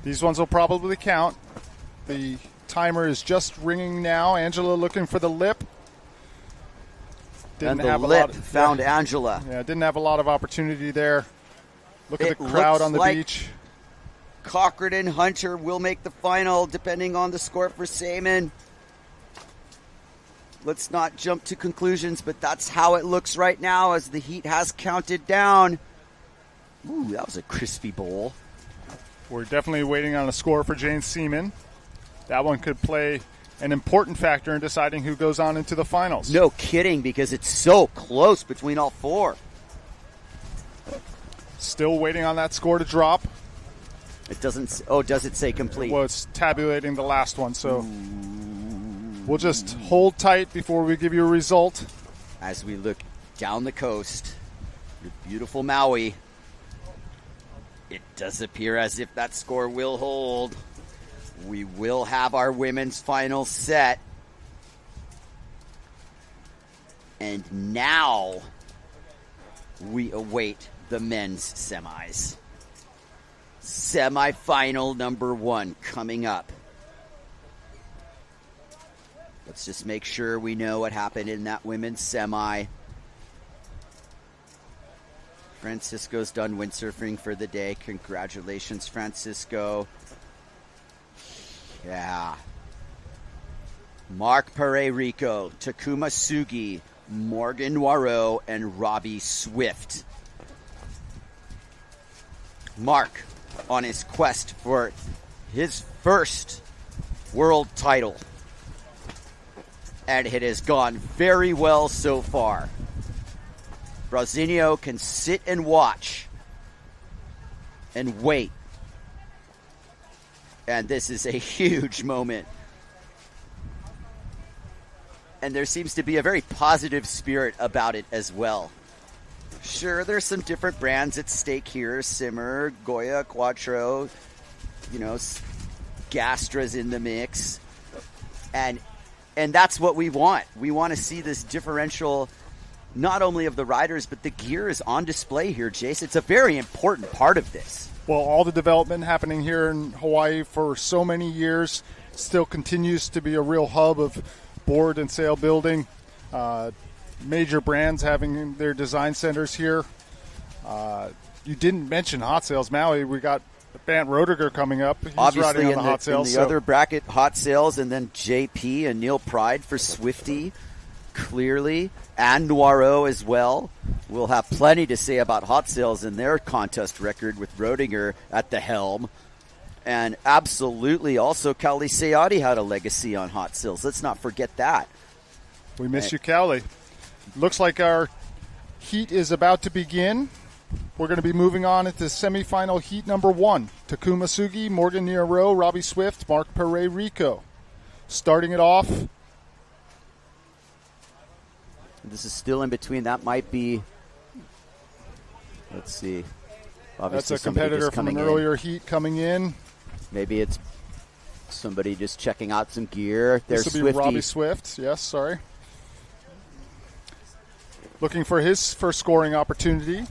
These ones will probably count. The timer is just ringing now. Angela looking for the lip. And the lip found Angela. Yeah, didn't have a lot of opportunity there. Look at the crowd on the beach. Cochran and Hunter will make the final, depending on the score for Seaman. Let's not jump to conclusions, but that's how it looks right now as the heat has counted down. Ooh, that was a crispy bowl. We're definitely waiting on a score for Jane Seaman. That one could play an important factor in deciding who goes on into the finals. No kidding, because it's so close between all four. Still waiting on that score to drop. It doesn't. Oh, does it say complete? Well, it's tabulating the last one, so we'll just hold tight before we give you a result. As we look down the coast, the beautiful Maui, it does appear as if that score will hold. We will have our women's final set. And now we await the men's semis. Semifinal number 1 coming up. Let's just make sure we know what happened in that women's semi. Francisco's done windsurfing for the day. Congratulations, Francisco. Yeah. Mark Pere-Rico, Takuma Sugi, Morgan Noiro, and Robbie Swift. Mark on his quest for his first world title. And it has gone very well so far. Brazinho can sit and watch and wait. And this is a huge moment. And there seems to be a very positive spirit about it as well. Sure, there's some different brands at stake here. Simmer, Goya, Quattro, Gastra's in the mix. And that's what we want. We want to see this differential, not only of the riders, but the gear is on display here, Jace. It's a very important part of this. Well, all the development happening here in Hawaii for so many years still continues to be a real hub of board and sail building. Major brands having their design centers here. You didn't mention Hot Sails Maui. We got Bant Roediger coming up. He's obviously riding on the Hot Sails. In the other bracket, Hot Sails, and then JP and Neil Pride for Swifty, clearly, and Noiro as well. We'll have plenty to say about Hot Sails and their contest record with Roediger at the helm. And absolutely, also, Kauli Seati had a legacy on Hot Sails. Let's not forget that. We miss you, Kauli. Looks like our heat is about to begin. We're going to be moving on into semifinal heat number 1. Takuma Sugi, Morgan Noiro, Robbie Swift, Mark Pere-Rico. Starting it off. This is still in between. That might be, let's see. Obviously, that's a competitor from an earlier heat coming in. Maybe it's somebody just checking out some gear. There's this will be Robbie Swift. Yes, sorry. Looking for his first scoring opportunity.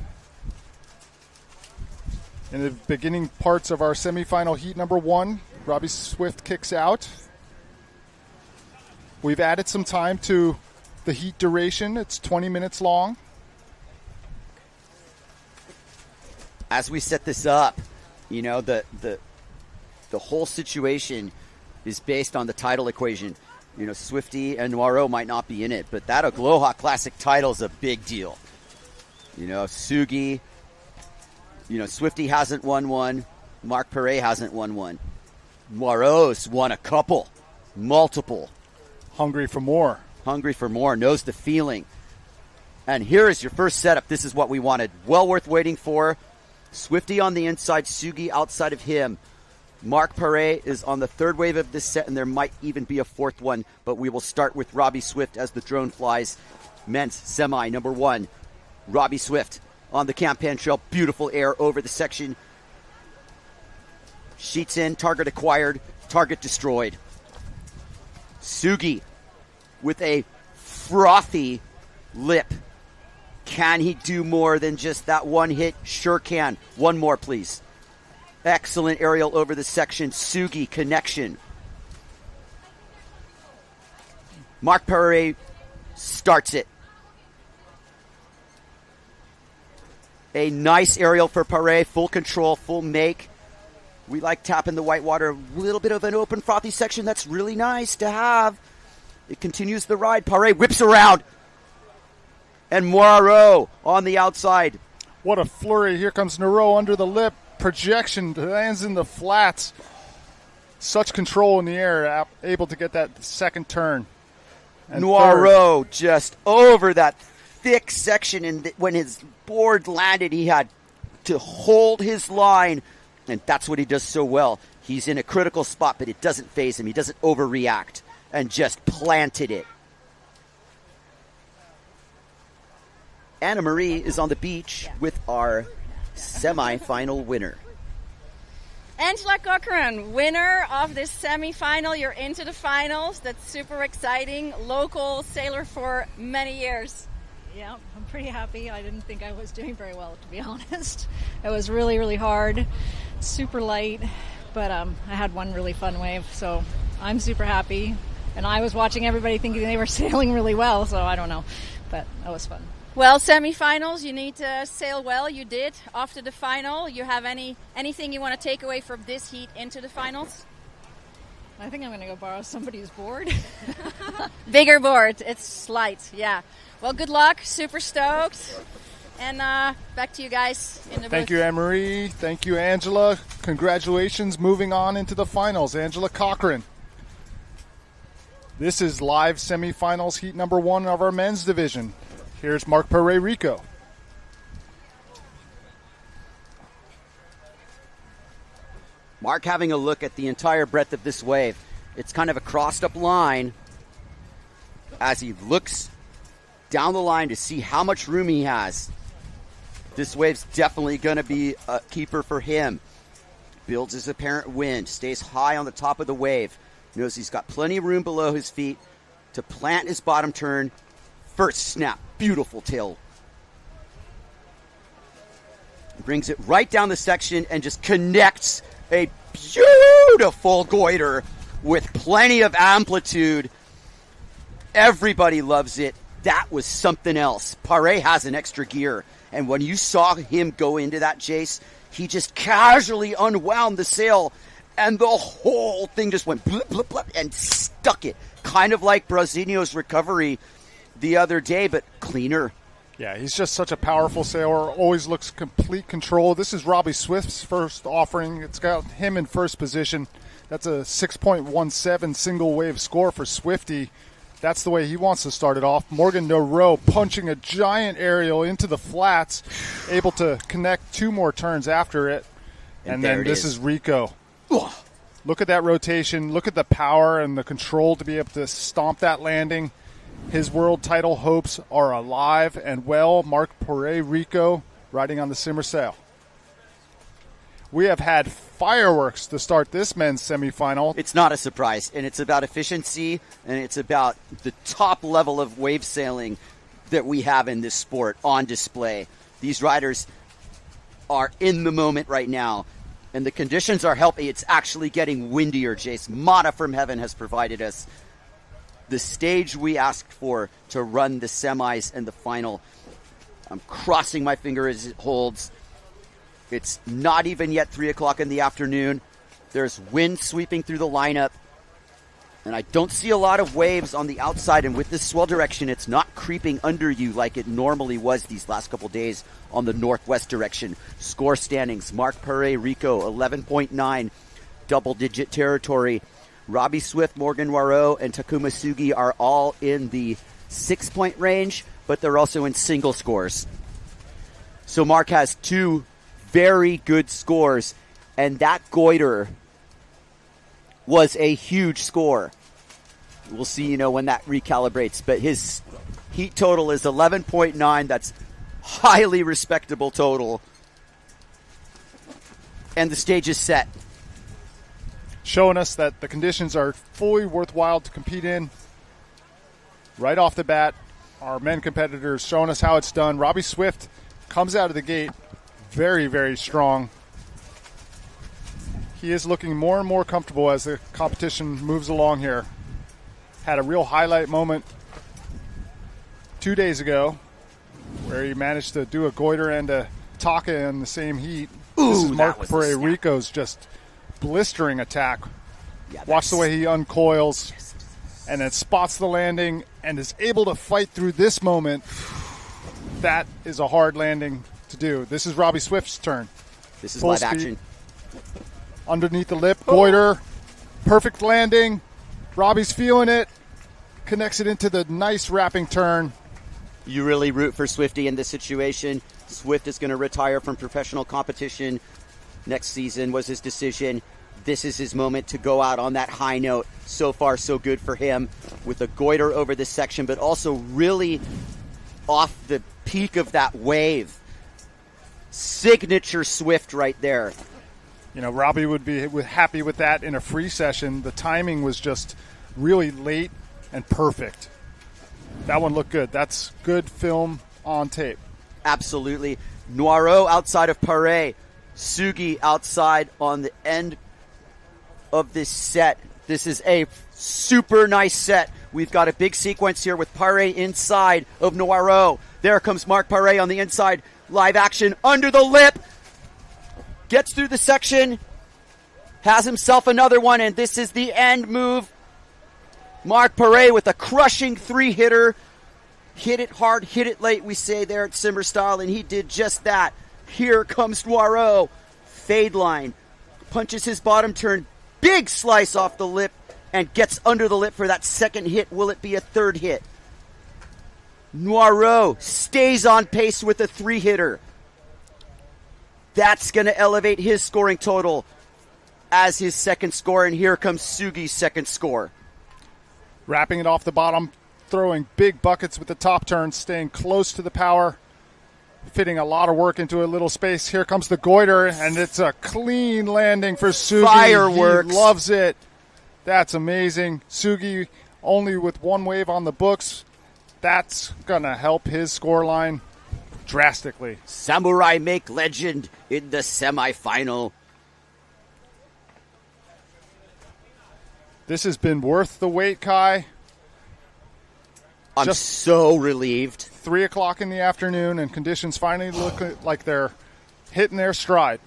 In the beginning parts of our semifinal heat number 1, Robbie Swift kicks out. We've added some time to the heat duration. It's 20 minutes long. As we set this up, the whole situation is based on the title equation. Swifty and Noiro might not be in it, but that Aloha Classic title is a big deal. Sugi, Swifty hasn't won one. Mark Pere hasn't won one. Noiro's won a couple, multiple. Hungry for more, knows the feeling. And here is your first setup. This is what we wanted. Well worth waiting for. Swifty on the inside, Sugi outside of him. Mark Pere is on the third wave of this set, and there might even be a fourth one, but we will start with Robbie Swift as the drone flies. Men's semi number 1. Robbie Swift on the Campan Trail. Beautiful air over the section. Sheets in, target acquired, target destroyed. Sugi with a frothy lip. Can he do more than just that one hit? Sure can. One more, please. Excellent aerial over the section. Sugi connection. Mark Perret starts it. A nice aerial for Perret. Full control, full make. We like tapping the whitewater. A little bit of an open frothy section. That's really nice to have. It continues the ride. Perret whips around. And Moreau on the outside. What a flurry. Here comes Nero under the lip. Projection lands in the flats. Such control in the air, able to get that second turn. And Noiro just over that thick section, and when his board landed, he had to hold his line, and that's what he does so well. He's in a critical spot, but it doesn't faze him. He doesn't overreact, and just planted it. Anna Marie is on the beach with our semifinal winner. Angela Cochran, winner of this semifinal. You're into the finals. That's super exciting. Local sailor for many years. Yeah, I'm pretty happy. I didn't think I was doing very well, to be honest. It was really, really hard, super light, but I had one really fun wave, so I'm super happy. And I was watching everybody thinking they were sailing really well, so I don't know, but that was fun. Well, semifinals, you need to sail well. You did after the final. You have anything you want to take away from this heat into the finals? I think I'm going to go borrow somebody's board. Bigger board. It's light, yeah. Well, good luck. Super stoked. And back to you guys in the booth. Thank you, Anne-Marie. Thank you, Angela. Congratulations. Moving on into the finals, Angela Cochran. This is live semifinals heat number 1 of our men's division. Here's Mark Perret Rico. Mark having a look at the entire breadth of this wave. It's kind of a crossed up line as he looks down the line to see how much room he has. This wave's definitely going to be a keeper for him. Builds his apparent wind, stays high on the top of the wave. Knows he's got plenty of room below his feet to plant his bottom turn. First snap, beautiful tail. Brings it right down the section and just connects a beautiful goiter with plenty of amplitude. Everybody loves it. That was something else. Perret has an extra gear. And when you saw him go into that chase, he just casually unwound the sail and the whole thing just went blip, blip, blip and stuck it. Kind of like Brazinho's recovery the other day, but cleaner. Yeah, he's just such a powerful sailor. Always looks complete control. This is Robbie Swift's first offering. It's got him in first position. That's a 6.17 single wave score for Swifty. That's the way he wants to start it off. Morgan Noro punching a giant aerial into the flats, able to connect 2 more turns after it. And then this is Rico. Ugh. Look at that rotation. Look at the power and the control to be able to stomp that landing. His world title hopes are alive and well. Mark Perret Rico riding on the Simmer sail. We have had fireworks to start this men's semifinal. It's not a surprise, and it's about efficiency, and it's about the top level of wave sailing that we have in this sport on display. These riders are in the moment right now, and the conditions are helping. It's actually getting windier, Jace. Mana from heaven has provided us the stage we asked for to run the semis and the final. I'm crossing my finger as it holds. It's not even yet 3 o'clock in the afternoon. There's wind sweeping through the lineup, and I don't see a lot of waves on the outside, and with this swell direction, it's not creeping under you like it normally was these last couple days on the northwest direction. Score standings, Mark Perret Rico, 11.9, double-digit territory. Robbie Swift, Morgan Noiro, and Takuma Sugi are all in the 6-point range, but they're also in single scores. So Mark has 2 very good scores, and that goiter was a huge score. We'll see, when that recalibrates, but his heat total is 11.9. That's highly respectable total. And the stage is set. showing us that the conditions are fully worthwhile to compete in. Right off the bat, our men competitors showing us how it's done. Robbie Swift comes out of the gate very, very strong. He is looking more and more comfortable as the competition moves along here. Had a real highlight moment 2 days ago where he managed to do a goiter and a taka in the same heat. This is Mark Pereira's just blistering attack. Yeah, watch the way he uncoils and then spots the landing and is able to fight through this moment. That is a hard landing to do. This is Robbie Swift's turn. This is Full live speed. action. Underneath the lip, goiter, perfect landing. Robbie's feeling it, connects it into the nice wrapping turn. You really root for Swifty in this situation. Swift is going to retire from professional competition next season, was his decision. This is his moment to go out on that high note. So far, so good for him with a goiter over this section, but also really off the peak of that wave. Signature Swift right there. You know, Robbie would be happy with that in a free session. The timing was just really late and perfect. That one looked good. That's good film on tape. Absolutely. Noiro outside of Pare. Sugi outside on the end of this set. This is a super nice set. We've got a big sequence here with Pare inside of Noiro. There comes Mark Pare on the inside. Live action under the lip. Gets through the section. Has himself another one, and this is the end move. Mark Pare with a crushing three-hitter. Hit it hard, hit it late, we say there at Simmer Style, and he did just that. Here comes Noiro. Fade line. Punches his bottom turn. Big slice off the lip and gets under the lip for that second hit. Will it be a third hit? Noiro stays on pace with a three-hitter. That's going to elevate his scoring total as his second score, and here comes Sugi's second score. Wrapping it off the bottom, throwing big buckets with the top turn, staying close to the power, fitting a lot of work into a little space. Here comes the goiter, and it's a clean landing for Sugi. Fireworks. He loves it. That's amazing. Sugi only with one wave on the books. That's going to help his scoreline drastically. Samurai make legend in the semifinal. This has been worth the wait, Kai. I'm Just so relieved. 3 o'clock in the afternoon, and conditions finally look like they're hitting their stride.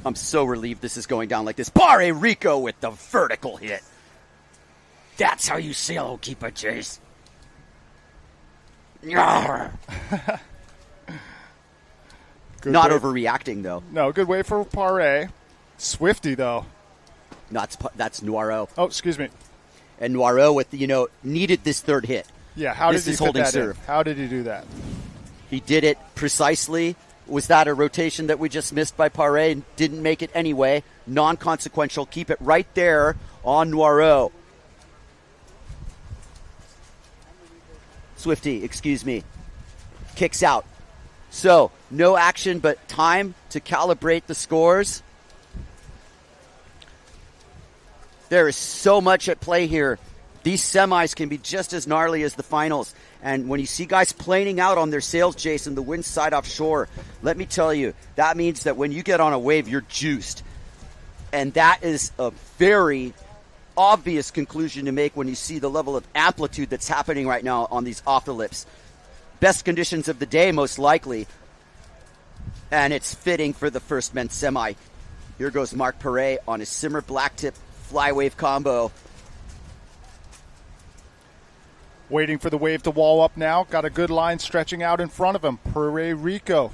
I'm so relieved this is going down like this. Pare Rico with the vertical hit. That's how you sail, Keeper Chase. Not overreacting, though. No, good way for Pare. Swifty, though. That's Noiro. Oh, excuse me. And Noiro with, needed this third hit. Yeah, how did he fit that serve. in? How did he do that? He did it precisely. Was that a rotation that we just missed by Pare and didn't make it anyway? Non-consequential. Keep it right there on Noiro. Swifty, excuse me. Kicks out. So, no action, but time to calibrate the scores. There is so much at play here. These semis can be just as gnarly as the finals. And when you see guys planing out on their sails, Jason, the wind side offshore, let me tell you, that means that when you get on a wave, you're juiced. And that is a very obvious conclusion to make when you see the level of amplitude that's happening right now on these off the lips. Best conditions of the day, most likely. And it's fitting for the first men's semi. Here goes Mark Pare on his Simmer blacktip flywave combo. Waiting for the wave to wall up now. Got a good line stretching out in front of him. Pare Rico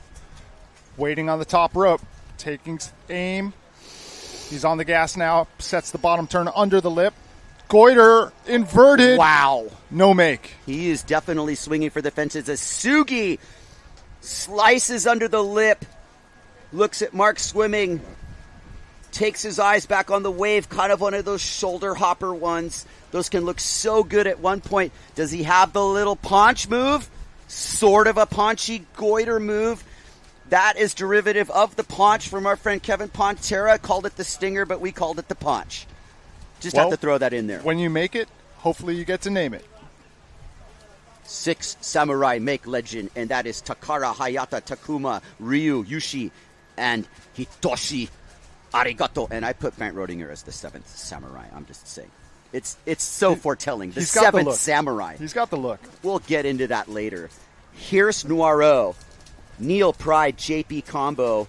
waiting on the top rope. Taking aim. He's on the gas now. Sets the bottom turn under the lip. Goiter inverted. Wow. No make. He is definitely swinging for the fences as Sugi slices under the lip. Looks at Mark swimming. Takes his eyes back on the wave. Kind of one of those shoulder hopper ones. Those can look so good at one point. Does he have the little paunch move? Sort of a paunchy goiter move. That is derivative of the paunch from our friend Kevin Pontera. Called it the stinger, but we called it the paunch. Just have to throw that in there. When you make it, hopefully you get to name it. 6 samurai make legend, and that is Takara, Hayata, Takuma, Ryu, Yushi, and Hitoshi Arigato. And I put Grant Rodinger as the 7th samurai. I'm just saying. It's so foretelling. The 7th samurai. He's got the look. We'll get into that later. Here's Noiro. Neil Pride, JP combo.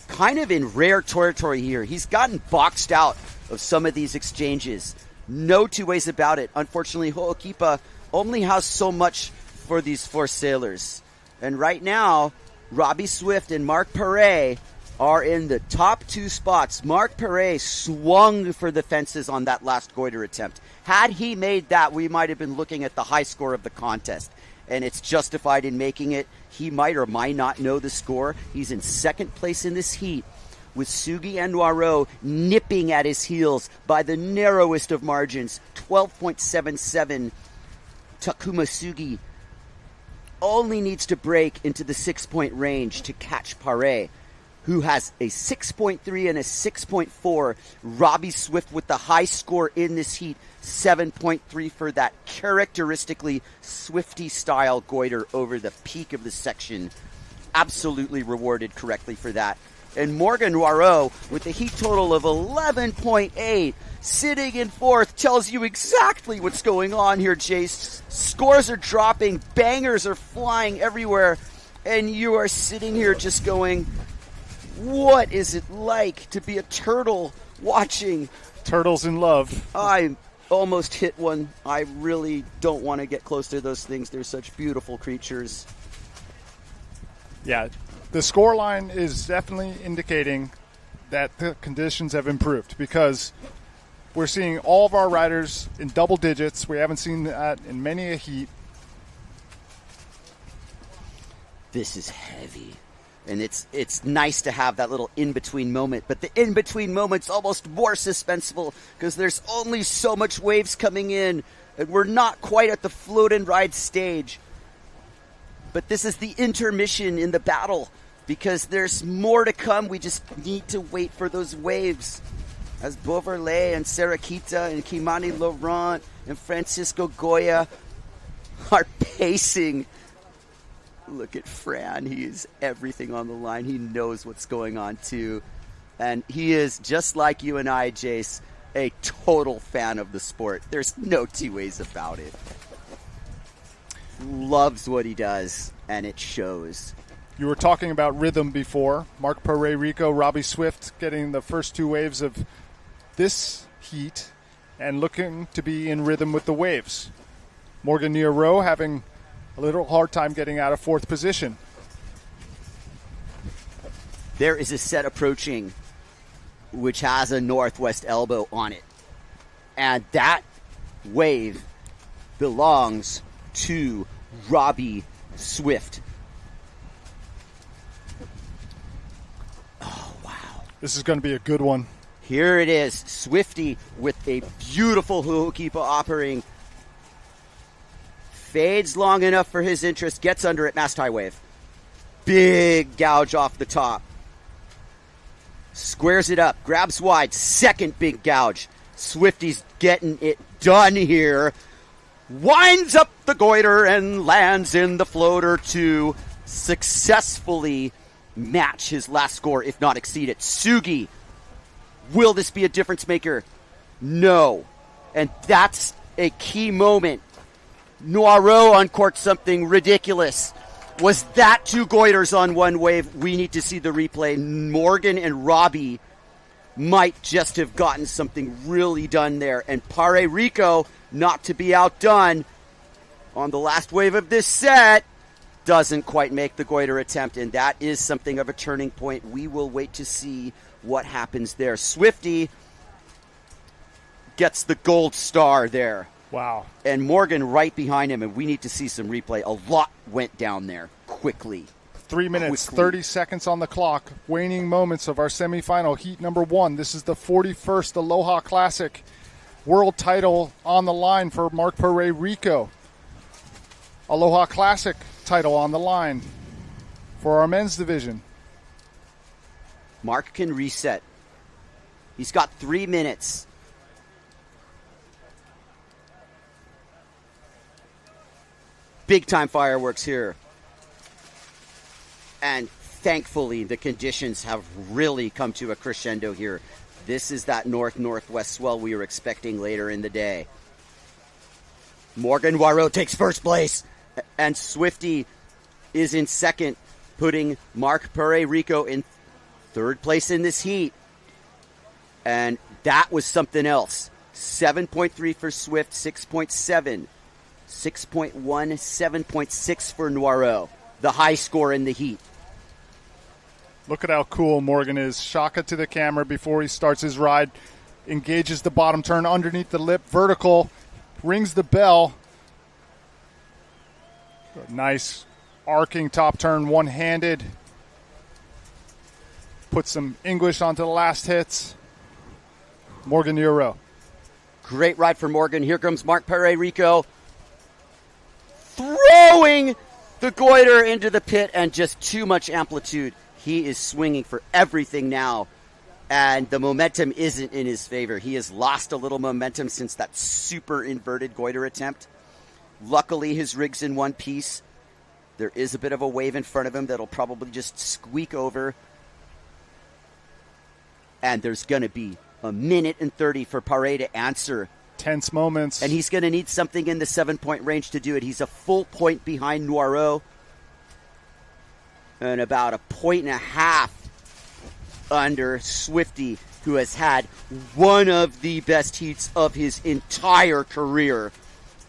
Kind of in rare territory here. He's gotten boxed out of some of these exchanges. No two ways about it. Unfortunately, Ho'okipa only has so much for these 4 sailors. And right now, Robbie Swift and Mark Perret are in the top 2 spots. Mark Perret swung for the fences on that last goiter attempt. Had he made that, we might have been looking at the high score of the contest. And it's justified in making it. He might or might not know the score. He's in 2nd place in this heat, with Sugi and Noiro nipping at his heels by the narrowest of margins, 12.77. Takuma Sugi only needs to break into the 6-point range to catch Perret, who has a 6.3 and a 6.4. Robbie Swift with the high score in this heat, 7.3 for that characteristically Swifty style goiter over the peak of the section. Absolutely rewarded correctly for that. And Morgan Noiro with a heat total of 11.8, sitting in 4th, tells you exactly what's going on here, Jace. Scores are dropping, bangers are flying everywhere, and you are sitting here just going, what is it like to be a turtle watching? Turtles in love. I almost hit one. I really don't want to get close to those things. They're such beautiful creatures. Yeah, the score line is definitely indicating that the conditions have improved, because we're seeing all of our riders in double digits. We haven't seen that in many a heat. This is heavy. And it's nice to have that little in-between moment. But the in-between moment's almost more suspenseful because there's only so much waves coming in. And we're not quite at the float and ride stage. But this is the intermission in the battle because there's more to come. We just need to wait for those waves. As Beauverlet and Sarakita and Kimani Laurent and Francisco Goya are pacing. Look at Fran. He is everything on the line. He knows what's going on, too. And he is, just like you and I, Jace, a total fan of the sport. There's no two ways about it. Loves what he does, and it shows. You were talking about rhythm before. Mark Perret Rico, Robbie Swift getting the first 2 waves of this heat and looking to be in rhythm with the waves. Morgan Noiro having a little hard time getting out of 4th position. There is a set approaching which has a northwest elbow on it. And that wave belongs to Robbie Swift. Oh, wow. This is going to be a good one. Here it is. Swifty with a beautiful Ho'okipa operating. Fades long enough for his interest, gets under it, mast high wave. Big gouge off the top. Squares it up, grabs wide, 2nd big gouge. Swifty's getting it done here. Winds up the goiter and lands in the floater to successfully match his last score, if not exceed it. Sugi, will this be a difference maker? No. And that's a key moment. Noiro uncorked something ridiculous. Was that 2 goiters on one wave? We need to see the replay. Morgan and Robbie might just have gotten something really done there. And Perret Rico, not to be outdone, on the last wave of this set, doesn't quite make the goiter attempt. And that is something of a turning point. We will wait to see what happens there. Swifty gets the gold star there. Wow. And Morgan right behind him, and we need to see some replay. A lot went down there quickly. 3 minutes, 30 seconds on the clock. Waning moments of our semifinal, heat number 1. This is the 41st Aloha Classic. World title on the line for Mark Perret Rico. Aloha Classic title on the line for our men's division. Mark can reset. He's got 3 minutes Big-time fireworks here. And thankfully, the conditions have really come to a crescendo here. This is that north-northwest swell we were expecting later in the day. Morgan Noiro takes first place, and Swifty is in second, putting Mark Perez-Rico in third place in this heat. And that was something else. 7.3 for Swift, 6.7. 6.1, 7.6 for Noiro. The high score in the heat. Look at how cool Morgan is. Shaka to the camera before he starts his ride. Engages the bottom turn underneath the lip. Vertical. Rings the bell. Nice arcing top turn, one-handed. Put some English onto the last hits. Morgan Noiro. Great ride for Morgan. Here comes Mark Perez-Rico. Throwing the goiter into the pit, and just too much amplitude. He is swinging for everything now, and the momentum isn't in his favor. He has lost a little momentum since that super inverted goiter attempt. Luckily, his rig's in one piece. There is a bit of a wave in front of him that'll probably just squeak over. And there's going to be a minute and 30 for Perez to answer. Tense moments. And he's going to need something in the 7-point range to do it. He's a full point behind Noiro. And about 1.5 points under Swifty, who has had one of the best heats of his entire career,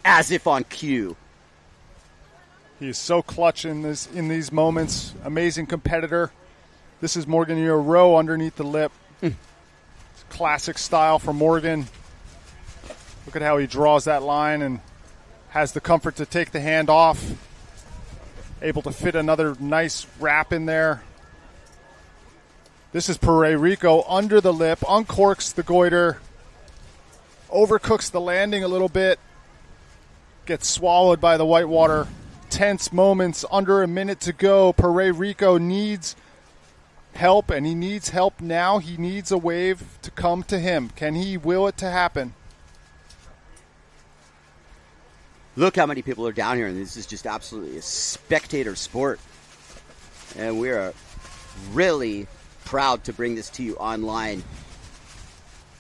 as if on cue. He is so clutch in these moments. Amazing competitor. This is Morgan Noiro underneath the lip. Classic style for Morgan. Look at how he draws that line and has the comfort to take the hand off. Able to fit another nice wrap in there. This is Perez-Rico under the lip, uncorks the goiter, overcooks the landing a little bit, gets swallowed by the whitewater. Tense moments, under a minute to go. Perez-Rico needs help, and he needs help now. He needs a wave to come to him. Can he will it to happen? Look how many people are down here, and this is just absolutely a spectator sport. And we are really proud to bring this to you online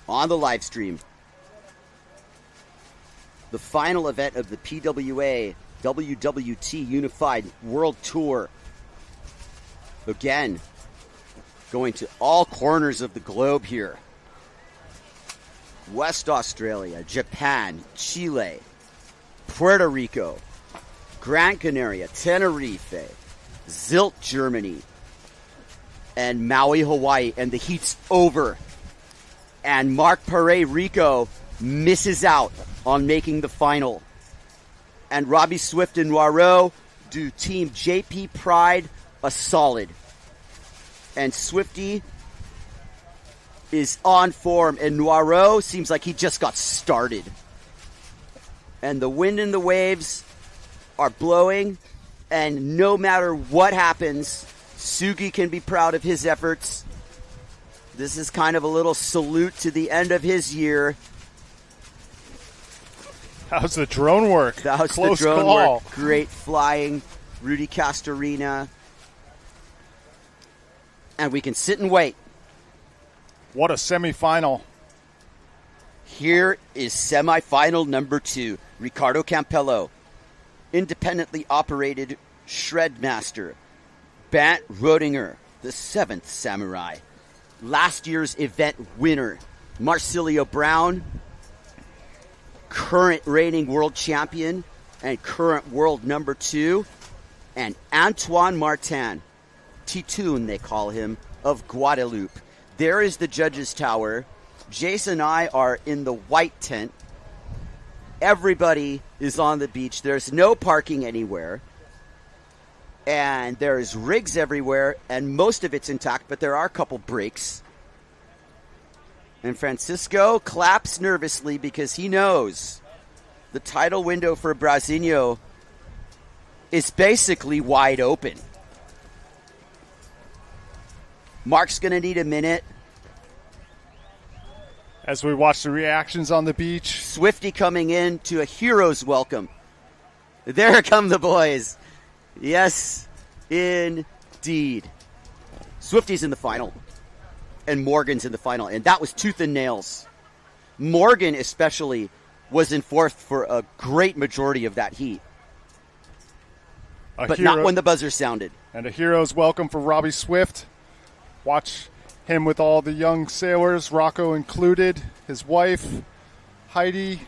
on the live stream. The final event of the PWA WWT Unified World Tour. Again, going to all corners of the globe here. West Australia, Japan, Chile, Puerto Rico, Gran Canaria, Tenerife, Zilt, Germany, and Maui, Hawaii. And the heat's over. And Mark Perez-Rico misses out on making the final. And Robbie Swift and Noiro do Team JP Pride a solid. And Swifty is on form, and Noiro seems like he just got started. And the wind and the waves are blowing, and no matter what happens, Sugi can be proud of his efforts. This is kind of a little salute to the end of his year. How's the drone work? How's Close the drone call. work? Great flying. Rudy Castorina. And we can sit and wait. What a semifinal. Here is semifinal number 2. Ricardo Campello, independently operated Shredmaster. Bant Rodinger, the 7th Samurai. Last year's event winner, Marcilio Brown, current reigning world champion and current world number 2, and Antoine Martin, Titoon they call him, of Guadeloupe. There is the judges' tower. Jason and I are in the white tent. Everybody is on the beach. There's no parking anywhere. And there's rigs everywhere, and most of it's intact, but there are a couple breaks. And Francisco claps nervously because he knows the title window for Brasinho is basically wide open. Mark's going to need a minute. As we watch the reactions on the beach. Swifty coming in to a hero's welcome. There come the boys. Yes, indeed. Swifty's in the final, and Morgan's in the final, and that was tooth and nails. Morgan especially was in fourth for a great majority of that heat. But not when the buzzer sounded. And a hero's welcome for Robbie Swift. Watch him with all the young sailors, Rocco included, his wife, Heidi.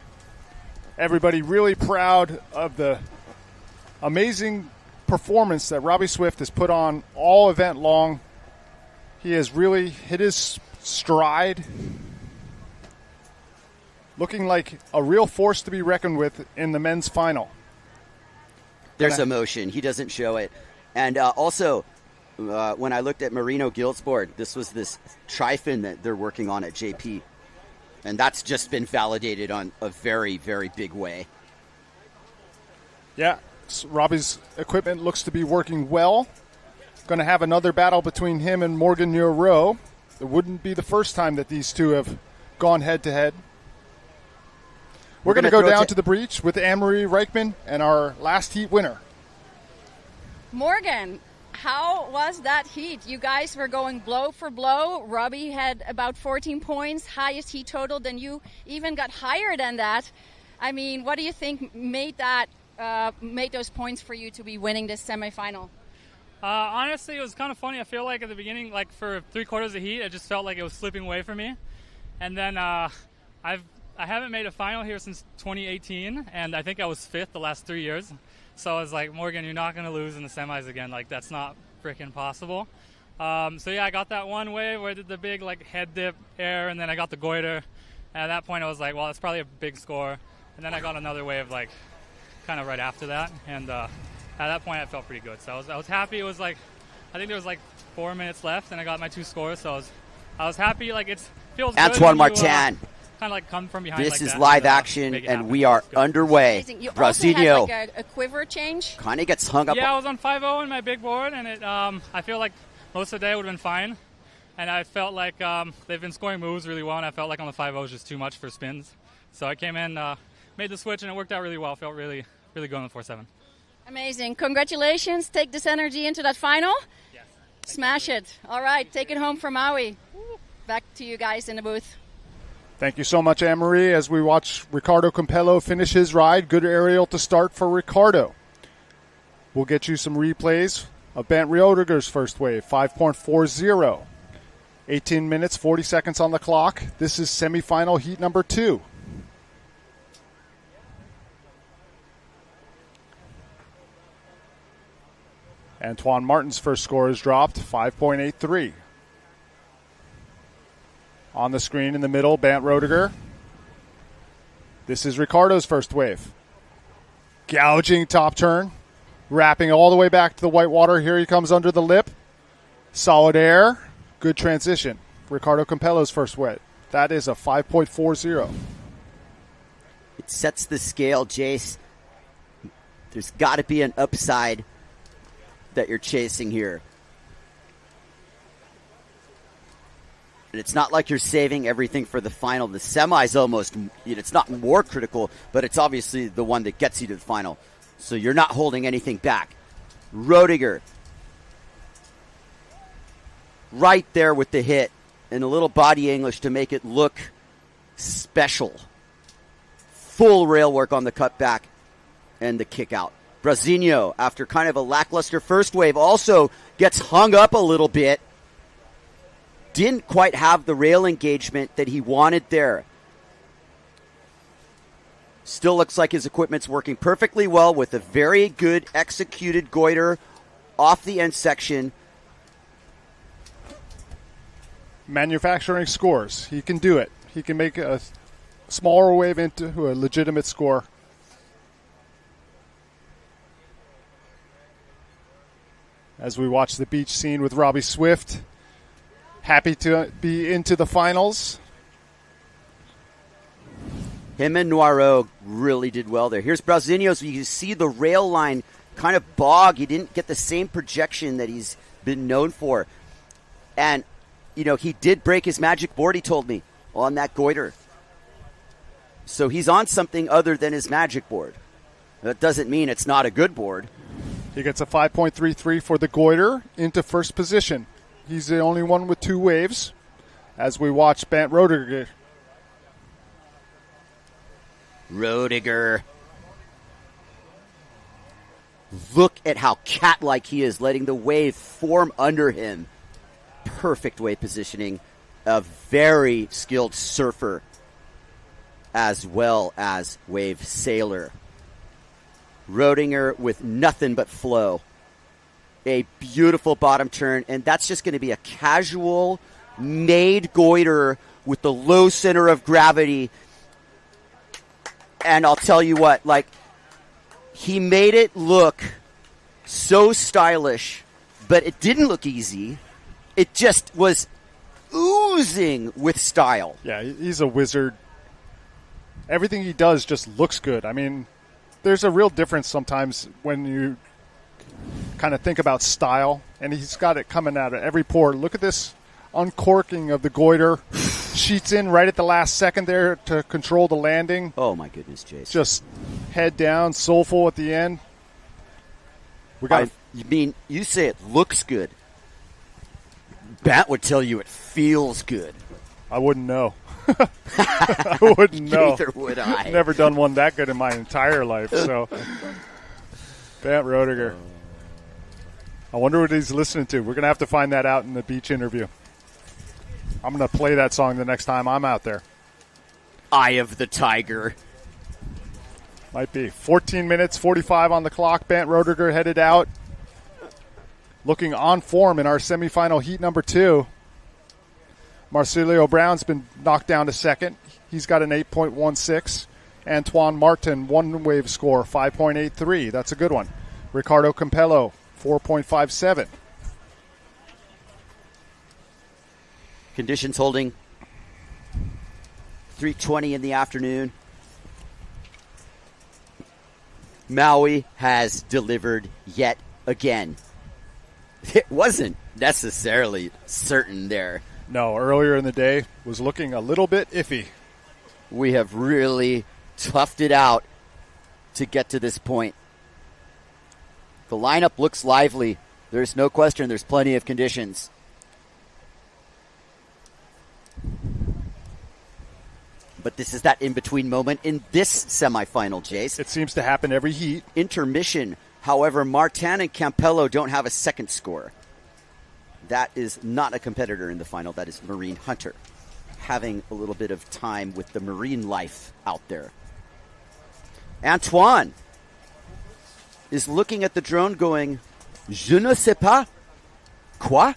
Everybody really proud of the amazing performance that Robbie Swift has put on all event long. He has really hit his stride, looking like a real force to be reckoned with in the men's final. There's emotion. He doesn't show it. And also, when I looked at Marino Gill's board, this was this trifin that they're working on at JP. And that's just been validated on a very, very big way. Yeah, so Robbie's equipment looks to be working well. Going to have another battle between him and Morgan Neuro. It wouldn't be the first time that these two have gone head-to-head. We're going to go down to the breach with Anne-Marie Reichman and our last heat winner. Morgan, how was that heat? You guys were going blow for blow. Robbie had about 14 points, highest heat total, then you even got higher than that. I mean, what do you think made those points for you to be winning this semifinal? Honestly, it was kind of funny. I feel like at the beginning, like for 3/4 of the heat, it just felt like it was slipping away from me. And then I haven't made a final here since 2018, and I think I was 5th the last 3 years. So I was like, Morgan, you're not going to lose in the semis again. Like, that's not freaking possible. So yeah, I got that one wave where I did the big like head dip air, and then I got the goiter. And at that point, I was like, well, it's probably a big score. And then I got another wave like kind of right after that, and at that point, I felt pretty good. So I was happy. It was like, I think there was like 4 minutes left, and I got my 2 scores. So I was happy. Like, it feels good. Antoine Martin. Kind of like come from behind. This like is that live action, and we are underway. You Brasilio also had like a quiver change. kind of gets hung up. Yeah, I was on 5-0 in my big board, and it. I feel like most of the day would have been fine, and I felt like they've been scoring moves really well, and I felt like on the 5-0 was just too much for spins. So I came in, made the switch, and it worked out really well. Felt really, really good on the 4-7. Amazing. Congratulations. Take this energy into that final. Yes. Smash it. All right, take it home from Maui. Back to you guys in the booth. Thank you so much, Anne-Marie, as we watch Ricardo Campello finish his ride. Good aerial to start for Ricardo. We'll get you some replays of Bent Rioderger's first wave, 5.40. 18 minutes, 40 seconds on the clock. This is semifinal heat number 2. Antoine Martin's first score is dropped, 5.83. On the screen in the middle, Bant Roediger. This is Ricardo's first wave. Gouging top turn. Wrapping all the way back to the white water. Here he comes under the lip. Solid air. Good transition. Ricardo Campello's first wave. That is a 5.40. It sets the scale, Jace. There's got to be an upside that you're chasing here. And it's not like you're saving everything for the final. The semi's almost, it's not more critical, but it's obviously the one that gets you to the final. So you're not holding anything back. Roediger, right there with the hit and a little body English to make it look special. Full rail work on the cutback and the kick out. Brasinho, after kind of a lackluster first wave, also gets hung up a little bit. Didn't quite have the rail engagement that he wanted there. Still looks like his equipment's working perfectly well with a very good executed goiter off the end section. Manufacturing scores. He can do it. He can make a smaller wave into a legitimate score. As we watch the beach scene with Robbie Swift. Happy to be into the finals. Him and Noiro really did well there. Here's Brasinho, so you can see the rail line kind of bog. He didn't get the same projection that he's been known for. And, he did break his magic board, he told me, on that goiter. So he's on something other than his magic board. That doesn't mean it's not a good board. He gets a 5.33 for the goiter into first position. He's the only one with 2 waves as we watch Bant Roediger. Roediger. Look at how cat-like he is, letting the wave form under him. Perfect wave positioning. A very skilled surfer as well as wave sailor. Roediger with nothing but flow. A beautiful bottom turn, and that's just going to be a casual made goiter with the low center of gravity. And I'll tell you what, like, he made it look so stylish, but it didn't look easy. It just was oozing with style. Yeah, he's a wizard. Everything he does just looks good. I mean, there's a real difference sometimes when you kind of think about style, and he's got it coming out of every pore. Look at this uncorking of the goiter. Sheets in right at the last second there to control the landing. Oh, my goodness, Jace. Just head down, soulful at the end. You mean, you say it looks good. Bat would tell you it feels good. I wouldn't know. I wouldn't know. Neither would I. Never done one that good in my entire life. So, Bant Roediger. I wonder what he's listening to. We're going to have to find that out in the beach interview. I'm going to play that song the next time I'm out there. Eye of the Tiger. Might be. 14 minutes, 45 on the clock. Bant Roediger headed out. Looking on form in our semifinal heat number 2. Marcilio Brown's been knocked down to second. He's got an 8.16. Antoine Martin, 1-wave score, 5.83. That's a good one. Ricardo Campello, 4.57. Conditions holding 3:20 in the afternoon. Maui has delivered yet again. It wasn't necessarily certain there. No, earlier in the day was looking a little bit iffy. We have really toughed it out to get to this point. The lineup looks lively. There's no question there's plenty of conditions. But this is that in-between moment in this semifinal, Jace. It seems to happen every heat. Intermission. However, Martin and Campello don't have a second score. That is not a competitor in the final. That is Marine Hunter, having a little bit of time with the marine life out there. Antoine is looking at the drone going, je ne sais pas. Quoi?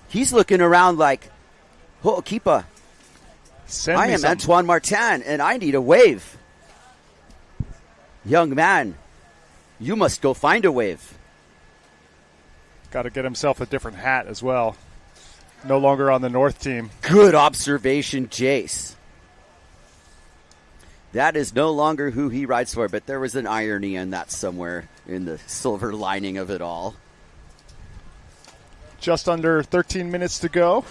He's looking around like, Ho'okipa, I am Antoine Martin, and I need a wave. Young man, you must go find a wave. Got to get himself a different hat as well. No longer on the North team. Good observation, Jace. That is no longer who he rides for, but there was an irony in that somewhere in the silver lining of it all. Just under 13 minutes to go.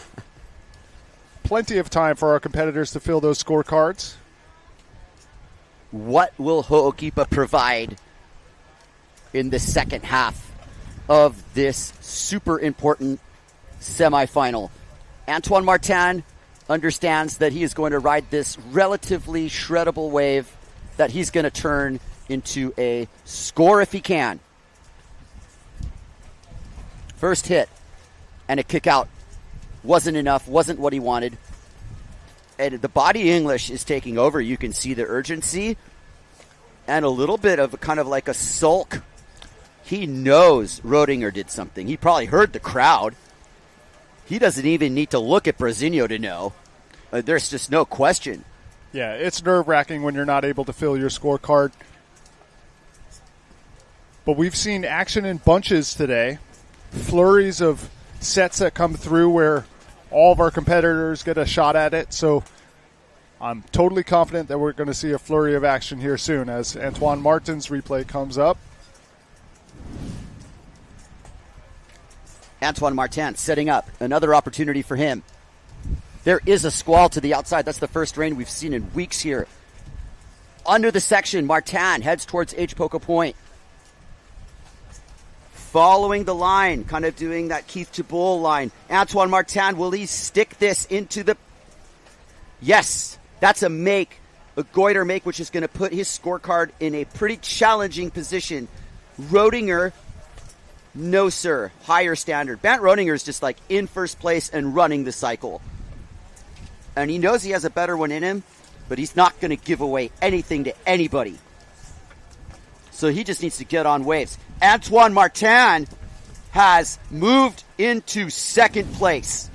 Plenty of time for our competitors to fill those scorecards. What will Ho'okipa provide in the second half of this super important semifinal? Antoine Martin understands that he is going to ride this relatively shreddable wave that he's going to turn into a score if he can. First hit and a kick out wasn't enough, wasn't what he wanted. And the body English is taking over. You can see the urgency and a little bit of kind of like a sulk. He knows Roediger did something. He probably heard the crowd. He doesn't even need to look at Brazinho to know. There's just no question. Yeah, it's nerve-wracking when you're not able to fill your scorecard. But we've seen action in bunches today. Flurries of sets that come through where all of our competitors get a shot at it. So I'm totally confident that we're going to see a flurry of action here soon as Antoine Martin's replay comes up. Antoine Martin setting up another opportunity for him. There is a squall to the outside. That's the first rain we've seen in weeks here. under the section. Martin heads towards H-Poca Point. Following the line, kind of doing that Keith Jabul line. Antoine Martin, will he stick this into the... Yes, that's a make, a goiter make, which is going to put his scorecard in a pretty challenging position. Rodinger, no sir, higher standard. Bant Rodinger is just like in first place and running the cycle. And he knows he has a better one in him, but he's not going to give away anything to anybody. So he just needs to get on waves. Antoine Martin has moved into second place.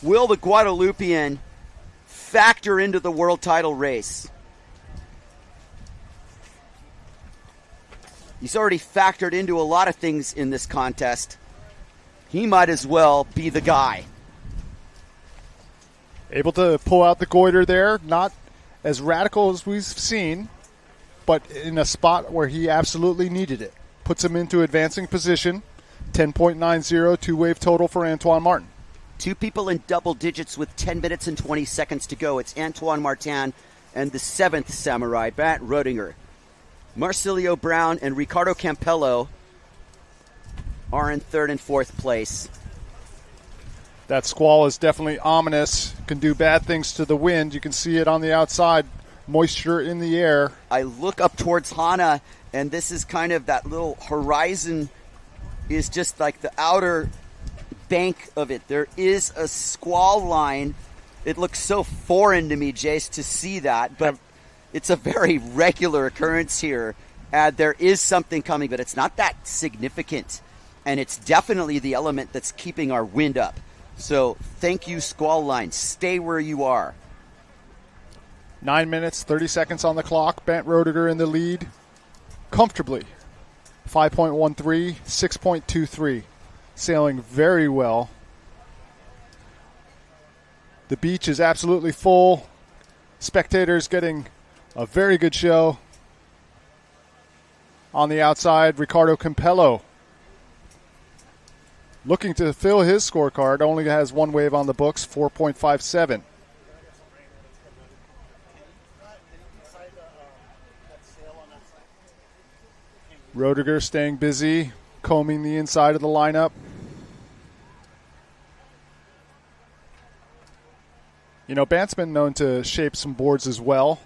Will the Guadalupean factor into the world title race? He's already factored into a lot of things in this contest. He might as well be the guy. Able to pull out the goiter there, not as radical as we've seen, but in a spot where he absolutely needed it. Puts him into advancing position. 10.90 two-wave total for Antoine Martin. Two people in double digits with 10 minutes and 20 seconds to go. It's Antoine Martin and the seventh samurai, Bant Rodinger. Marcilio Brown and Ricardo Campello are in third and fourth place. That squall is definitely ominous. Can do bad things to the wind. You can see it on the outside. Moisture in the air. I look up towards Hana, and this is kind of that little horizon is just like the outer bank of it. There is a squall line. It looks so foreign to me, Jace, to see that, but it's a very regular occurrence here. There is something coming, but it's not that significant, and it's definitely the element that's keeping our wind up. So thank you, squall line. Stay where you are. 9 minutes, 30 seconds on the clock. Bant Rodinger in the lead comfortably. 5.13, 6.23. Sailing very well. The beach is absolutely full. Spectators getting a very good show. On the outside, Ricardo Campello looking to fill his scorecard. Only has one wave on the books, 4.57. Rodinger staying busy, combing the inside of the lineup. You know, Bant's been known to shape some boards as well.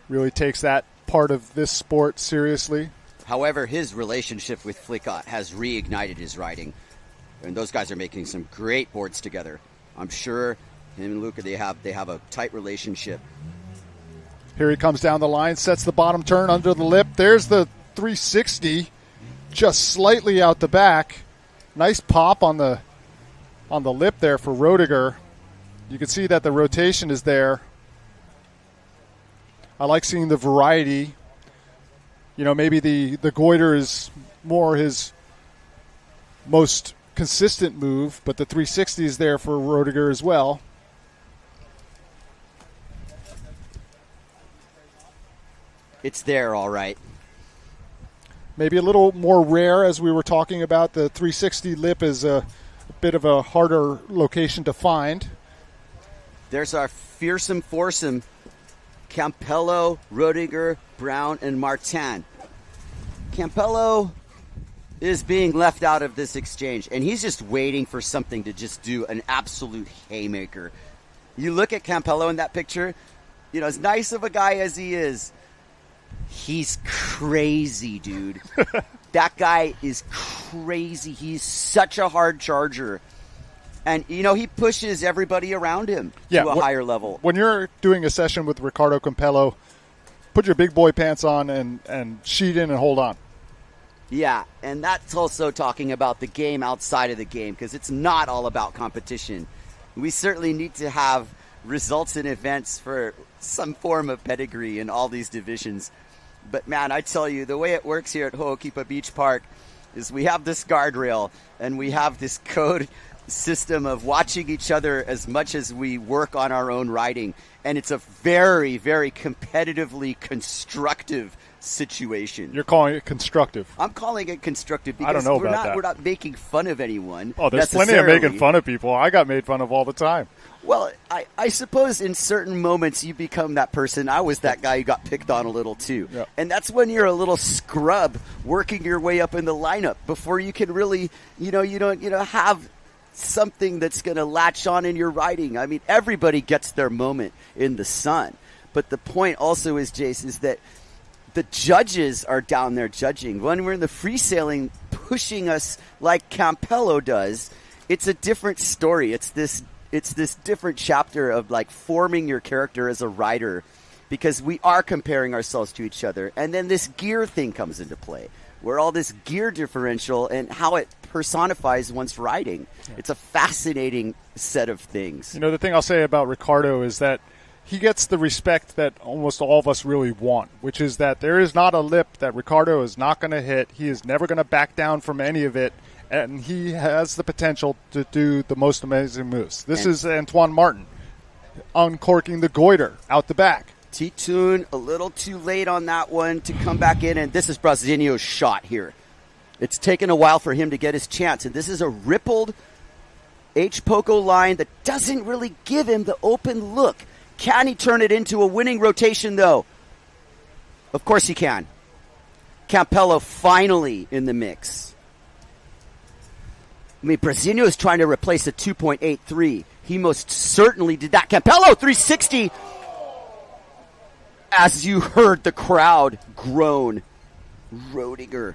Really takes that part of this sport seriously. However, his relationship with Flicka has reignited his riding. And those guys are making some great boards together. I'm sure him and Luca, they have a tight relationship. Here he comes down the line, sets the bottom turn under the lip. There's the 360, just slightly out the back. Nice pop on the lip there for Rodinger. You can see that the rotation is there. I like seeing the variety. You know, maybe the goiter is more his most consistent move, but the 360 is there for Rodinger as well. It's there, all right. Maybe a little more rare, as we were talking about. The 360 lip is a bit of a harder location to find. There's our fearsome foursome. Campello, Rodinger, Brown, and Martin. Campello is being left out of this exchange, and he's just waiting for something to just do an absolute haymaker. You look at Campello in that picture, you know, as nice of a guy as he is, he's crazy, dude. That guy is crazy. He's such a hard charger. And, you know, he pushes everybody around him to a higher level. When you're doing a session with Ricardo Campello, put your big boy pants on and sheet in and hold on. Yeah, and that's also talking about the game outside of the game, because it's not all about competition. We certainly need to have results in events for some form of pedigree in all these divisions. But, man, I tell you, the way it works here at Ho'okipa Beach Park is we have this guardrail and we have this code system of watching each other as much as we work on our own riding. And it's a very, very competitively constructive situation. You're calling it constructive. I'm calling it constructive because I don't know about that. We're not making fun of anyone. Oh, there's plenty of making fun of people. I got made fun of all the time. Well, I suppose in certain moments you become that person. I was that guy who got picked on a little too. Yep. And that's when you're a little scrub working your way up in the lineup before you can really, you don't have something that's going to latch on in your riding. I mean, everybody gets their moment in the sun. But the point also is, Jace, is that the judges are down there judging. When we're in the free sailing pushing us like Campello does, it's a different story. It's this different chapter of like forming your character as a rider, because we are comparing ourselves to each other. And then this gear thing comes into play, where all this gear differential and how it personifies one's riding. It's a fascinating set of things. The thing I'll say about Ricardo is that he gets the respect that almost all of us really want, which is that there is not a lip that Ricardo is not going to hit. He is never going to back down from any of it, and he has the potential to do the most amazing moves. This is Antoine Martin uncorking the goiter out the back. T-Tune a little too late on that one to come back in, and this is Brasinho's shot here. It's taken a while for him to get his chance, and this is a rippled H-Poco line that doesn't really give him the open look. Can he turn it into a winning rotation, though? Of course he can. Campello finally in the mix. I mean, Brasinho is trying to replace a 2.83. He most certainly did that. Campello, 360. As you heard the crowd groan, Roediger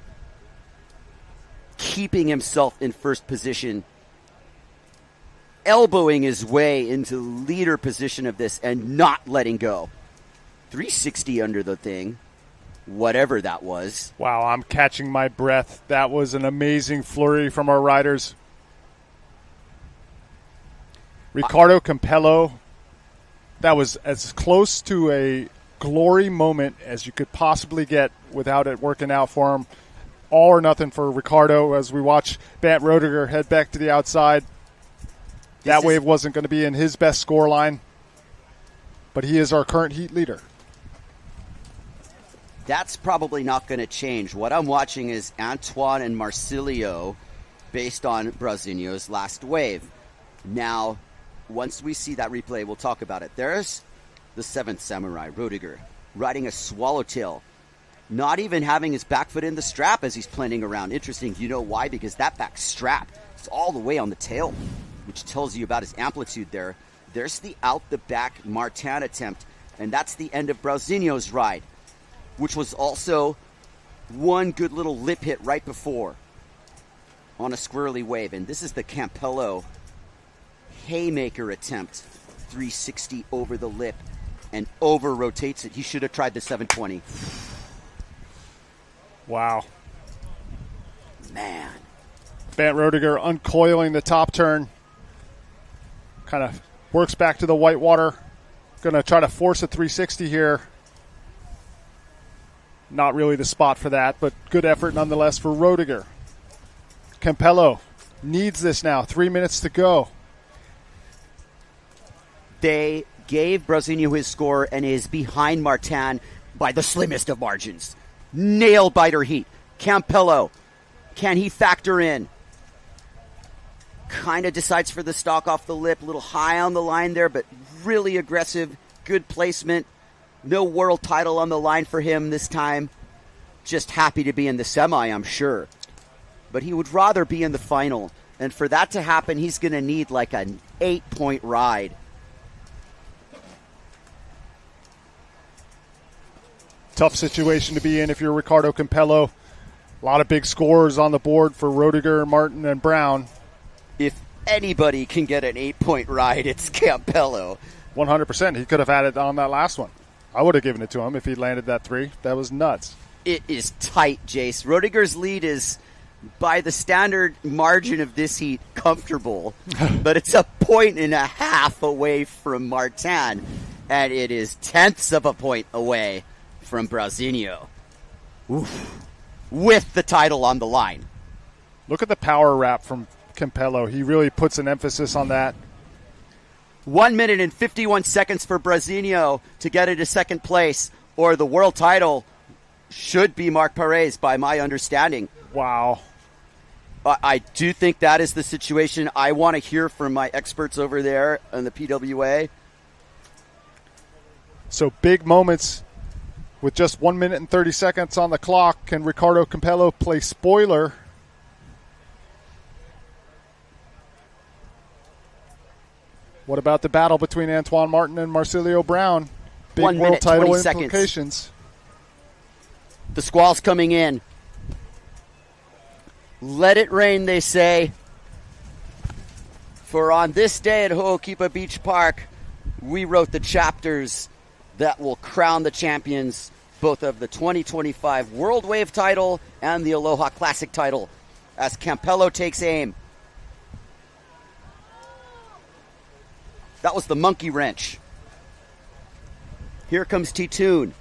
keeping himself in first position, elbowing his way into leader position of this and not letting go. 360 under the thing, whatever that was. Wow, I'm catching my breath. That was an amazing flurry from our riders. Ricardo Campello, that was as close to a glory moment as you could possibly get without it working out for him. All or nothing for Ricardo as we watch Bant Roediger head back to the outside. That wave wasn't going to be in his best score line, but he is our current heat leader. That's probably not going to change. What I'm watching is Antoine and Marsilio based on Brasinho's last wave. Now, once we see that replay, we'll talk about it. There's the seventh samurai, Roediger, riding a swallowtail, not even having his back foot in the strap as he's planning around. Interesting. You know why? Because that back strap is all the way on the tail, which tells you about his amplitude there. There's the out-the-back Martin attempt, and that's the end of Brasinho's ride, which was also one good little lip hit right before on a squirrely wave. And this is the Campello haymaker attempt, 360 over the lip and over-rotates it. He should have tried the 720. Wow. Man. Bant Roediger uncoiling the top turn. Kind of works back to the whitewater. Going to try to force a 360 here. Not really the spot for that, but good effort nonetheless for Roediger. Campello needs this now. 3 minutes to go. They gave Brasinho his score and is behind Martin by the slimmest of margins. Nail biter heat. Campello, can he factor in? Kind of decides for the stock off the lip. A little high on the line there, but really aggressive. Good placement. No world title on the line for him this time. Just happy to be in the semi, I'm sure. But he would rather be in the final. And for that to happen, he's going to need like an 8-point ride. Tough situation to be in if you're Ricardo Campello. A lot of big scores on the board for Roediger, Martin, and Brown. If anybody can get an 8-point ride, it's Campello. 100%. He could have had it on that last one. I would have given it to him if he landed that 3. That was nuts. It is tight, Jace. Roediger's lead is, by the standard margin of this heat, comfortable. But it's a 1.5 away from Martin. And it is tenths of a point away from Brasinho. Oof. With the title on the line. Look at the power wrap from Campello. He really puts an emphasis on that. 1 minute and 51 seconds for Brazinho to get into second place, or the world title should be Marc Perez, by my understanding. Wow. I do think that is the situation. I want to hear from my experts over there in the PWA. So big moments with just 1 minute and 30 seconds on the clock. Can Ricardo Campello play spoiler? What about the battle between Antoine Martin and Marsilio Brown? Big 1 minute, world title 20 seconds. implications. The squall's coming in. Let it rain, they say. For on this day at Ho'okipa Beach Park, we wrote the chapters that will crown the champions both of the 2025 World Wave title and the Aloha Classic title as Campello takes aim. That was the monkey wrench. Here comes T-Tune.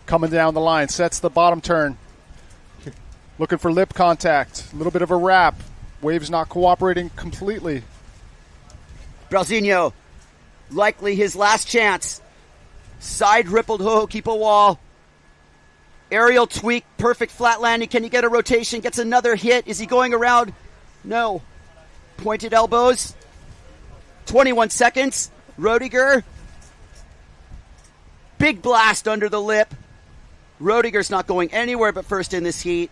Coming down the line, sets the bottom turn. Looking for lip contact. A little bit of a wrap. Wave's not cooperating completely. Brazinho, likely his last chance. Side rippled Ho'okipa wall. Aerial tweak, perfect flat landing. Can he get a rotation? Gets another hit. Is he going around? No. Pointed elbows. 21 seconds. Rodiger. Big blast under the lip. Rodiger's not going anywhere but first in this heat.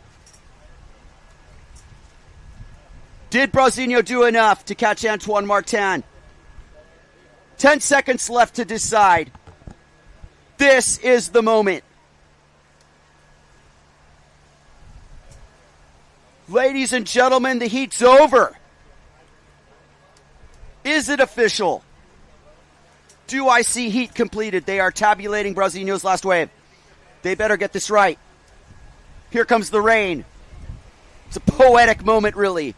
Did Brazinho do enough to catch Antoine Martin? 10 seconds left to decide. This is the moment. Ladies and gentlemen, the heat's over. Is it official? Do I see heat completed? They are tabulating Brazinho's last wave. They better get this right. Here comes the rain. It's a poetic moment, really.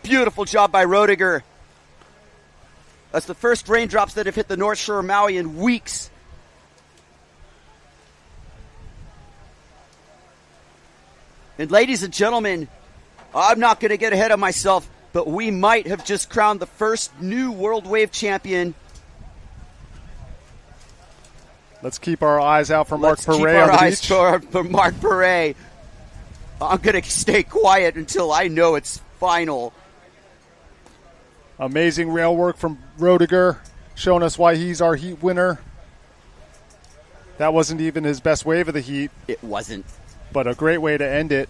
Beautiful job by Rodiger. That's the first raindrops that have hit the North Shore of Maui in weeks. And ladies and gentlemen, I'm not going to get ahead of myself, but we might have just crowned the first new World Wave champion. Let's keep our eyes out for Marc Perez. Keep our eyes for Marc Perez. I'm going to stay quiet until I know it's final. Amazing rail work from Rodiger, showing us why he's our heat winner. That wasn't even his best wave of the heat. It wasn't. But a great way to end it.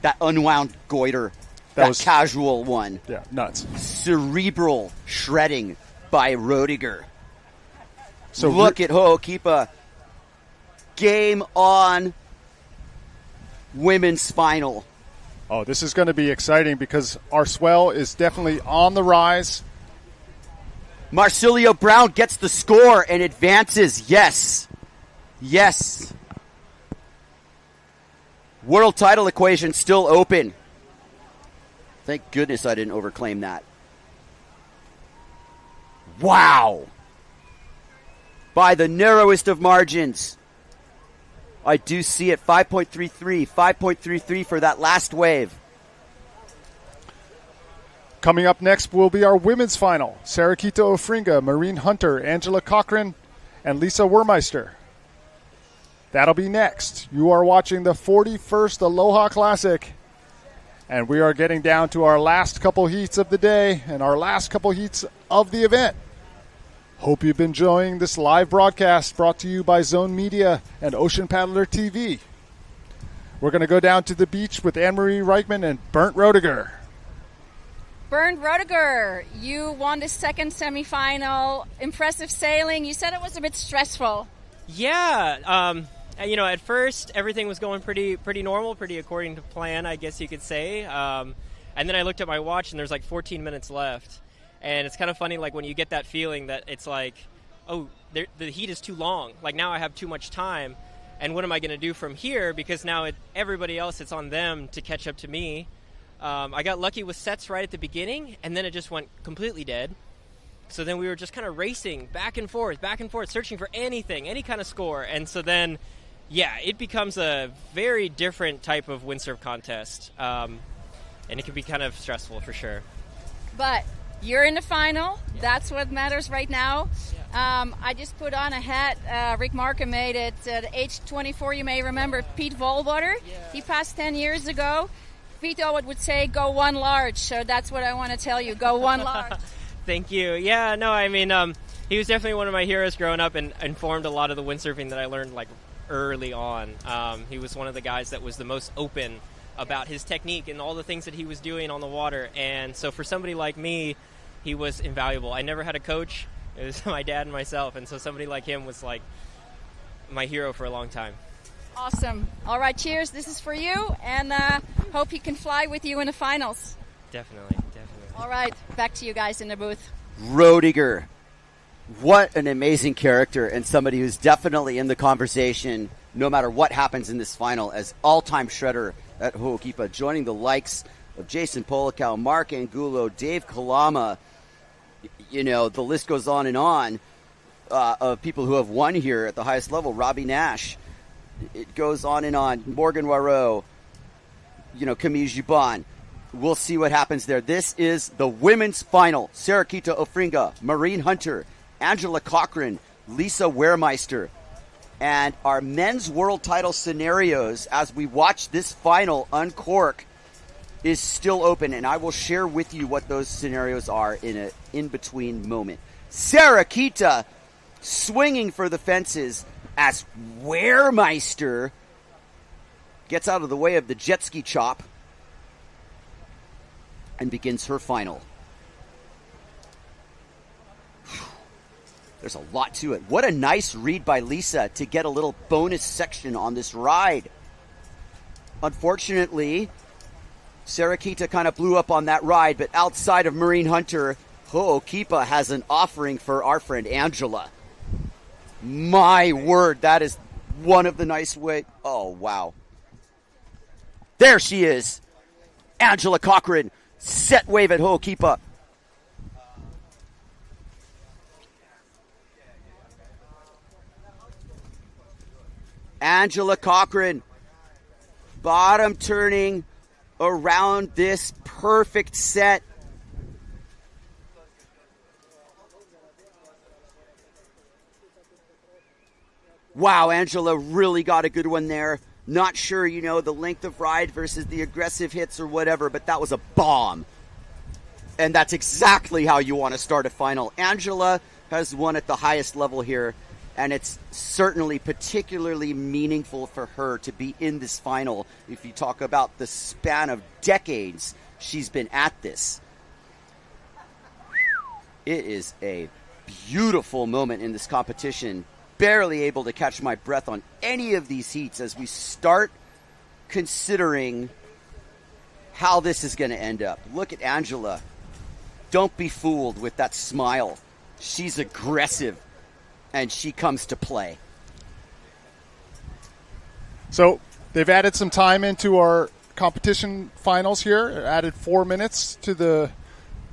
That unwound goiter. That was casual one. Yeah, nuts. Cerebral shredding by Rodiger. So look at Ho'okipa. Game on. Women's final. Oh, this is going to be exciting because our Swell is definitely on the rise. Marsilio Brown gets the score and advances. Yes. Yes. World title equation still open. Thank goodness I didn't overclaim that. Wow. By the narrowest of margins. I do see it, 5.33. 5.33 for that last wave. Coming up next will be our women's final. Sarakita Ofringa, Maureen Hunter, Angela Cochran, and Lisa Wermeister. That'll be next. You are watching the 41st Aloha Classic. And we are getting down to our last couple heats of the day and our last couple heats of the event. Hope you've been enjoying this live broadcast brought to you by Zone Media and Ocean Paddler TV. We're going to go down to the beach with Anne-Marie Reichman and Bernd Rodiger. Bernd Rodiger, you won the second semifinal. Impressive sailing. You said it was a bit stressful. Yeah. At first everything was going pretty normal, pretty according to plan, I guess you could say. And then I looked at my watch and there's like 14 minutes left. And it's kind of funny, like, when you get that feeling that it's like, oh, the heat is too long. Like, now I have too much time. And what am I going to do from here? Because now everybody else, it's on them to catch up to me. I got lucky with sets right at the beginning, and then it just went completely dead. So then we were just kind of racing back and forth, searching for anything, any kind of score. And so then Yeah, it becomes a very different type of windsurf contest, and it can be kind of stressful for sure. But you're in the final. Yeah. That's what matters right now. Yeah. I just put on a hat. Rick Markham made it. At age 24, you may remember Pete Volwater. Yeah. He passed 10 years ago. Pete would say, go one large. So that's what I want to tell you. Go one large. Thank you. Yeah, no, I mean, he was definitely one of my heroes growing up and informed a lot of the windsurfing that I learned like early on. He was one of the guys that was the most open about his technique and all the things that he was doing on the water. And so for somebody like me, he was invaluable. I never had a coach. It was my dad and myself. And so somebody like him was like my hero for a long time. Awesome. All right, cheers. This is for you. And hope he can fly with you in the finals. Definitely. All right, back to you guys in the booth. Roediger. What an amazing character, and somebody who's definitely in the conversation no matter what happens in this final as all-time shredder at Ho'okipa, joining the likes of Jason Polikow, Mark Angulo, Dave Kalama. You know, the list goes on of people who have won here at the highest level. Robbie Nash. It goes on and on. Morgan Warreau, Camille Jubon. We'll see what happens there. This is the women's final. Sarakita Ofringa, Maureen Hunter, Angela Cochran, Lisa Wehrmeister. And our men's world title scenarios as we watch this final uncork is still open. And I will share with you what those scenarios are in an in-between moment. Sarakita swinging for the fences as Wehrmeister gets out of the way of the jet ski chop and begins her final. There's a lot to it. What a nice read by Lisa to get a little bonus section on this ride. Unfortunately, Sarakita kind of blew up on that ride, but outside of Maureen Hunter, Ho'okipa has an offering for our friend Angela. My word, that is one of the nice way. Oh, wow. There she is. Angela Cochran. Set wave at Ho'okipa. Angela Cochran, bottom turning around this perfect set. Wow, Angela really got a good one there. Not sure, the length of ride versus the aggressive hits or whatever, but that was a bomb. And that's exactly how you want to start a final. Angela has won at the highest level here, and it's certainly particularly meaningful for her to be in this final. If you talk about the span of decades she's been at this. It is a beautiful moment in this competition. Barely able to catch my breath on any of these heats as we start considering how this is going to end up. Look at Angela. Don't be fooled with that smile. She's aggressive, and she comes to play. So they've added some time into our competition finals here, added 4 minutes to the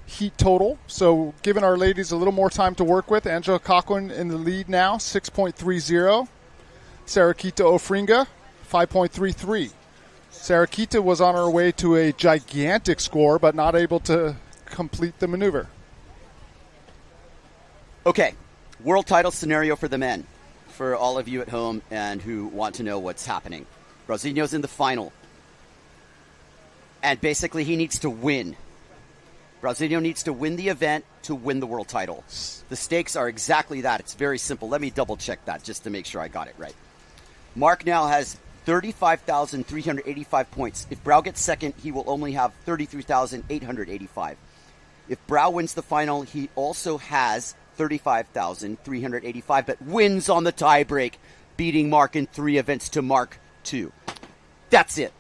heat total. So giving our ladies a little more time to work with. Angela Cochran in the lead now, 6.30. Sarakita Ofringa, 5.33. Sarakita was on her way to a gigantic score, but not able to complete the maneuver. Okay, world title scenario for the men, for all of you at home and who want to know what's happening. Brasilio's in the final, and basically he needs to win. Brasilio needs to win the event to win the world title. The stakes are exactly that. It's very simple. Let me double check that just to make sure I got it right. Mark now has 35,385 points. If Brau gets second, he will only have 33,885. If Brau wins the final, he also has 35,385, but wins on the tiebreak, beating Mark in 3 events to Mark 2. That's it.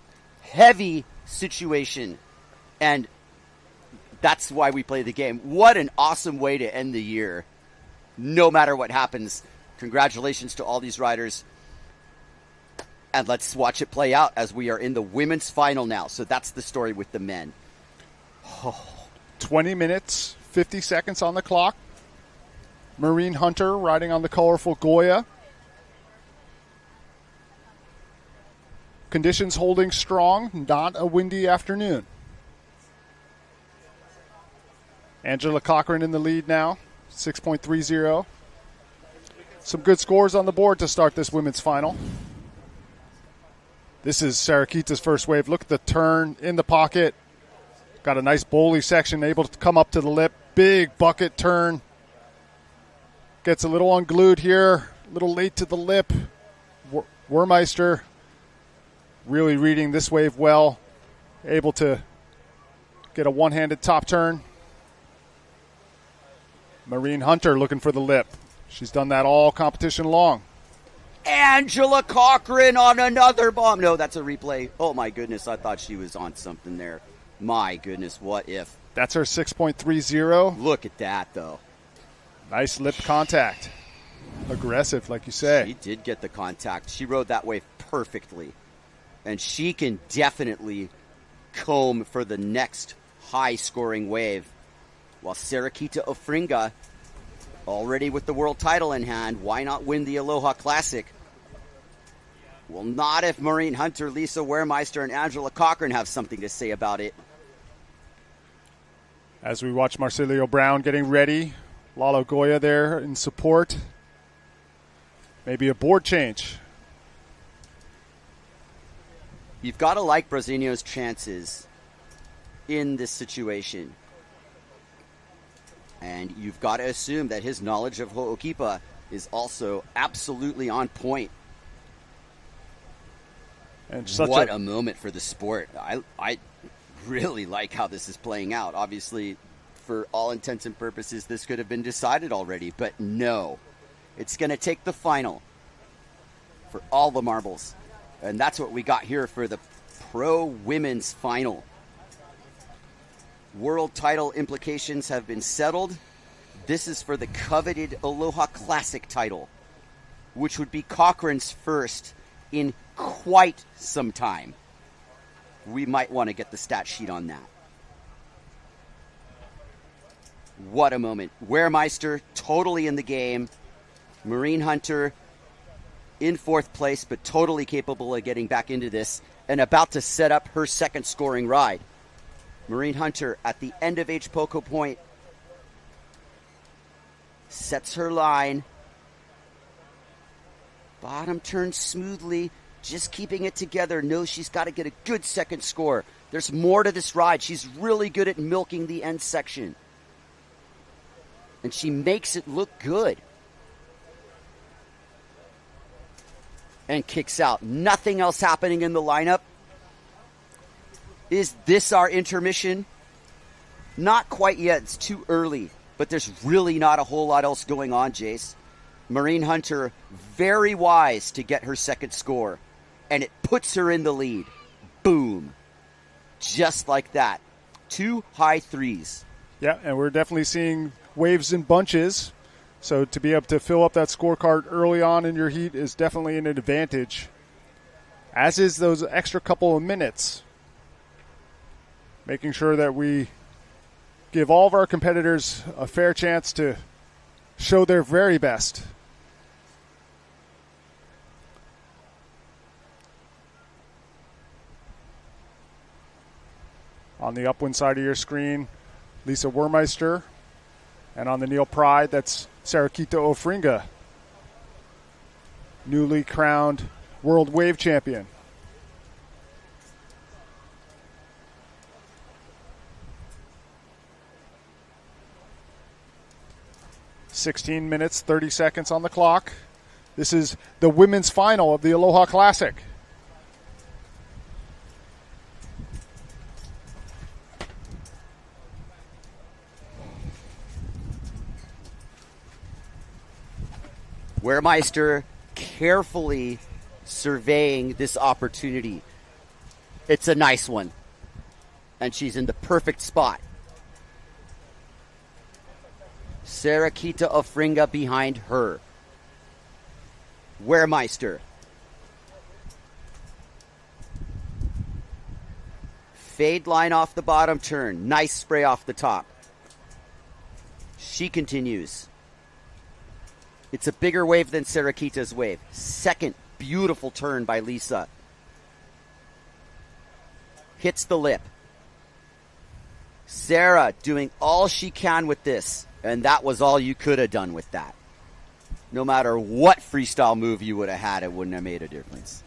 Heavy situation. And that's why we play the game. What an awesome way to end the year. No matter what happens, congratulations to all these riders. And let's watch it play out as we are in the women's final now. So that's the story with the men. 20 minutes, 50 seconds on the clock. Maureen Hunter riding on the colorful Goya. Conditions holding strong, not a windy afternoon. Angela Cochran in the lead now, 6.30. Some good scores on the board to start this women's final. This is Sarakita's first wave. Look at the turn in the pocket. Got a nice bowly section, able to come up to the lip. Big bucket turn. Gets a little unglued here, a little late to the lip. Wermeister really reading this wave well. Able to get a one-handed top turn. Maureen Hunter looking for the lip. She's done that all competition long. Angela Cochran on another bomb. No, that's a replay. Oh, my goodness. I thought she was on something there. My goodness, what if? That's her 6.30. Look at that, though. Nice lip contact. Aggressive, like you say. She did get the contact. She rode that wave perfectly. And she can definitely comb for the next high-scoring wave. While Sarakita Ofringa, already with the world title in hand, why not win the Aloha Classic? Well, not if Maureen Hunter, Lisa Wermeister, and Angela Cochran have something to say about it. As we watch Marcilio Brown getting ready, Lalo Goya there in support. Maybe a board change. You've got to like Brazinho's chances in this situation. And you've got to assume that his knowledge of Ho'okipa is also absolutely on point. And what a moment for the sport. I really like how this is playing out. Obviously, for all intents and purposes, this could have been decided already. But no, it's going to take the final for all the marbles. And that's what we got here for the Pro Women's Final. World title implications have been settled. This is for the coveted Aloha Classic title, which would be Cochran's first in quite some time. We might want to get the stat sheet on that. What a moment. Wermeister totally in the game. Maureen Hunter in fourth place, but totally capable of getting back into this and about to set up her second scoring ride. Maureen Hunter at the end of H. Poco Point sets her line. Bottom turns smoothly, just keeping it together. Knows she's got to get a good second score. There's more to this ride. She's really good at milking the end section. And she makes it look good. And kicks out. Nothing else happening in the lineup. Is this our intermission? Not quite yet. It's too early. But there's really not a whole lot else going on, Jace. Maureen Hunter, very wise to get her second score. And it puts her in the lead. Boom. Just like that. 2 high threes. Yeah, and we're definitely seeing waves in bunches. So to be able to fill up that scorecard early on in your heat is definitely an advantage. As is those extra couple of minutes. Making sure that we give all of our competitors a fair chance to show their very best. On the upwind side of your screen, Lisa Wermeister. And on the Neil Pride, that's Sarakita Ofringa, newly crowned World Wave Champion. (16 minutes, 30 seconds on the clock. This is the women's final of the Aloha Classic. Wermeister carefully surveying this opportunity. It's a nice one. And she's in the perfect spot. Sarakita Ofringa behind her. Wermeister. Fade line off the bottom turn. Nice spray off the top. She continues. It's a bigger wave than Sarakita's wave. Second beautiful turn by Lisa. hits the lip. Sarah doing all she can with this, and that was all you could have done with that. No matter what freestyle move you would have had, it wouldn't have made a difference.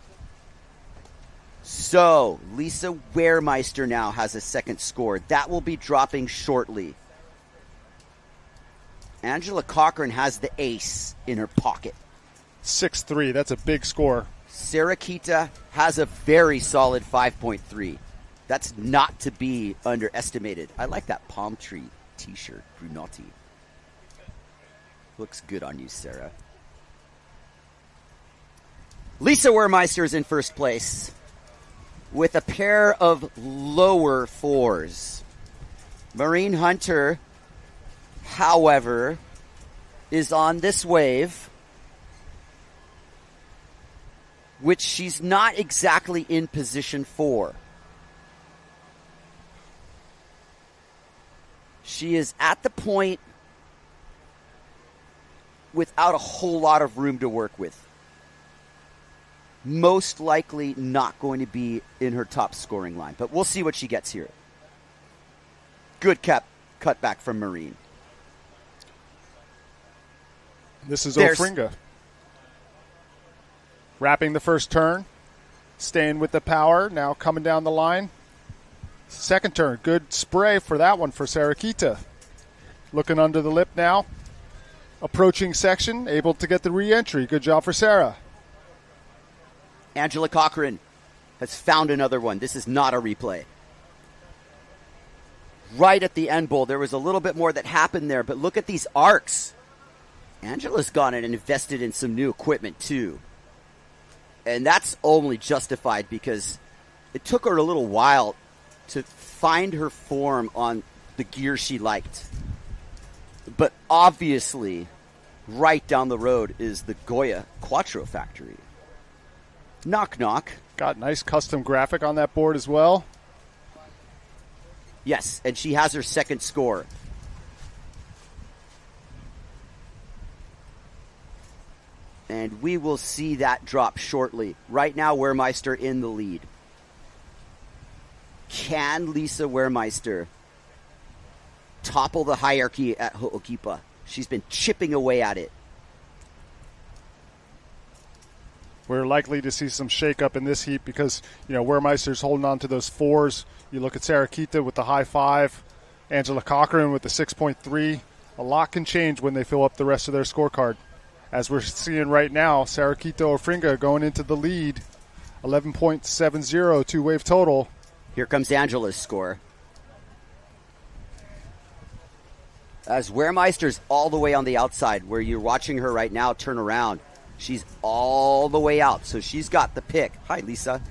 So, Lisa Wehrmeister now has a second score. That will be dropping shortly. Angela Cochran has the ace in her pocket. 6-3, that's a big score. Sarah Kita has a very solid 5.3. That's not to be underestimated. I like that palm tree t-shirt, Brunotti. Looks good on you, Sarah. Lisa Wehrmeister is in first place with a pair of lower fours. Maureen Hunter, however, is on this wave, which she's not exactly in position for. She is at the point without a whole lot of room to work with. Most likely not going to be in her top scoring line, but we'll see what she gets here. Good cutback from Marine. This is Ofringa. Wrapping the first turn, staying with the power, now coming down the line. Second turn, good spray for that one for Sarah Kita. Looking under the lip now. Approaching section, able to get the re-entry. Good job for Sarah. Angela Cochran has found another one. This is not a replay. Right at the end bowl, there was a little bit more that happened there, but look at these arcs. Angela's gone and invested in some new equipment too. And that's only justified because it took her a little while to find her form on the gear she liked. But obviously, right down the road is the Goya Quattro factory. Knock, knock. Got nice custom graphic on that board as well. Yes, and she has her second score. And we will see that drop shortly. Right now, Wehrmeister in the lead. Can Lisa Wehrmeister topple the hierarchy at Ho'okipa? She's been chipping away at it. We're likely to see some shakeup in this heat because, Wehrmeister's holding on to those fours. You look at Sarah Kita with the high 5, Angela Cochran with the 6.3. A lot can change when they fill up the rest of their scorecard. As we're seeing right now, Sarah Kita Ofringa going into the lead, 11.70 two-wave total. Here comes Angela's score. As Wehrmeister's all the way on the outside, where you're watching her right now turn around. She's all the way out, so she's got the pick. Hi, Lisa.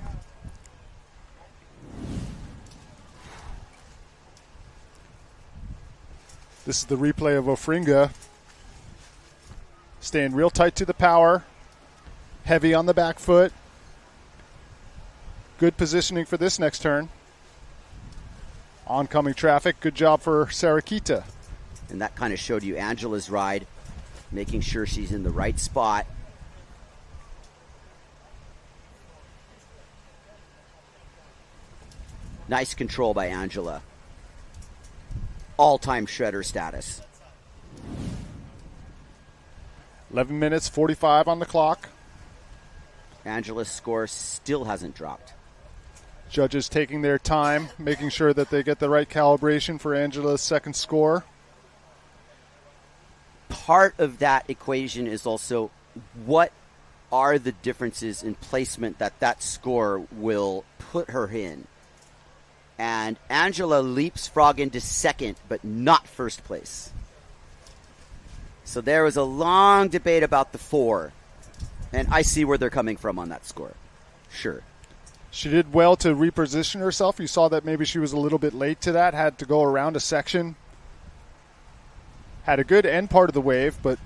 This is the replay of Ofringa. Staying real tight to the power. Heavy on the back foot. Good positioning for this next turn. Oncoming traffic. Good job for Sarah Kita. And that kind of showed you Angela's ride, making sure she's in the right spot. Nice control by Angela. All-time shredder status. 11 minutes, 45 on the clock. Angela's score still hasn't dropped. Judges taking their time, making sure that they get the right calibration for Angela's second score. Part of that equation is also what are the differences in placement that score will put her in. And Angela leapsfrog into second, but not first place. So there was a long debate about the 4. And I see where they're coming from on that score. Sure. She did well to reposition herself. You saw that maybe she was a little bit late to that, had to go around a section. Had a good end part of the wave, but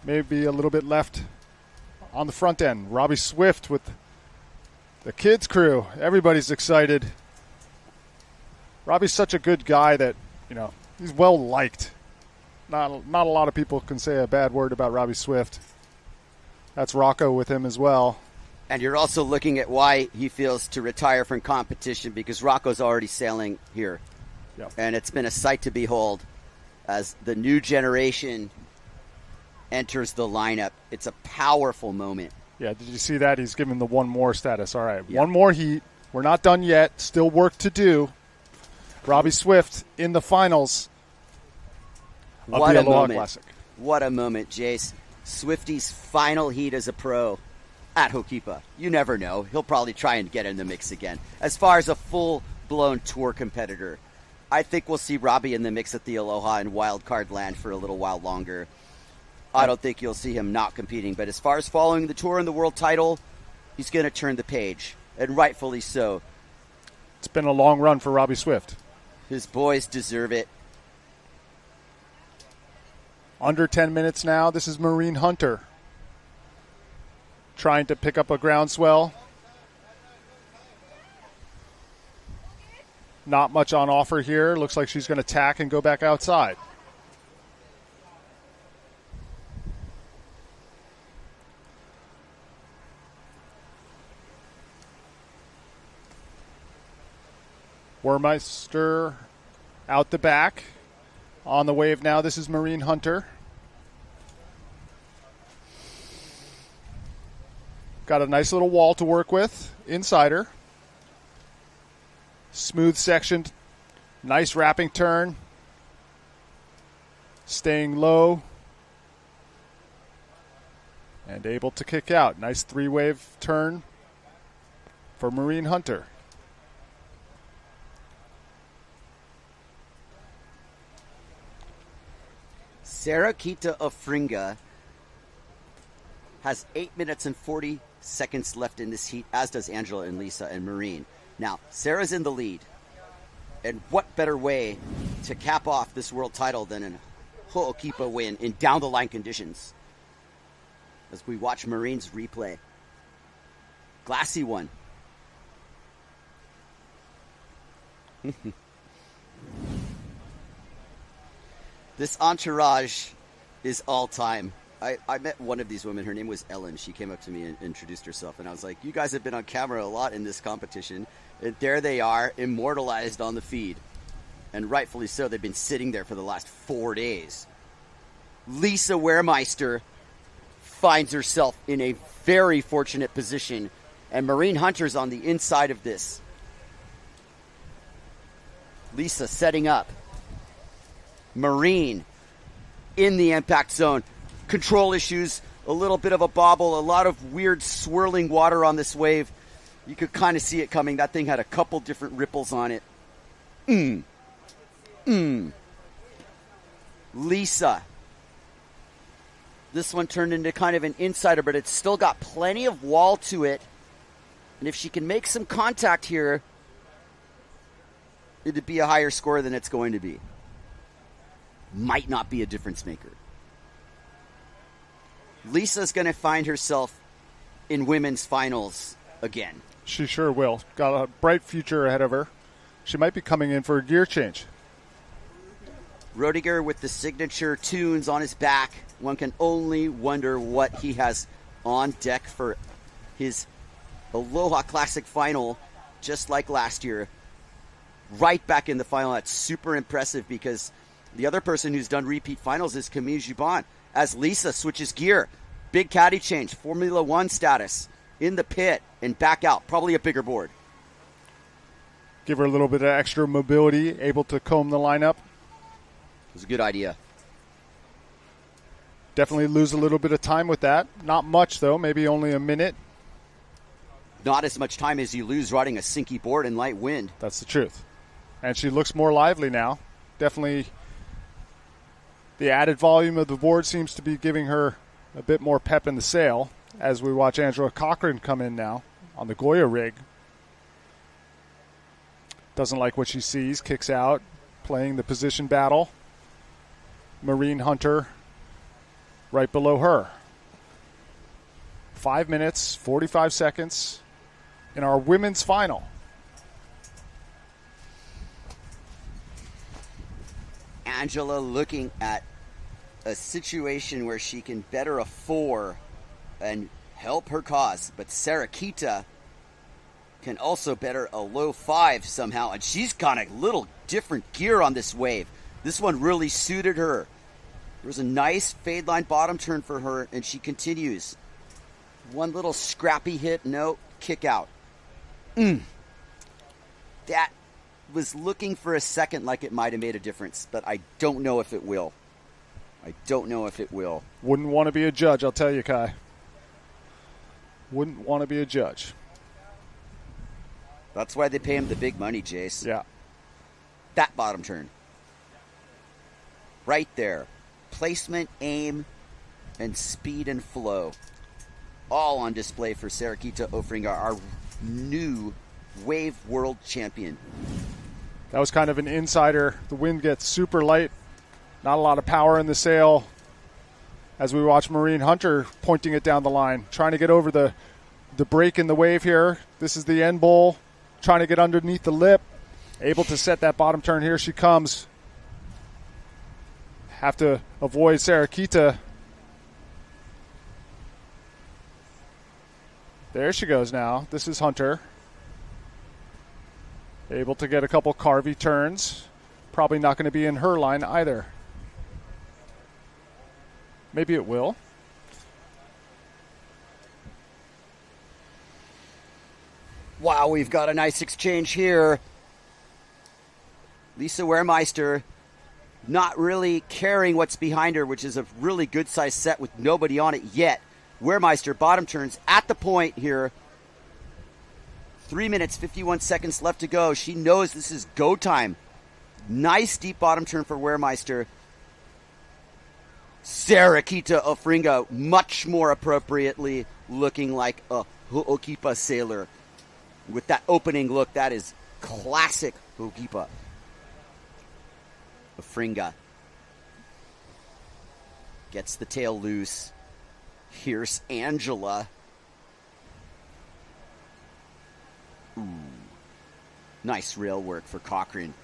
maybe a little bit left on the front end. Robbie Swift with the kids crew. Everybody's excited. Robbie's such a good guy that, he's well liked. Not a lot of people can say a bad word about Robbie Swift. That's Rocco with him as well. And you're also looking at why he feels to retire from competition, because Rocco's already sailing here. Yep. And it's been a sight to behold as the new generation enters the lineup. It's a powerful moment. Yeah, did you see that? He's given the one more status. All right, Yeah. one more heat. We're not done yet. Still work to do. Robbie Swift in the finals of What the a Aloha moment. Classic. What a moment, Jace. Swifty's final heat as a pro at Hokipa. You never know. He'll probably try and get in the mix again. As far as a full-blown tour competitor, I think we'll see Robbie in the mix at the Aloha and wildcard land for a little while longer. I don't think you'll see him not competing. But as far as following the tour and the world title, he's going to turn the page, and rightfully so. It's been a long run for Robbie Swift. His boys deserve it. Under 10 minutes now. This is Maureen Hunter trying to pick up a groundswell. Not much on offer here. Looks like she's going to tack and go back outside. Wermeister out the back. On the wave now, this is Maureen Hunter. Got a nice little wall to work with inside her. Smooth sectioned. Nice wrapping turn. Staying low. And able to kick out. Nice three-wave turn for Maureen Hunter. Sarah Kita of Fringa has 8 minutes and 40 seconds left in this heat, as does Angela and Lisa and Marine. Now, Sarah's in the lead. And what better way to cap off this world title than an Ho'okipa win in down-the-line conditions? As we watch Marine's replay. Glassy one. This entourage is all time. I met one of these women. Her name was Ellen. She came up to me and introduced herself. And I was like, you guys have been on camera a lot in this competition. And there they are, immortalized on the feed. And rightfully so. They've been sitting there for the last 4 days. Lisa Wermeister finds herself in a very fortunate position. And Maureen Hunter's on the inside of this. Lisa setting up. Marine in the impact zone. Control issues, a little bit of a bobble, a lot of weird swirling water on this wave. You could kind of see it coming. That thing had a couple different ripples on it. Lisa. This one turned into kind of an insider, but it's still got plenty of wall to it. And if she can make some contact here, it'd be a higher score than it's going to be. Might not be a difference maker. Lisa's going to find herself in women's finals again. She sure will. Got a bright future ahead of her. She might be coming in for a gear change. Rodiger with the signature tunes on his back. One can only wonder what he has on deck for his Aloha Classic final, just like last year. Right back in the final. That's super impressive because the other person who's done repeat finals is Camille Jubon. As Lisa switches gear, big caddy change, Formula One status, in the pit and back out. Probably a bigger board. Give her a little bit of extra mobility, able to comb the lineup. It was a good idea. Definitely lose a little bit of time with that. Not much, though. Maybe only a minute. Not as much time as you lose riding a sinky board in light wind. That's the truth. And she looks more lively now. Definitely the added volume of the board seems to be giving her a bit more pep in the sail as we watch Angela Cochran come in now on the Goya rig. Doesn't like what she sees, kicks out, playing the position battle. Maureen Hunter right below her. 5 minutes, 45 seconds in our women's final. Angela looking at a situation where she can better a 4 and help her cause. But Sarakita can also better a low 5 somehow, and she's got a little different gear on this wave. This one really suited her. There was a nice fade line bottom turn for her, and she continues. One little scrappy hit, no, kick out. That was looking for a second like it might have made a difference, but I don't know if it will. Wouldn't want to be a judge, I'll tell you, Kai. Wouldn't want to be a judge. That's why they pay him the big money, Jace. Yeah. That bottom turn. Right there. Placement, aim, and speed and flow. All on display for Sarakita Ofringa, our new Wave World Champion. That was kind of an insider. The wind gets super light. Not a lot of power in the sail. As we watch Maureen Hunter pointing it down the line, trying to get over the break in the wave here. This is the end bowl. Trying to get underneath the lip. Able to set that bottom turn. Here she comes. Have to avoid Sarakita. There she goes now. This is Hunter. Able to get a couple carvy turns. Probably not going to be in her line either. Maybe it will. Wow, we've got a nice exchange here. Lisa Wehrmeister not really caring what's behind her, which is a really good size set with nobody on it yet. Wehrmeister bottom turns at the point here. 3 minutes, 51 seconds left to go. She knows this is go time. Nice deep bottom turn for Wehrmeister. Sarakita Ofringa, much more appropriately looking like a Ho'okipa sailor. With that opening look, that is classic Ho'okipa. Ofringa gets the tail loose. Here's Angela. Ooh. Nice rail work for Cochran.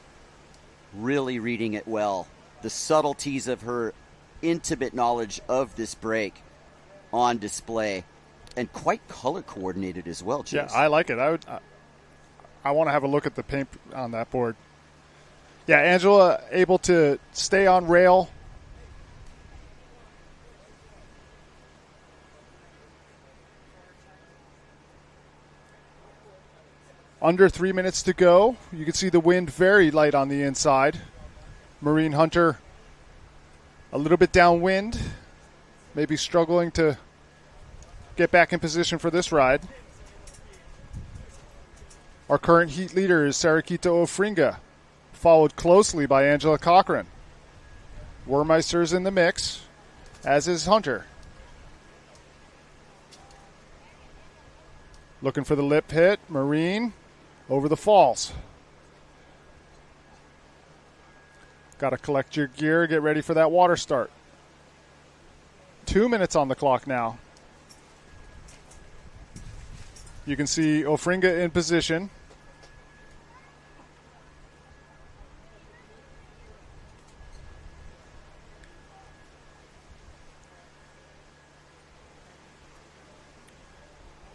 Really reading it well. The subtleties of her intimate knowledge of this break on display, and quite color coordinated as well, Chase. Yeah, I like it. I want to have a look at the paint on that board. Yeah, Angela able to stay on rail. Under 3 minutes to go. You can see the wind very light on the inside. Maureen Hunter a little bit downwind. Maybe struggling to get back in position for this ride. Our current heat leader is Sarakita Ofringa, followed closely by Angela Cochran. Wehrmeister's in the mix, as is Hunter. Looking for the lip hit. Maureen over the falls. Got to collect your gear, get ready for that water start. 2 minutes on the clock now. You can see Ofringa in position.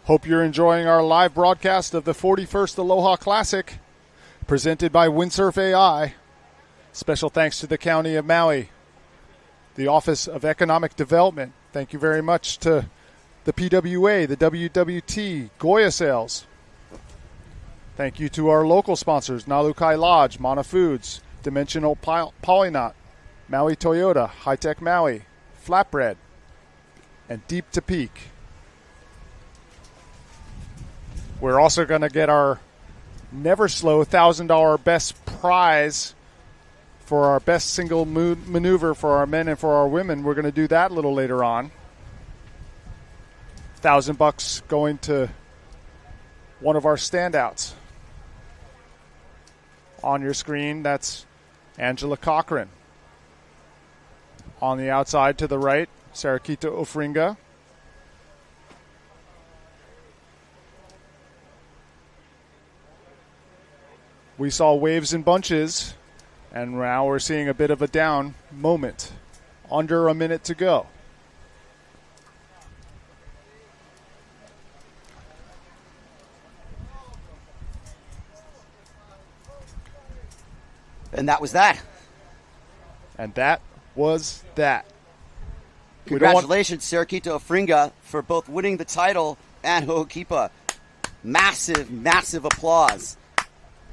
Hope you're enjoying our live broadcast of the 41st Aloha Classic, presented by Windsurf AI. Special thanks to the County of Maui, the Office of Economic Development. Thank you very much to the PWA, the WWT, Goya Sales. Thank you to our local sponsors, Nalukai Lodge, Mana Foods, Dimensional Polynot, Maui Toyota, High Tech Maui, Flatbread, and Deep to Peak. We're also going to get our Never Slow $1,000 best prize for our best single maneuver for our men and for our women. We're going to do that a little later on. $1,000 going to one of our standouts. On your screen, that's Angela Cochran. On the outside to the right, Sarakita Ofringa. We saw waves in bunches, and now we're seeing a bit of a down moment. Under a minute to go. And that was that. And that was that. Congratulations, Sarakito Ofringa, for both winning the title and Ho'okipa. Massive, massive applause.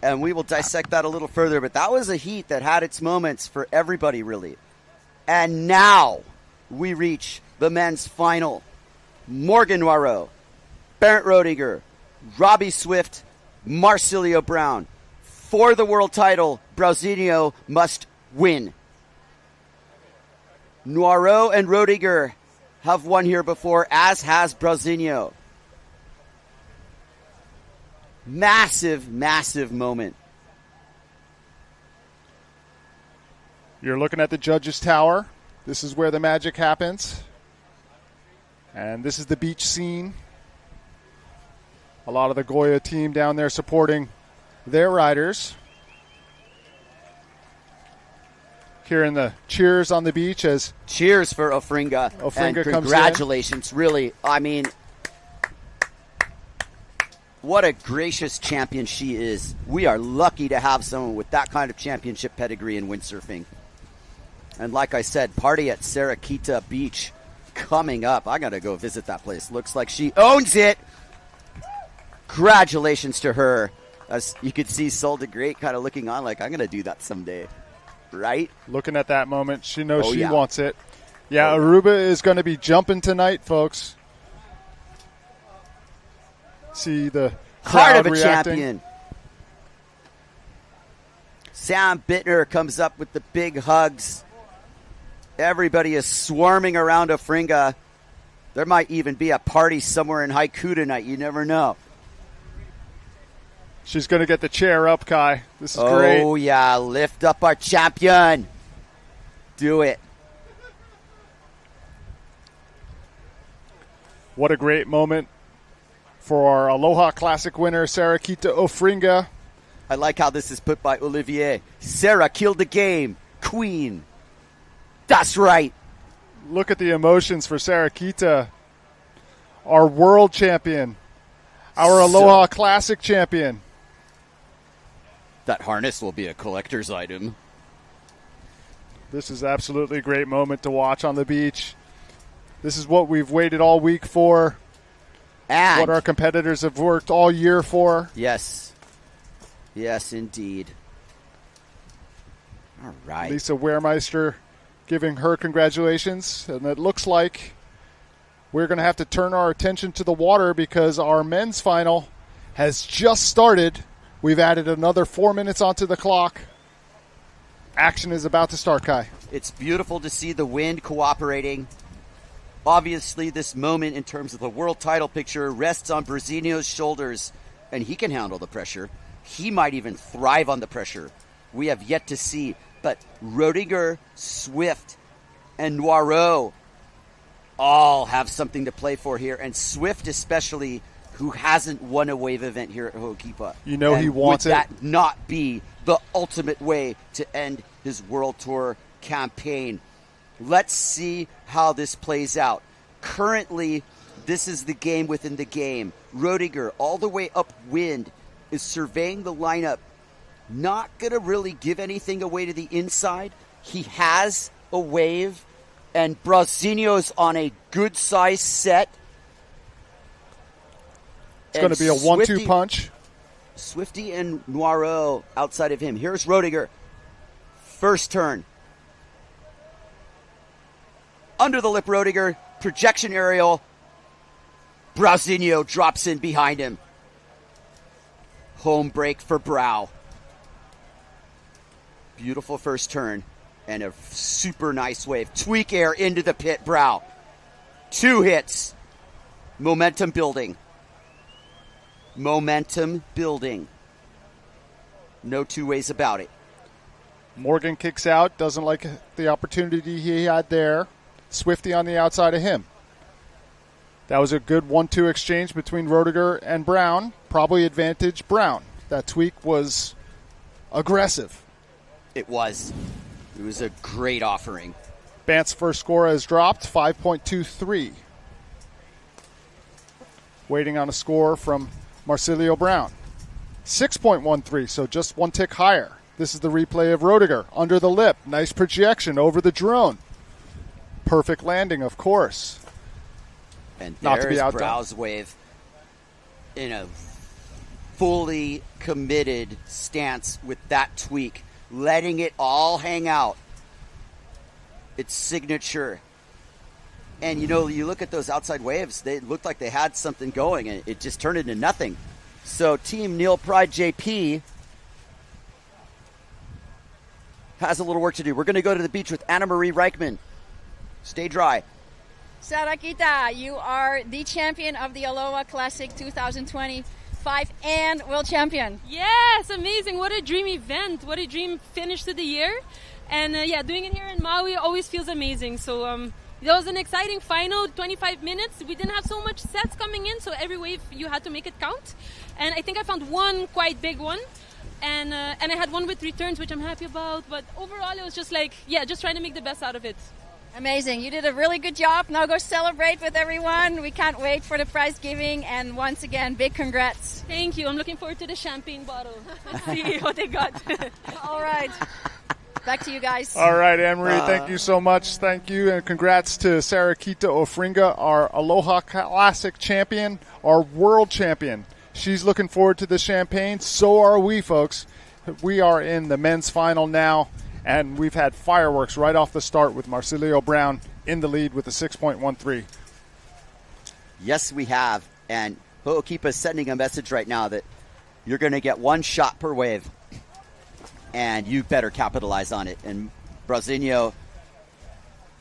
And we will dissect that a little further, but that was a heat that had its moments for everybody, really. And now we reach the men's final. Morgan Noiro, Bernd Roediger, Robbie Swift, Marsilio Brown. For the world title, Brauzinho must win. Noiro and Roediger have won here before, as has Brauzinho. Massive, massive moment. You're looking at the judges' tower. This is where the magic happens. And this is the beach scene. A lot of the Goya team down there supporting their riders. Hearing the cheers on the beach as... Cheers for Ofringa. Ofringa and comes congratulations, really. I mean, what a gracious champion she is. We are lucky to have someone with that kind of championship pedigree in windsurfing. And like I said, party at Sarakita Beach coming up. I got to go visit that place. Looks like she owns it. Congratulations to her. As you could see Sol de Great kind of looking on like, I'm going to do that someday. Right? Looking at that moment, she knows she yeah. wants it. Yeah, Aruba is going to be jumping tonight, folks. See the Heart of a reacting. champion. Sam Bittner comes up with the big hugs. Everybody is swarming around Ofringa. There might even be a party somewhere in Haiku tonight. You never know. She's going to get the chair up, Kai. This is great. Oh, yeah. Lift up our champion. Do it. What a great moment for our Aloha Classic winner, Sarakita Ofringa. I like how this is put by Olivier. Sarah killed the game. Queen. That's right. Look at the emotions for Sarakita, our world champion, our Aloha Classic champion. That harness will be a collector's item. This is absolutely a great moment to watch on the beach. This is what we've waited all week for. And what our competitors have worked all year for. Yes. Yes, indeed. All right. Lisa Wehrmeister giving her congratulations. And it looks like we're going to have to turn our attention to the water because our men's final has just started. We've added another 4 minutes onto the clock. Action is about to start, Kai. It's beautiful to see the wind cooperating. Obviously, this moment in terms of the world title picture rests on Brauzinho's shoulders, and he can handle the pressure. He might even thrive on the pressure. We have yet to see. But Roediger, Swift, and Noiro all have something to play for here, and Swift especially, who hasn't won a wave event here at Ho'okipa. You know he wants it. Would that not be the ultimate way to end his World Tour campaign? Let's see how this plays out. Currently, this is the game within the game. Roediger, all the way upwind, is surveying the lineup. Not going to really give anything away to the inside. He has a wave, and Brauzinho's on a good-sized set. It's going to be a 1-2 punch. Swifty and Noiro outside of him. Here's Roediger. First turn. Under the lip, Roediger. Projection aerial. Brauzinho drops in behind him. Home break for Brau. Beautiful first turn. And a super nice wave. Tweak air into the pit, Brau. 2 hits. Momentum building. Momentum building. No two ways about it. Morgan kicks out. Doesn't like the opportunity he had there. Swifty on the outside of him. That was a good 1-2 exchange between Roediger and Brown. Probably advantage Brown. That tweak was aggressive. It was. It was a great offering. Bant's first score has dropped, 5.23. Waiting on a score from Marsilio Brown. 6.13, so just 1 tick higher. This is the replay of Roediger under the lip. Nice projection over the drone. Perfect landing, of course. And Not to be there's outdone. Brow's wave in a fully committed stance with that tweak, letting it all hang out. It's signature. And, you know, you look at those outside waves, they looked like they had something going, and it just turned into nothing. So Team Neil Pride JP has a little work to do. We're going to go to the beach with Anna Marie Reichman. Stay dry. Sarakita, you are the champion of the Aloha Classic 2025 and world champion. Yes, amazing. What a dream event. What a dream finish to the year. And doing it here in Maui always feels amazing. So it was an exciting final, 25 minutes. We didn't have so much sets coming in, so every wave you had to make it count. And I think I found one quite big one. And I had one with returns, which I'm happy about. But overall, it was just just trying to make the best out of it. Amazing. You did a really good job. Now go celebrate with everyone. We can't wait for the prize giving. And once again, big congrats. Thank you. I'm looking forward to the champagne bottle. Let's see what they got. All right. Back to you guys. All right, Anne-Marie, thank you so much. Thank you, and congrats to Sarakita Ofringa, our Aloha Classic champion, our world champion. She's looking forward to the champagne. So are we, folks. We are in the men's final now, and we've had fireworks right off the start with Marcilio Brown in the lead with a 6.13. Yes, we have. And Ho'okipa sending a message right now that you're going to get one shot per wave, and you better capitalize on it. And Brazinho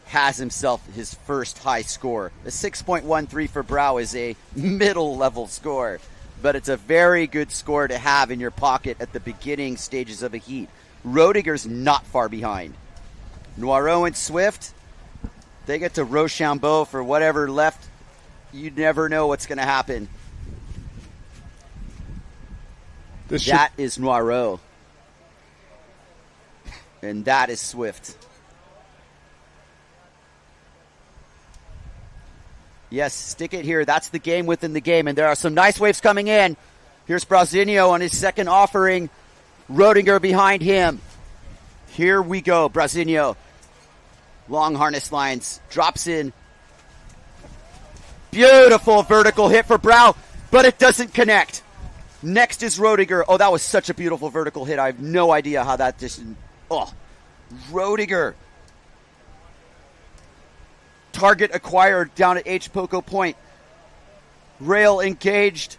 has himself his first high score. The 6.13 for Brau is a middle-level score, but it's a very good score to have in your pocket at the beginning stages of a heat. Roediger's not far behind. Noiro and Swift, they get to Rochambeau for whatever left. You never know what's going to happen. That is Noiro. And that is Swift. Yes, stick it here. That's the game within the game. And there are some nice waves coming in. Here's Brazinho on his second offering. Roediger behind him. Here we go, Brazinho. Long harness lines. Drops in. Beautiful vertical hit for Brau, but it doesn't connect. Next is Roediger. Oh, that was such a beautiful vertical hit. I have no idea how that just... Oh, Roediger. Target acquired down at H. Poco Point. Rail engaged.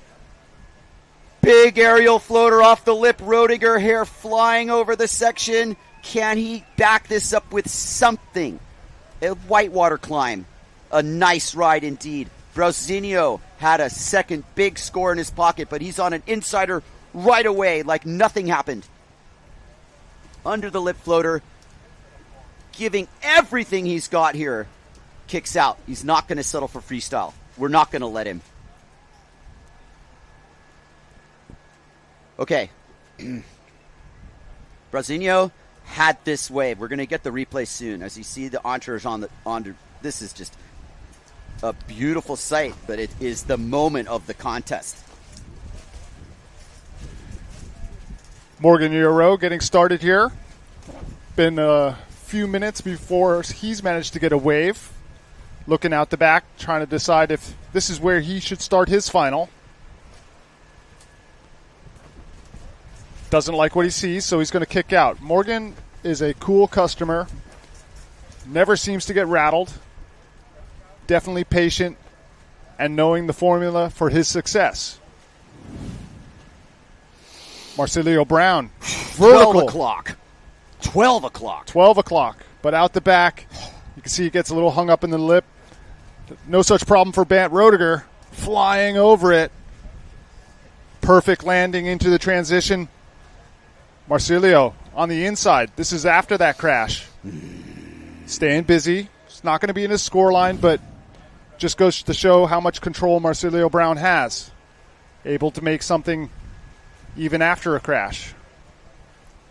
Big aerial floater off the lip. Roediger hair flying over the section. Can he back this up with something? A whitewater climb. A nice ride indeed. Brazinho had a second big score in his pocket, but he's on an insider right away like nothing happened. Under the lip floater, giving everything he's got here. Kicks out. He's not going to settle for freestyle. We're not going to let him. Okay. Brazinho had this wave. We're going to get the replay soon. As you see the entourage on this is just a beautiful sight, but it is the moment of the contest. Morgan Euro getting started here. Been a few minutes before he's managed to get a wave. Looking out the back, trying to decide if this is where he should start his final. Doesn't like what he sees, so he's going to kick out. Morgan is a cool customer. Never seems to get rattled. Definitely patient and knowing the formula for his success. Marcilio Brown. Vertical. 12 o'clock. 12 o'clock. 12 o'clock. But out the back, you can see he gets a little hung up in the lip. No such problem for Bant Roediger. Flying over it. Perfect landing into the transition. Marcilio on the inside. This is after that crash. Staying busy. It's not going to be in his scoreline, but just goes to show how much control Marcilio Brown has. Able to make something even after a crash.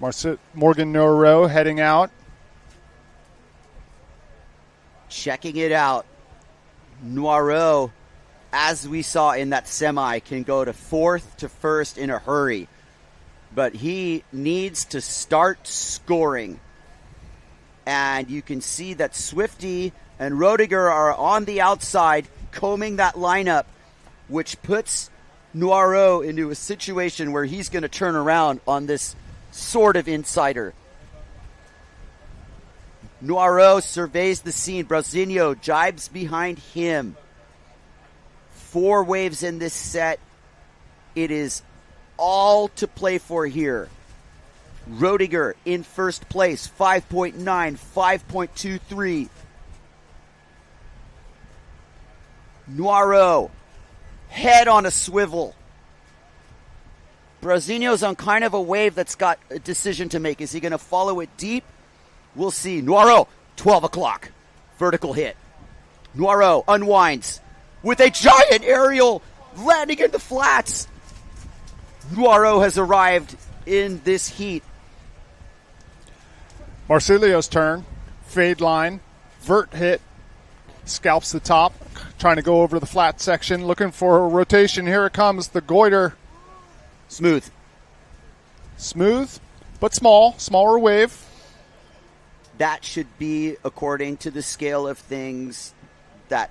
Morgan Noro heading out. Checking it out. Noiro, as we saw in that semi, can go to fourth to first in a hurry. but he needs to start scoring. And you can see that Swifty and Rodiger are on the outside combing that lineup, which puts Noiro into a situation where he's going to turn around on this sort of insider. Noiro surveys the scene. Brasilio jibes behind him. 4 waves in this set. It is all to play for here. Rodiger in first place, 5.9, 5.23. Noiro, head on a swivel. Brasilio's on kind of a wave that's got a decision to make. Is he going to follow it deep? We'll see. Noiro, 12 o'clock. Vertical hit. Noiro unwinds with a giant aerial landing in the flats. Noiro has arrived in this heat. Marsilio's turn. Fade line. Vert hit. Scalps the top. Trying to go over the flat section. Looking for a rotation. Here it comes. The goiter. Smooth. Smooth, but small. Smaller wave. That should be, according to the scale of things, that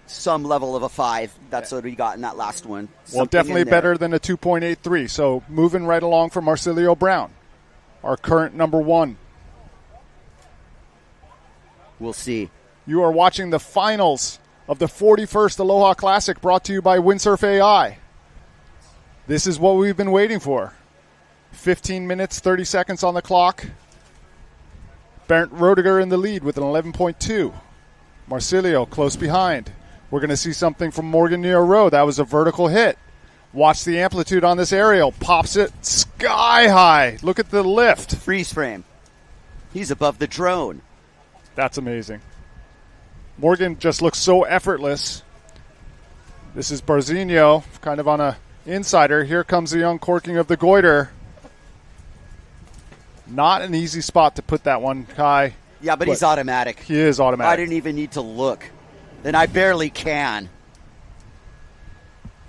some level of a 5. That's what we got in that last one. Well, definitely better than a 2.83. So moving right along for Marsilio Brown, our current number 1. We'll see. You are watching the finals of the 41st Aloha Classic, brought to you by Windsurf AI. This is what we've been waiting for. 15 minutes, 30 seconds on the clock. Bernd Rodiger in the lead with an 11.2. Marsilio close behind. We're going to see something from Morgan Noiro. That was a vertical hit. Watch the amplitude on this aerial. Pops it sky high. Look at the lift. Freeze frame. He's above the drone. That's amazing. Morgan just looks so effortless. This is Barzinho, kind of on a insider. Here comes the uncorking of the goiter. Not an easy spot to put that one, Kai. Yeah, but he's automatic. He is automatic. I didn't even need to look. And I barely can.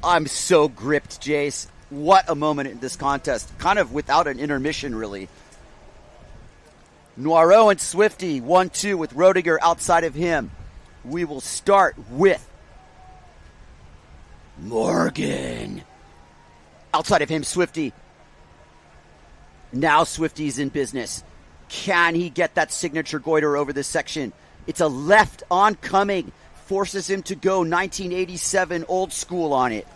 I'm so gripped, Jace. What a moment in this contest. Kind of without an intermission, really. Noiro and Swifty, 1-2 with Rodiger outside of him. We will start with Morgan. Outside of him, Swifty. Now Swifty's in business. Can he get that signature goiter over this section? It's a left oncoming. Forces him to go 1987 old school on it.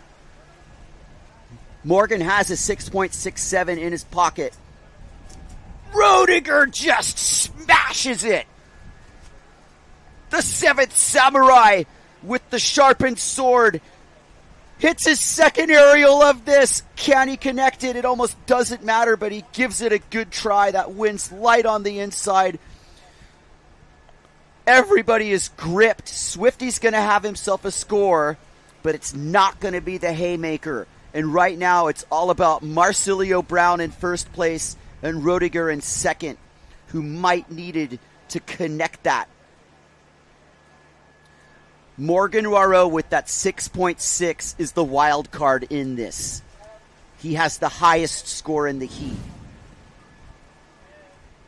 Morgan has a 6.67 in his pocket. Rodiger just smashes it. The 7th Samurai with the sharpened sword hits his second aerial of this. Can he connect it? It almost doesn't matter, but he gives it a good try. That wind's light on the inside. Everybody is gripped. Swifty's going to have himself a score, but it's not going to be the haymaker. And right now, it's all about Marsilio Brown in first place and Rodiger in second, who might needed to connect that. Morgan Noiro with that 6.6 is the wild card in this. He has the highest score in the heat.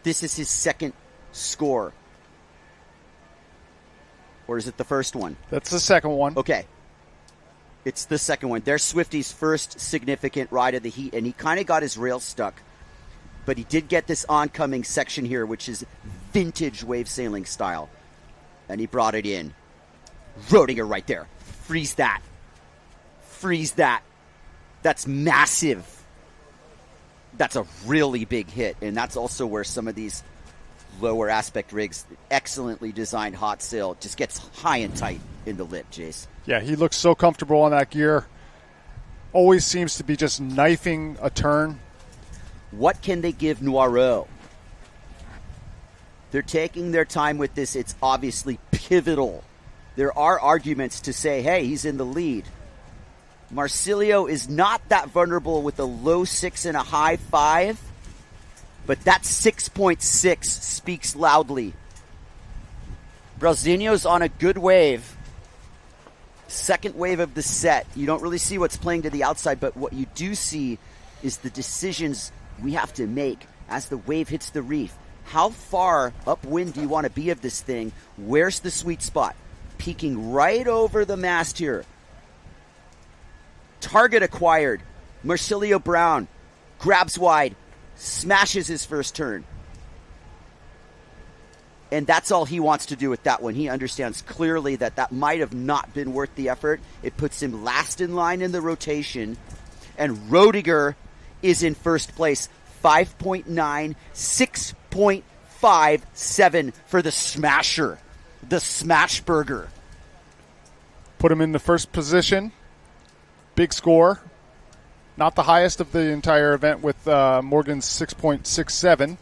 This is his second score. Or is it the first one? That's the second one. Okay. It's the second one. There's Swifty's first significant ride of the heat, and he kind of got his rail stuck. But he did get this oncoming section here, which is vintage wave sailing style. And he brought it in. Rodiger right there. Freeze that. Freeze that. That's massive. That's a really big hit. And that's also where some of these lower aspect rigs, excellently designed hot sail, just gets high and tight in the lip, Jace. Yeah, he looks so comfortable on that gear. Always seems to be just knifing a turn. What can they give Noiro? They're taking their time with this. It's obviously pivotal. There are arguments to say, hey, he's in the lead. Marsilio is not that vulnerable with a low 6 and a high 5, but that 6.6 speaks loudly. Brasilio's on a good wave. Second wave of the set. You don't really see what's playing to the outside, but what you do see is the decisions we have to make as the wave hits the reef. How far upwind do you want to be of this thing? Where's the sweet spot? Peeking right over the mast here. Target acquired. Marcilio Brown grabs wide, smashes his first turn. And that's all he wants to do with that one. He understands clearly that that might have not been worth the effort. It puts him last in line in the rotation. And Roediger is in first place. 5.9, 6.57 for the smasher, the smash burger. Put him in the first position. Big score. Not the highest of the entire event with Morgan's 6.67.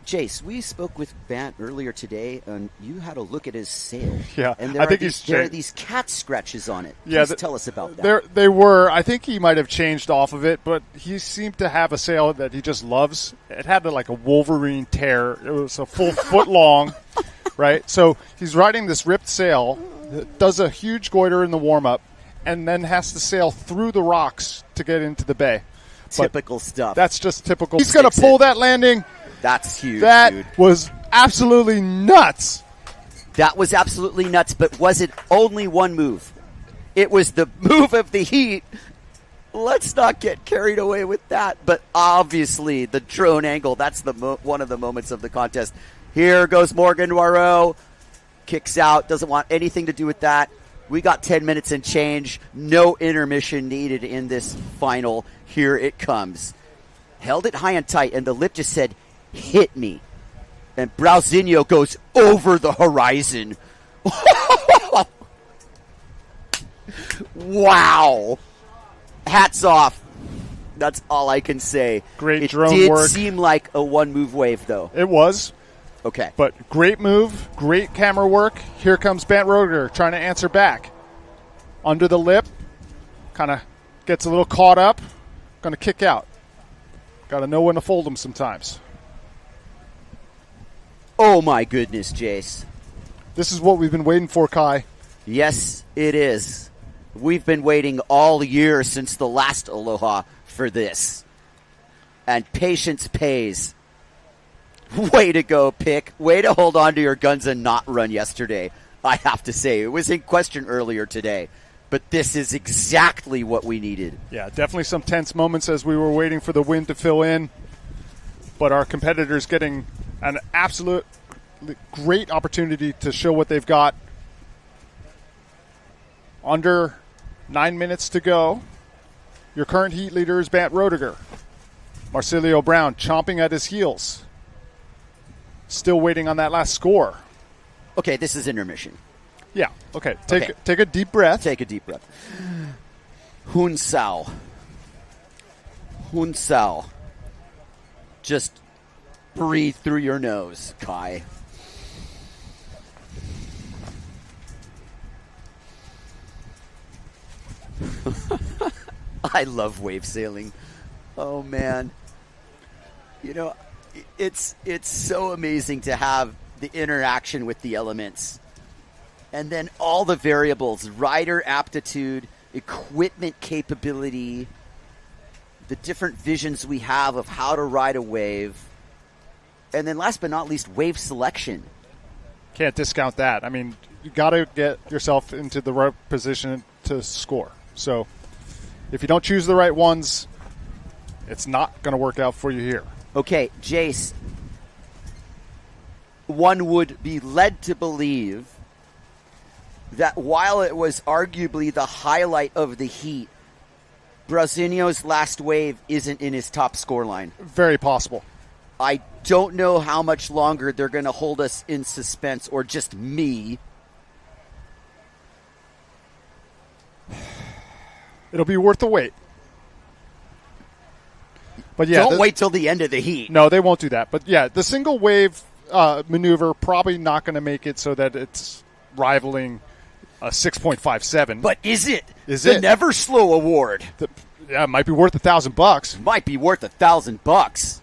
Jace, we spoke with Bant earlier today, and you had a look at his sail. Yeah, and I think there are these cat scratches on it. Yeah, Please tell us about that. They were. I think he might have changed off of it, but he seemed to have a sail that he just loves. It had like a Wolverine tear. It was a full foot long, right? So he's riding this ripped sail, does a huge goiter in the warm-up, and then has to sail through the rocks to get into the bay. Typical stuff. That's just typical. He's going to pull that landing. That's huge, That dude. was absolutely nuts. That was absolutely nuts, but was it only one move? It was the move of the heat. Let's not get carried away with that. But obviously, the drone angle, that's the one of the moments of the contest. Here goes Morgan Noirot. Kicks out, doesn't want anything to do with that. We got 10 minutes and change. No intermission needed in this final. Here it comes. Held it high and tight, and the lip just said, hit me. And Brauzinho goes over the horizon. Wow. Hats off. That's all I can say. Great drone It did work. seem like a one-move wave, though. It was. Okay. But great move, great camera work. Here comes Bant Roediger trying to answer back. Under the lip, kind of gets a little caught up, going to kick out. Got to know when to fold them sometimes. Oh, my goodness, Jace. This is what we've been waiting for, Kai. Yes, it is. We've been waiting all year since the last Aloha for this. And patience pays. Way to go, Pick. Way to hold on to your guns and not run yesterday, I have to say. It was in question earlier today. But this is exactly what we needed. Yeah, definitely some tense moments as we were waiting for the wind to fill in. But our competitors getting an absolute great opportunity to show what they've got. Under 9 minutes to go. Your current heat leader is Bant Roediger. Marcilio Brown chomping at his heels. Still waiting on that last score. Okay, this is intermission. Yeah, okay. Take a deep breath. Take a deep breath. Hunsao. Just breathe through your nose, Kai. I love wave sailing. Oh, man. You know, it's so amazing to have the interaction with the elements. And then all the variables, rider aptitude, equipment capability, the different visions we have of how to ride a wave. And then last but not least, wave selection. Can't discount that. I mean, you got to get yourself into the right position to score. So if you don't choose the right ones, it's not going to work out for you here. Okay, Jace, one would be led to believe that while it was arguably the highlight of the heat, Brauzinho's last wave isn't in his top scoreline. Very possible. I don't know how much longer they're going to hold us in suspense, or just me. It'll be worth the wait. But yeah, don't wait till the end of the heat. No, they won't do that. But yeah, the single wave maneuver probably not going to make it so that it's rivaling a 6.57. But is it? Is the it? Never Slow award? Yeah, it might be worth $1,000. Might be worth $1,000.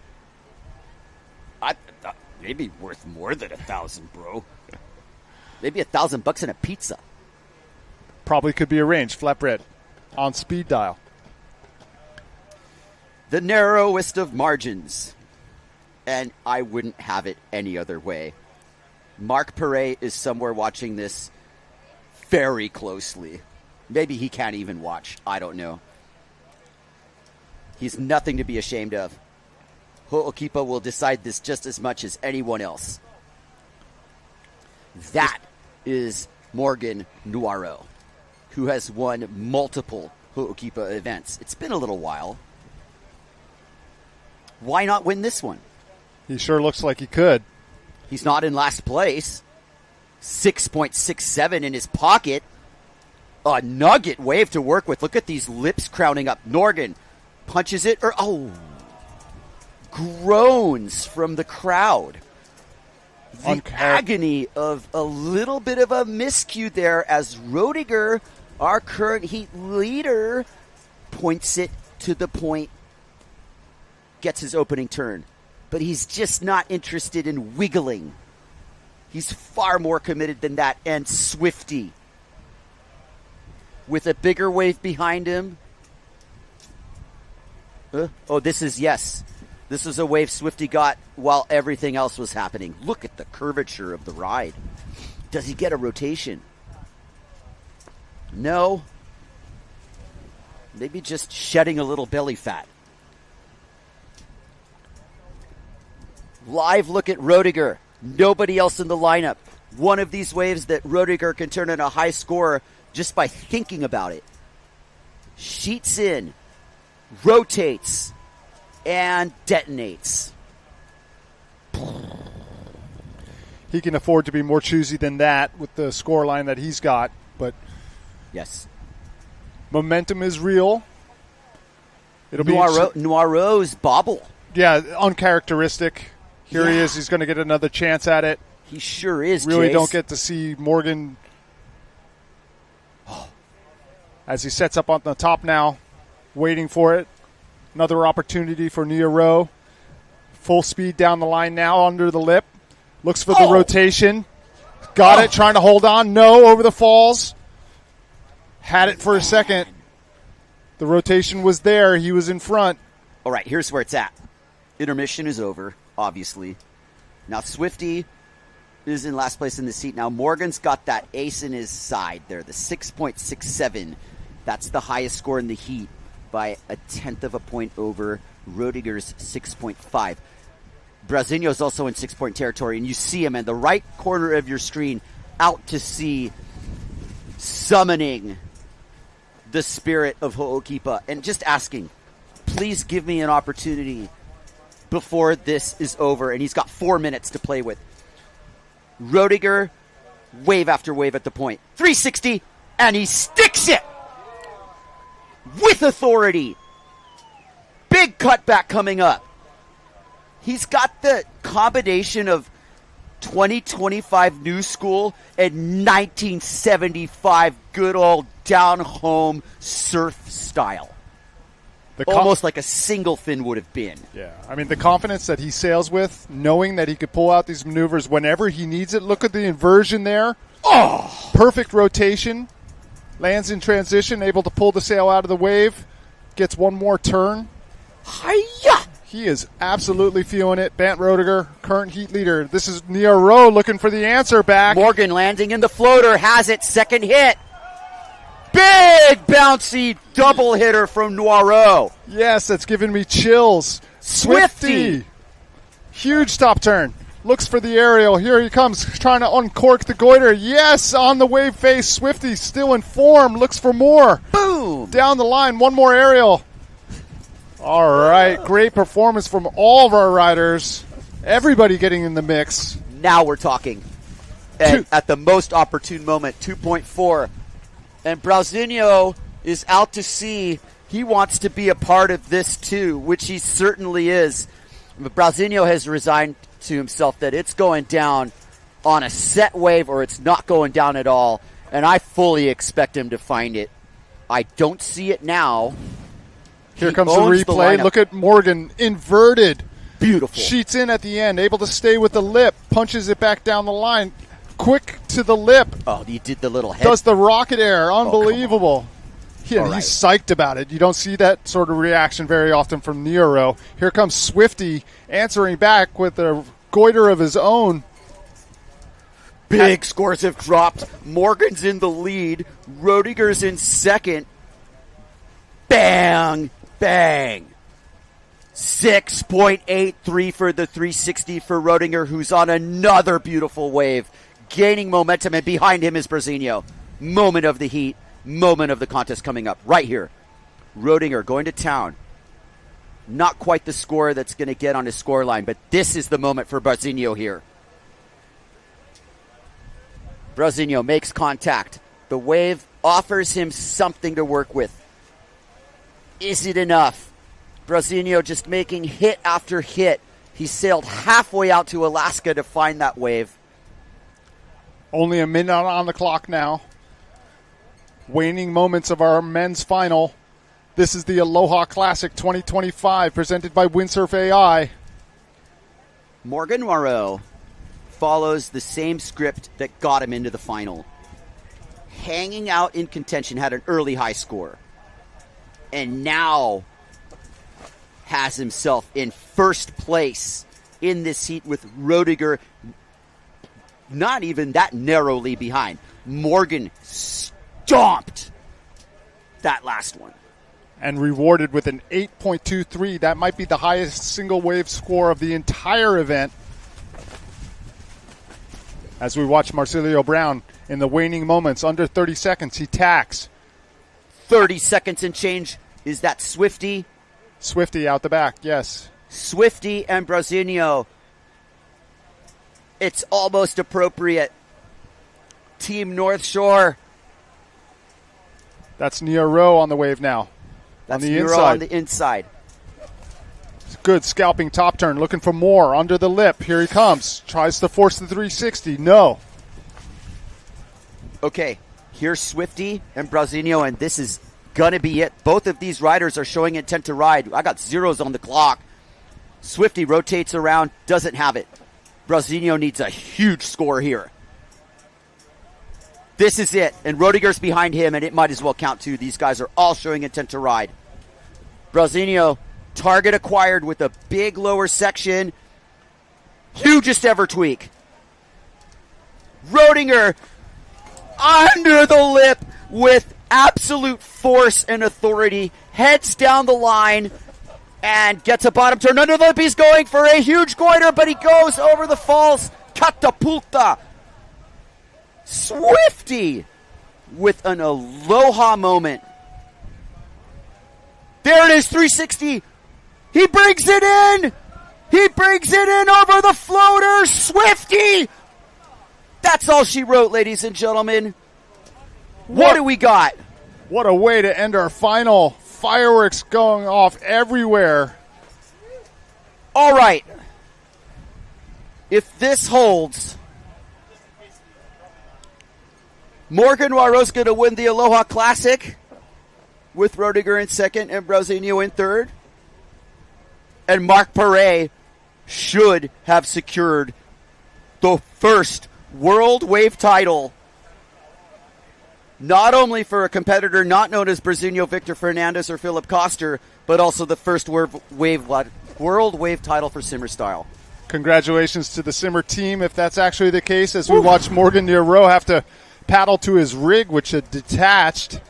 Maybe worth more than $1,000, bro. Maybe $1,000 and a pizza. Probably could be arranged. Flatbread on speed dial. the narrowest of margins. And I wouldn't have it any other way. Marc Perret is somewhere watching this very closely. Maybe he can't even watch. I don't know. He's nothing to be ashamed of. Ho'okipa will decide this just as much as anyone else. That is Morgan Noiro, who has won multiple Ho'okipa events. It's been a little while. Why not win this one? He sure looks like he could. He's not in last place. 6.67 in his pocket. A nugget wave to work with. Look at these lips crowning up. Norgan punches it, groans from the crowd. The agony of a little bit of a miscue there as Rodiger, our current heat leader, points it to the point, gets his opening turn. But he's just not interested in wiggling. He's far more committed than that. And Swifty, with a bigger wave behind him. This is a wave Swifty got while everything else was happening. Look at the curvature of the ride. Does he get a rotation? No. Maybe just shedding a little belly fat. Live look at Rodiger. Nobody else in the lineup. One of these waves that Rodiger can turn in a high score just by thinking about it. Sheets in, rotates, and detonates. He can afford to be more choosy than that with the score line that he's got, but yes, momentum is real. It'll be Noiro's bobble. Yeah, uncharacteristic. Here he is. He's going to get another chance at it. He sure is. Really Chase. Don't get to see Morgan as he sets up on the top now, waiting for it. Another opportunity for Noiro. Full speed down the line now, under the lip. Looks for the rotation. Got it, trying to hold on. No, over the falls. Had it for a second. The rotation was there. He was in front. All right, here's where it's at. Intermission is over, obviously. Now Swifty is in last place in the seat. Now Morgan's got that ace in his side there, the 6.67. That's the highest score in the heat by a tenth of a point over Rodiger's 6.5. Brasinho's also in 6-point territory, and you see him in the right corner of your screen, out to sea, summoning the spirit of Ho'okipa, and just asking, please give me an opportunity before this is over. And he's got 4 minutes to play with. Rodiger, wave after wave at the point. 360, and he sticks it with authority. Big cutback coming up. He's got the combination of 2025 new school and 1975 good old down-home surf style. Almost like a single fin would have been. Yeah, I mean, the confidence that he sails with, knowing that he could pull out these maneuvers whenever he needs it. Look at the inversion there. Oh! Perfect rotation. Lands in transition, able to pull the sail out of the wave. Gets one more turn. Hi-ya! He is absolutely feeling it. Bant Rodiger, current heat leader. This is Noiro looking for the answer back. Morgan landing in the floater, has it, second hit. Big bouncy double hitter from Noiro. Yes, that's giving me chills. Swifty. Huge top turn. Looks for the aerial. Here he comes, trying to uncork the goiter. Yes, on the wave face. Swifty still in form. Looks for more. Boom. Down the line. One more aerial. All right. Great performance from all of our riders. Everybody getting in the mix. Now we're talking. At the most opportune moment, 2.4. And Brasinho is out to sea. He wants to be a part of this too, which he certainly is. But Brasinho has resigned to himself that it's going down on a set wave or it's not going down at all. And I fully expect him to find it. I don't see it now. Here comes the replay. Look at Morgan, inverted. Beautiful. Sheets in at the end, able to stay with the lip, punches it back down the line. Quick to the lip. Oh, he did the little head. Does the rocket air. Unbelievable. Yeah, All right. he's psyched about it. You don't see that sort of reaction very often from Nero. Here comes Swifty answering back with a goiter of his own. Big scores have dropped. Morgan's in the lead. Roediger's in second. Bang, bang. 6.83 for the 360 for Roediger, who's on another beautiful wave, gaining momentum, and behind him is Brasinho. Moment of the heat, moment of the contest coming up right here. Roediger going to town. Not quite the score that's going to get on his score line, but this is the moment for Brasinho here. Brasinho makes contact. The wave offers him something to work with. Is it enough? Brasinho just making hit after hit. He sailed halfway out to Alaska to find that wave. Only a minute on the clock now. Waning moments of our men's final. This is the Aloha Classic 2025 presented by Windsurf AI. Morgan Moreau follows the same script that got him into the final. Hanging out in contention, had an early high score. And now has himself in first place in this heat with Roediger not even that narrowly behind. Morgan stomped that last one. And rewarded with an 8.23. That might be the highest single wave score of the entire event. As we watch Marcilio Brown in the waning moments, under 30 seconds, he tacks. 30 seconds and change. Is that Swifty? Swifty out the back, yes. Swifty and Brasinho. It's almost appropriate. Team North Shore. That's Nero on the wave now. That's on the Nero inside. on the inside. Good scalping top turn, looking for more under the lip. Here he comes. Tries to force the 360. No. Okay, here's Swifty and Brasinho, and this is going to be it. Both of these riders are showing intent to ride. I got zeros on the clock. Swifty rotates around, doesn't have it. Brasinho needs a huge score here. This is it, and Roediger's behind him, and it might as well count too. These guys are all showing intent to ride. Brasinho, target acquired with a big lower section. Hugest ever tweak. Roediger under the lip with absolute force and authority. Heads down the line and gets a bottom turn. Under the lip, he's going for a huge goiter, but he goes over the falls. Catapulta. Swifty with an Aloha moment. There it is, 360. He brings it in. He brings it in over the floater. Swifty. That's all she wrote, ladies and gentlemen. What do we got? What a way to end our final. Fireworks going off everywhere. All right. If this holds, Morgan Moreau's going to win the Aloha Classic with Roediger in second and Brasinho in third. And Marc Perret should have secured the first World Wave title, not only for a competitor not known as Brasinho, Victor Fernandez, or Philip Koster, but also the first World Wave title for Simmer Style. Congratulations to the Simmer team, if that's actually the case, as we watch Morgan Nero have to paddle to his rig, which had detached.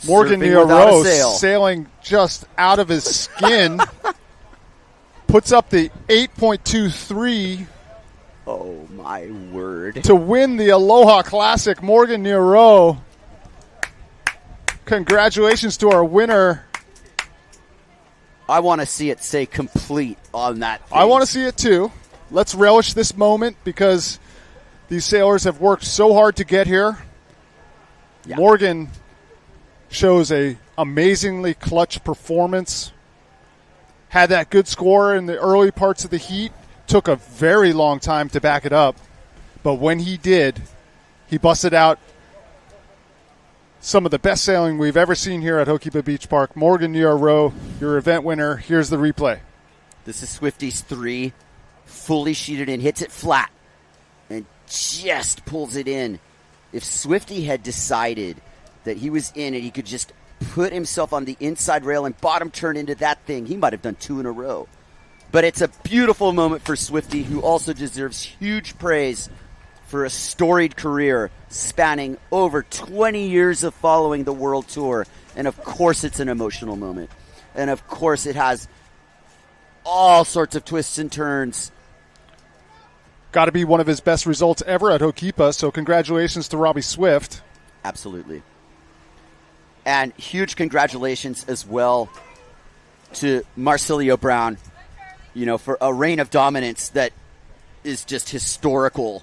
Morgan Nero sailing just out of his skin. Puts up the 8.23. Oh, my word. To win the Aloha Classic, Morgan Nero. Congratulations to our winner. I want to see it say complete on that thing. I want to see it too. Let's relish this moment because these sailors have worked so hard to get here. Yeah. Morgan shows a amazingly clutch performance. Had that good score in the early parts of the heat. Took a very long time to back it up. But when he did, he busted out some of the best sailing we've ever seen here at Hokipa Beach Park. Morgan Nero, your event winner. Here's the replay. This is Swifty's 3. Fully sheeted in, hits it flat, and just pulls it in. If Swifty had decided that he was in and he could just put himself on the inside rail and bottom turn into that thing. He might have done 2 in a row. But it's a beautiful moment for Swifty, who also deserves huge praise for a storied career spanning over 20 years of following the World Tour. And of course it's an emotional moment. And of course it has all sorts of twists and turns. Got to be one of his best results ever at Hokipa, so congratulations to Robbie Swift. Absolutely. And huge congratulations as well to Marcilio Brown, for a reign of dominance that is just historical.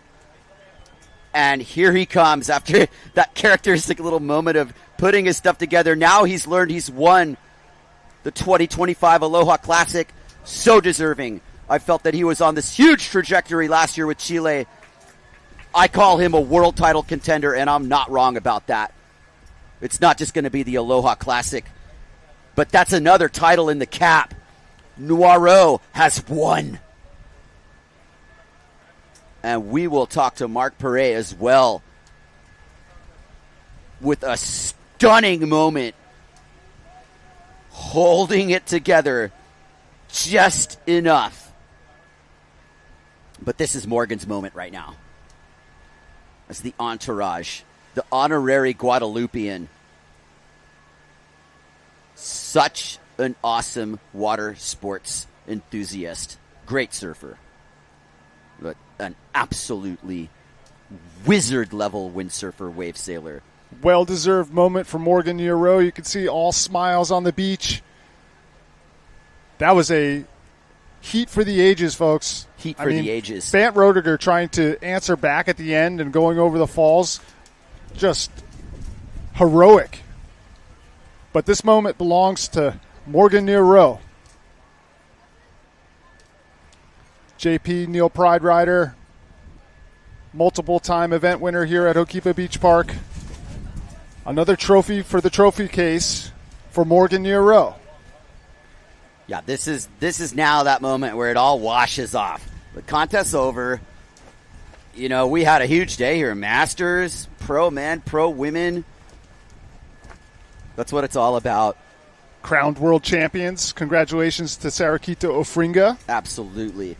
And here he comes after that characteristic little moment of putting his stuff together. Now he's learned, he's won the 2025 Aloha Classic. So deserving. I felt that he was on this huge trajectory last year with Chile. I call him a world title contender, and I'm not wrong about that. It's not just going to be the Aloha Classic, but that's another title in the cap. Noiro has won. And we will talk to Mark Perret as well with a stunning moment, holding it together just enough. But this is Morgan's moment right now. As the entourage, the honorary Guadalupean. Such an awesome water sports enthusiast. Great surfer. But an absolutely wizard-level windsurfer, wave sailor. Well-deserved moment for Morgan Noiro. You can see all smiles on the beach. That was a heat for the ages, folks. Heat for the ages. Bant Roediger trying to answer back at the end and going over the falls. Just heroic. But this moment belongs to Morgan Noiro. JP, Neil Pride rider, multiple-time event winner here at Hokipa Beach Park. Another trophy for the trophy case for Morgan Noiro. Yeah, this is now that moment where it all washes off. The contest's over. We had a huge day here. Masters, pro men, pro women. That's what it's all about. Crowned world champions. Congratulations to Sarakita Ofringa. Absolutely.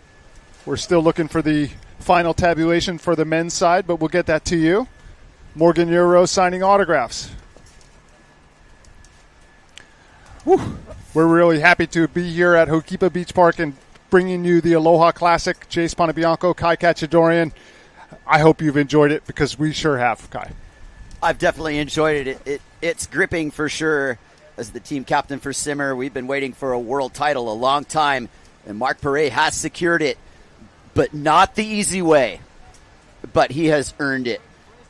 We're still looking for the final tabulation for the men's side, but we'll get that to you. Morgan Noiro signing autographs. Whew. We're really happy to be here at Hokipa Beach Park and bringing you the Aloha Classic. Jace Ponabianco, Kai Kachadorian. I hope you've enjoyed it because we sure have, Kai. I've definitely enjoyed it. It's gripping for sure. As the team captain for Simmer, we've been waiting for a world title a long time, and Mark Perret has secured it, but not the easy way. But he has earned it,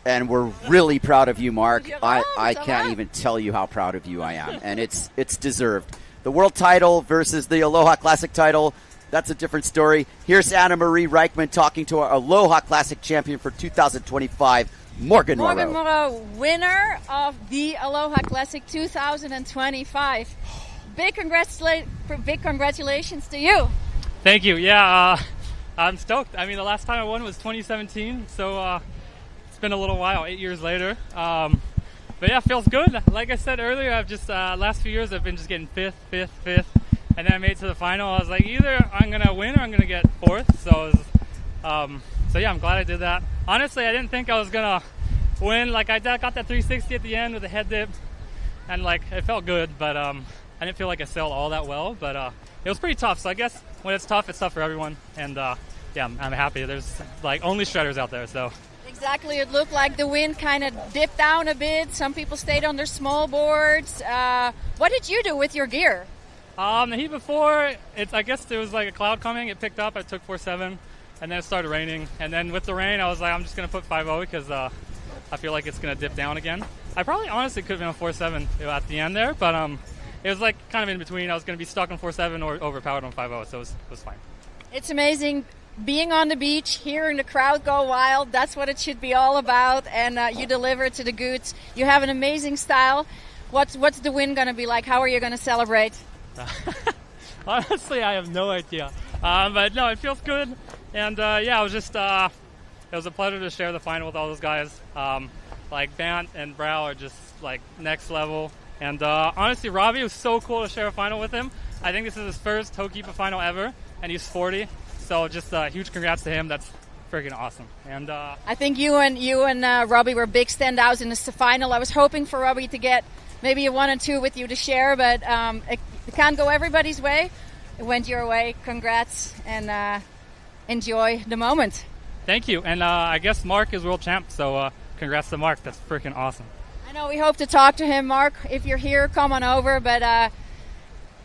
and we're really proud of you, Mark. I can't even tell you how proud of you I am, and it's deserved. The world title versus the Aloha Classic title, that's a different story. Here's Anna Marie Reichman talking to our Aloha Classic champion for 2025, Morgan Noiro. Morgan Noiro, winner of the Aloha Classic 2025. Big congratulations to you. Thank you. Yeah, I'm stoked. I mean, the last time I won was 2017, so it's been a little while, 8 years later. But yeah, it feels good. Like I said earlier, I've just last few years I've been just getting fifth, and then I made it to the final. I was like, either I'm gonna win or I'm gonna get fourth. So yeah, I'm glad I did that. Honestly, I didn't think I was gonna win. Like I got that 360 at the end with a head dip, and like it felt good, but I didn't feel like I sailed all that well. But it was pretty tough. So I guess when it's tough for everyone. And yeah, I'm happy. There's like only shredders out there, so. Exactly. It looked like the wind kind of dipped down a bit. Some people stayed on their small boards. What did you do with your gear? The heat before, I guess there was like a cloud coming. It picked up. I took 4.7, and then it started raining. And then with the rain, I was like, I'm just going to put 5.0 because I feel like it's going to dip down again. I probably honestly could have been a 4.7 at the end there, but it was like kind of in between. I was going to be stuck on 4.7 or overpowered on 5.0, so it was fine. It's amazing. Being on the beach, hearing the crowd go wild, that's what it should be all about. And you deliver to the goods. You have an amazing style. What's the win going to be like? How are you going to celebrate? Honestly, I have no idea. But no, it feels good. And yeah, it was a pleasure to share the final with all those guys. Like Bant and Brow are just like next level. And honestly, Robbie, it was so cool to share a final with him. I think this is his first Hokipa final ever, and he's 40. So just huge congrats to him. That's freaking awesome. And I think you and Robbie were big standouts in this final. I was hoping for Robbie to get maybe a 1 and 2 with you to share, but it can't go everybody's way. It went your way. Congrats, and enjoy the moment. Thank you. And I guess Mark is world champ, so congrats to Mark. That's freaking awesome. I know we hope to talk to him, Mark. If you're here, come on over. But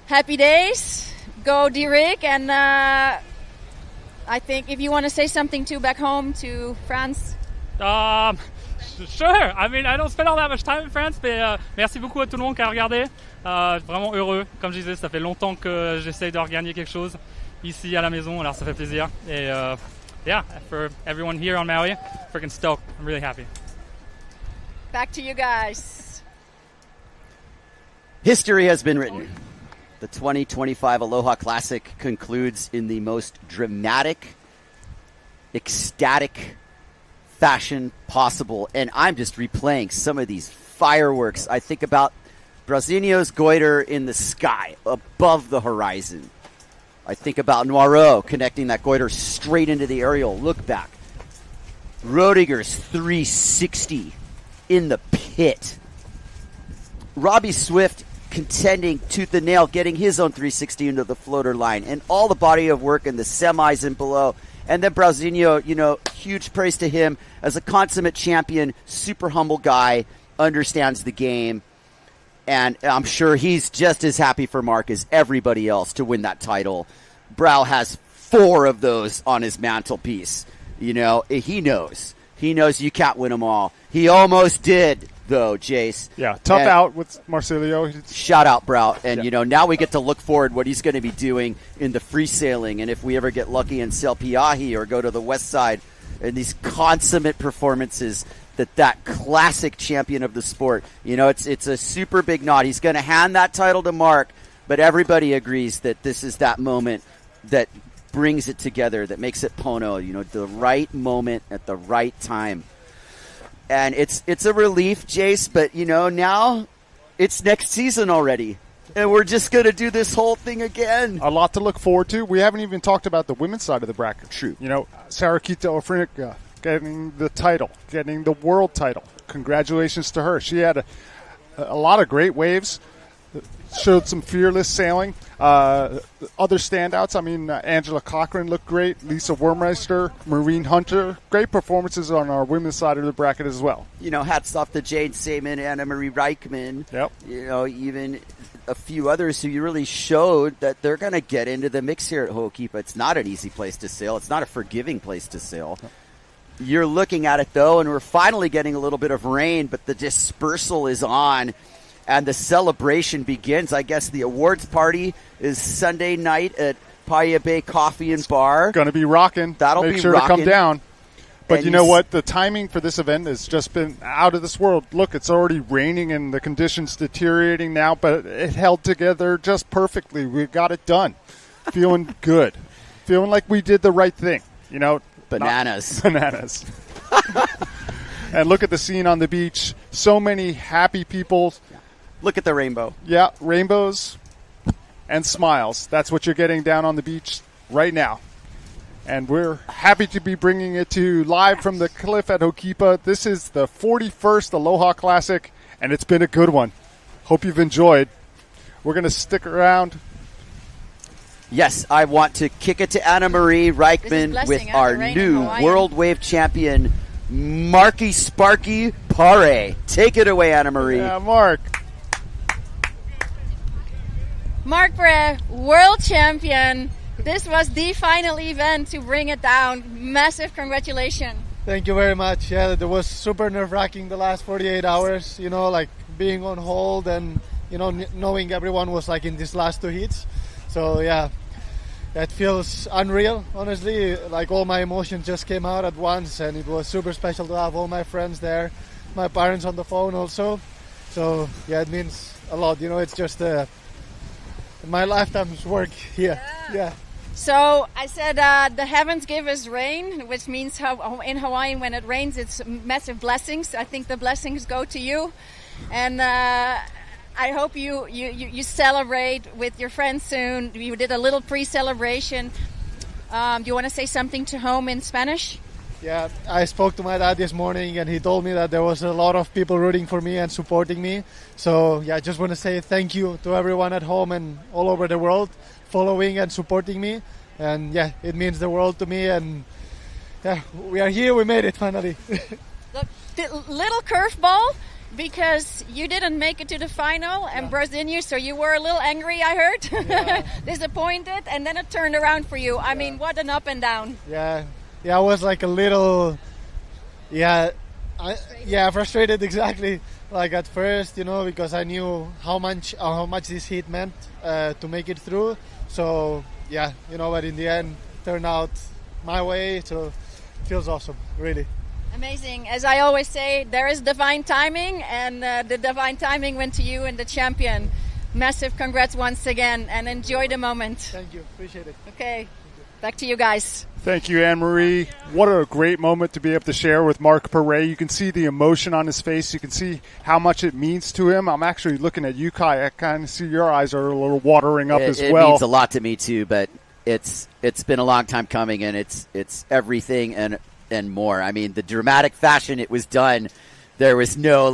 happy days. Go D-Rig. And I think if you want to say something too back home to France. Sure. I mean, I don't spend all that much time in France, mais merci beaucoup à tout le monde qui a regardé. Vraiment heureux. Comme je disais, ça fait longtemps que j'essaie de regagner quelque chose ici à la maison, alors ça fait plaisir. Et yeah, for everyone here on Maui, freaking stoked. I'm really happy. Back to you guys. History has been written. The 2025 Aloha Classic concludes in the most dramatic, ecstatic fashion possible. And I'm just replaying some of these fireworks. I think about Brasilio's goiter in the sky above the horizon. I think about Noiro connecting that goiter straight into the aerial look back. Roediger's 360 in the pit. Robbie Swift contending tooth and nail, getting his own 360 into the floater line, and all the body of work in the semis and below. And then Brasilio, huge praise to him as a consummate champion, super humble guy, understands the game. And I'm sure he's just as happy for Mark as everybody else to win that title. Brau has 4 of those on his mantelpiece. He knows. He knows you can't win them all. He almost did, though, Jace. Yeah, tough out with Marsilio. Shout out, Brau. And, now we get to look forward what he's going to be doing in the free sailing. And if we ever get lucky in Selpiahi or go to the west side, and these consummate performances that classic champion of the sport, it's a super big nod. He's going to hand that title to Mark, but everybody agrees that this is that moment that brings it together, that makes it Pono, the right moment at the right time. And it's a relief, Jace, but, now it's next season already. And we're just going to do this whole thing again. A lot to look forward to. We haven't even talked about the women's side of the bracket. True. Sarakita Ofrinica getting the title, getting the world title. Congratulations to her. She had a lot of great waves, showed some fearless sailing. Other standouts, Angela Cochran looked great, Lisa Wormeister, Maureen Hunter. Great performances on our women's side of the bracket as well. Hats off to Jade Seaman, Anna Marie Reichman. Yep. Even a few others who you really showed that they're going to get into the mix here at Hokipa. It's not an easy place to sail. It's not a forgiving place to sail. You're looking at it, though, and we're finally getting a little bit of rain, but the dispersal is on, and the celebration begins. I guess the awards party is Sunday night at Paia Bay Coffee and Bar. Going to be rocking. That'll Make be sure rocking. to come down. But And you know what? The timing for this event has just been out of this world. Look, it's already raining and the conditions deteriorating now, but it held together just perfectly. We got it done. Feeling good. Feeling like we did the right thing. Bananas. Bananas. And look at the scene on the beach. So many happy people. Look at the rainbow. Yeah, rainbows and smiles. That's what you're getting down on the beach right now. And we're happy to be bringing it to you live from the cliff at Hokipa. This is the 41st Aloha Classic, and it's been a good one. Hope you've enjoyed. We're going to stick around. Yes, I want to kick it to Anna Marie Reichman with our new World Wave Champion, Marky Sparky Pare. Take it away, Anna Marie. Yeah, Mark. Mark Bre, world champion. This was the final event to bring it down. Massive congratulations. Thank you very much. Yeah, it was super nerve-wracking the last 48 hours, being on hold and, knowing everyone was in these last 2 heats. So, yeah, it feels unreal, honestly. All my emotions just came out at once, and it was super special to have all my friends there, my parents on the phone also. So, yeah, it means a lot. It's just my lifetime's work here. Yeah. So I said the heavens give us rain, which means in Hawaii when it rains, it's massive blessings. I think the blessings go to you. And I hope you celebrate with your friends soon. You did a little pre-celebration. Do you want to say something to home in Spanish? Yeah, I spoke to my dad this morning, and he told me that there was a lot of people rooting for me and supporting me. So, yeah, I just want to say thank you to everyone at home and all over the world following and supporting me. And, yeah, it means the world to me. And, yeah, we are here. We made it finally. Look, little curveball, because you didn't make it to the final, and Brasilio, so you were a little angry, I heard. Yeah. Disappointed, and then it turned around for you. I mean, what an up and down. Yeah, I was like a little, frustrated exactly. Like at first, because I knew how much this heat meant to make it through. So but in the end, turned out my way. So it feels awesome, really. Amazing. As I always say, there is divine timing, and the divine timing went to you and the champion. Massive congrats once again, and enjoy the moment. Thank you. Appreciate it. Okay. Back to you guys. Thank you, Anne-Marie. What a great moment to be able to share with Mark Perret. You can see the emotion on his face. You can see how much it means to him. I'm actually looking at you, Kai. I kind of see your eyes are a little watering up as well. It means a lot to me, too, but it's been a long time coming, and it's everything and more. I mean, the dramatic fashion it was done, there was no,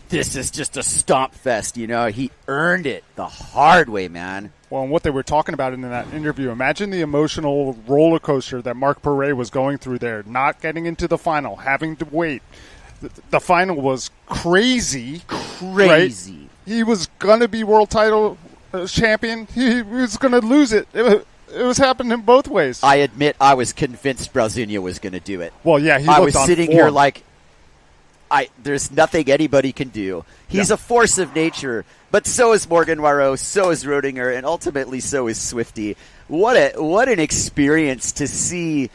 this is just a stomp fest, He earned it the hard way, man. Well, and what they were talking about in that interview, imagine the emotional roller coaster that Mark Perret was going through there, not getting into the final, having to wait. The final was crazy. Right? He was going to be world title champion. He was going to lose it. It was happening both ways. I admit I was convinced Brasilio was going to do it. Well, yeah, I was sitting here like, there's nothing anybody can do. He's a force of nature, but so is Morgan Moreau, so is Rodinger, and ultimately so is Swifty. What an experience to see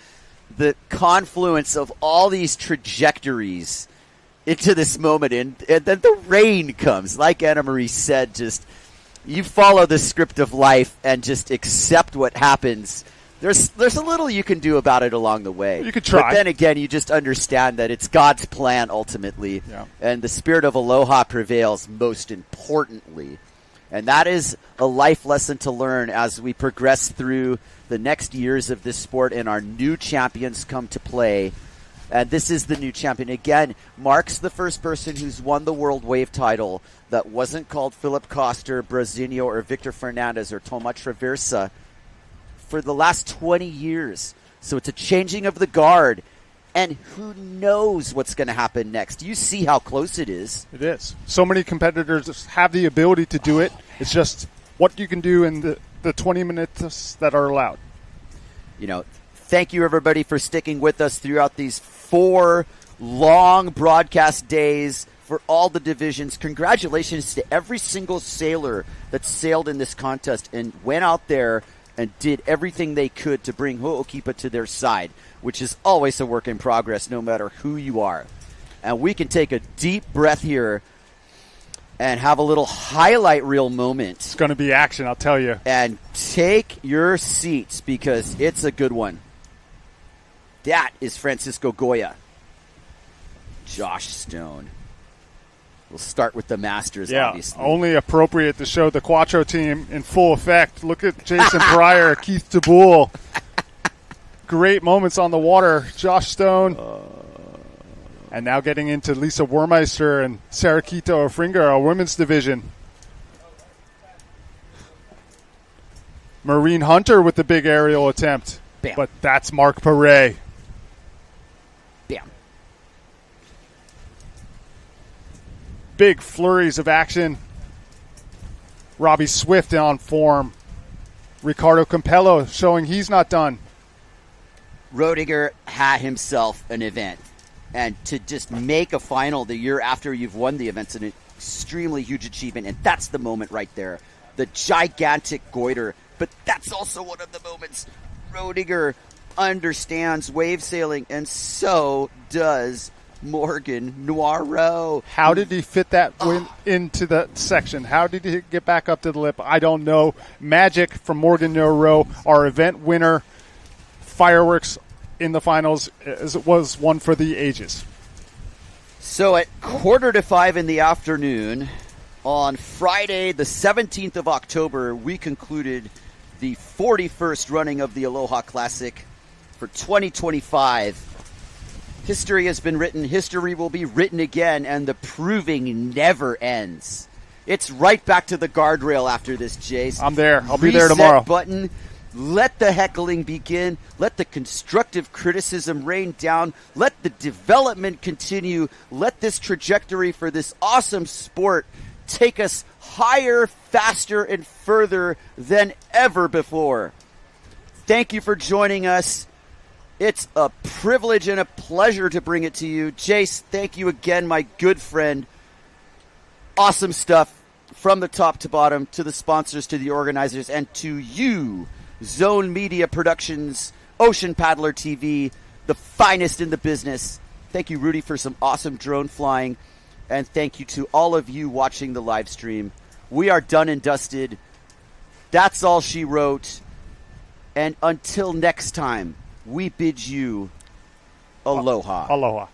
the confluence of all these trajectories into this moment, and then the rain comes. Like Anna-Marie said, just you follow the script of life and just accept what happens. There's a little you can do about it along the way. You could try. But then again, you just understand that it's God's plan ultimately. Yeah. And the spirit of Aloha prevails most importantly. And that is a life lesson to learn as we progress through the next years of this sport and our new champions come to play. And this is the new champion. Again, Mark's the first person who's won the World Wave title that wasn't called Philip Koster, Brasilio, or Victor Fernandez, or Toma Traversa for the last 20 years. So it's a changing of the guard. And who knows what's going to happen next? You see how close it is. It is. So many competitors have the ability to do it. It's just what you can do in the 20 minutes that are allowed. Thank you, everybody, for sticking with us throughout these 4 long broadcast days for all the divisions. Congratulations to every single sailor that sailed in this contest and went out there and did everything they could to bring Ho'okipa to their side, which is always a work in progress no matter who you are. And we can take a deep breath here and have a little highlight reel moment. It's going to be action, I'll tell you. And take your seats because it's a good one. That is Francisco Goya. Josh Stone. We'll start with the Masters, obviously. Only appropriate to show the Quattro team in full effect. Look at Jason Pryor, Keith DeBoule. Great moments on the water. Josh Stone. And now getting into Lisa Wermeister and Sarakito Ofringa, our women's division. Maureen Hunter with the big aerial attempt. Bam. But that's Mark Perret. Bam. Big flurries of action. Robbie Swift on form. Ricardo Campello showing he's not done. Rodinger had himself an event. And to just make a final the year after you've won the event's an extremely huge achievement. And that's the moment right there. The gigantic goiter. But that's also one of the moments Rodinger understands wave sailing, and so does Morgan Noiro. How did he fit that win into the section? How did he get back up to the lip? I don't know. Magic from Morgan Noiro, our event winner. Fireworks in the finals was one for the ages. So at 4:45 in the afternoon on Friday, the 17th of October, we concluded the 41st running of the Aloha Classic for 2025. History has been written, history will be written again, and the proving never ends. It's right back to the guardrail after this, Jace. I'm there. I'll be there tomorrow. Reset button. Let the heckling begin. Let the constructive criticism rain down. Let the development continue. Let this trajectory for this awesome sport take us higher, faster, and further than ever before. Thank you for joining us. It's a privilege and a pleasure to bring it to you. Jace, thank you again, my good friend. Awesome stuff from the top to bottom, to the sponsors, to the organizers, and to you, Zone Media Productions, Ocean Paddler TV, the finest in the business. Thank you, Rudy, for some awesome drone flying. And thank you to all of you watching the live stream. We are done and dusted. That's all she wrote. And until next time, we bid you aloha. Aloha.